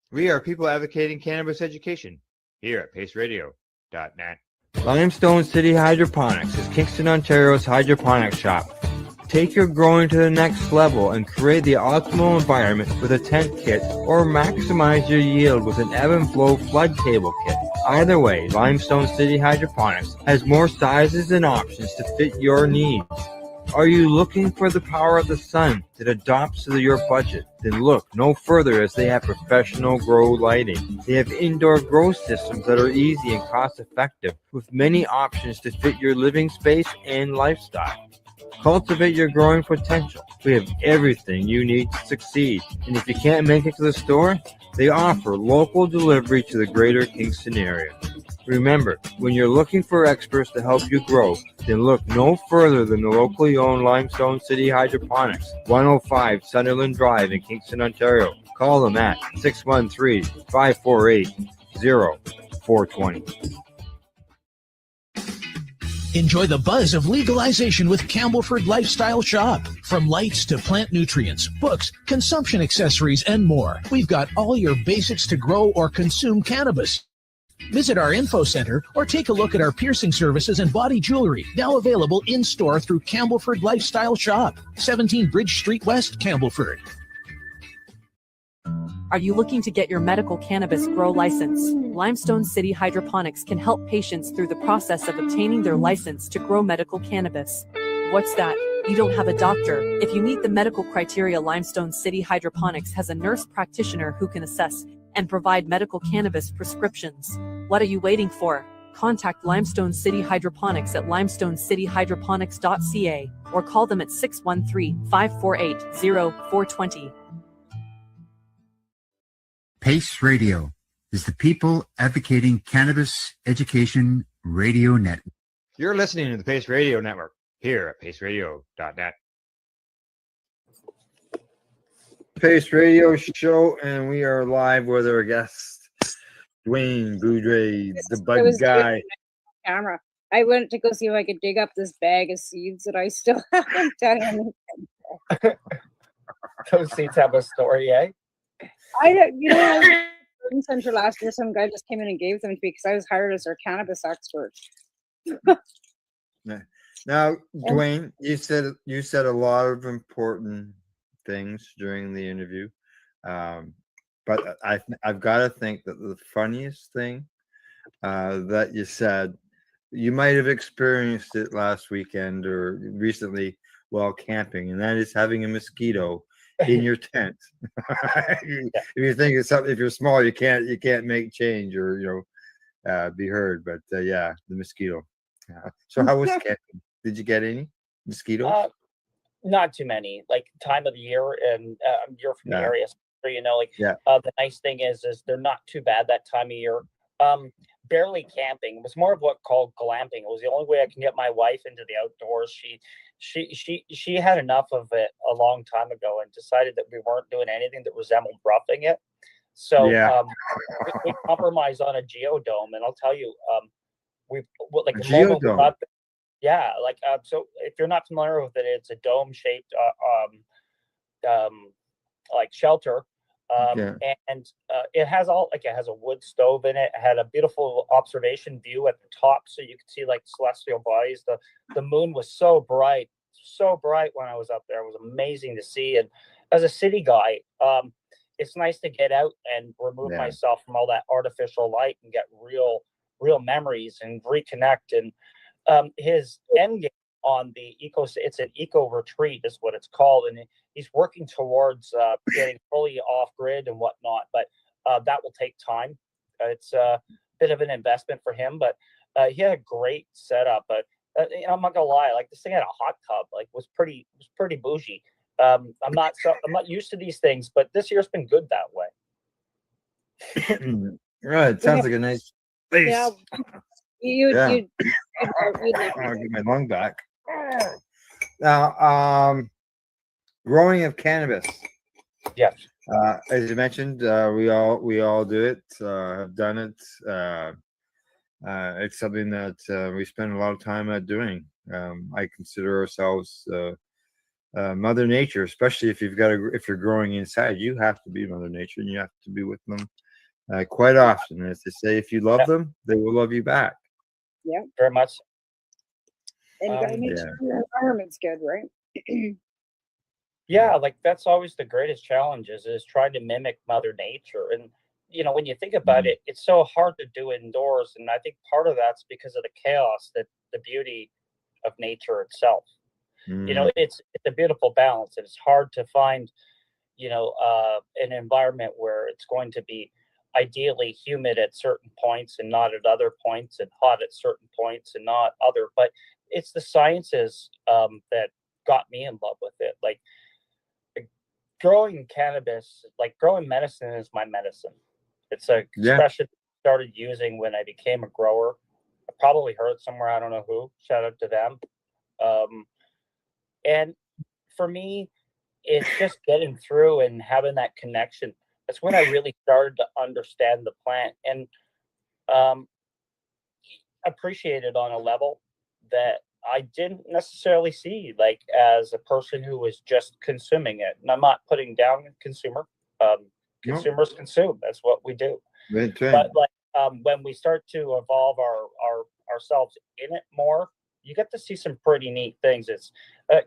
We are people advocating cannabis education here at paceradio.net. Limestone City Hydroponics is Kingston, Ontario's hydroponics shop. Take your growing to the next level and create the optimal environment with a tent kit, or maximize your yield with an ebb and flow flood table kit. Either way, Limestone City Hydroponics has more sizes and options to fit your needs. Are you looking for the power of the sun that adapts to your budget? Then look no further, as they have professional grow lighting. They have indoor grow systems that are easy and cost effective, with many options to fit your living space and lifestyle. Cultivate your growing potential. We have everything you need to succeed. And if you can't make it to the store, they offer local delivery to the greater Kingston area. Remember, when you're looking for experts to help you grow, then look no further than the locally owned Limestone City Hydroponics, 105 Sunderland Drive in Kingston, Ontario. Call them at 613-548-0420. Enjoy the buzz of legalization with Campbellford Lifestyle Shop. From lights to plant nutrients, books, consumption accessories, and more, we've got all your basics to grow or consume cannabis. Visit our info center or take a look at our piercing services and body jewelry, now available in-store through Campbellford Lifestyle Shop, 17 Bridge Street West, Campbellford. Are you looking to get your medical cannabis grow license? Limestone City Hydroponics can help patients through the process of obtaining their license to grow medical cannabis. What's that? You don't have a doctor. If you meet the medical criteria, Limestone City Hydroponics has a nurse practitioner who can assess and provide medical cannabis prescriptions. What are you waiting for? Contact Limestone City Hydroponics at limestonecityhydroponics.ca or call them at 613-548-0420. Pace Radio is the people advocating cannabis education radio network. You're listening to the Pace Radio Network here at paceradio.net. Pace Radio Show, and we are live with our guest, Dwayne Boudreaux, the bug guy. Camera. I went to go see if I could dig up this bag of seeds that I still haven't done. Those seeds have a story, eh? I was in center last year. Some guy just came in and gave them to me because I was hired as their cannabis expert. Now, Dwayne, you said a lot of important things during the interview, but I've got to think that the funniest thing that you said, you might have experienced it last weekend or recently, while camping, and that is having a mosquito in your tent. If you think it's something, if you're small, you can't make change or be heard. But yeah, the mosquito. So how was camping? Did you get any mosquitoes? Not too many. Like time of the year, and you're from the Yeah. area, so Yeah. the nice thing is they're not too bad that time of year. Barely camping. It was more of what called glamping. It was the only way I can get my wife into the outdoors. She had enough of it a long time ago and decided that we weren't doing anything that resembled roughing it. So Yeah. we compromised on a geodome, and I'll tell you, like A the moment we geodome. got yeah, like so if you're not familiar with it, it's a dome shaped like shelter. Yeah. And it has it has a wood stove in it. It had a beautiful observation view at the top, so you could see like celestial bodies. The moon was so bright when I was up there. It was amazing to see. And as a city guy, it's nice to get out and remove Yeah. myself from all that artificial light and get real memories and reconnect. And his end game on the it's an eco retreat is what it's called, and he's working towards getting fully off grid and whatnot, but that will take time. It's a bit of an investment for him, but he had a great setup. But I'm not gonna lie, like this thing had a hot tub, like was pretty bougie. I'm not used to these things, but this year's been good that way. Right, it sounds like a nice place. Yeah. Yeah. You'd I'll get my lung back. Now, growing of cannabis. Yes. As you mentioned, we all do it. Have done it. It's something that we spend a lot of time at doing. I consider ourselves Mother Nature, especially if if you're growing inside. You have to be Mother Nature, and you have to be with them quite often. As they say, if you love them, they will love you back. Yeah. Very much. And you gotta make sure your environment's good, right? Yeah, like that's always the greatest challenge is trying to mimic Mother Nature. And when you think about it, it's so hard to do indoors. And I think part of that's because of the chaos, that the beauty of nature itself. It's a beautiful balance, and it's hard to find an environment where it's going to be ideally humid at certain points and not at other points, and hot at certain points and not other. But it's the sciences that got me in love with it. Like growing cannabis, like growing medicine is my medicine. It's a expression I started using when I became a grower. I probably heard somewhere, I don't know who, shout out to them. And for me, it's just getting through and having that connection. That's when I really started to understand the plant and appreciate it on a level that I didn't necessarily see, like as a person who was just consuming it. And I'm not putting down consumer. Consumers consume. That's what we do. Right. But like when we start to evolve ourselves in it more, you get to see some pretty neat things. It's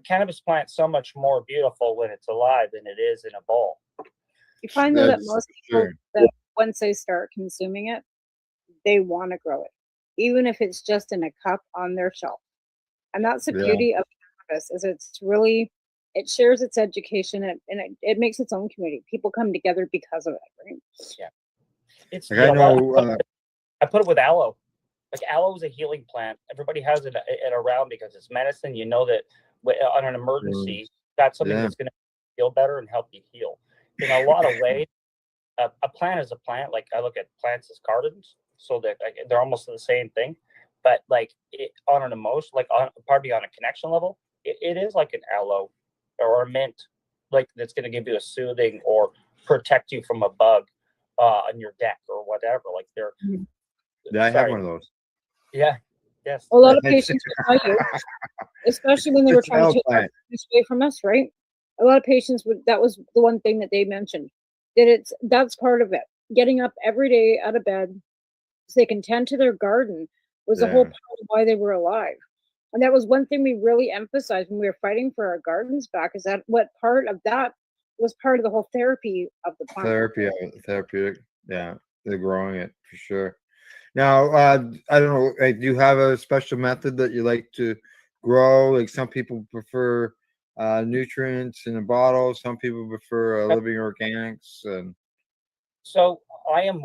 cannabis plant's so much more beautiful when it's alive than it is in a bowl. You find though that most people, that once they start consuming it, they want to grow it, even if it's just in a cup on their shelf. And that's the beauty of cannabis, is it shares its education, and it makes its own community. People come together because of it, right? Yeah. It's I put it with aloe. Like aloe is a healing plant. Everybody has it around because it's medicine. You know that on an emergency, that's something that's going to feel better and help you heal. In a lot of ways, a plant is a plant. Like I look at plants as gardens, so that they're almost the same thing. But like on an emotion, like on a connection level, it is like an aloe or a mint, like that's going to give you a soothing or protect you from a bug on your deck or whatever. Like they're. Yeah, I have one of those. Yeah. Yes. A lot of patients would tell you, especially when they were trying to take this away from us, right? A lot of patients that was the one thing that they mentioned. That's part of it. Getting up every day out of bed so they can tend to their garden was the whole part of why they were alive. And that was one thing we really emphasized when we were fighting for our gardens back, is that what part of that was part of the whole therapy of the plant. Therapeutic. Yeah, they're growing it for sure. Now, I don't know. Do you have a special method that you like to grow? Like some people prefer nutrients in a bottle. Some people prefer living organics. And So I'm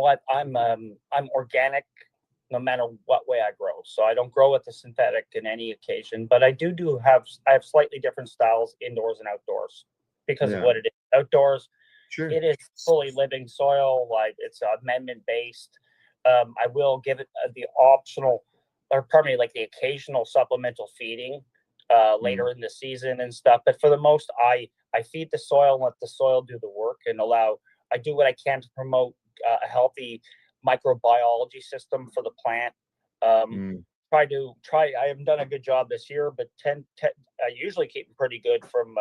organic no matter what way I grow. So I don't grow with the synthetic in any occasion, but I have slightly different styles indoors and outdoors because of what it is. Outdoors, it is fully living soil, like it's amendment based. I will give it the optional, or pardon me, like the occasional supplemental feeding later in the season and stuff. But for the most, I feed the soil and let the soil do the work, and I do what I can to promote a healthy microbiology system for the plant. I haven't done a good job this year, but I usually keep them pretty good from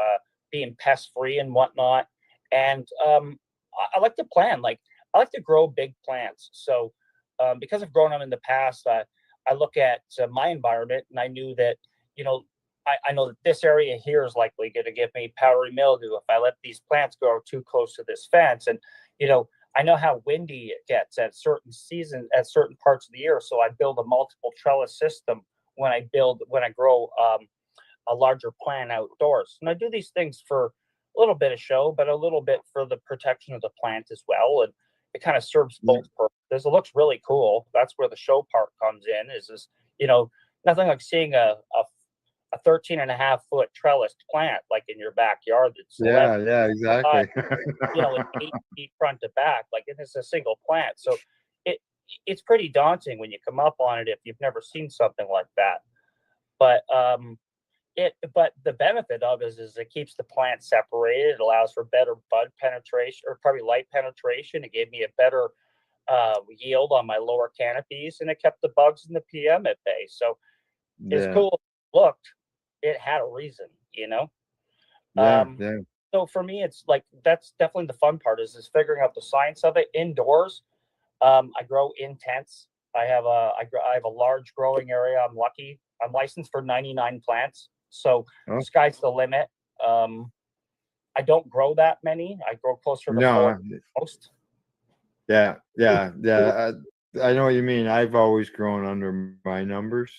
being pest free and whatnot. And I like to plan, like I like to grow big plants. So because I've grown them in the past, I look at my environment, and I knew that, I know that this area here is likely going to give me powdery mildew if I let these plants grow too close to this fence. And, I know how windy it gets at certain seasons, at certain parts of the year. So I build a multiple trellis system when I grow a larger plant outdoors. And I do these things for a little bit of show, but a little bit for the protection of the plant as well. And it kind of serves both purposes. It looks really cool. That's where the show part comes in, is nothing like seeing a 13.5-foot trellised plant like in your backyard. That's exactly. With 8 feet front to back, like it's a single plant. So it's pretty daunting when you come up on it if you've never seen something like that. But the benefit of it is it keeps the plant separated. It allows for better bud penetration, or probably light penetration. It gave me a better yield on my lower canopies, and it kept the bugs and the PM at bay. So as cool as it looked, it had a reason, So for me, it's like, that's definitely the fun part is figuring out the science of it. Indoors, I grow in tents. I have a large growing area. I'm lucky. I'm licensed for 99 plants, so the sky's the limit. I don't grow that many. I grow closer to 4 most. I know what you mean. I've always grown under my numbers.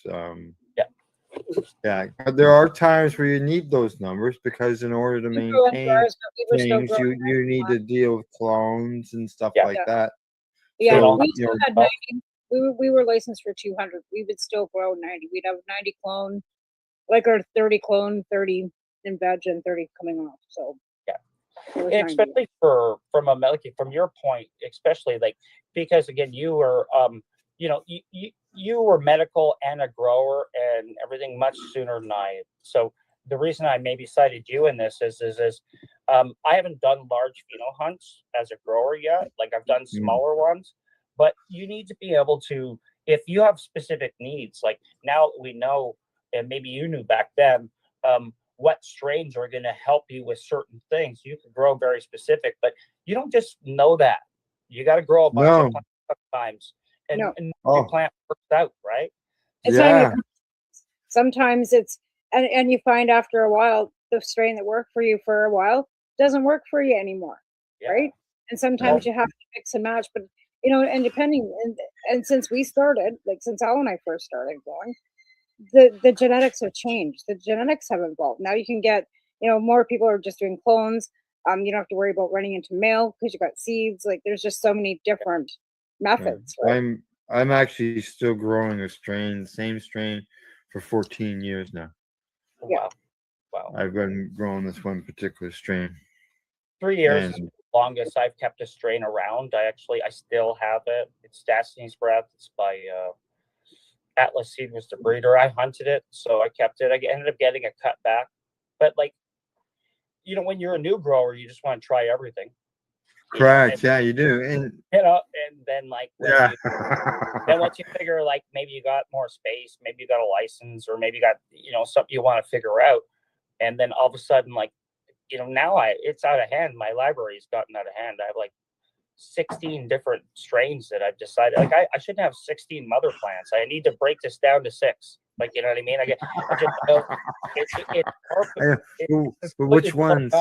But there are times where you need those numbers, because in order to maintain things, you need to deal with clones and stuff like that. Yeah, So, we still had 90. We were licensed for 200. We would still grow 90. We'd have 90 clone, like our 30 clone, 30 in veg, and 30 coming off. So especially from your point, especially like, because again, you were you were medical and a grower and everything much sooner than I. So the reason I maybe cited you in this is I haven't done large pheno hunts as a grower yet. Like I've done smaller ones, but you need to be able to, if you have specific needs, like now we know, and maybe you knew back then, what strains are going to help you with certain things. You can grow very specific, but you don't just know that. You got to grow a bunch of plants sometimes. And your plant works out, right? Sometimes it's, and you find after a while, the strain that worked for you for a while doesn't work for you anymore, right? And sometimes you have to mix and match, but and depending, and since we started, like since Al and I first started going, the genetics have changed. The genetics have evolved. Now you can get, more people are just doing clones. You don't have to worry about running into male because you got seeds. Like there's just so many different methods. Right? I'm actually still growing same strain for 14 years now. Wow. I've been growing this one particular strain. 3 years is the longest I've kept a strain around. I still have it. It's Destiny's Breath. It's by Atlas Seed was the breeder. I hunted it, so I kept it. I ended up getting a cut back. But when you're a new grower, you just want to try everything. Correct. You do. And then then once you figure maybe you got more space, maybe you got a license, or maybe you got something you want to figure out, and then all of a sudden now it's out of hand. My library's gotten out of hand. I have 16 different strains that I've decided I shouldn't have 16 mother plants. I need to break this down to 6. You know what I mean? Which ones?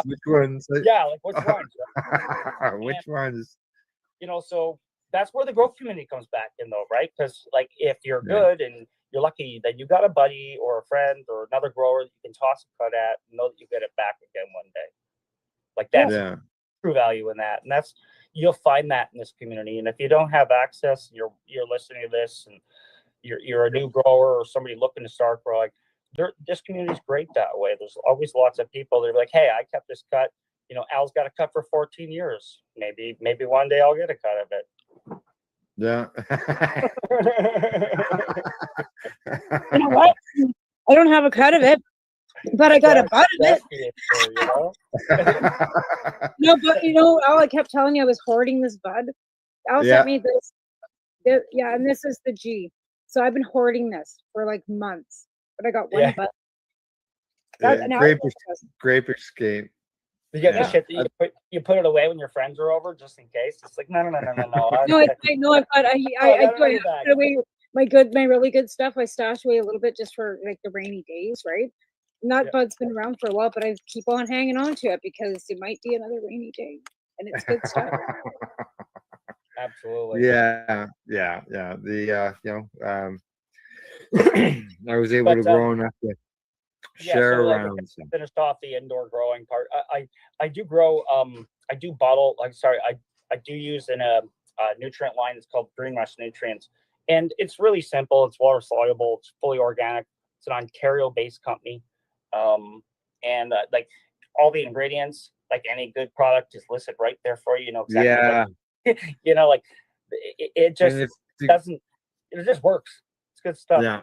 Yeah, which ones? Which ones? So that's where the growth community comes back in, though, right? Because if you're good and you're lucky that you got a buddy or a friend or another grower that you can toss a cut at and know that you get it back again one day. Like that's true value in that. And you'll find that in this community. And if you don't have access, you're listening to this and you're a new grower or somebody looking to start growing, this community is great that way. There's always lots of people that are like, hey, I kept this cut. Al's got a cut for 14 years. Maybe one day I'll get a cut of it. Yeah. You know what? I don't have a cut of it, but I got a bud of it. No, but Al, I kept telling you I was hoarding this bud. Al sent me this. Yeah, and this is the G. So I've been hoarding this for like months, but I got one bud. Grape escape. You get the shit that you put it away when your friends are over just in case. It's like no. No, I know. I put away my really good stuff. I stash away a little bit just for like the rainy days, right? And that bud's been around for a while, but I keep on hanging on to it because it might be another rainy day, and it's good stuff. Absolutely. Yeah. I was able to grow enough to share around. Finished off the indoor growing part. I do grow. I do bottle. I do use in a nutrient line. It's called Green Rush Nutrients, and it's really simple. It's water soluble. It's fully organic. It's an Ontario-based company, and like all the ingredients, like any good product, is listed right there for you. You know exactly. Like it just doesn't. It just works. It's good stuff. Yeah,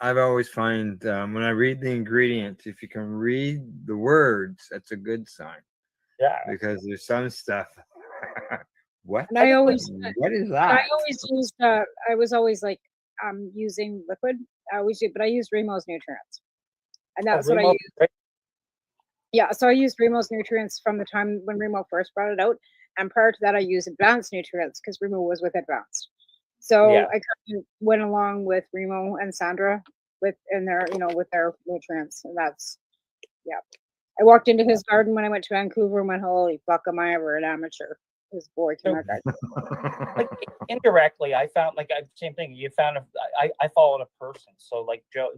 I've always find when I read the ingredients, if you can read the words, that's a good sign. Yeah. Because there's some stuff. What? And what is that? I always used. I was always like using liquid. I always do, but I use Remo's nutrients, and that's what I use. Right? Yeah, so I used Remo's nutrients from the time when Remo first brought it out, and prior to that, I used Advanced nutrients because Remo was with Advanced. So I kind of went along with Remo and Sandra with their nutrients, and that's I walked into his garden when I went to Vancouver and went, holy fuck, am I ever an amateur? His boy came out. Like indirectly, I found same thing. You found I followed a person. So like Joe,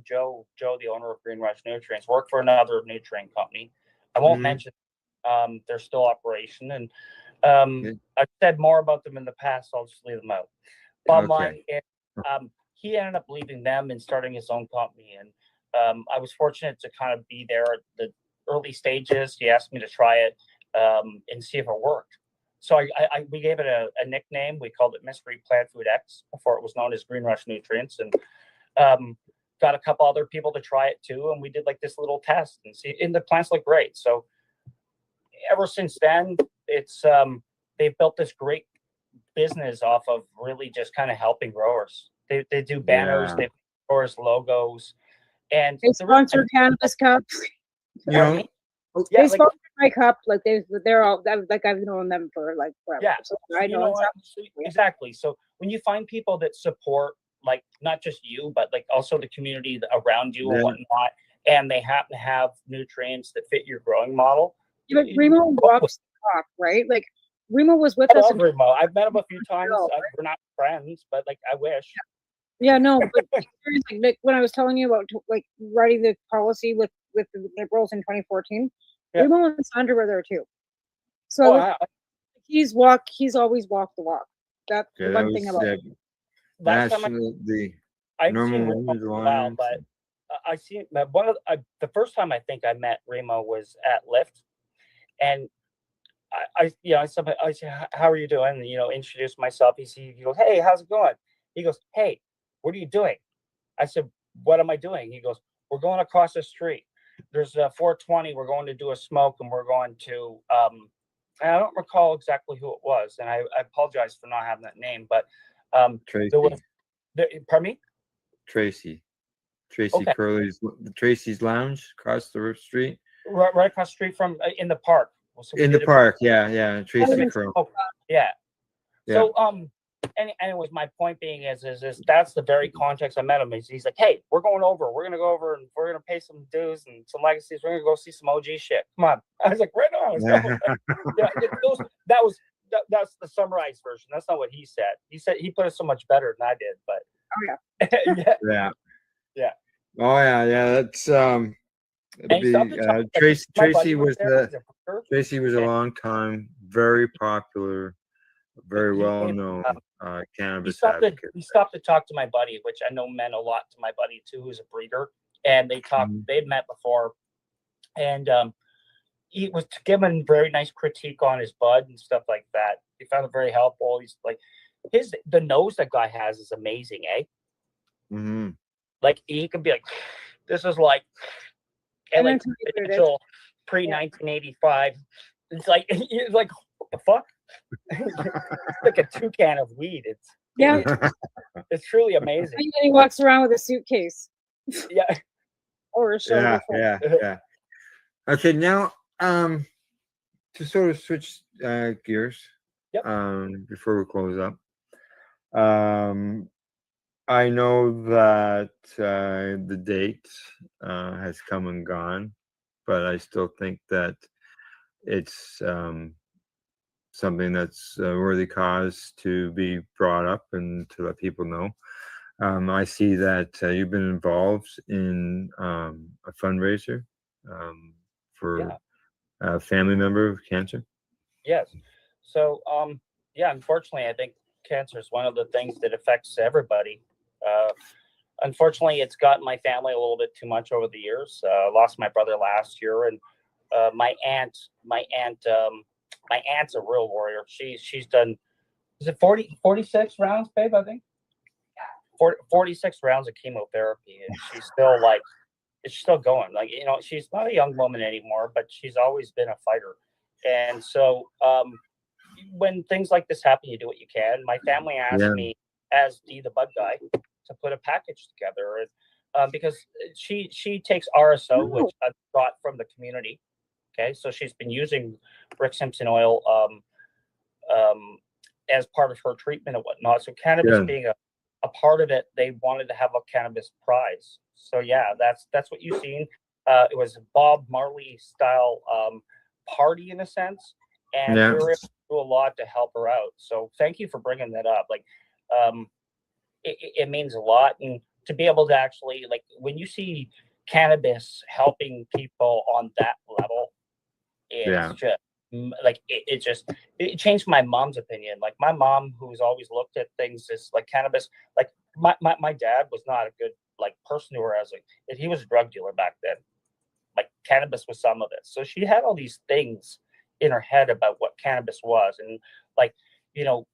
the owner of Green Rush Nutrients, worked for another nutrient company. I won't mention. They're still operation, and I've said more about them in the past. So I'll just leave them out. Bottom line, he ended up leaving them and starting his own company. And I was fortunate to kind of be there at the early stages. He asked me to try it and see if it worked. So we gave it a nickname. We called it Mystery Plant Food X before it was known as Green Rush Nutrients, and got a couple other people to try it too. And we did like this little test and see, and the plants look great. So ever since then, it's they've built this great business off of really just kind of helping growers. They do banners, they growers logos, and they sponsor cannabis cups. They sponsored my cup. Like they're all like I've known them for like forever. Yeah, so I know exactly. So when you find people that support, like not just you, but like also the community around you and whatnot, and they happen to have nutrients that fit your growing model. Yeah, but Remo walks the talk, right? Like Remo was with us. Remo. I've met him a few times. We're not friends, but like I wish. Yeah, no, but seriously, like when I was telling you about like writing the policy with the Liberals in 2014, Remo and Sandra were there too. So he's always walked the walk. That's the one thing about it. The normal but I see the first time I think I met Remo was at Lyft, and I said, how are you doing? And, introduced myself. He goes, hey, how's it going? He goes, hey, what are you doing? I said, what am I doing? He goes, we're going across the street. There's a 420. We're going to do a smoke, and we're going to, I don't recall exactly who it was. And I apologize for not having that name, but Tracy. Pardon me? Tracy Curley's, Tracy's Lounge across the street. Right across the street from in the park. In the park, yeah. Tracy Curl. Yeah. So anyways, my point being is that's the very context I met him. He's like, hey, we're gonna go over and we're gonna pay some dues and some legacies. We're gonna go see some OG shit. Come on. I was like, right on. That's the summarized version. That's not what he said. He said he put it so much better than I did, but Oh yeah. Yeah. Yeah. Yeah. Oh yeah. That's And he stopped the to talk, like, Tracy. my buddy was there. The He's a breeder, Tracy was a and long time, very popular, very he well gave, known he cannabis stopped to advocate. he stopped to talk to my buddy, which I know meant a lot to my buddy too, who's a breeder. And they talked. Mhm. They'd met before, and he was giving very nice critique on his bud and stuff like that. He found it very helpful. He's like, the nose that guy has is amazing, eh? Mm-hmm. Like he could be like, this is like, and like potential pre-1985. It's like it's like what the fuck? It's like a toucan of weed. Yeah. It's truly amazing. And then he walks around with a suitcase. Yeah. Or a shoulder full. Yeah. Okay, now to sort of switch gears. Yep. Before we close up. I know that the date has come and gone, but I still think that it's something that's a worthy cause to be brought up and to let people know. I see that you've been involved in a fundraiser for a family member with cancer. Yes. So, yeah, unfortunately, I think cancer is one of the things that affects everybody. Unfortunately, it's gotten my family a little bit too much over the years. Lost my brother last year, and my aunt's a real warrior. She's done, is it 46 rounds, babe? I think 46 rounds of chemotherapy, and she's still going. Like, you know, she's not a young woman anymore, but she's always been a fighter. And so, when things like this happen, you do what you can. My family asked me, as D the Bud guy, to put a package together, and because she takes RSO, which I got from the community. Okay, so she's been using Rick Simpson oil as part of her treatment and whatnot. So cannabis being a part of it, they wanted to have a cannabis prize. So yeah, that's what you've seen. It was a Bob Marley style party in a sense, and we were able to do a lot to help her out. So thank you for bringing that up. Like, it means a lot, and to be able to actually, like, when you see cannabis helping people on that level, it's just like it changed my mom's opinion. Like, my mom, who's always looked at things as like cannabis, like my dad was not a good like person to her, as like he was a drug dealer back then. Like, cannabis was some of it. So she had all these things in her head about what cannabis was, and like, you know,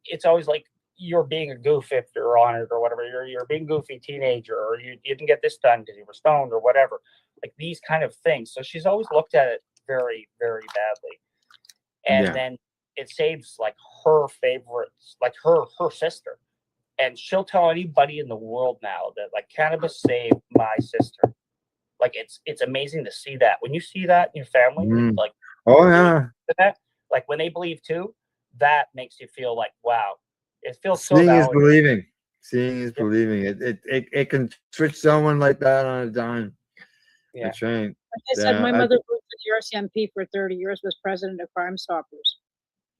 it's always like you're being a goof if you're on it or whatever. You're being goofy teenager, or you didn't get this done because you were stoned or whatever. Like, these kind of things. So she's always looked at it very, very badly. And then it saves like her favorites, like her sister. And she'll tell anybody in the world now that like cannabis saved my sister. Like, it's amazing to see that. When you see that in your family, like, that, like when they believe too, that makes you feel like, wow, it feels so Seeing is validating. believing. Seeing is believing. It can switch someone like that on a dime. Yeah. That's right. Like I said, my mother worked for the RCMP for 30 years, was president of Crime Stoppers.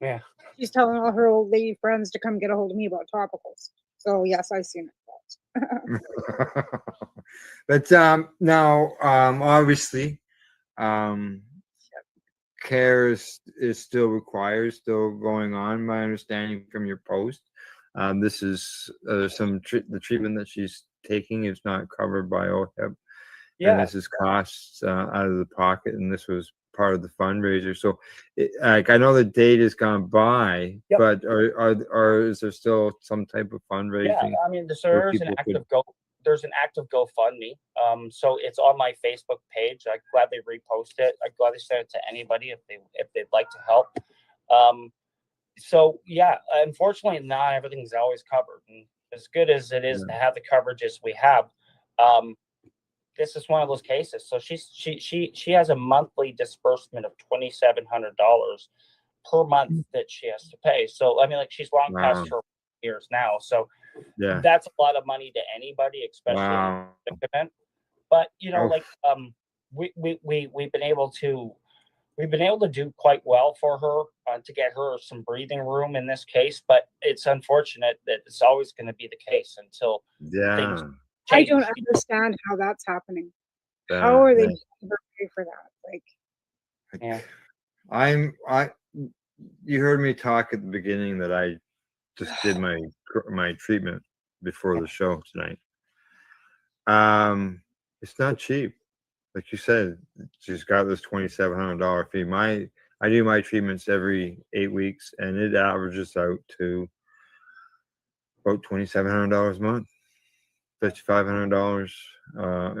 Yeah. She's telling all her old lady friends to come get a hold of me about topicals. So yes, I've seen it. But now obviously care is still required, still going on, my understanding from your post. This is the treatment that she's taking is not covered by OHIP. And this is costs out of the pocket, and this was part of the fundraiser. So like, I know the date has gone by, but is there still some type of fundraising? Yeah, I mean, there's an active GoFundMe. So it's on my Facebook page. I gladly repost it. I gladly send it to anybody if they'd like to help. So yeah, unfortunately, not everything's always covered. And as good as it is to have the coverages we have, this is one of those cases. So she has a monthly disbursement of $2,700 per month that she has to pay. So I mean, like, she's long past her years now. So that's a lot of money to anybody, especially predicament. But you know, like we've been able to we've been able to do quite well for her to get her some breathing room in this case, but it's unfortunate that it's always going to be the case until things Yeah. I change. don't understand how that's happening. How are they Yeah. making her pay for that? Like, Yeah. You heard me talk at the beginning that I just did my treatment before the show tonight. It's not cheap. Like you said, she's got this $2,700 fee. I do my treatments every 8 weeks, and it averages out to about $2,700 a month, $5,500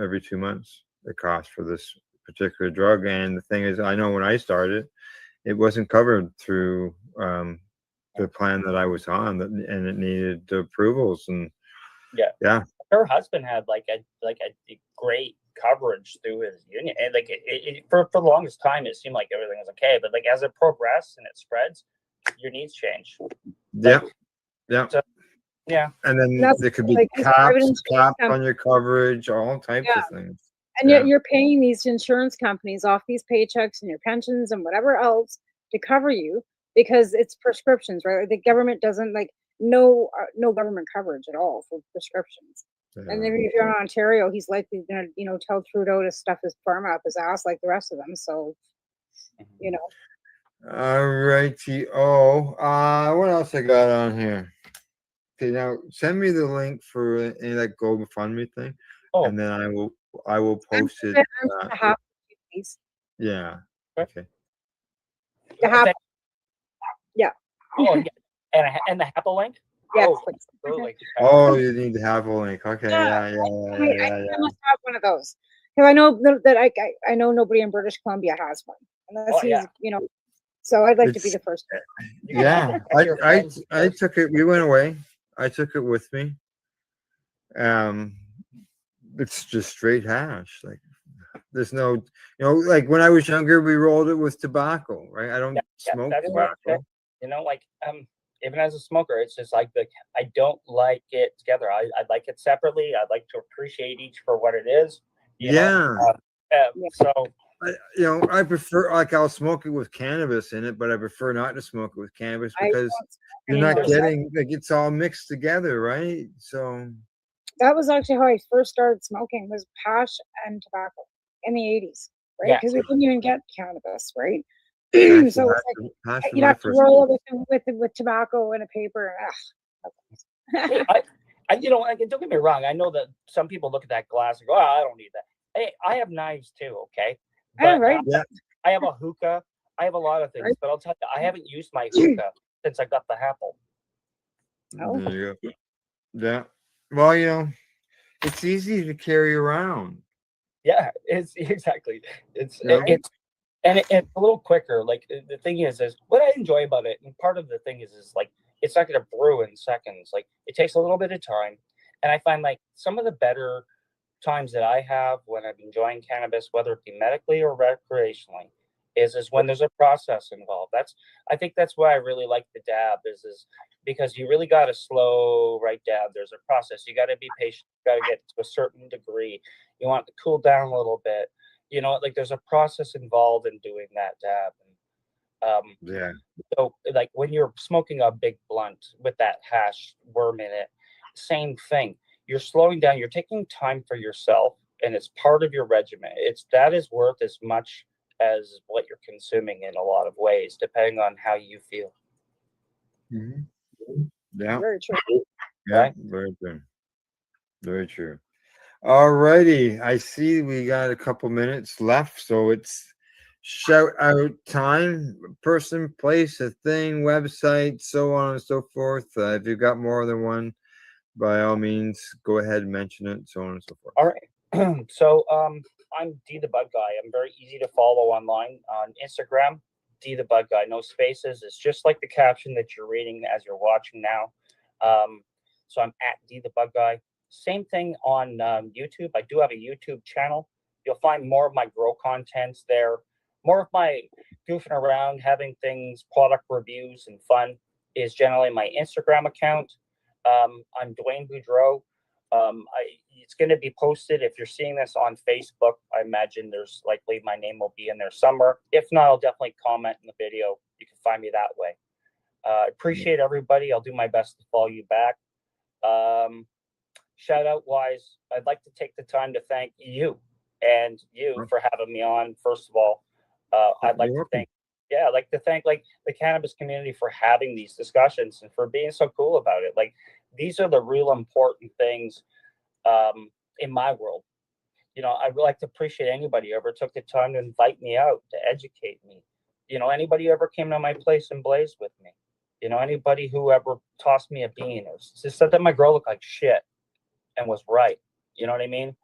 every 2 months. It costs for this particular drug. And the thing is, I know when I started, it wasn't covered through the plan that I was on, and it needed approvals. And yeah, her husband had like a great coverage through his union, and like for the longest time it seemed like everything was okay, but like as it progressed and it spreads, your needs change. yeah, yeah. So, yeah, and then that's there could be like these private caps insurance on your coverage, all types Yeah. of things. And Yeah. yet you're paying these insurance companies off these paychecks and your pensions and whatever else to cover you because it's prescriptions, right? The government doesn't like no government coverage at all for prescriptions. And then if you're in Ontario, he's likely gonna, tell Trudeau to stuff his pharma up his ass like the rest of them. So, All righty. What else I got on here? Okay, now send me the link for any of that GoFundMe thing, and then I will post it. Please. Yeah. Okay. Yeah. Oh, yeah. And the HAPA link. Yes, Oh, please. absolutely. Oh, you need to have a link. Okay. Yeah. I must have one of those because I know that I know nobody in British Columbia has one unless he's so I'd like to be the first. Yeah. I took it. We went away. I took it with me. It's just straight hash. Like there's no, like when I was younger, we rolled it with tobacco, right? I don't smoke that's tobacco. what, like even as a smoker, it's just like I don't like it together. I like it separately. I'd like to appreciate each for what it is. So I prefer, like, I'll smoke it with cannabis in it, but I prefer not to smoke it with cannabis because you're not getting, like, it's all mixed together, right? So That was actually how I first started smoking was hash and tobacco in the 80s, right? Yeah. Because we couldn't even get cannabis, right? So Hash it's like was you'd my have to first roll it with tobacco and a paper. Hey, don't get me wrong. I know that some people look at that glass and go, "Oh, I don't need that." Hey, I have knives too. Okay, Yeah, right. I have a hookah. I have a lot of things, Right. but I'll tell you, I haven't used my hookah since I got the apple. Oh. There you go. Yeah. Well, it's easy to carry around. Yeah, it's exactly. It's Yeah. it's a little quicker. Like the thing is what I enjoy about it, and part of the thing is like it's not going to brew in seconds. Like it takes a little bit of time, and I find like some of the better times that I have when I'm enjoying cannabis, whether it be medically or recreationally, is when there's a process involved. I think that's why I really like the dab is because you really got to slow right dab. There's a process. You got to be patient. You got to get to a certain degree. You want it to cool down a little bit. Like there's a process involved in doing that dab. Yeah. So like when you're smoking a big blunt with that hash worm in it, same thing. You're slowing down. You're taking time for yourself, and it's part of your regimen. That is worth as much as what you're consuming in a lot of ways, depending on how you feel. Mm-hmm. Yeah. Very true. Yeah. Right? Very true. Very true. All righty. I see we got a couple minutes left, so it's shout out time, person, place, a thing, website, so on and so forth. If you've got more than one, by all means, go ahead and mention it, so on and so forth. All right. So I'm D the Bug Guy. I'm very easy to follow online on Instagram. D the Bug Guy, no spaces. It's just like the caption that you're reading as you're watching now. So I'm at D the Bug Guy. Same thing on YouTube. I do have a YouTube channel. You'll find more of my grow contents there. More of my goofing around, having things, product reviews, and fun is generally my Instagram account. I'm Dwayne Boudreau. It's going to be posted. If you're seeing this on Facebook, I imagine there's likely my name will be in there somewhere. If not, I'll definitely comment in the video. You can find me that way. I appreciate everybody. I'll do my best to follow you back. Shout out wise, I'd like to take the time to thank you and you for having me on. First of all, I'd like to thank, I'd like to thank like the cannabis community for having these discussions and for being so cool about it. Like these are the real important things in my world. You know, I would like to appreciate anybody who ever took the time to invite me out, to educate me. You know, anybody who ever came to my place and blazed with me. You know, anybody who ever tossed me a bean or just said that my girl looked like shit and was right. You know what I mean?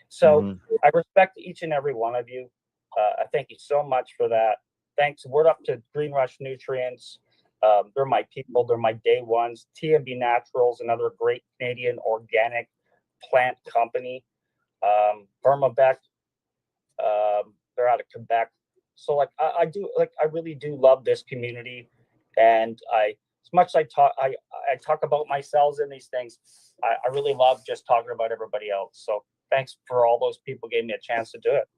So I respect each and every one of you. I thank you so much for that. Thanks. Word up to Green Rush Nutrients. They're my people. They're my day ones. TMB Naturals, another great Canadian organic plant company. Burmabec, they're out of Quebec. So like I really do love this community, and as much as I talk about myself in these things, I really love just talking about everybody else. So thanks for all those people gave me a chance to do it.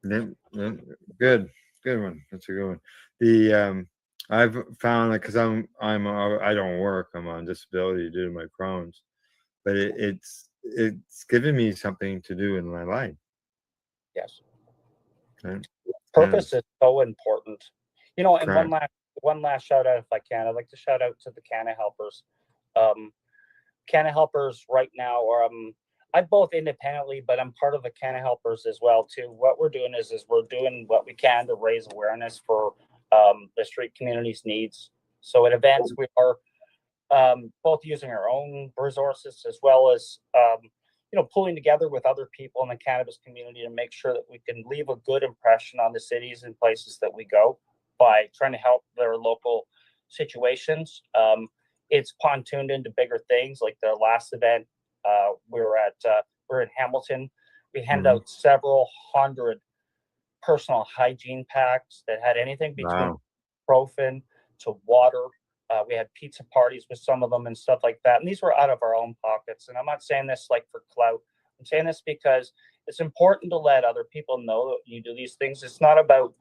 Yeah, good one. That's a good one. The I've found that because I don't work. I'm on disability due to my Crohn's, but it's given me something to do in my life. Yes. Right? Purpose is so important. You know, and Correct. one last shout out if I can. I'd like to shout out to the Canna Helpers. Canna Helpers right now, I both independently, but I'm part of the Canna Helpers as well too. What we're doing is we're doing what we can to raise awareness for the street community's needs. So at events we are both using our own resources as well as you know, pulling together with other people in the cannabis community to make sure that we can leave a good impression on the cities and places that we go by trying to help their local situations. It's pontooned into bigger things. Like the last event, we're in Hamilton. We handed out several hundred personal hygiene packs that had anything between ibuprofen to water. We had pizza parties with some of them and stuff like that. And these were out of our own pockets. And I'm not saying this like for clout. I'm saying this because it's important to let other people know that you do these things. It's not about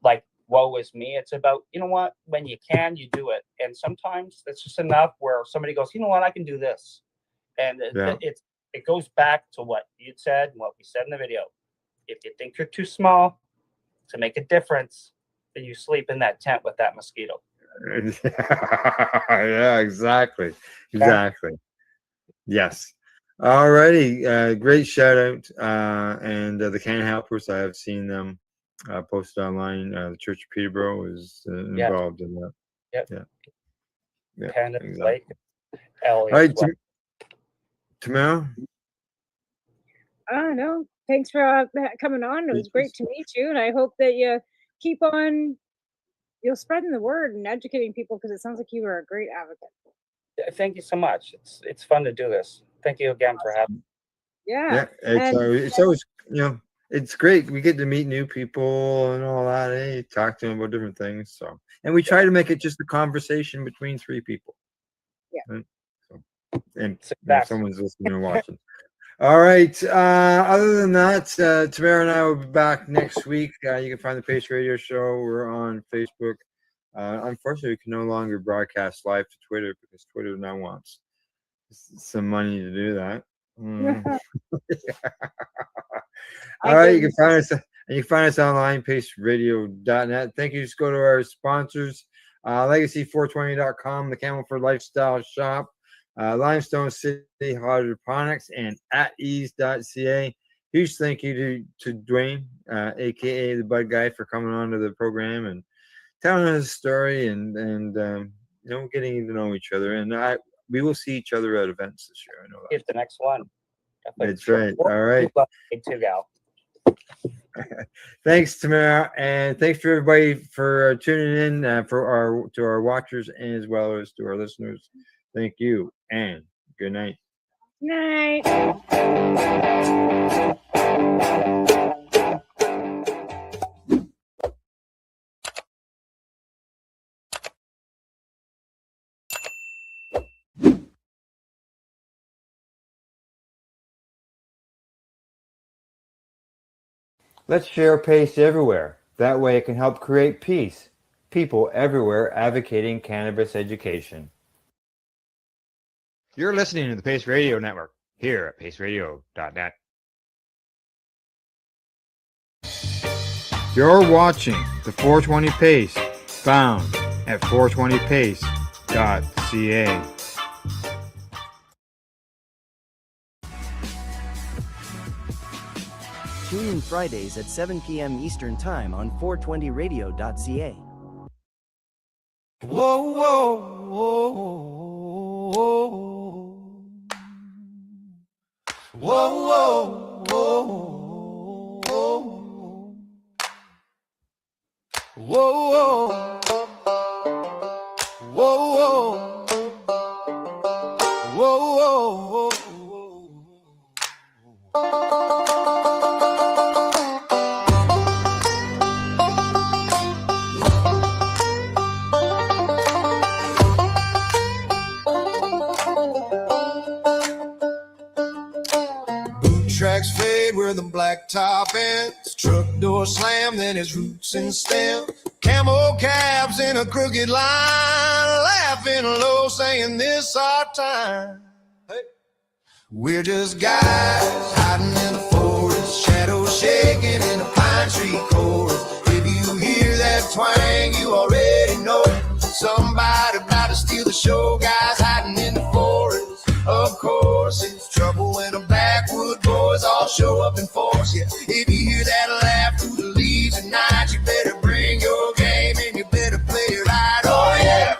like, woe is me. It's about, you know what, when you can, you do it. And sometimes it's just enough where somebody goes, you know what, I can do this. And it goes back to what you said and what we said in the video. If you think you're too small to make a difference, then you sleep in that tent with that mosquito. Yeah, exactly. Yes. Alrighty, great shout out. And the Canna Helpers, I have seen them posted online. The Church of Peterborough is involved in that. Yep. Yeah. Canada Exactly. Lake. All right, Tamara. No, thanks for coming on. It was great to meet you, and I hope that you keep on, spreading the word and educating people because it sounds like you are a great advocate. Thank you so much. It's fun to do this. Thank you again for having me. Yeah. It's always it's great. We get to meet new people and all that. Hey, talk to them about different things. So, and we try to make it just a conversation between three people. Yeah. Right? So, and if someone's listening and watching. All right. Other than that, Tamara and I will be back next week. You can find the Pace Radio Show. We're on Facebook. Unfortunately, we can no longer broadcast live to Twitter because Twitter now wants some money to do that. All right, you can find us online, paceradio.net. Thank you. Just go to our sponsors, legacy420.com, the Camelford Lifestyle Shop, Limestone City Hydroponics, and at ease.ca. Huge thank you to Dwayne, aka the Bud Guy, for coming on to the program and telling his story and getting to know each other. And we will see each other at events this year. I know that. It's the next one. That's right. All right. Too, gal. Thanks, Tamara, and thanks for everybody for tuning in to our watchers as well as to our listeners. Thank you and good night. Night. Let's share PACE everywhere. That way it can help create peace. People everywhere advocating cannabis education. You're listening to the PACE Radio Network here at paceradio.net. You're watching the 420 PACE, found at 420pace.ca. Tune in Fridays at 7 p.m. Eastern Time on 420radio.ca. Whoa, whoa, whoa, whoa, whoa, whoa, whoa, whoa, whoa, whoa, whoa. Tracks fade where the black top ends. Truck door slam, then his roots and stem. Camel cabs in a crooked line, laughing low, saying this our time. Hey. We're just guys hiding in the forest, shadows shaking in a pine tree chorus. If you hear that twang, you already know somebody about to steal the show. Guys hiding in the forest. Of course, it's trouble when the backwood boys all show up in force. Yeah, if you hear that laugh through the leaves at night, you better bring your game and you better play it right. Oh yeah.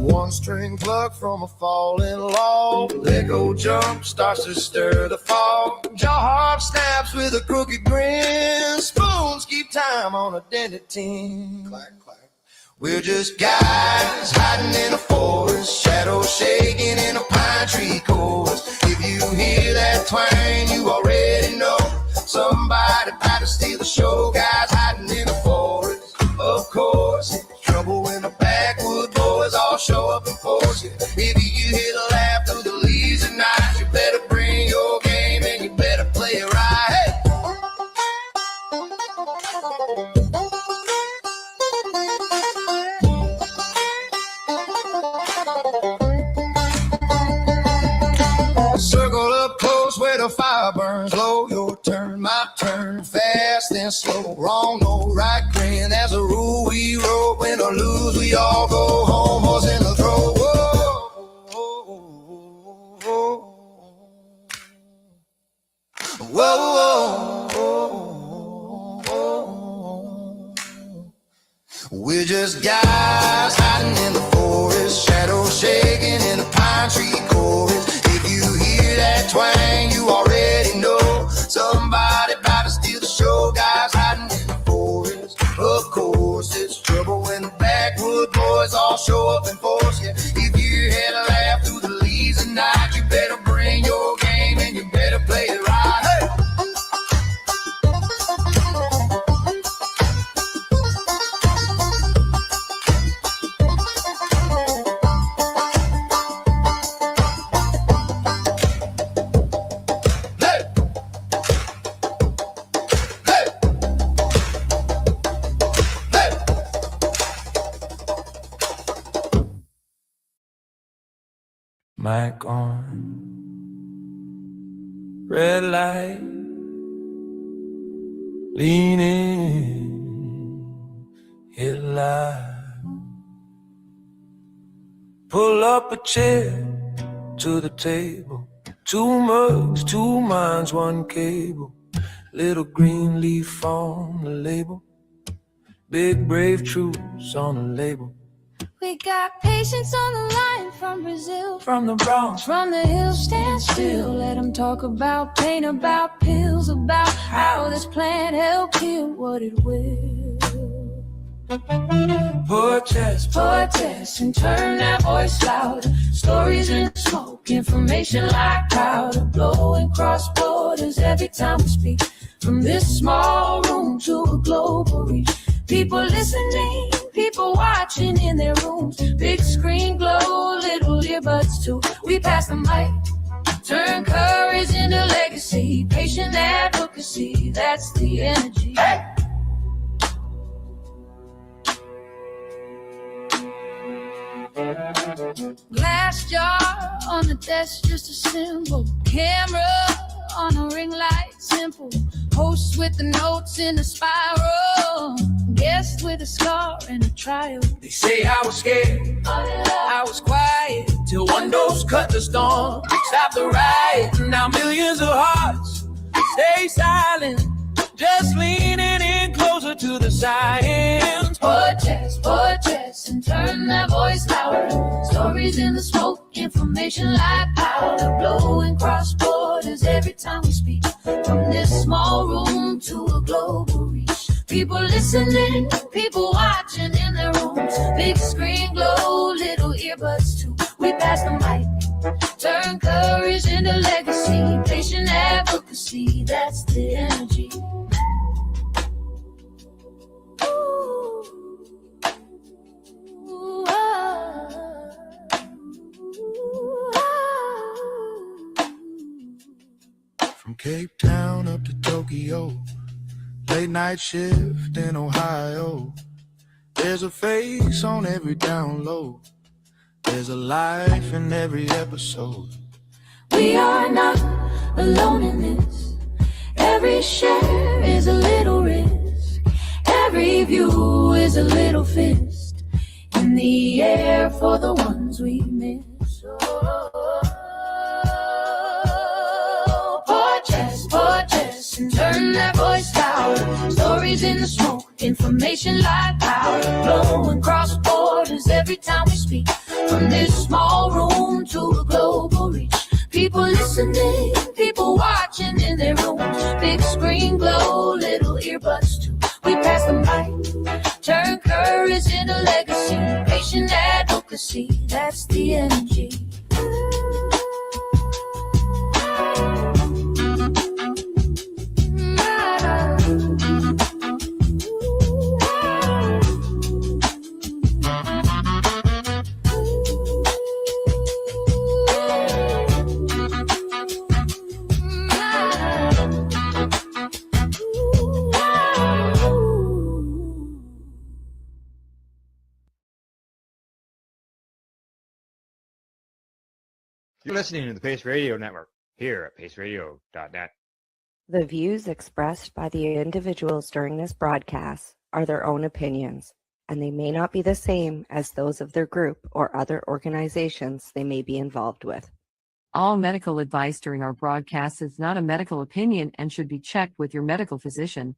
One string plucked from a falling log. Lego jump starts to stir the fog. Jaw harp snaps with a crooked grin. Spoons keep time on a dented tin. Clack, clack. We're just guys hiding in a forest, shadows shaking in a pine tree chorus. If you hear that twang, you already know somebody about to steal the show. Guys hiding in a forest, of course. It's trouble when the backwood boys all show up in force. Yeah. If you hear the laugh through the leaves at night, you better bring your game and you better play it right. Hey. Circle up close where the fire burns low. Your turn, my turn, fast and slow. Wrong, no, right, green. That's a rule we wrote. Win or lose, we all go home. Horse in the throw. Whoa, whoa, whoa. We're just guys hiding in the forest, shadows shaking in a pine tree chorus. If you hear that twang, you already know somebody about to steal the show. Guys hiding in the forest, of course. It's trouble when the backwood boys all show up in force. Yeah. If you hear a laugh through the leaves at night, you better bring your game and you better play it right. Hey. Mic on, red light, lean in, hit live. Pull up a chair to the table, 2 mugs, 2 minds, 1 cable, little green leaf on the label, big brave truths on the label. We got patients on the line from Brazil, from the Bronx, from the hills. Stand still, let them talk about pain, about pills, about how this plant help heal what it will. Protest, and turn that voice louder. Stories in smoke, information like powder, blowing cross borders every time we speak. From this small room to a global reach, People listening, people watching in their rooms. Big screen glow, little earbuds too. We pass the mic, turn courage into legacy. Patient advocacy, that's the energy. Hey! Glass jar on the desk, just a symbol. Camera on a ring light, simple. Host with the notes in a spiral. Guest with a scar and a trial. They say I was scared, I was quiet, till one dose cut the storm, stop the riot. Now millions of hearts stay silent, just leaning in closer to the science. Chest, and turn that voice louder. Stories in the smoke, information like powder. Blowing cross borders every time we speak. From this small room to a global reach. People listening, people watching in their rooms. Big screen glow, little earbuds too. We pass the mic, turn courage into legacy. Patient advocacy, that's the energy. From Cape Town up to Tokyo, late night shift in Ohio. There's a face on every download. There's a life in every episode. We are not alone in this. Every share is a little risk. Every view is a little fist in the air for the ones we miss. Pour chest, and turn that voice louder. Stories in the smoke, information like powder. Blowing cross borders every time we speak. From this small room to a global reach. People listening, people watching in their rooms. Big screen glow, little earbuds too. We pass the mic, turn courage into legacy. Patient advocacy, that's the energy. You're listening to the Pace Radio Network here at paceradio.net. The views expressed by the individuals during this broadcast are their own opinions, and they may not be the same as those of their group or other organizations they may be involved with. All medical advice during our broadcast is not a medical opinion and should be checked with your medical physician.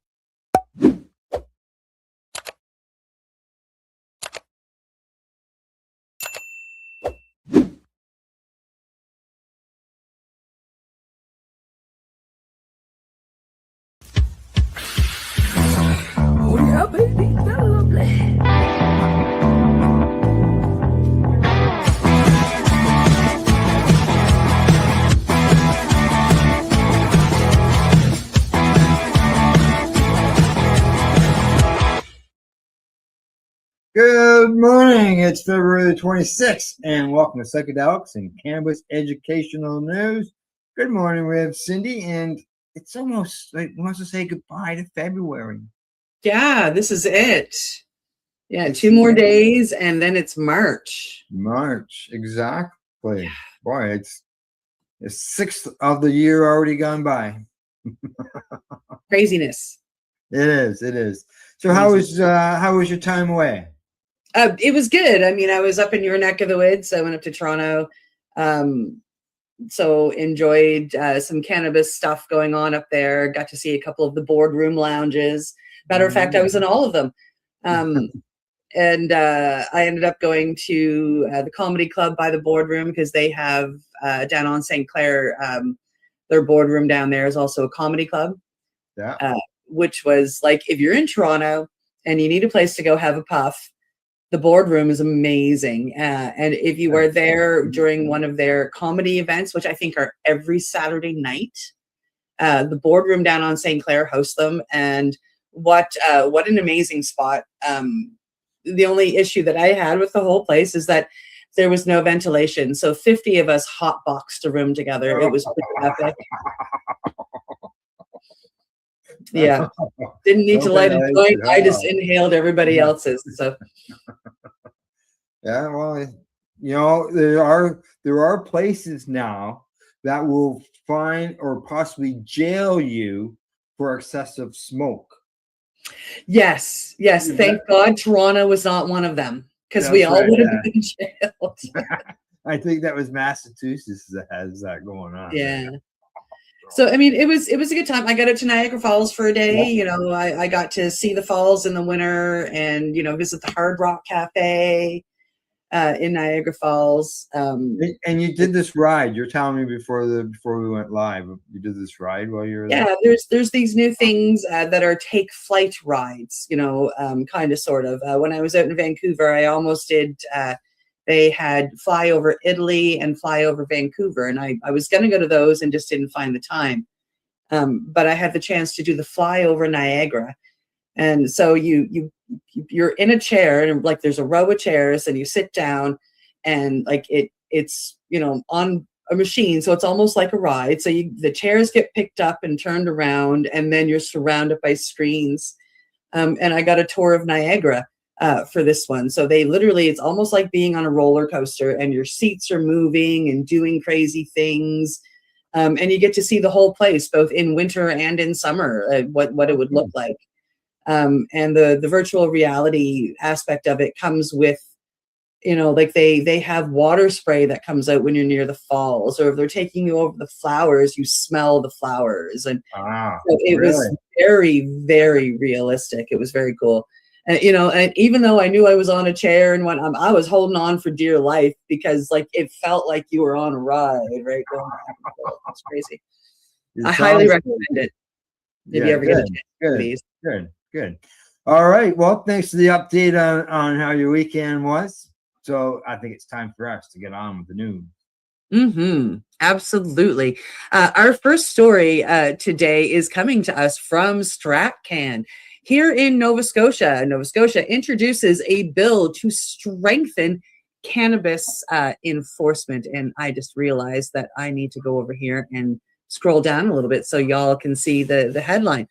Good morning. It's February 26th, and welcome to Psychedelics and Cannabis Educational News. Good morning, we have Cindy, and it's almost like we want to say goodbye to February. Yeah, this is it. Yeah, 2 more days, and then it's March. March, exactly. Yeah. Boy, it's the 6th of the year already gone by. Craziness. It is. It is. So, how was your time away? It was good. I mean, I was up in your neck of the woods. I went up to Toronto. So enjoyed some cannabis stuff going on up there. Got to see a couple of the boardroom lounges. Matter of fact, I was in all of them. And I ended up going to the comedy club by the boardroom because they have down on St. Clair, their boardroom down there is also a comedy club. Yeah. Which was like, if you're in Toronto and you need a place to go have a puff, the boardroom is amazing. And if you are there during one of their comedy events, which I think are every Saturday night, the boardroom down on St. Clair hosts them. And what an amazing spot. The only issue that I had with the whole place is that there was no ventilation. So 50 of us hotboxed a room together. It was pretty epic. Yeah. Didn't need to light a joint. I just inhaled everybody else's. So yeah, well, you know, there are places now that will fine or possibly jail you for excessive smoke. yes. Thank God Toronto was not one of them, because we all would have been jailed. I think that was Massachusetts that has that going on. Yeah. So I mean, it was a good time. I got out to Niagara Falls for a day. You know, I got to see the falls in the winter, and you know, visit the Hard Rock Cafe in Niagara Falls. And you did this ride. You're telling me before we went live, you did this ride while you were there. Yeah, there's these new things that are take flight rides. You know, kind of sort of. When I was out in Vancouver, I almost did. They had fly over Italy and fly over Vancouver, and I was going to go to those and just didn't find the time. But I had the chance to do the fly over Niagara, and so you're in a chair, and like there's a row of chairs, and you sit down, and like it's you know on a machine, so it's almost like a ride. So the chairs get picked up and turned around, and then you're surrounded by screens. And I got a tour of Niagara. For this one. So they literally, it's almost like being on a roller coaster, and your seats are moving and doing crazy things. And you get to see the whole place, both in winter and in summer, what it would look like. And the virtual reality aspect of it comes with, you know, like they have water spray that comes out when you're near the falls, or if they're taking you over the flowers, you smell the flowers. And so it was very, very realistic. It was very cool. You know, and even though I knew I was on a chair and when I was holding on for dear life, because like it felt like you were on a ride, right? It's crazy. I highly recommend it. If you ever get a chance. Good. All right. Well, thanks for the update on how your weekend was. So I think it's time for us to get on with the news. Absolutely. Our first story today is coming to us from StratCan. Here in Nova Scotia, introduces a bill to strengthen cannabis enforcement. And I just realized that I need to go over here and scroll down a little bit so y'all can see the headline.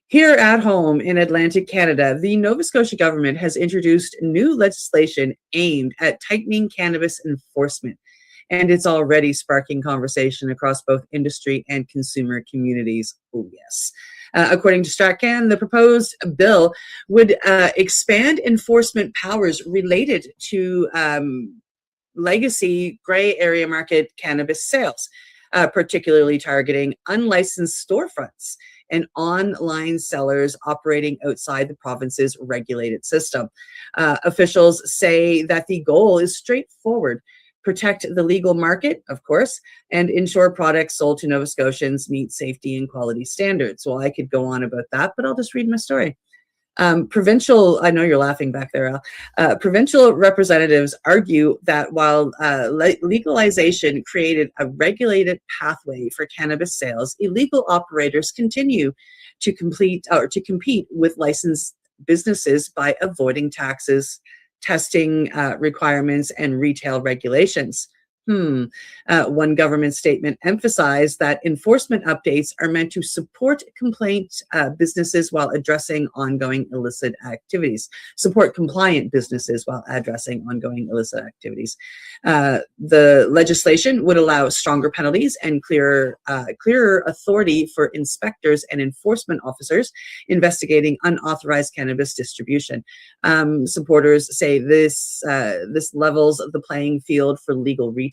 Here at home in Atlantic Canada, the Nova Scotia government has introduced new legislation aimed at tightening cannabis enforcement. And it's already sparking conversation across both industry and consumer communities. Oh, yes. According to StratCan, the proposed bill would expand enforcement powers related to legacy gray area market cannabis sales, particularly targeting unlicensed storefronts and online sellers operating outside the province's regulated system. Officials say that the goal is straightforward: protect the legal market, of course, and ensure products sold to Nova Scotians meet safety and quality standards. Well, I could go on about that, but I'll just read my story. Provincial, I know you're laughing back there, Al. Provincial representatives argue that while legalization created a regulated pathway for cannabis sales, illegal operators continue to compete with licensed businesses by avoiding taxes, testing requirements, and retail regulations. One government statement emphasized that enforcement updates are meant to support compliant businesses while addressing ongoing illicit activities. Support compliant businesses while addressing ongoing illicit activities. The legislation would allow stronger penalties and clearer authority for inspectors and enforcement officers investigating unauthorized cannabis distribution. Supporters say this levels the playing field for legal retailers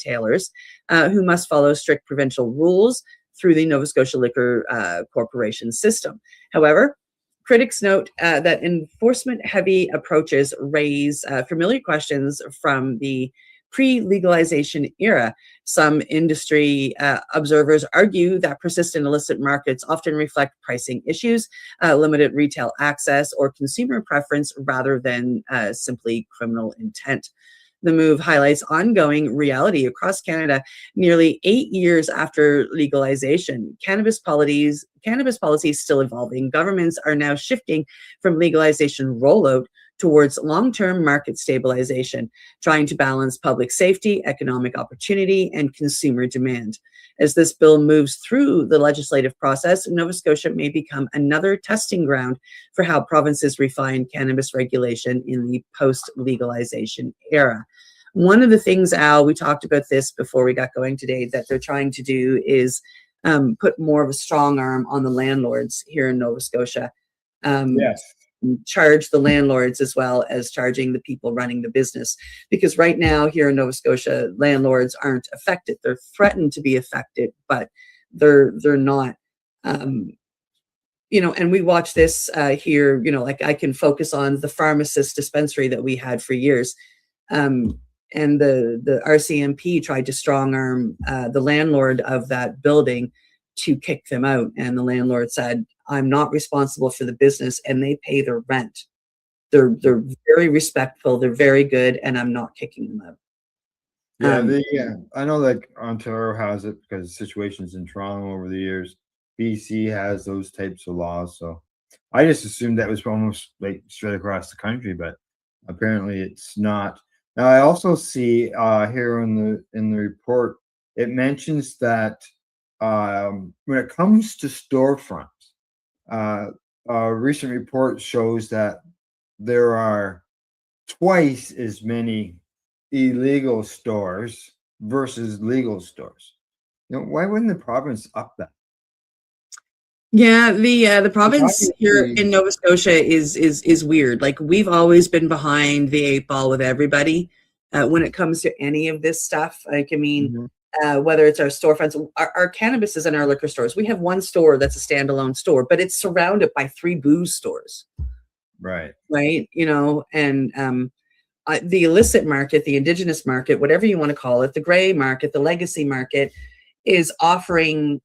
who must follow strict provincial rules through the Nova Scotia Liquor Corporation system. However, critics note that enforcement-heavy approaches raise familiar questions from the pre-legalization era. Some industry observers argue that persistent illicit markets often reflect pricing issues, limited retail access, or consumer preference rather than simply criminal intent. The move highlights ongoing reality across Canada nearly 8 years after legalization. Cannabis policies still evolving. Governments are now shifting from legalization rollout towards long-term market stabilization, trying to balance public safety, economic opportunity, and consumer demand. As this bill moves through the legislative process, Nova Scotia may become another testing ground for how provinces refine cannabis regulation in the post-legalization era. One of the things, Al, we talked about this before we got going today, that they're trying to do is put more of a strong arm on the landlords here in Nova Scotia. Yes. Charge the landlords as well as charging the people running the business. Because right now here in Nova Scotia, landlords aren't affected. They're threatened to be affected, but they're not. You know, and we watch this here, you know, like I can focus on the pharmacist dispensary that we had for years. And the RCMP tried to strong arm the landlord of that building to kick them out. And the landlord said, I'm not responsible for the business, and they pay their rent. They're very respectful. They're very good, and I'm not kicking them out. Yeah, I know that Ontario has it because of situations in Toronto over the years. BC has those types of laws, so I just assumed that was almost like straight across the country, but apparently it's not. Now I also see here in the report it mentions that when it comes to storefronts, a recent report shows that there are twice as many illegal stores versus legal stores. You know, why wouldn't the province up that? Yeah, the province here in Nova Scotia is weird. Like, we've always been behind the 8 ball with everybody when it comes to any of this stuff. Like, I mean, whether it's our storefronts, our cannabis is in our liquor stores. We have one store that's a standalone store, but it's surrounded by 3 booze stores. Right. Right. You know, and the illicit market, the indigenous market, whatever you want to call it, the gray market, the legacy market, is offering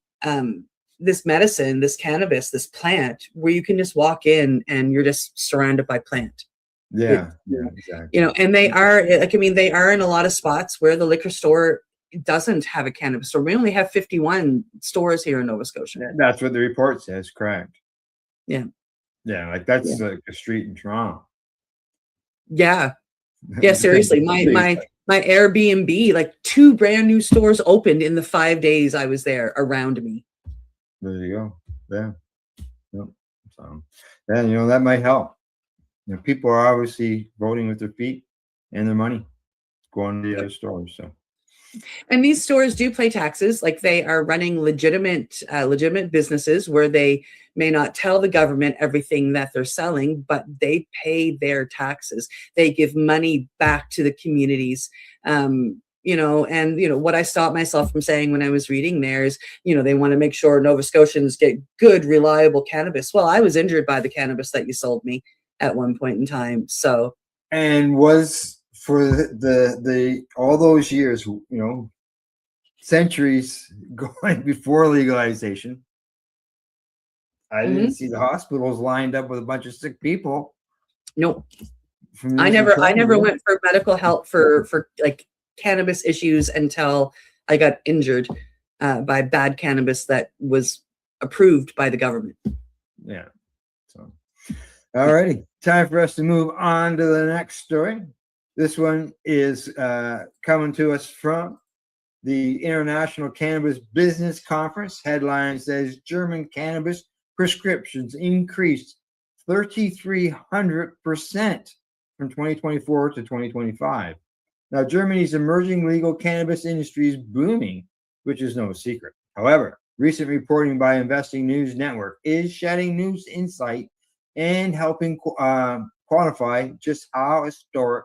this medicine, this cannabis, this plant, where you can just walk in and you're just surrounded by plant. Yeah, exactly. You know, and they are, like, I mean, they are in a lot of spots where the liquor store doesn't have a cannabis store. We only have 51 stores here in Nova Scotia. That's what the report says, correct. Yeah. Yeah, like that's like a street in Toronto. Yeah. Yeah, seriously. My Airbnb, like 2 brand new stores opened in the 5 days I was there around me. There you go. Yeah. Yep. So, and you know, that might help. You know, people are obviously voting with their feet and their money, going to the other stores. So, and these stores do pay taxes. Like, they are running legitimate businesses where they may not tell the government everything that they're selling, but they pay their taxes. They give money back to the communities. You know, and, you know, what I stopped myself from saying when I was reading there is, you know, they want to make sure Nova Scotians get good, reliable cannabis. Well, I was injured by the cannabis that you sold me at one point in time. So, and was for the all those years, you know, centuries going before legalization, I didn't see the hospitals lined up with a bunch of sick people. Nope. I never went for medical help for like cannabis issues until I got injured by bad cannabis that was approved by the government. Yeah. So, all righty. Time for us to move on to the next story. This one is coming to us from the International Cannabis Business Conference. Headline says German cannabis prescriptions increased 3,300% from 2024 to 2025. Now, Germany's emerging legal cannabis industry is booming, which is no secret. However, recent reporting by Investing News Network is shedding news insight and helping quantify just how historic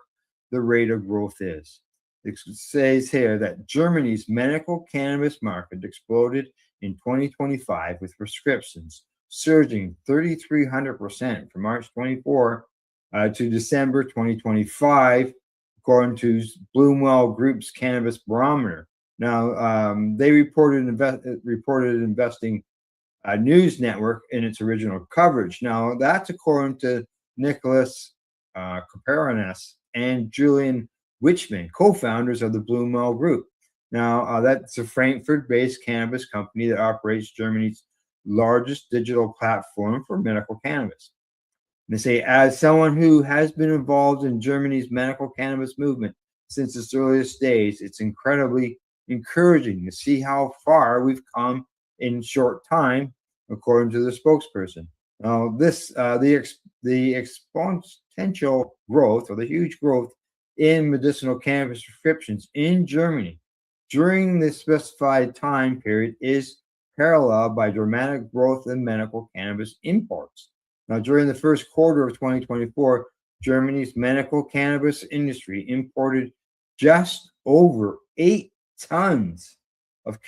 the rate of growth is. It says here that Germany's medical cannabis market exploded in 2025 with prescriptions surging 3,300% from March 24 to December 2025, according to Bloomwell Group's Cannabis Barometer. Now, they reported Investing News Network in its original coverage. Now, that's according to Nicholas Kaparanes and Julian Wichmann, co-founders of the Blue Mill Group. Now, that's a Frankfurt-based cannabis company that operates Germany's largest digital platform for medical cannabis. And they say, as someone who has been involved in Germany's medical cannabis movement since its earliest days, it's incredibly encouraging to see how far we've come in short time, according to the spokesperson. Now, the exponential growth, or the huge growth in medicinal cannabis prescriptions in Germany during the specified time period is paralleled by dramatic growth in medical cannabis imports. Now, during the first quarter of 2024, Germany's medical cannabis industry imported just over 8 tons of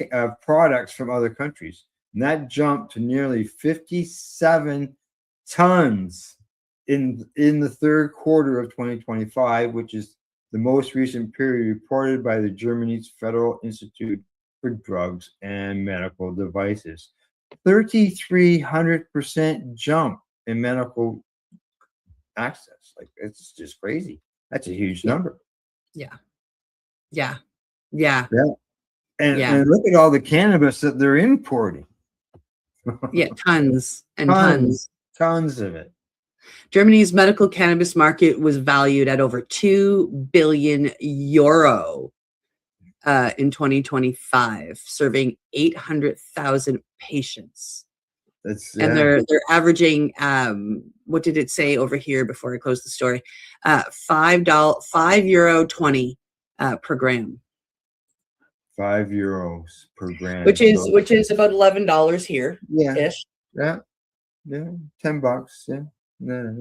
products from other countries. And that jumped to nearly 57 tons in the third quarter of 2025, which is the most recent period reported by the Germany's Federal Institute for Drugs and Medical Devices. 3,300% jump in medical access. Like, it's just crazy. That's a huge number. Yeah. Yeah. And look at all the cannabis that they're importing. Yeah, tons and tons. Tons of it. Germany's medical cannabis market was valued at over 2 billion euro in 2025, serving 800,000 patients. And they're averaging, what did it say over here before I close the story? €5.20 per gram. €5 per gram, which is about $11 here. Ish. Yeah, $10. Yeah,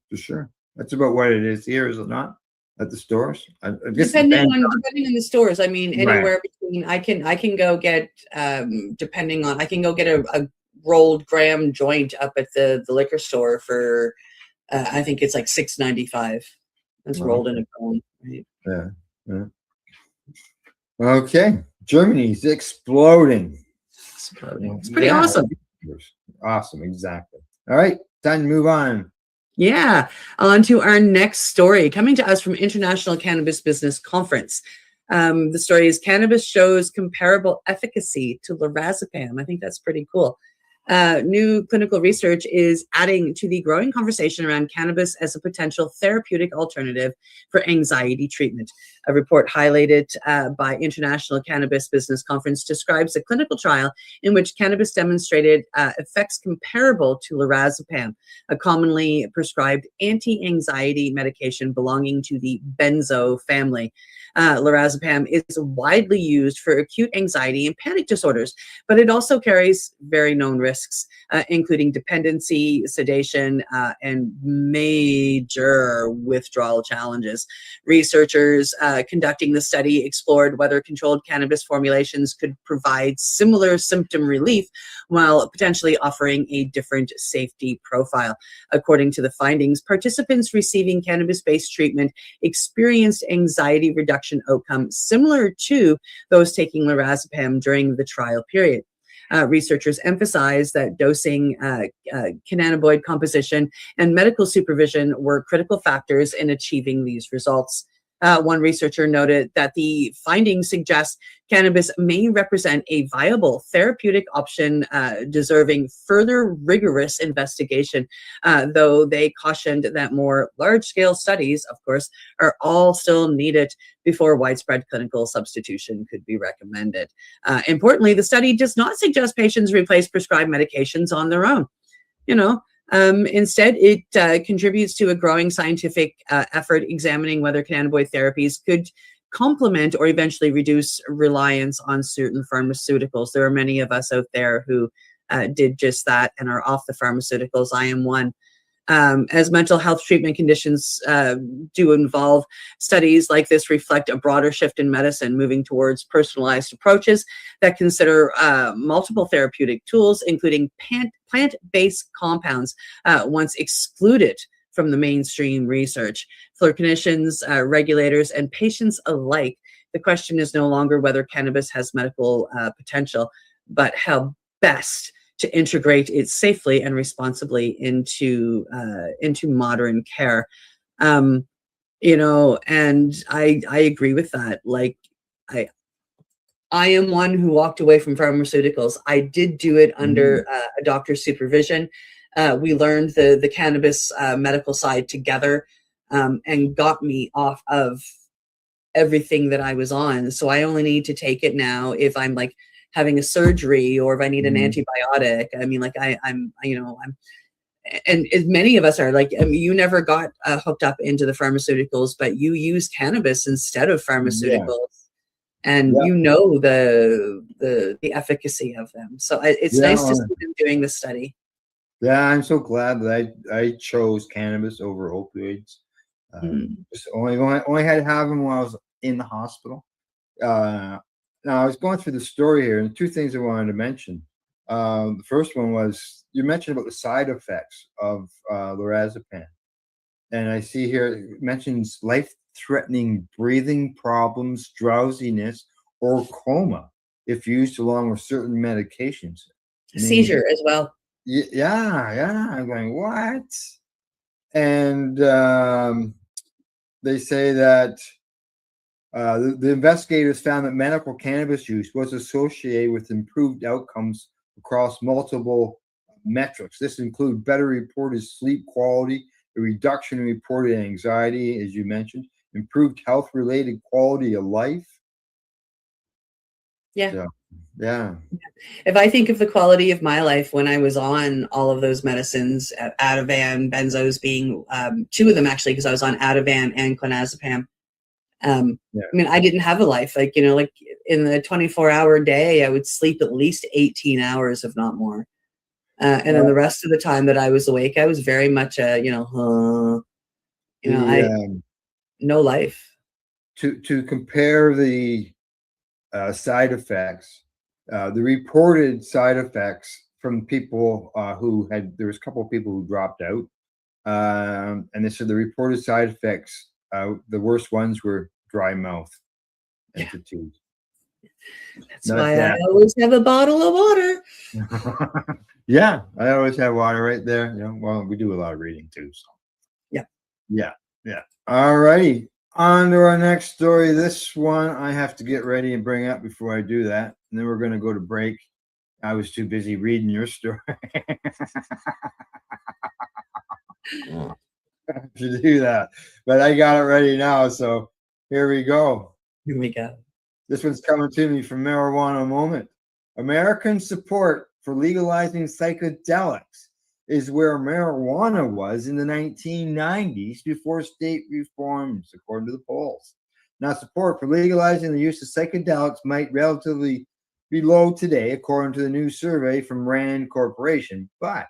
for sure. That's about what it is here, is it not? At the stores, depending on the stores. I mean, anywhere between I can go get a rolled gram joint up at the liquor store for I think it's like $6.95. That's rolled in a cone. Right? Yeah. Okay, Germany's exploding. It's pretty awesome. Awesome, exactly. All right, time to move on. Yeah, on to our next story, coming to us from International Cannabis Business Conference. The story is Cannabis Shows Comparable Efficacy to Lorazepam. I think that's pretty cool. New clinical research is adding to the growing conversation around cannabis as a potential therapeutic alternative for anxiety treatment. A report highlighted by International Cannabis Business Conference describes a clinical trial in which cannabis demonstrated effects comparable to lorazepam, a commonly prescribed anti-anxiety medication belonging to the benzo family. Lorazepam is widely used for acute anxiety and panic disorders, but it also carries very known risks, including dependency, sedation, and major withdrawal challenges. Researchers conducting the study explored whether controlled cannabis formulations could provide similar symptom relief while potentially offering a different safety profile. According to the findings, participants receiving cannabis-based treatment experienced anxiety reduction outcomes similar to those taking lorazepam during the trial period. Researchers emphasize that dosing, cannabinoid composition, and medical supervision were critical factors in achieving these results. One researcher noted that the findings suggest cannabis may represent a viable therapeutic option deserving further rigorous investigation, though they cautioned that more large-scale studies, of course, are all still needed before widespread clinical substitution could be recommended. Importantly, the study does not suggest patients replace prescribed medications on their own. Instead, it contributes to a growing scientific effort examining whether cannabinoid therapies could complement or eventually reduce reliance on certain pharmaceuticals. There are many of us out there who did just that and are off the pharmaceuticals. I am one. As mental health treatment conditions do involve, studies like this reflect a broader shift in medicine, moving towards personalized approaches that consider multiple therapeutic tools, including plant-based compounds, once excluded from the mainstream research. For clinicians, regulators, and patients alike, the question is no longer whether cannabis has medical potential, but how best to integrate it safely and responsibly into modern care. you know, and I agree with that. Like, I am one who walked away from pharmaceuticals. I did do it under a doctor's supervision. We learned the cannabis medical side together, and got me off of everything that I was on. So I only need to take it now if I'm like having a surgery or if I need an antibiotic. I mean, like I'm, you know, and as many of us are like, I mean, you never got hooked up into the pharmaceuticals, but you used cannabis instead of pharmaceuticals. And you know the efficacy of them. So it's nice to see them doing the study. Yeah, I'm so glad that I chose cannabis over opioids. Just only had to have them while I was in the hospital. Now I was going through the story here, and two things I wanted to mention. The first one was you mentioned about the side effects of lorazepam, and I see here it mentions life-threatening breathing problems, drowsiness, or coma if used along with certain medications. Seizure as well. Yeah. I'm going, what? And they say that the investigators found that medical cannabis use was associated with improved outcomes across multiple metrics. This includes better reported sleep quality, a reduction in reported anxiety, as you mentioned, improved health-related quality of life. Yeah. So, yeah. If I think of the quality of my life when I was on all of those medicines, Ativan, benzos being two of them actually, because I was on Ativan and clonazepam. I mean, I didn't have a life. Like, you know, like in the 24-hour day, I would sleep at least 18 hours, if not more. And then the rest of the time that I was awake, I was very much a, no life. To compare the side effects, the reported side effects from people there was a couple of people who dropped out, and they said the reported side effects, the worst ones were dry mouth and fatigue. That's why I always have a bottle of water. Yeah, I always have water right there. You know, well, we do a lot of reading too. So. Yeah. All righty. On to our next story. This one I have to get ready and bring up before I do that. And then we're going to go to break. I was too busy reading your story to do that. But I got it ready now. So here we go. Here we go. This one's coming to me from Marijuana Moment. American support for legalizing psychedelics is where marijuana was in the 1990s before state reforms, according to the polls. Now, support for legalizing the use of psychedelics might relatively be low today, according to the new survey from RAND Corporation, but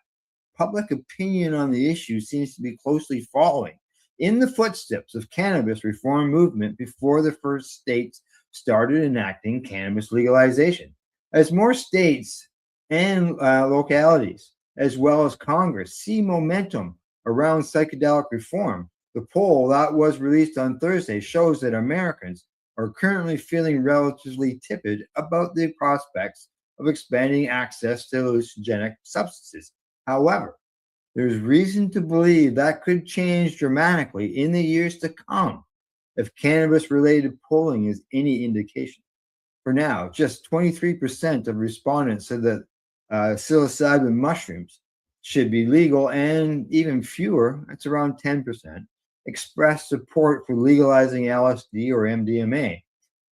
public opinion on the issue seems to be closely following in the footsteps of cannabis reform movement before the first states started enacting cannabis legalization. As more states and localities, as well as Congress, see momentum around psychedelic reform, the poll that was released on Thursday shows that Americans are currently feeling relatively tepid about the prospects of expanding access to hallucinogenic substances. However, there's reason to believe that could change dramatically in the years to come if cannabis-related polling is any indication. For now, just 23% of respondents said that psilocybin mushrooms should be legal, and even fewer, that's around 10%, expressed support for legalizing LSD or MDMA.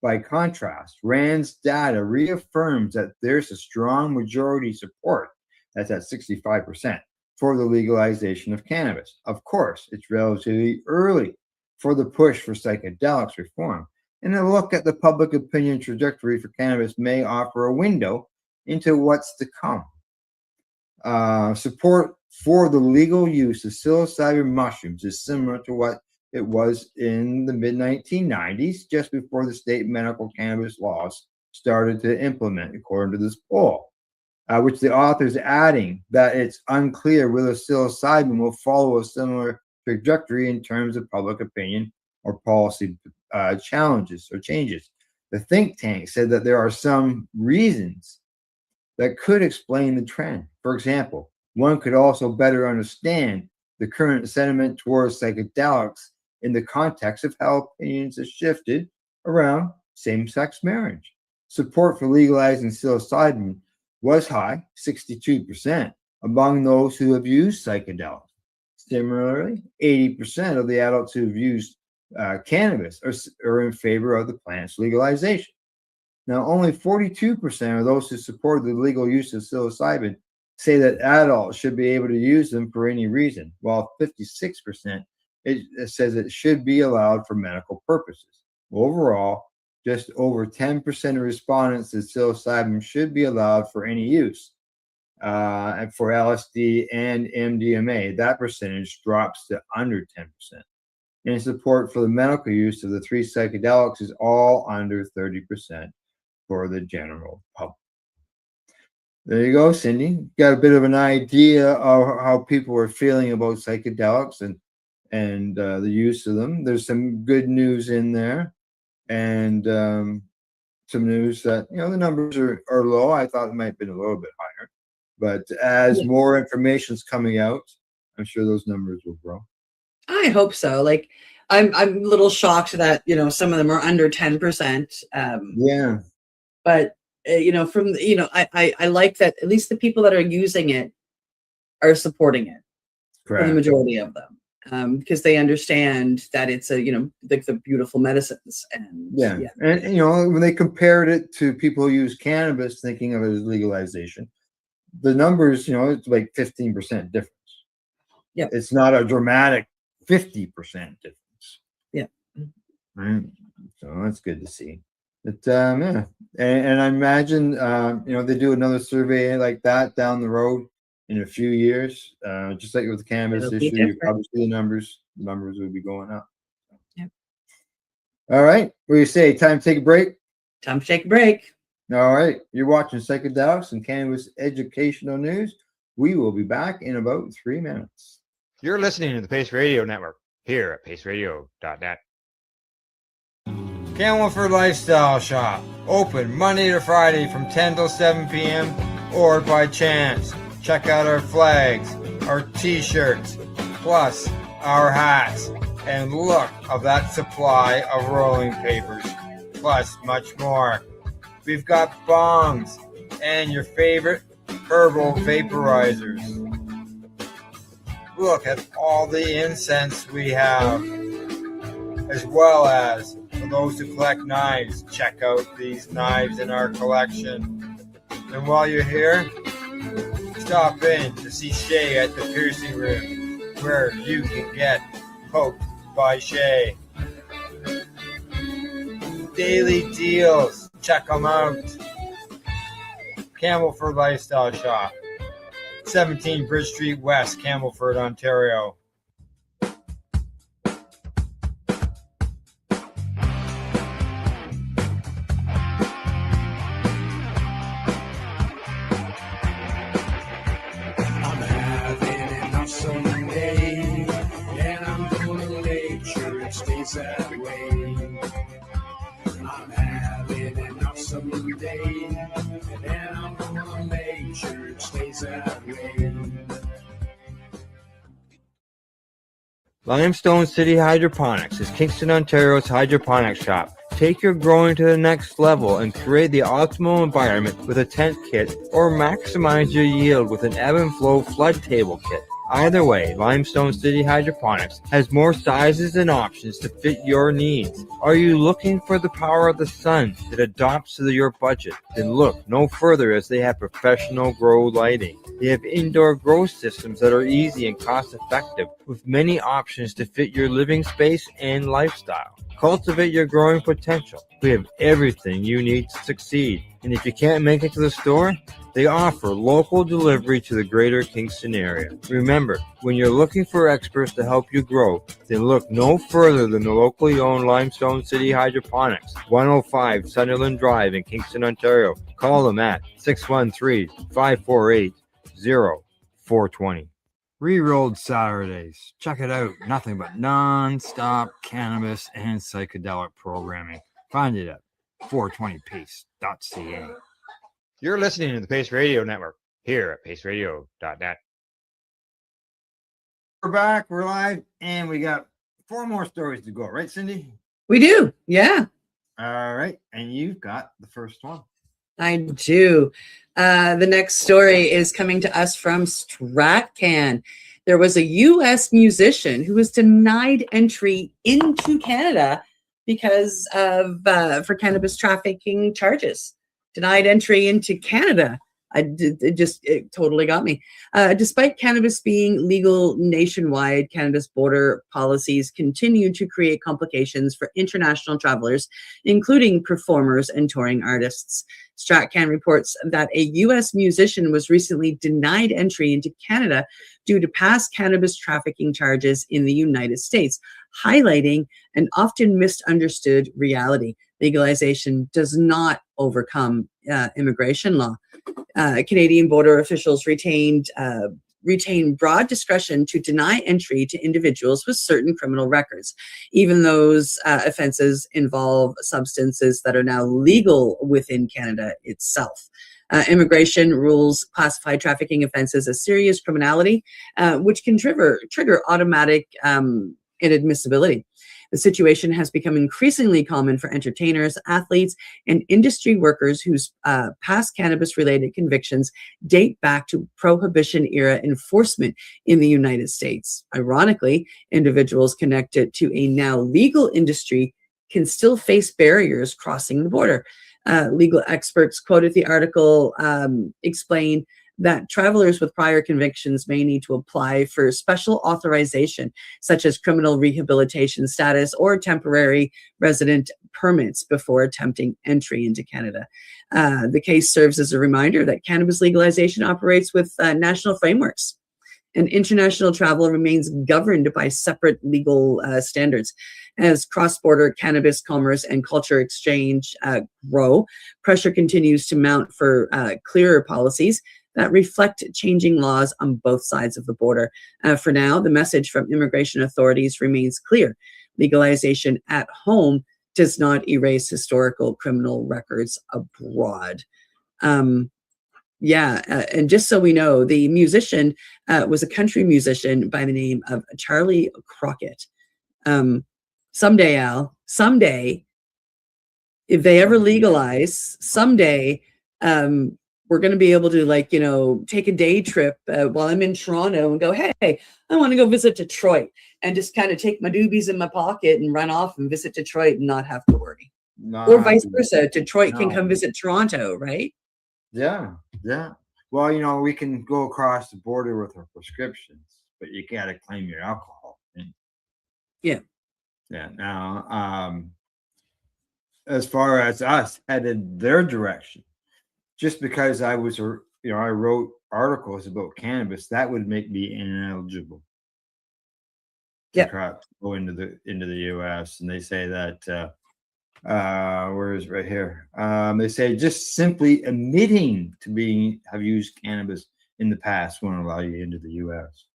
By contrast, RAND's data reaffirms that there's a strong majority support, that's at 65%, for the legalization of cannabis. Of course, it's relatively early for the push for psychedelics reform, and a look at the public opinion trajectory for cannabis may offer a window into what's to come. Support for the legal use of psilocybin mushrooms is similar to what it was in the mid-1990s, just before the state medical cannabis laws started to implement, according to this poll, which the author's adding that it's unclear whether psilocybin will follow a similar trajectory in terms of public opinion or policy challenges or changes. The think tank said that there are some reasons that could explain the trend. For example, one could also better understand the current sentiment towards psychedelics in the context of how opinions have shifted around same-sex marriage. Support for legalizing psilocybin was high, 62%, among those who have used psychedelics. Similarly, 80% of the adults who have used cannabis are in favor of the plant's legalization. Now, only 42% of those who support the legal use of psilocybin say that adults should be able to use them for any reason, while 56% it says it should be allowed for medical purposes. Overall, just over 10% of respondents said psilocybin should be allowed for any use. And for LSD and MDMA, that percentage drops to under 10%. And support for the medical use of the three psychedelics is all under 30% for the general public. There you go, Cindy. Got a bit of an idea of how people are feeling about psychedelics and the use of them. There's some good news in there, and some news that the numbers are low. I thought it might have been a little bit higher, but as more information is coming out, I'm sure those numbers will grow. I hope so. Like, I'm a little shocked that some of them are under 10%. Yeah, but I like that at least the people that are using it are supporting it. Correct. For the majority of them, because they understand that it's like the beautiful medicines. And and when they compared it to people who use cannabis, thinking of it as legalization, the numbers, it's like 15% difference. Yeah, it's not a dramatic 50% difference. Yeah, right. So that's good to see. But yeah, and I imagine they do another survey like that down the road in a few years, just like with the cannabis issue. You probably see the numbers will be going up. Yep. All right, what do you say? Time to take a break. Time to take a break. All right, you're watching Psychedelics and Cannabis Educational News. We will be back in about 3 minutes. You're listening to the Pace Radio Network here at paceradio.net. Camelford Lifestyle Shop, open Monday to Friday from 10 till 7 p.m. or by chance. Check out our flags, our t-shirts, plus our hats, and look of that supply of rolling papers, plus much more. We've got bongs and your favorite herbal vaporizers. Look at all the incense we have, as well as for those who collect knives, check out these knives in our collection. And while you're here, stop in to see Shay at the piercing room, where you can get poked by Shay. Daily deals, check them out. Camelford Lifestyle Shop, 17 Bridge Street West, Camelford, Ontario. That way. I'm having an awesome day, and I'm gonna make sure it stays that way. Limestone City Hydroponics is Kingston, Ontario's hydroponics shop. Take your growing to the next level and create the optimal environment with a tent kit, or maximize your yield with an ebb and flow flood table kit. Either way, Limestone City Hydroponics has more sizes and options to fit your needs. Are you looking for the power of the sun that adapts to your budget? Then look no further, as they have professional grow lighting. They have indoor grow systems that are easy and cost effective, with many options to fit your living space and lifestyle. Cultivate your growing potential. We have everything you need to succeed. And if you can't make it to the store, they offer local delivery to the greater Kingston area. Remember, when you're looking for experts to help you grow, then look no further than the locally owned Limestone City Hydroponics, 105 Sunderland Drive in Kingston, Ontario. Call them at 613-548-0420. Rerolled Saturdays. Check it out. Nothing but non-stop cannabis and psychedelic programming. Find it at 420pace.ca. You're listening to the Pace Radio Network here at paceradio.net. We're back. We're live, and we got 4 more stories to go, right, Cindy? We do. Yeah, All right. And you've got the first one. I do. The next story is coming to us from StratCan. There was a U.S. musician who was denied entry into Canada because of for cannabis trafficking charges. Denied entry into Canada. It totally got me. Despite cannabis being legal nationwide, cannabis border policies continue to create complications for international travelers, including performers and touring artists. StratCan reports that a U.S. musician was recently denied entry into Canada due to past cannabis trafficking charges in the United States, highlighting an often misunderstood reality. Legalization does not overcome immigration law. Canadian border officials retain broad discretion to deny entry to individuals with certain criminal records, even those offenses involve substances that are now legal within Canada itself. Immigration rules classify trafficking offenses as serious criminality, which can trigger automatic inadmissibility. The situation has become increasingly common for entertainers, athletes, and industry workers whose past cannabis-related convictions date back to Prohibition-era enforcement in the United States. Ironically, individuals connected to a now legal industry can still face barriers crossing the border. Legal experts quoted the article explain that travelers with prior convictions may need to apply for special authorization, such as criminal rehabilitation status or temporary resident permits before attempting entry into Canada. The case serves as a reminder that cannabis legalization operates with national frameworks, and international travel remains governed by separate legal standards. As cross-border cannabis commerce and culture exchange grow, pressure continues to mount for clearer policies that reflect changing laws on both sides of the border. For now, the message from immigration authorities remains clear. Legalization at home does not erase historical criminal records abroad. And just so we know, the musician was a country musician by the name of Charlie Crockett. Someday, Al, if they ever legalize, we're going to be able to take a day trip while I'm in Toronto and go, hey, I want to go visit Detroit, and just kind of take my doobies in my pocket and run off and visit Detroit and not have to worry. Or vice versa. Detroit can come visit Toronto, right? Yeah. Well, we can go across the border with our prescriptions, but you got to claim your alcohol. Yeah. Yeah. Now, as far as us headed their direction, just because I wrote articles about cannabis, that would make me ineligible to go into the U.S. And they say that where is it right here? They say just simply admitting to have used cannabis in the past won't allow you into the U.S.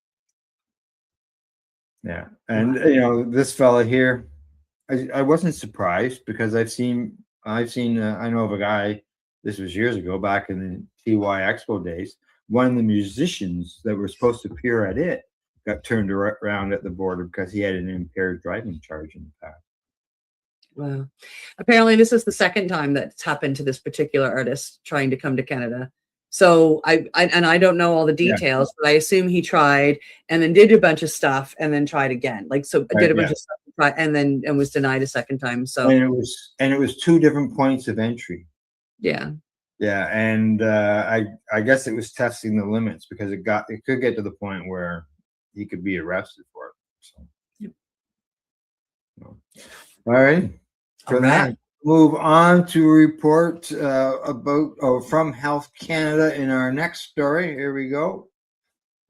Yeah, and this fella here, I wasn't surprised because I know of a guy. This was years ago, back in the TY Expo days. One of the musicians that were supposed to appear at it got turned around at the border because he had an impaired driving charge in the past. Wow. Apparently, this is the second time that's happened to this particular artist trying to come to Canada. So I don't know all the details, but I assume he tried and then did a bunch of stuff and then tried again. Did a bunch of stuff and was denied a second time. So and it was 2 different points of entry. Yeah. Yeah, and I guess it was testing the limits because it could get to the point where he could be arrested for it. So. Yep. All right. That, move on to a report from Health Canada in our next story. Here we go.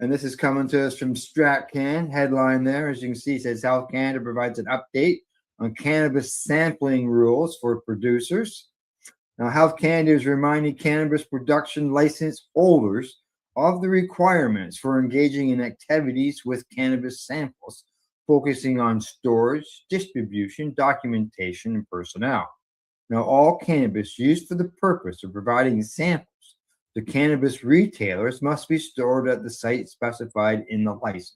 And this is coming to us from StratCan. Headline there, as you can see, says Health Canada provides an update on cannabis sampling rules for producers. Now, Health Canada is reminding cannabis production license holders of the requirements for engaging in activities with cannabis samples, focusing on storage, distribution, documentation, and personnel. Now, all cannabis used for the purpose of providing samples to cannabis retailers must be stored at the site specified in the license.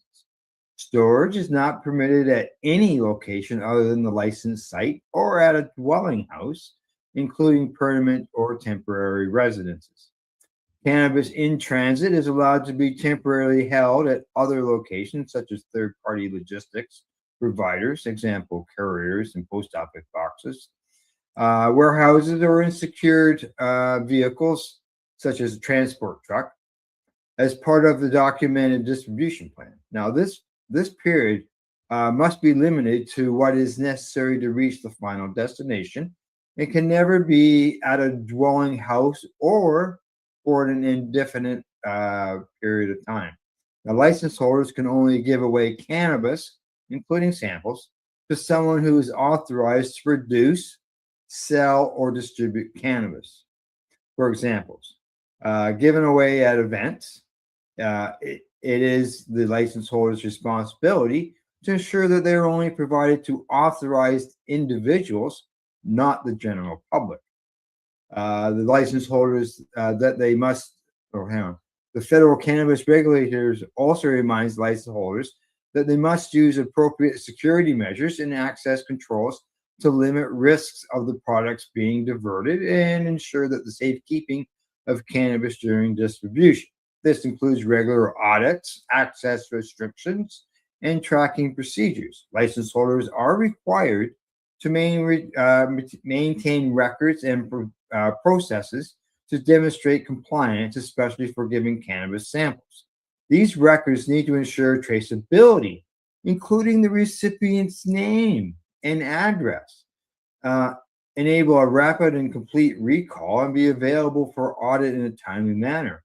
Storage is not permitted at any location other than the licensed site or at a dwelling house, including permanent or temporary residences. Cannabis in transit is allowed to be temporarily held at other locations, such as third-party logistics providers, example, couriers and post office boxes, warehouses, or in secured vehicles, such as a transport truck, as part of the documented distribution plan. Now, this period must be limited to what is necessary to reach the final destination. It can never be at a dwelling house or for an indefinite period of time. Now, license holders can only give away cannabis, including samples, to someone who is authorized to produce, sell, or distribute cannabis. For examples, given away at events, it is the license holder's responsibility to ensure that they are only provided to authorized individuals, not the general public. The license holders that they must, the federal cannabis regulators also reminds license holders that they must use appropriate security measures and access controls to limit risks of the products being diverted and ensure that the safekeeping of cannabis during distribution. This includes regular audits, access restrictions, and tracking procedures. License holders are required to maintain records and processes to demonstrate compliance, especially for giving cannabis samples. These records need to ensure traceability, including the recipient's name and address, enable a rapid and complete recall, and be available for audit in a timely manner.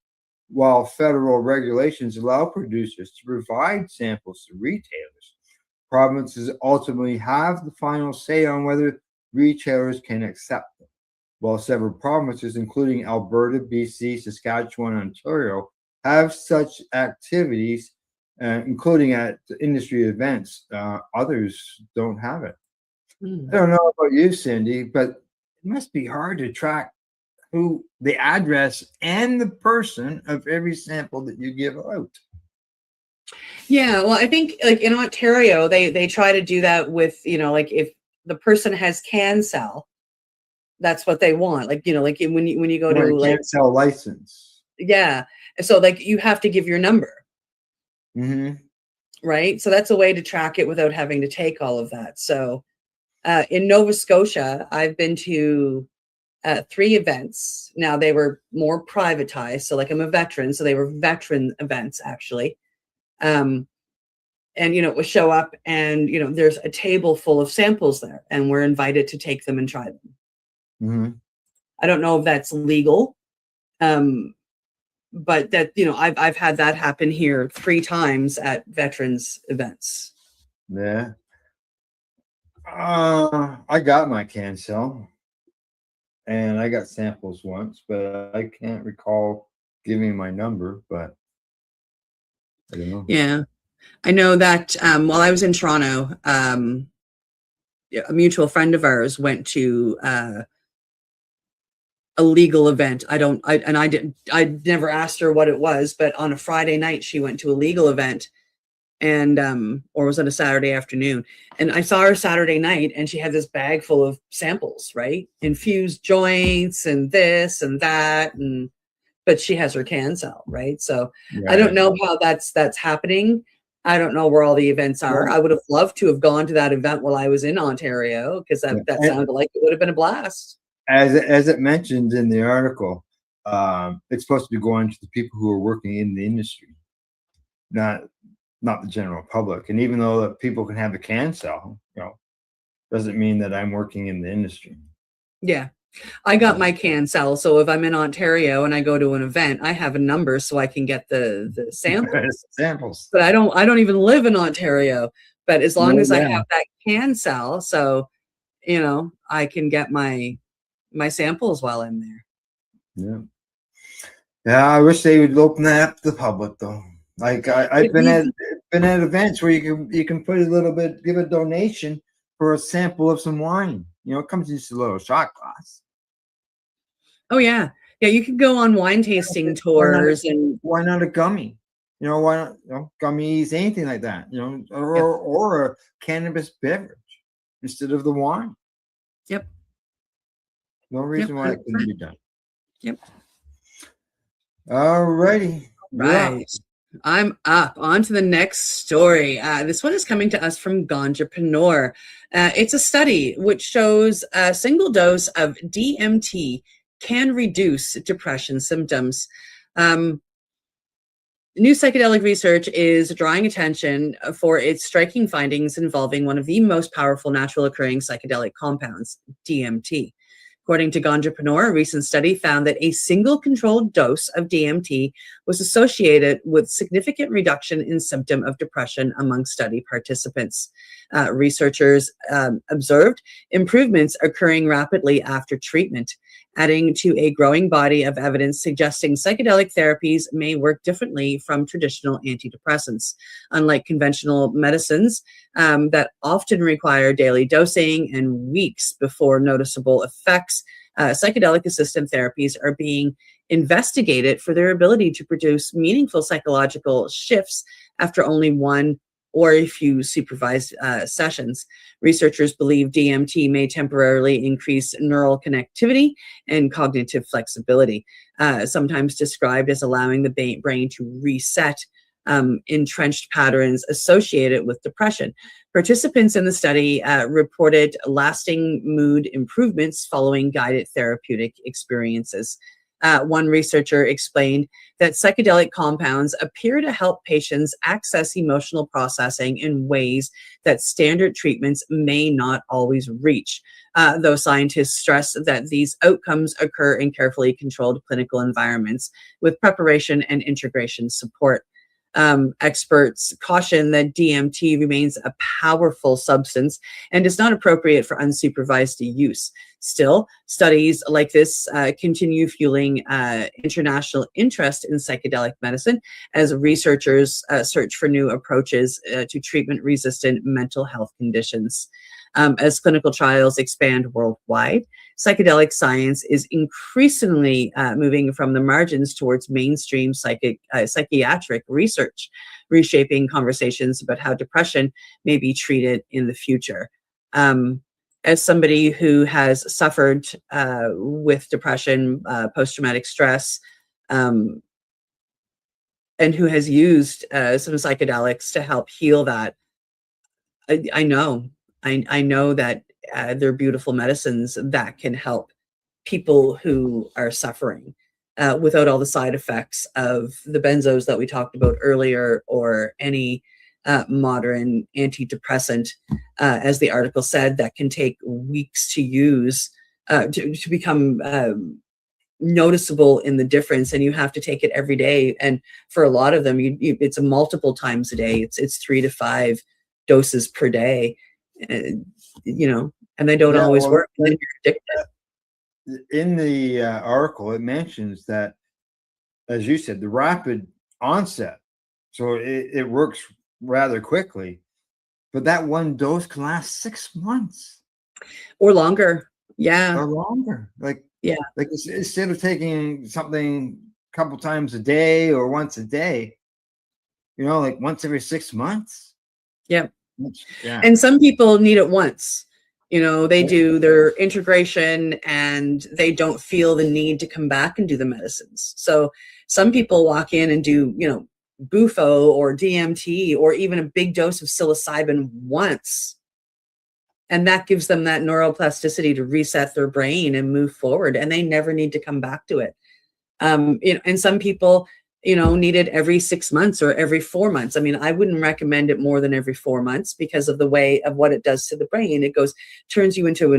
While federal regulations allow producers to provide samples to retailers, provinces ultimately have the final say on whether retailers can accept them. While several provinces, including Alberta, BC, Saskatchewan, and Ontario, have such activities, including at industry events, others don't have it. I don't know about you, Cindy, but it must be hard to track who the address and the person of every sample that you give out. Yeah, well, I think like in Ontario, they try to do that with, like if the person has CanSell, that's what they want. Like, like when you go to like CanSell license. Yeah. So like you have to give your number. Mm-hmm. Right. So that's a way to track it without having to take all of that. So in Nova Scotia, I've been to 3 events. Now they were more privatized. So like I'm a veteran. So they were veteran events actually. And, it would show up and, there's a table full of samples there and we're invited to take them and try them. Mm-hmm. I don't know if that's legal. But that, I've had that happen here 3 times at veterans events. Yeah. I got my CanSell and I got samples once, but I can't recall giving my number, but I don't know. Yeah. I know that while I was in Toronto, a mutual friend of ours went to a legal event. I never asked her what it was, but on a Friday night she went to a legal event and or was it a Saturday afternoon, and I saw her Saturday night and she had this bag full of samples, right? Infused joints and this and that, but she has her CanSell, right? So I don't know how that's happening. I don't know where all the events are. I would have loved to have gone to that event while I was in Ontario because that sounded like it would have been a blast. As it mentioned in the article, it's supposed to be going to the people who are working in the industry, not the general public. And even though that people can have a CanSell, doesn't mean that I'm working in the industry. Yeah, I got my CanSell, so if I'm in Ontario and I go to an event, I have a number so I can get the samples. But I don't even live in Ontario. But as long as I have that CanSell, so I can get my samples while I'm there. Yeah, I wish they would open that up to the public though. Like I've been at events where you can put a little bit, give a donation for a sample of some wine. It comes in just a little shot glass. Oh yeah, you can go on wine tasting tours and why not a gummy? You know, why not, you know, gummies, anything like that, you know, or a cannabis beverage instead of the wine. Yep. No reason why it couldn't be done. Yep. All righty. Right. I'm up. On to the next story. This one is coming to us from Ganjapreneur. It's a study which shows a single dose of DMT can reduce depression symptoms. New psychedelic research is drawing attention for its striking findings involving one of the most powerful natural occurring psychedelic compounds, DMT. According to Ganjapreneur, a recent study found that a single controlled dose of DMT was associated with significant reduction in symptom of depression among study participants. Researchers observed improvements occurring rapidly after treatment, adding to a growing body of evidence suggesting psychedelic therapies may work differently from traditional antidepressants. Unlike conventional medicines that often require daily dosing and weeks before noticeable effects, psychedelic assisted therapies are being investigated for their ability to produce meaningful psychological shifts after only one or a few supervised sessions. Researchers believe DMT may temporarily increase neural connectivity and cognitive flexibility, sometimes described as allowing the brain to reset entrenched patterns associated with depression. Participants in the study reported lasting mood improvements following guided therapeutic experiences. One researcher explained that psychedelic compounds appear to help patients access emotional processing in ways that standard treatments may not always reach, though scientists stress that these outcomes occur in carefully controlled clinical environments with preparation and integration support. Experts caution that DMT remains a powerful substance and is not appropriate for unsupervised use. Still, studies like this continue fueling international interest in psychedelic medicine as researchers search for new approaches to treatment-resistant mental health conditions. As clinical trials expand worldwide, psychedelic science is increasingly moving from the margins towards mainstream psychiatric research, reshaping conversations about how depression may be treated in the future. As somebody who has suffered with depression, post-traumatic stress, and who has used some psychedelics to help heal that, I know that they're beautiful medicines that can help people who are suffering without all the side effects of the benzos that we talked about earlier or any modern antidepressant, as the article said, that can take weeks to use to become noticeable in the difference, and you have to take it every day. And for a lot of them, it's multiple times a day. It's 3 to 5 doses per day, you know, and they don't always work. And then you're addicted. In the article, it mentions that, as you said, the rapid onset, so it works rather quickly, but that one dose can last 6 months or longer. Yeah, or longer. Like instead of taking something a couple times a day or once a day, you know, like once every 6 months. Yep. Yeah. And some people need it once. You know, they do their integration and they don't feel the need to come back and do the medicines. So some people walk in and do, you know, Bufo or DMT or even a big dose of psilocybin once. And that gives them that neuroplasticity to reset their brain and move forward. And they never need to come back to it. You know, and some people, you know, need it every 6 months or every 4 months. I mean, I wouldn't recommend it more than every 4 months because of the way of what it does to the brain. It turns you into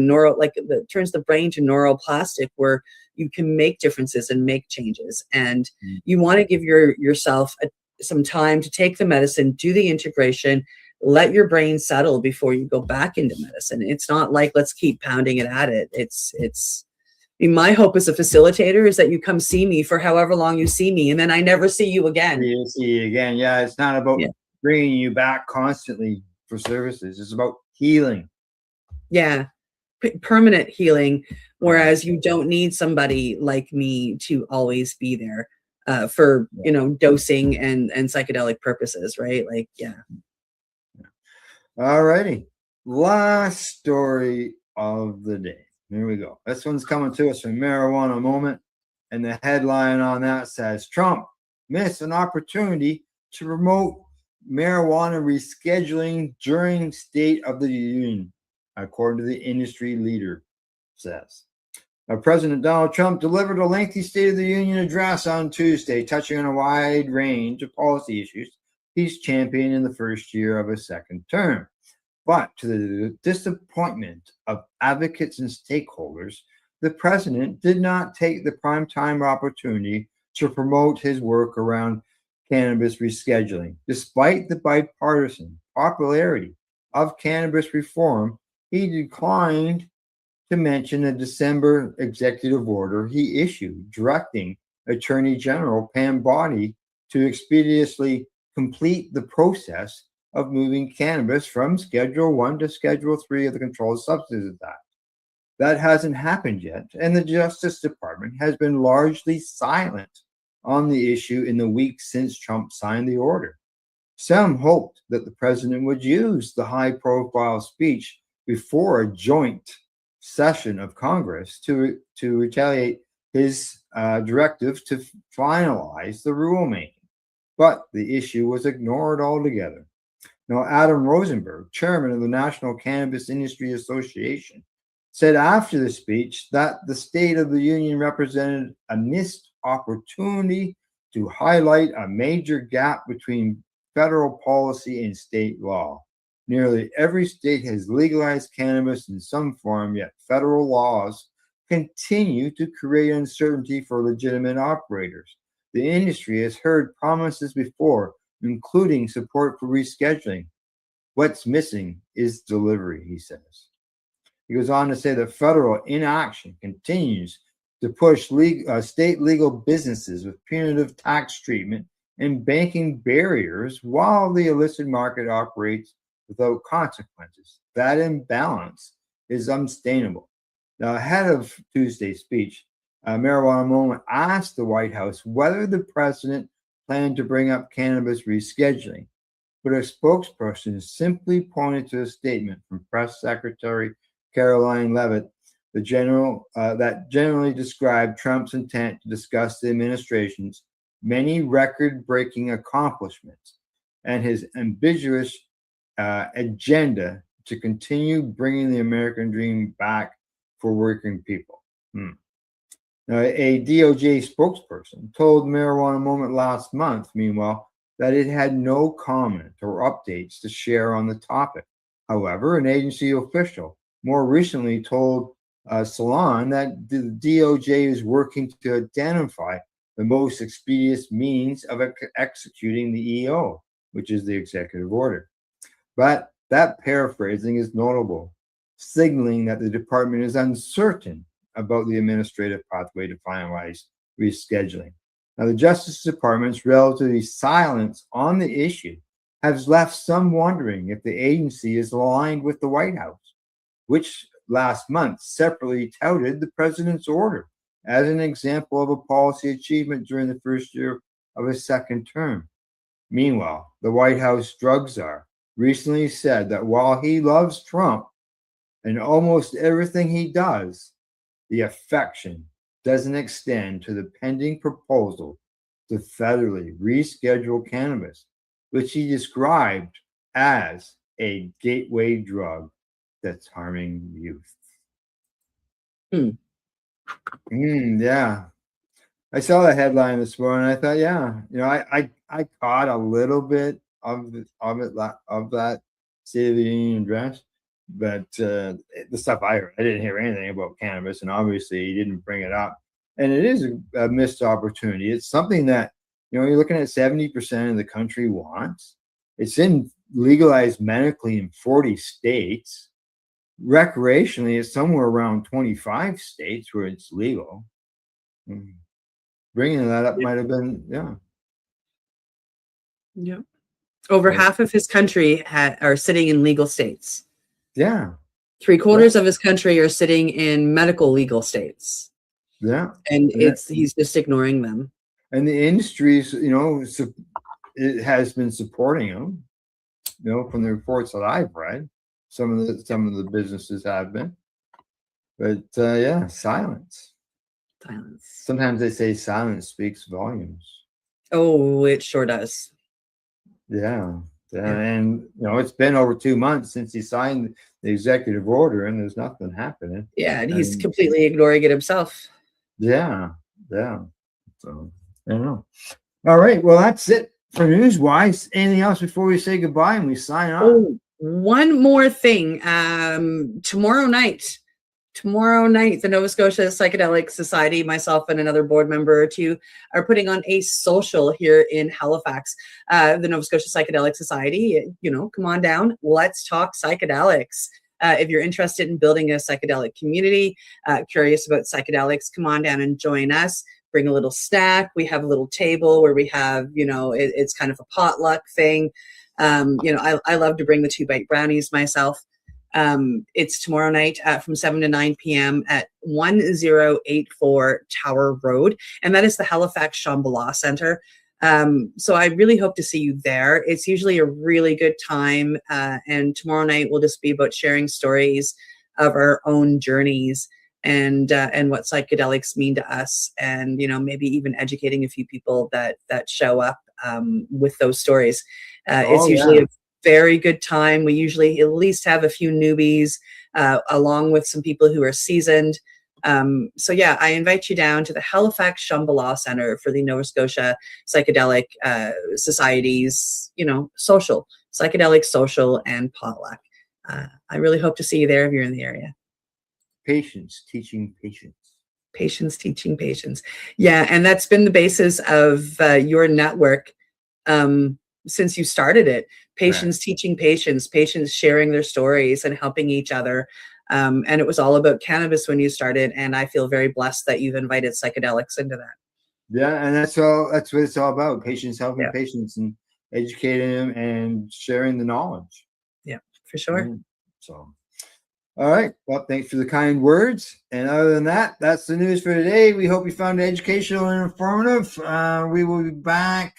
turns the brain to neuroplastic, where you can make differences and make changes. And you want to give yourself some time to take the medicine, do the integration, let your brain settle before you go back into medicine. It's not like, let's keep pounding it at it. My hope as a facilitator is that you come see me for however long you see me, and then I never see you again. You see you again. Yeah, it's not about bringing you back constantly for services. It's about healing. Yeah, permanent healing, whereas you don't need somebody like me to always be there. for dosing and psychedelic purposes, right? Like, yeah. All righty. Last story of the day. Here we go. This one's coming to us from Marijuana Moment. And the headline on that says, Trump missed an opportunity to promote marijuana rescheduling during State of the Union, according to the industry leader says. Now, President Donald Trump delivered a lengthy State of the Union address on Tuesday, touching on a wide range of policy issues he's championed in the first year of his second term. But to the disappointment of advocates and stakeholders, the president did not take the primetime opportunity to promote his work around cannabis rescheduling. Despite the bipartisan popularity of cannabis reform, he declined to mention a December executive order he issued directing Attorney General Pam Bondi to expeditiously complete the process of moving cannabis from Schedule 1 to Schedule 3 of the Controlled Substances Act. That hasn't happened yet, and the Justice Department has been largely silent on the issue in the weeks since Trump signed the order. Some hoped that the president would use the high-profile speech before a joint session of Congress to retaliate his directive to finalize the rulemaking, but the issue was ignored altogether. Now, Adam Rosenberg, chairman of the National Cannabis Industry Association, said after the speech that the State of the Union represented a missed opportunity to highlight a major gap between federal policy and state law. Nearly every state has legalized cannabis in some form, yet federal laws continue to create uncertainty for legitimate operators. The industry has heard promises before, including support for rescheduling. What's missing is delivery, he says. He goes on to say that federal inaction continues to push state legal businesses with punitive tax treatment and banking barriers while the illicit market operates without consequences. That imbalance is unsustainable. Now, ahead of Tuesday's speech, Marijuana Moment asked the White House whether the president planned to bring up cannabis rescheduling, but a spokesperson simply pointed to a statement from Press Secretary Caroline Leavitt, that generally described Trump's intent to discuss the administration's many record-breaking accomplishments and his ambitious agenda to continue bringing the American dream back for working people. Now, a DOJ spokesperson told Marijuana Moment last month, meanwhile, that it had no comment or updates to share on the topic. However, an agency official more recently told Salon that the DOJ is working to identify the most expeditious means of executing the EO, which is the executive order. But that paraphrasing is notable, signaling that the department is uncertain about the administrative pathway to finalize rescheduling. Now, the Justice Department's relative silence on the issue has left some wondering if the agency is aligned with the White House, which last month separately touted the president's order as an example of a policy achievement during the first year of his second term. Meanwhile, the White House drug czar recently said that while he loves Trump and almost everything he does, the affection doesn't extend to the pending proposal to federally reschedule cannabis, which he described as a gateway drug that's harming youth. Yeah. I saw the headline this morning. I thought, I caught a little bit of that State of the Union address, but the stuff I heard, I didn't hear anything about cannabis, and obviously he didn't bring it up. And it is a missed opportunity. It's something that, you're looking at 70% of the country wants. It's legalized medically in 40 states. Recreationally, it's somewhere around 25 states where it's legal. Bringing that up might have been, Yeah. Over half of his country are sitting in legal states. Yeah. 3/4 of his country are sitting in medical legal states. Yeah. And he's just ignoring them. and the industries, it has been supporting them. From the reports that I've read, some of the businesses have been, but yeah, silence. Silence. Sometimes they say silence speaks volumes. Oh, it sure does. Yeah. And it's been over 2 months since he signed the executive order, and there's nothing happening. Yeah, and he's completely ignoring it himself. Yeah. So I don't know. All right. Well, that's it for news wise. Anything else before we say goodbye and we sign off? Oh, one more thing. Tomorrow night, the Nova Scotia Psychedelic Society, myself and another board member or two are putting on a social here in Halifax. The Nova Scotia Psychedelic Society, come on down. Let's talk psychedelics. If you're interested in building a psychedelic community, curious about psychedelics, come on down and join us. Bring a little snack. We have a little table where we have, it's kind of a potluck thing. I love to bring the 2-bite brownies myself. It's tomorrow night from 7 to 9 p.m. at 1084 Tower Road, and that is the Halifax Shambhala Center. So I really hope to see you there. It's usually a really good time, and tomorrow night will just be about sharing stories of our own journeys and what psychedelics mean to us, and maybe even educating a few people that show up with those stories. It's usually a very good time. We usually at least have a few newbies along with some people who are seasoned. So yeah, I invite you down to the Halifax Shambhala Center for the Nova Scotia Psychedelic Society's, psychedelic social and potluck. I really hope to see you there if you're in the area. Patience teaching patience. Patience teaching patience. Yeah, and that's been the basis of your network since you started it. Patients teaching patients sharing their stories and helping each other. And it was all about cannabis when you started. And I feel very blessed that you've invited psychedelics into that. Yeah, and that's what it's all about. Patients helping patients and educating them and sharing the knowledge. Yeah, for sure. So, all right. Well, thanks for the kind words. And other than that, that's the news for today. We hope you found it educational and informative. We will be back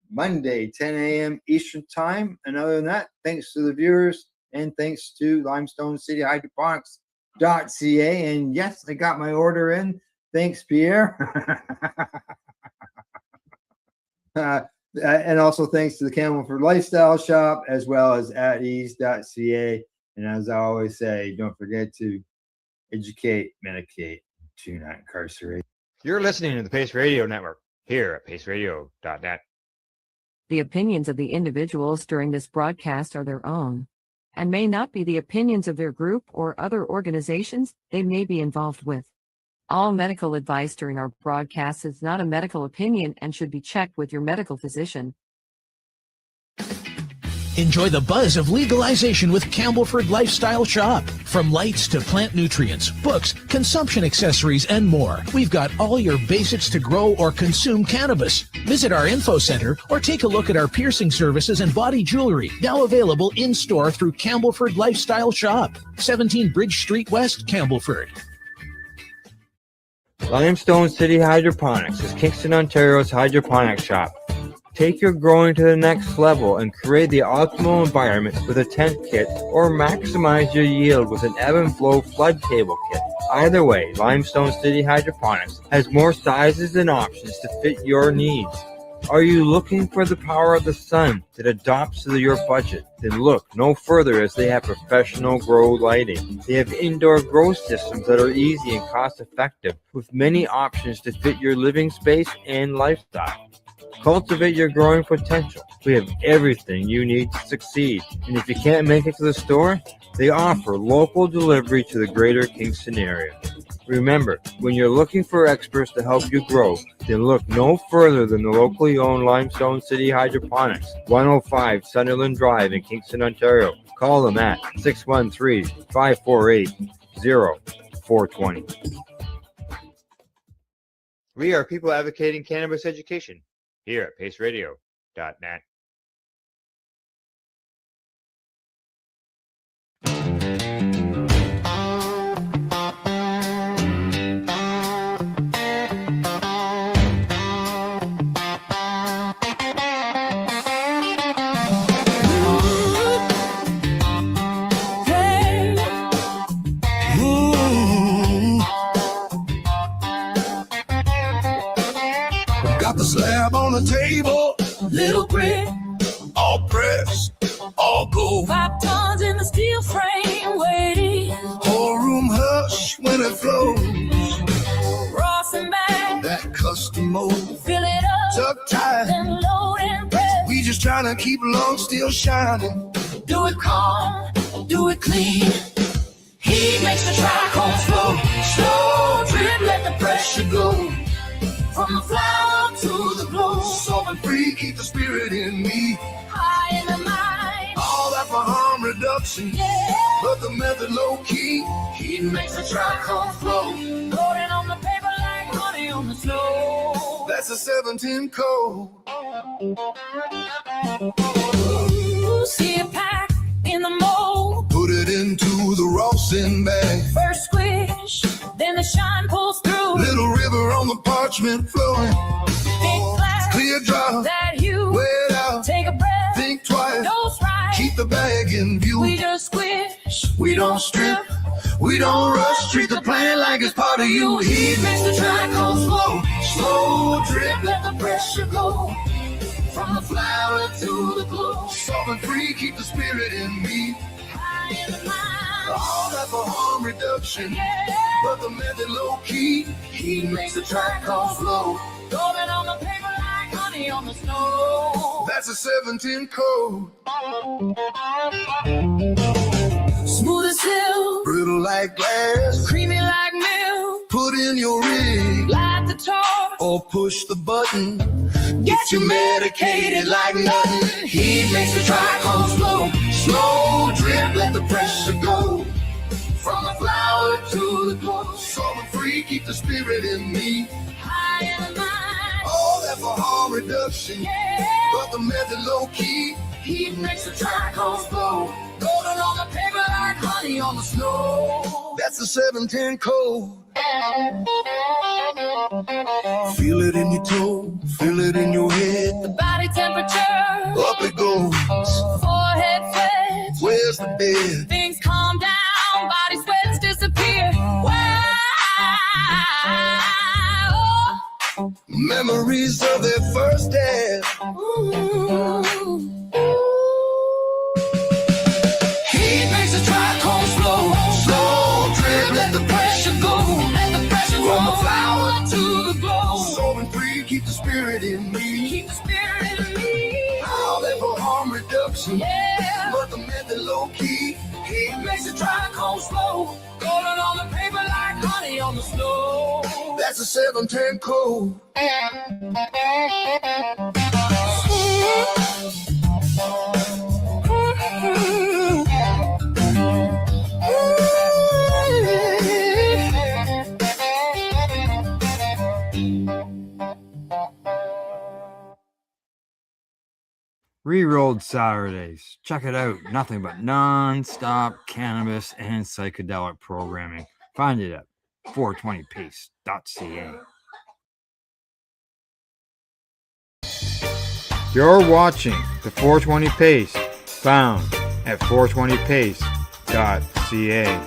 Monday, 10 a.m. Eastern Time. And other than that, thanks to the viewers and thanks to Limestone City Hydroponics.ca. And yes, I got my order in. Thanks, Pierre. And also thanks to the Camelford Lifestyle Shop as well as at ease.ca. And as I always say, don't forget to educate, medicate, do not incarcerate. You're listening to the Pace Radio Network here at paceradio.net. The opinions of the individuals during this broadcast are their own and may not be the opinions of their group or other organizations they may be involved with. All medical advice during our broadcast is not a medical opinion and should be checked with your medical physician. Enjoy the buzz of legalization with Campbellford Lifestyle Shop. From lights to plant nutrients, books, consumption accessories, and more, we've got all your basics to grow or consume cannabis. Visit our info center or take a look at our piercing services and body jewelry, now available in-store through Campbellford Lifestyle Shop, 17 Bridge Street West, Campbellford. Limestone City Hydroponics is Kingston, Ontario's hydroponics shop. Take your growing to the next level and create the optimal environment with a tent kit or maximize your yield with an ebb and flow flood table kit. Either way, Limestone City Hydroponics has more sizes and options to fit your needs. Are you looking for the power of the sun that adapts to your budget? Then look no further as they have professional grow lighting. They have indoor grow systems that are easy and cost effective with many options to fit your living space and lifestyle. Cultivate your growing potential. We have everything you need to succeed. And if you can't make it to the store, they offer local delivery to the greater Kingston area. Remember, when you're looking for experts to help you grow, then look no further than the locally owned Limestone City Hydroponics, 105 Sunderland Drive in Kingston, Ontario. Call them at 613-548-0420. We are people advocating cannabis education here at paceradio.net. the table. Little grit, all press, all gold. 5 tons in the steel frame, waiting. Whole room hush when it flows. Ross and back, That custom mold, fill it up, tuck tight. then load and press. We just trying to keep long still shining. Do it calm, do it clean. Heat makes the trichomes flow. Slow drip, let the pressure go. From the flower to the glow. Solving free, keep the spirit in me. High in the mind. All that for harm reduction. Yeah. But the method low key. Heat makes the trichome flow. Loading on the paper like honey on the snow. That's a 710 code. Ooh, see a pack in the mold. Put it into the Rawson bag. First squish, then the shine pulls through. Little river on the parchment flowing. Big glass, Clear drop. that hue. Weigh it out. Take a breath. Think twice. Dose right. Keep the bag in view. We just squish. We don't strip. We don't rush. Treat the plant like it's part of you. Heat makes the trichome flow. Slow drip. Let the pressure go. From the flower to the glow. Solving free, keep the spirit in me. High in the mind. All that for harm reduction. Yeah. But the method low key. Heat makes the trichome flow. Rolling on the paper like honey on the snow. That's a 710 code. Smooth as silk. Brittle like glass. Creamy like milk. Put in your rig. Light the torch. Or push the button. Get you medicated like nothing. Heat makes the trichome flow. Slow drip, let the pressure go. From the flower to the glow. Solving free, keep the spirit in me. High in the mind. All that for harm reduction. Yeah. But the method low key. Heat makes the trichome flow. Golden on the paper like honey on the snow. That's the 710 code. Feel it in your toe, feel it in your head. The body temperature. Up it goes. Forehead flex. Where's the bed? Things calm down. Body sweats disappear. Wow. Memories of their first dance. Ooh. Heat makes the trichome flow. Slow drip, let the pressure go. Let the pressure From the go. flower to the glow. Solving free, keep the spirit in me. Keep the spirit in me. All that for harm reduction. Yeah. But the method low key. Heat makes the trichome flow. Golden on the paper like honey on the snow. That's a 710 code. Re-rolled Saturdays. Check it out. Nothing but non-stop cannabis and psychedelic programming. Find it at 420pace.ca. You're watching the 420 Pace, found at 420pace.ca.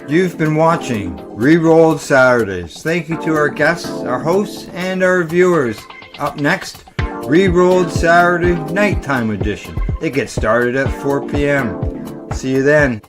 You've been watching Re-rolled Saturdays. Thank you to our guests, our hosts, and our viewers. Up next, Re-rolled Saturday Nighttime Edition. It gets started at 4 p.m. See you then.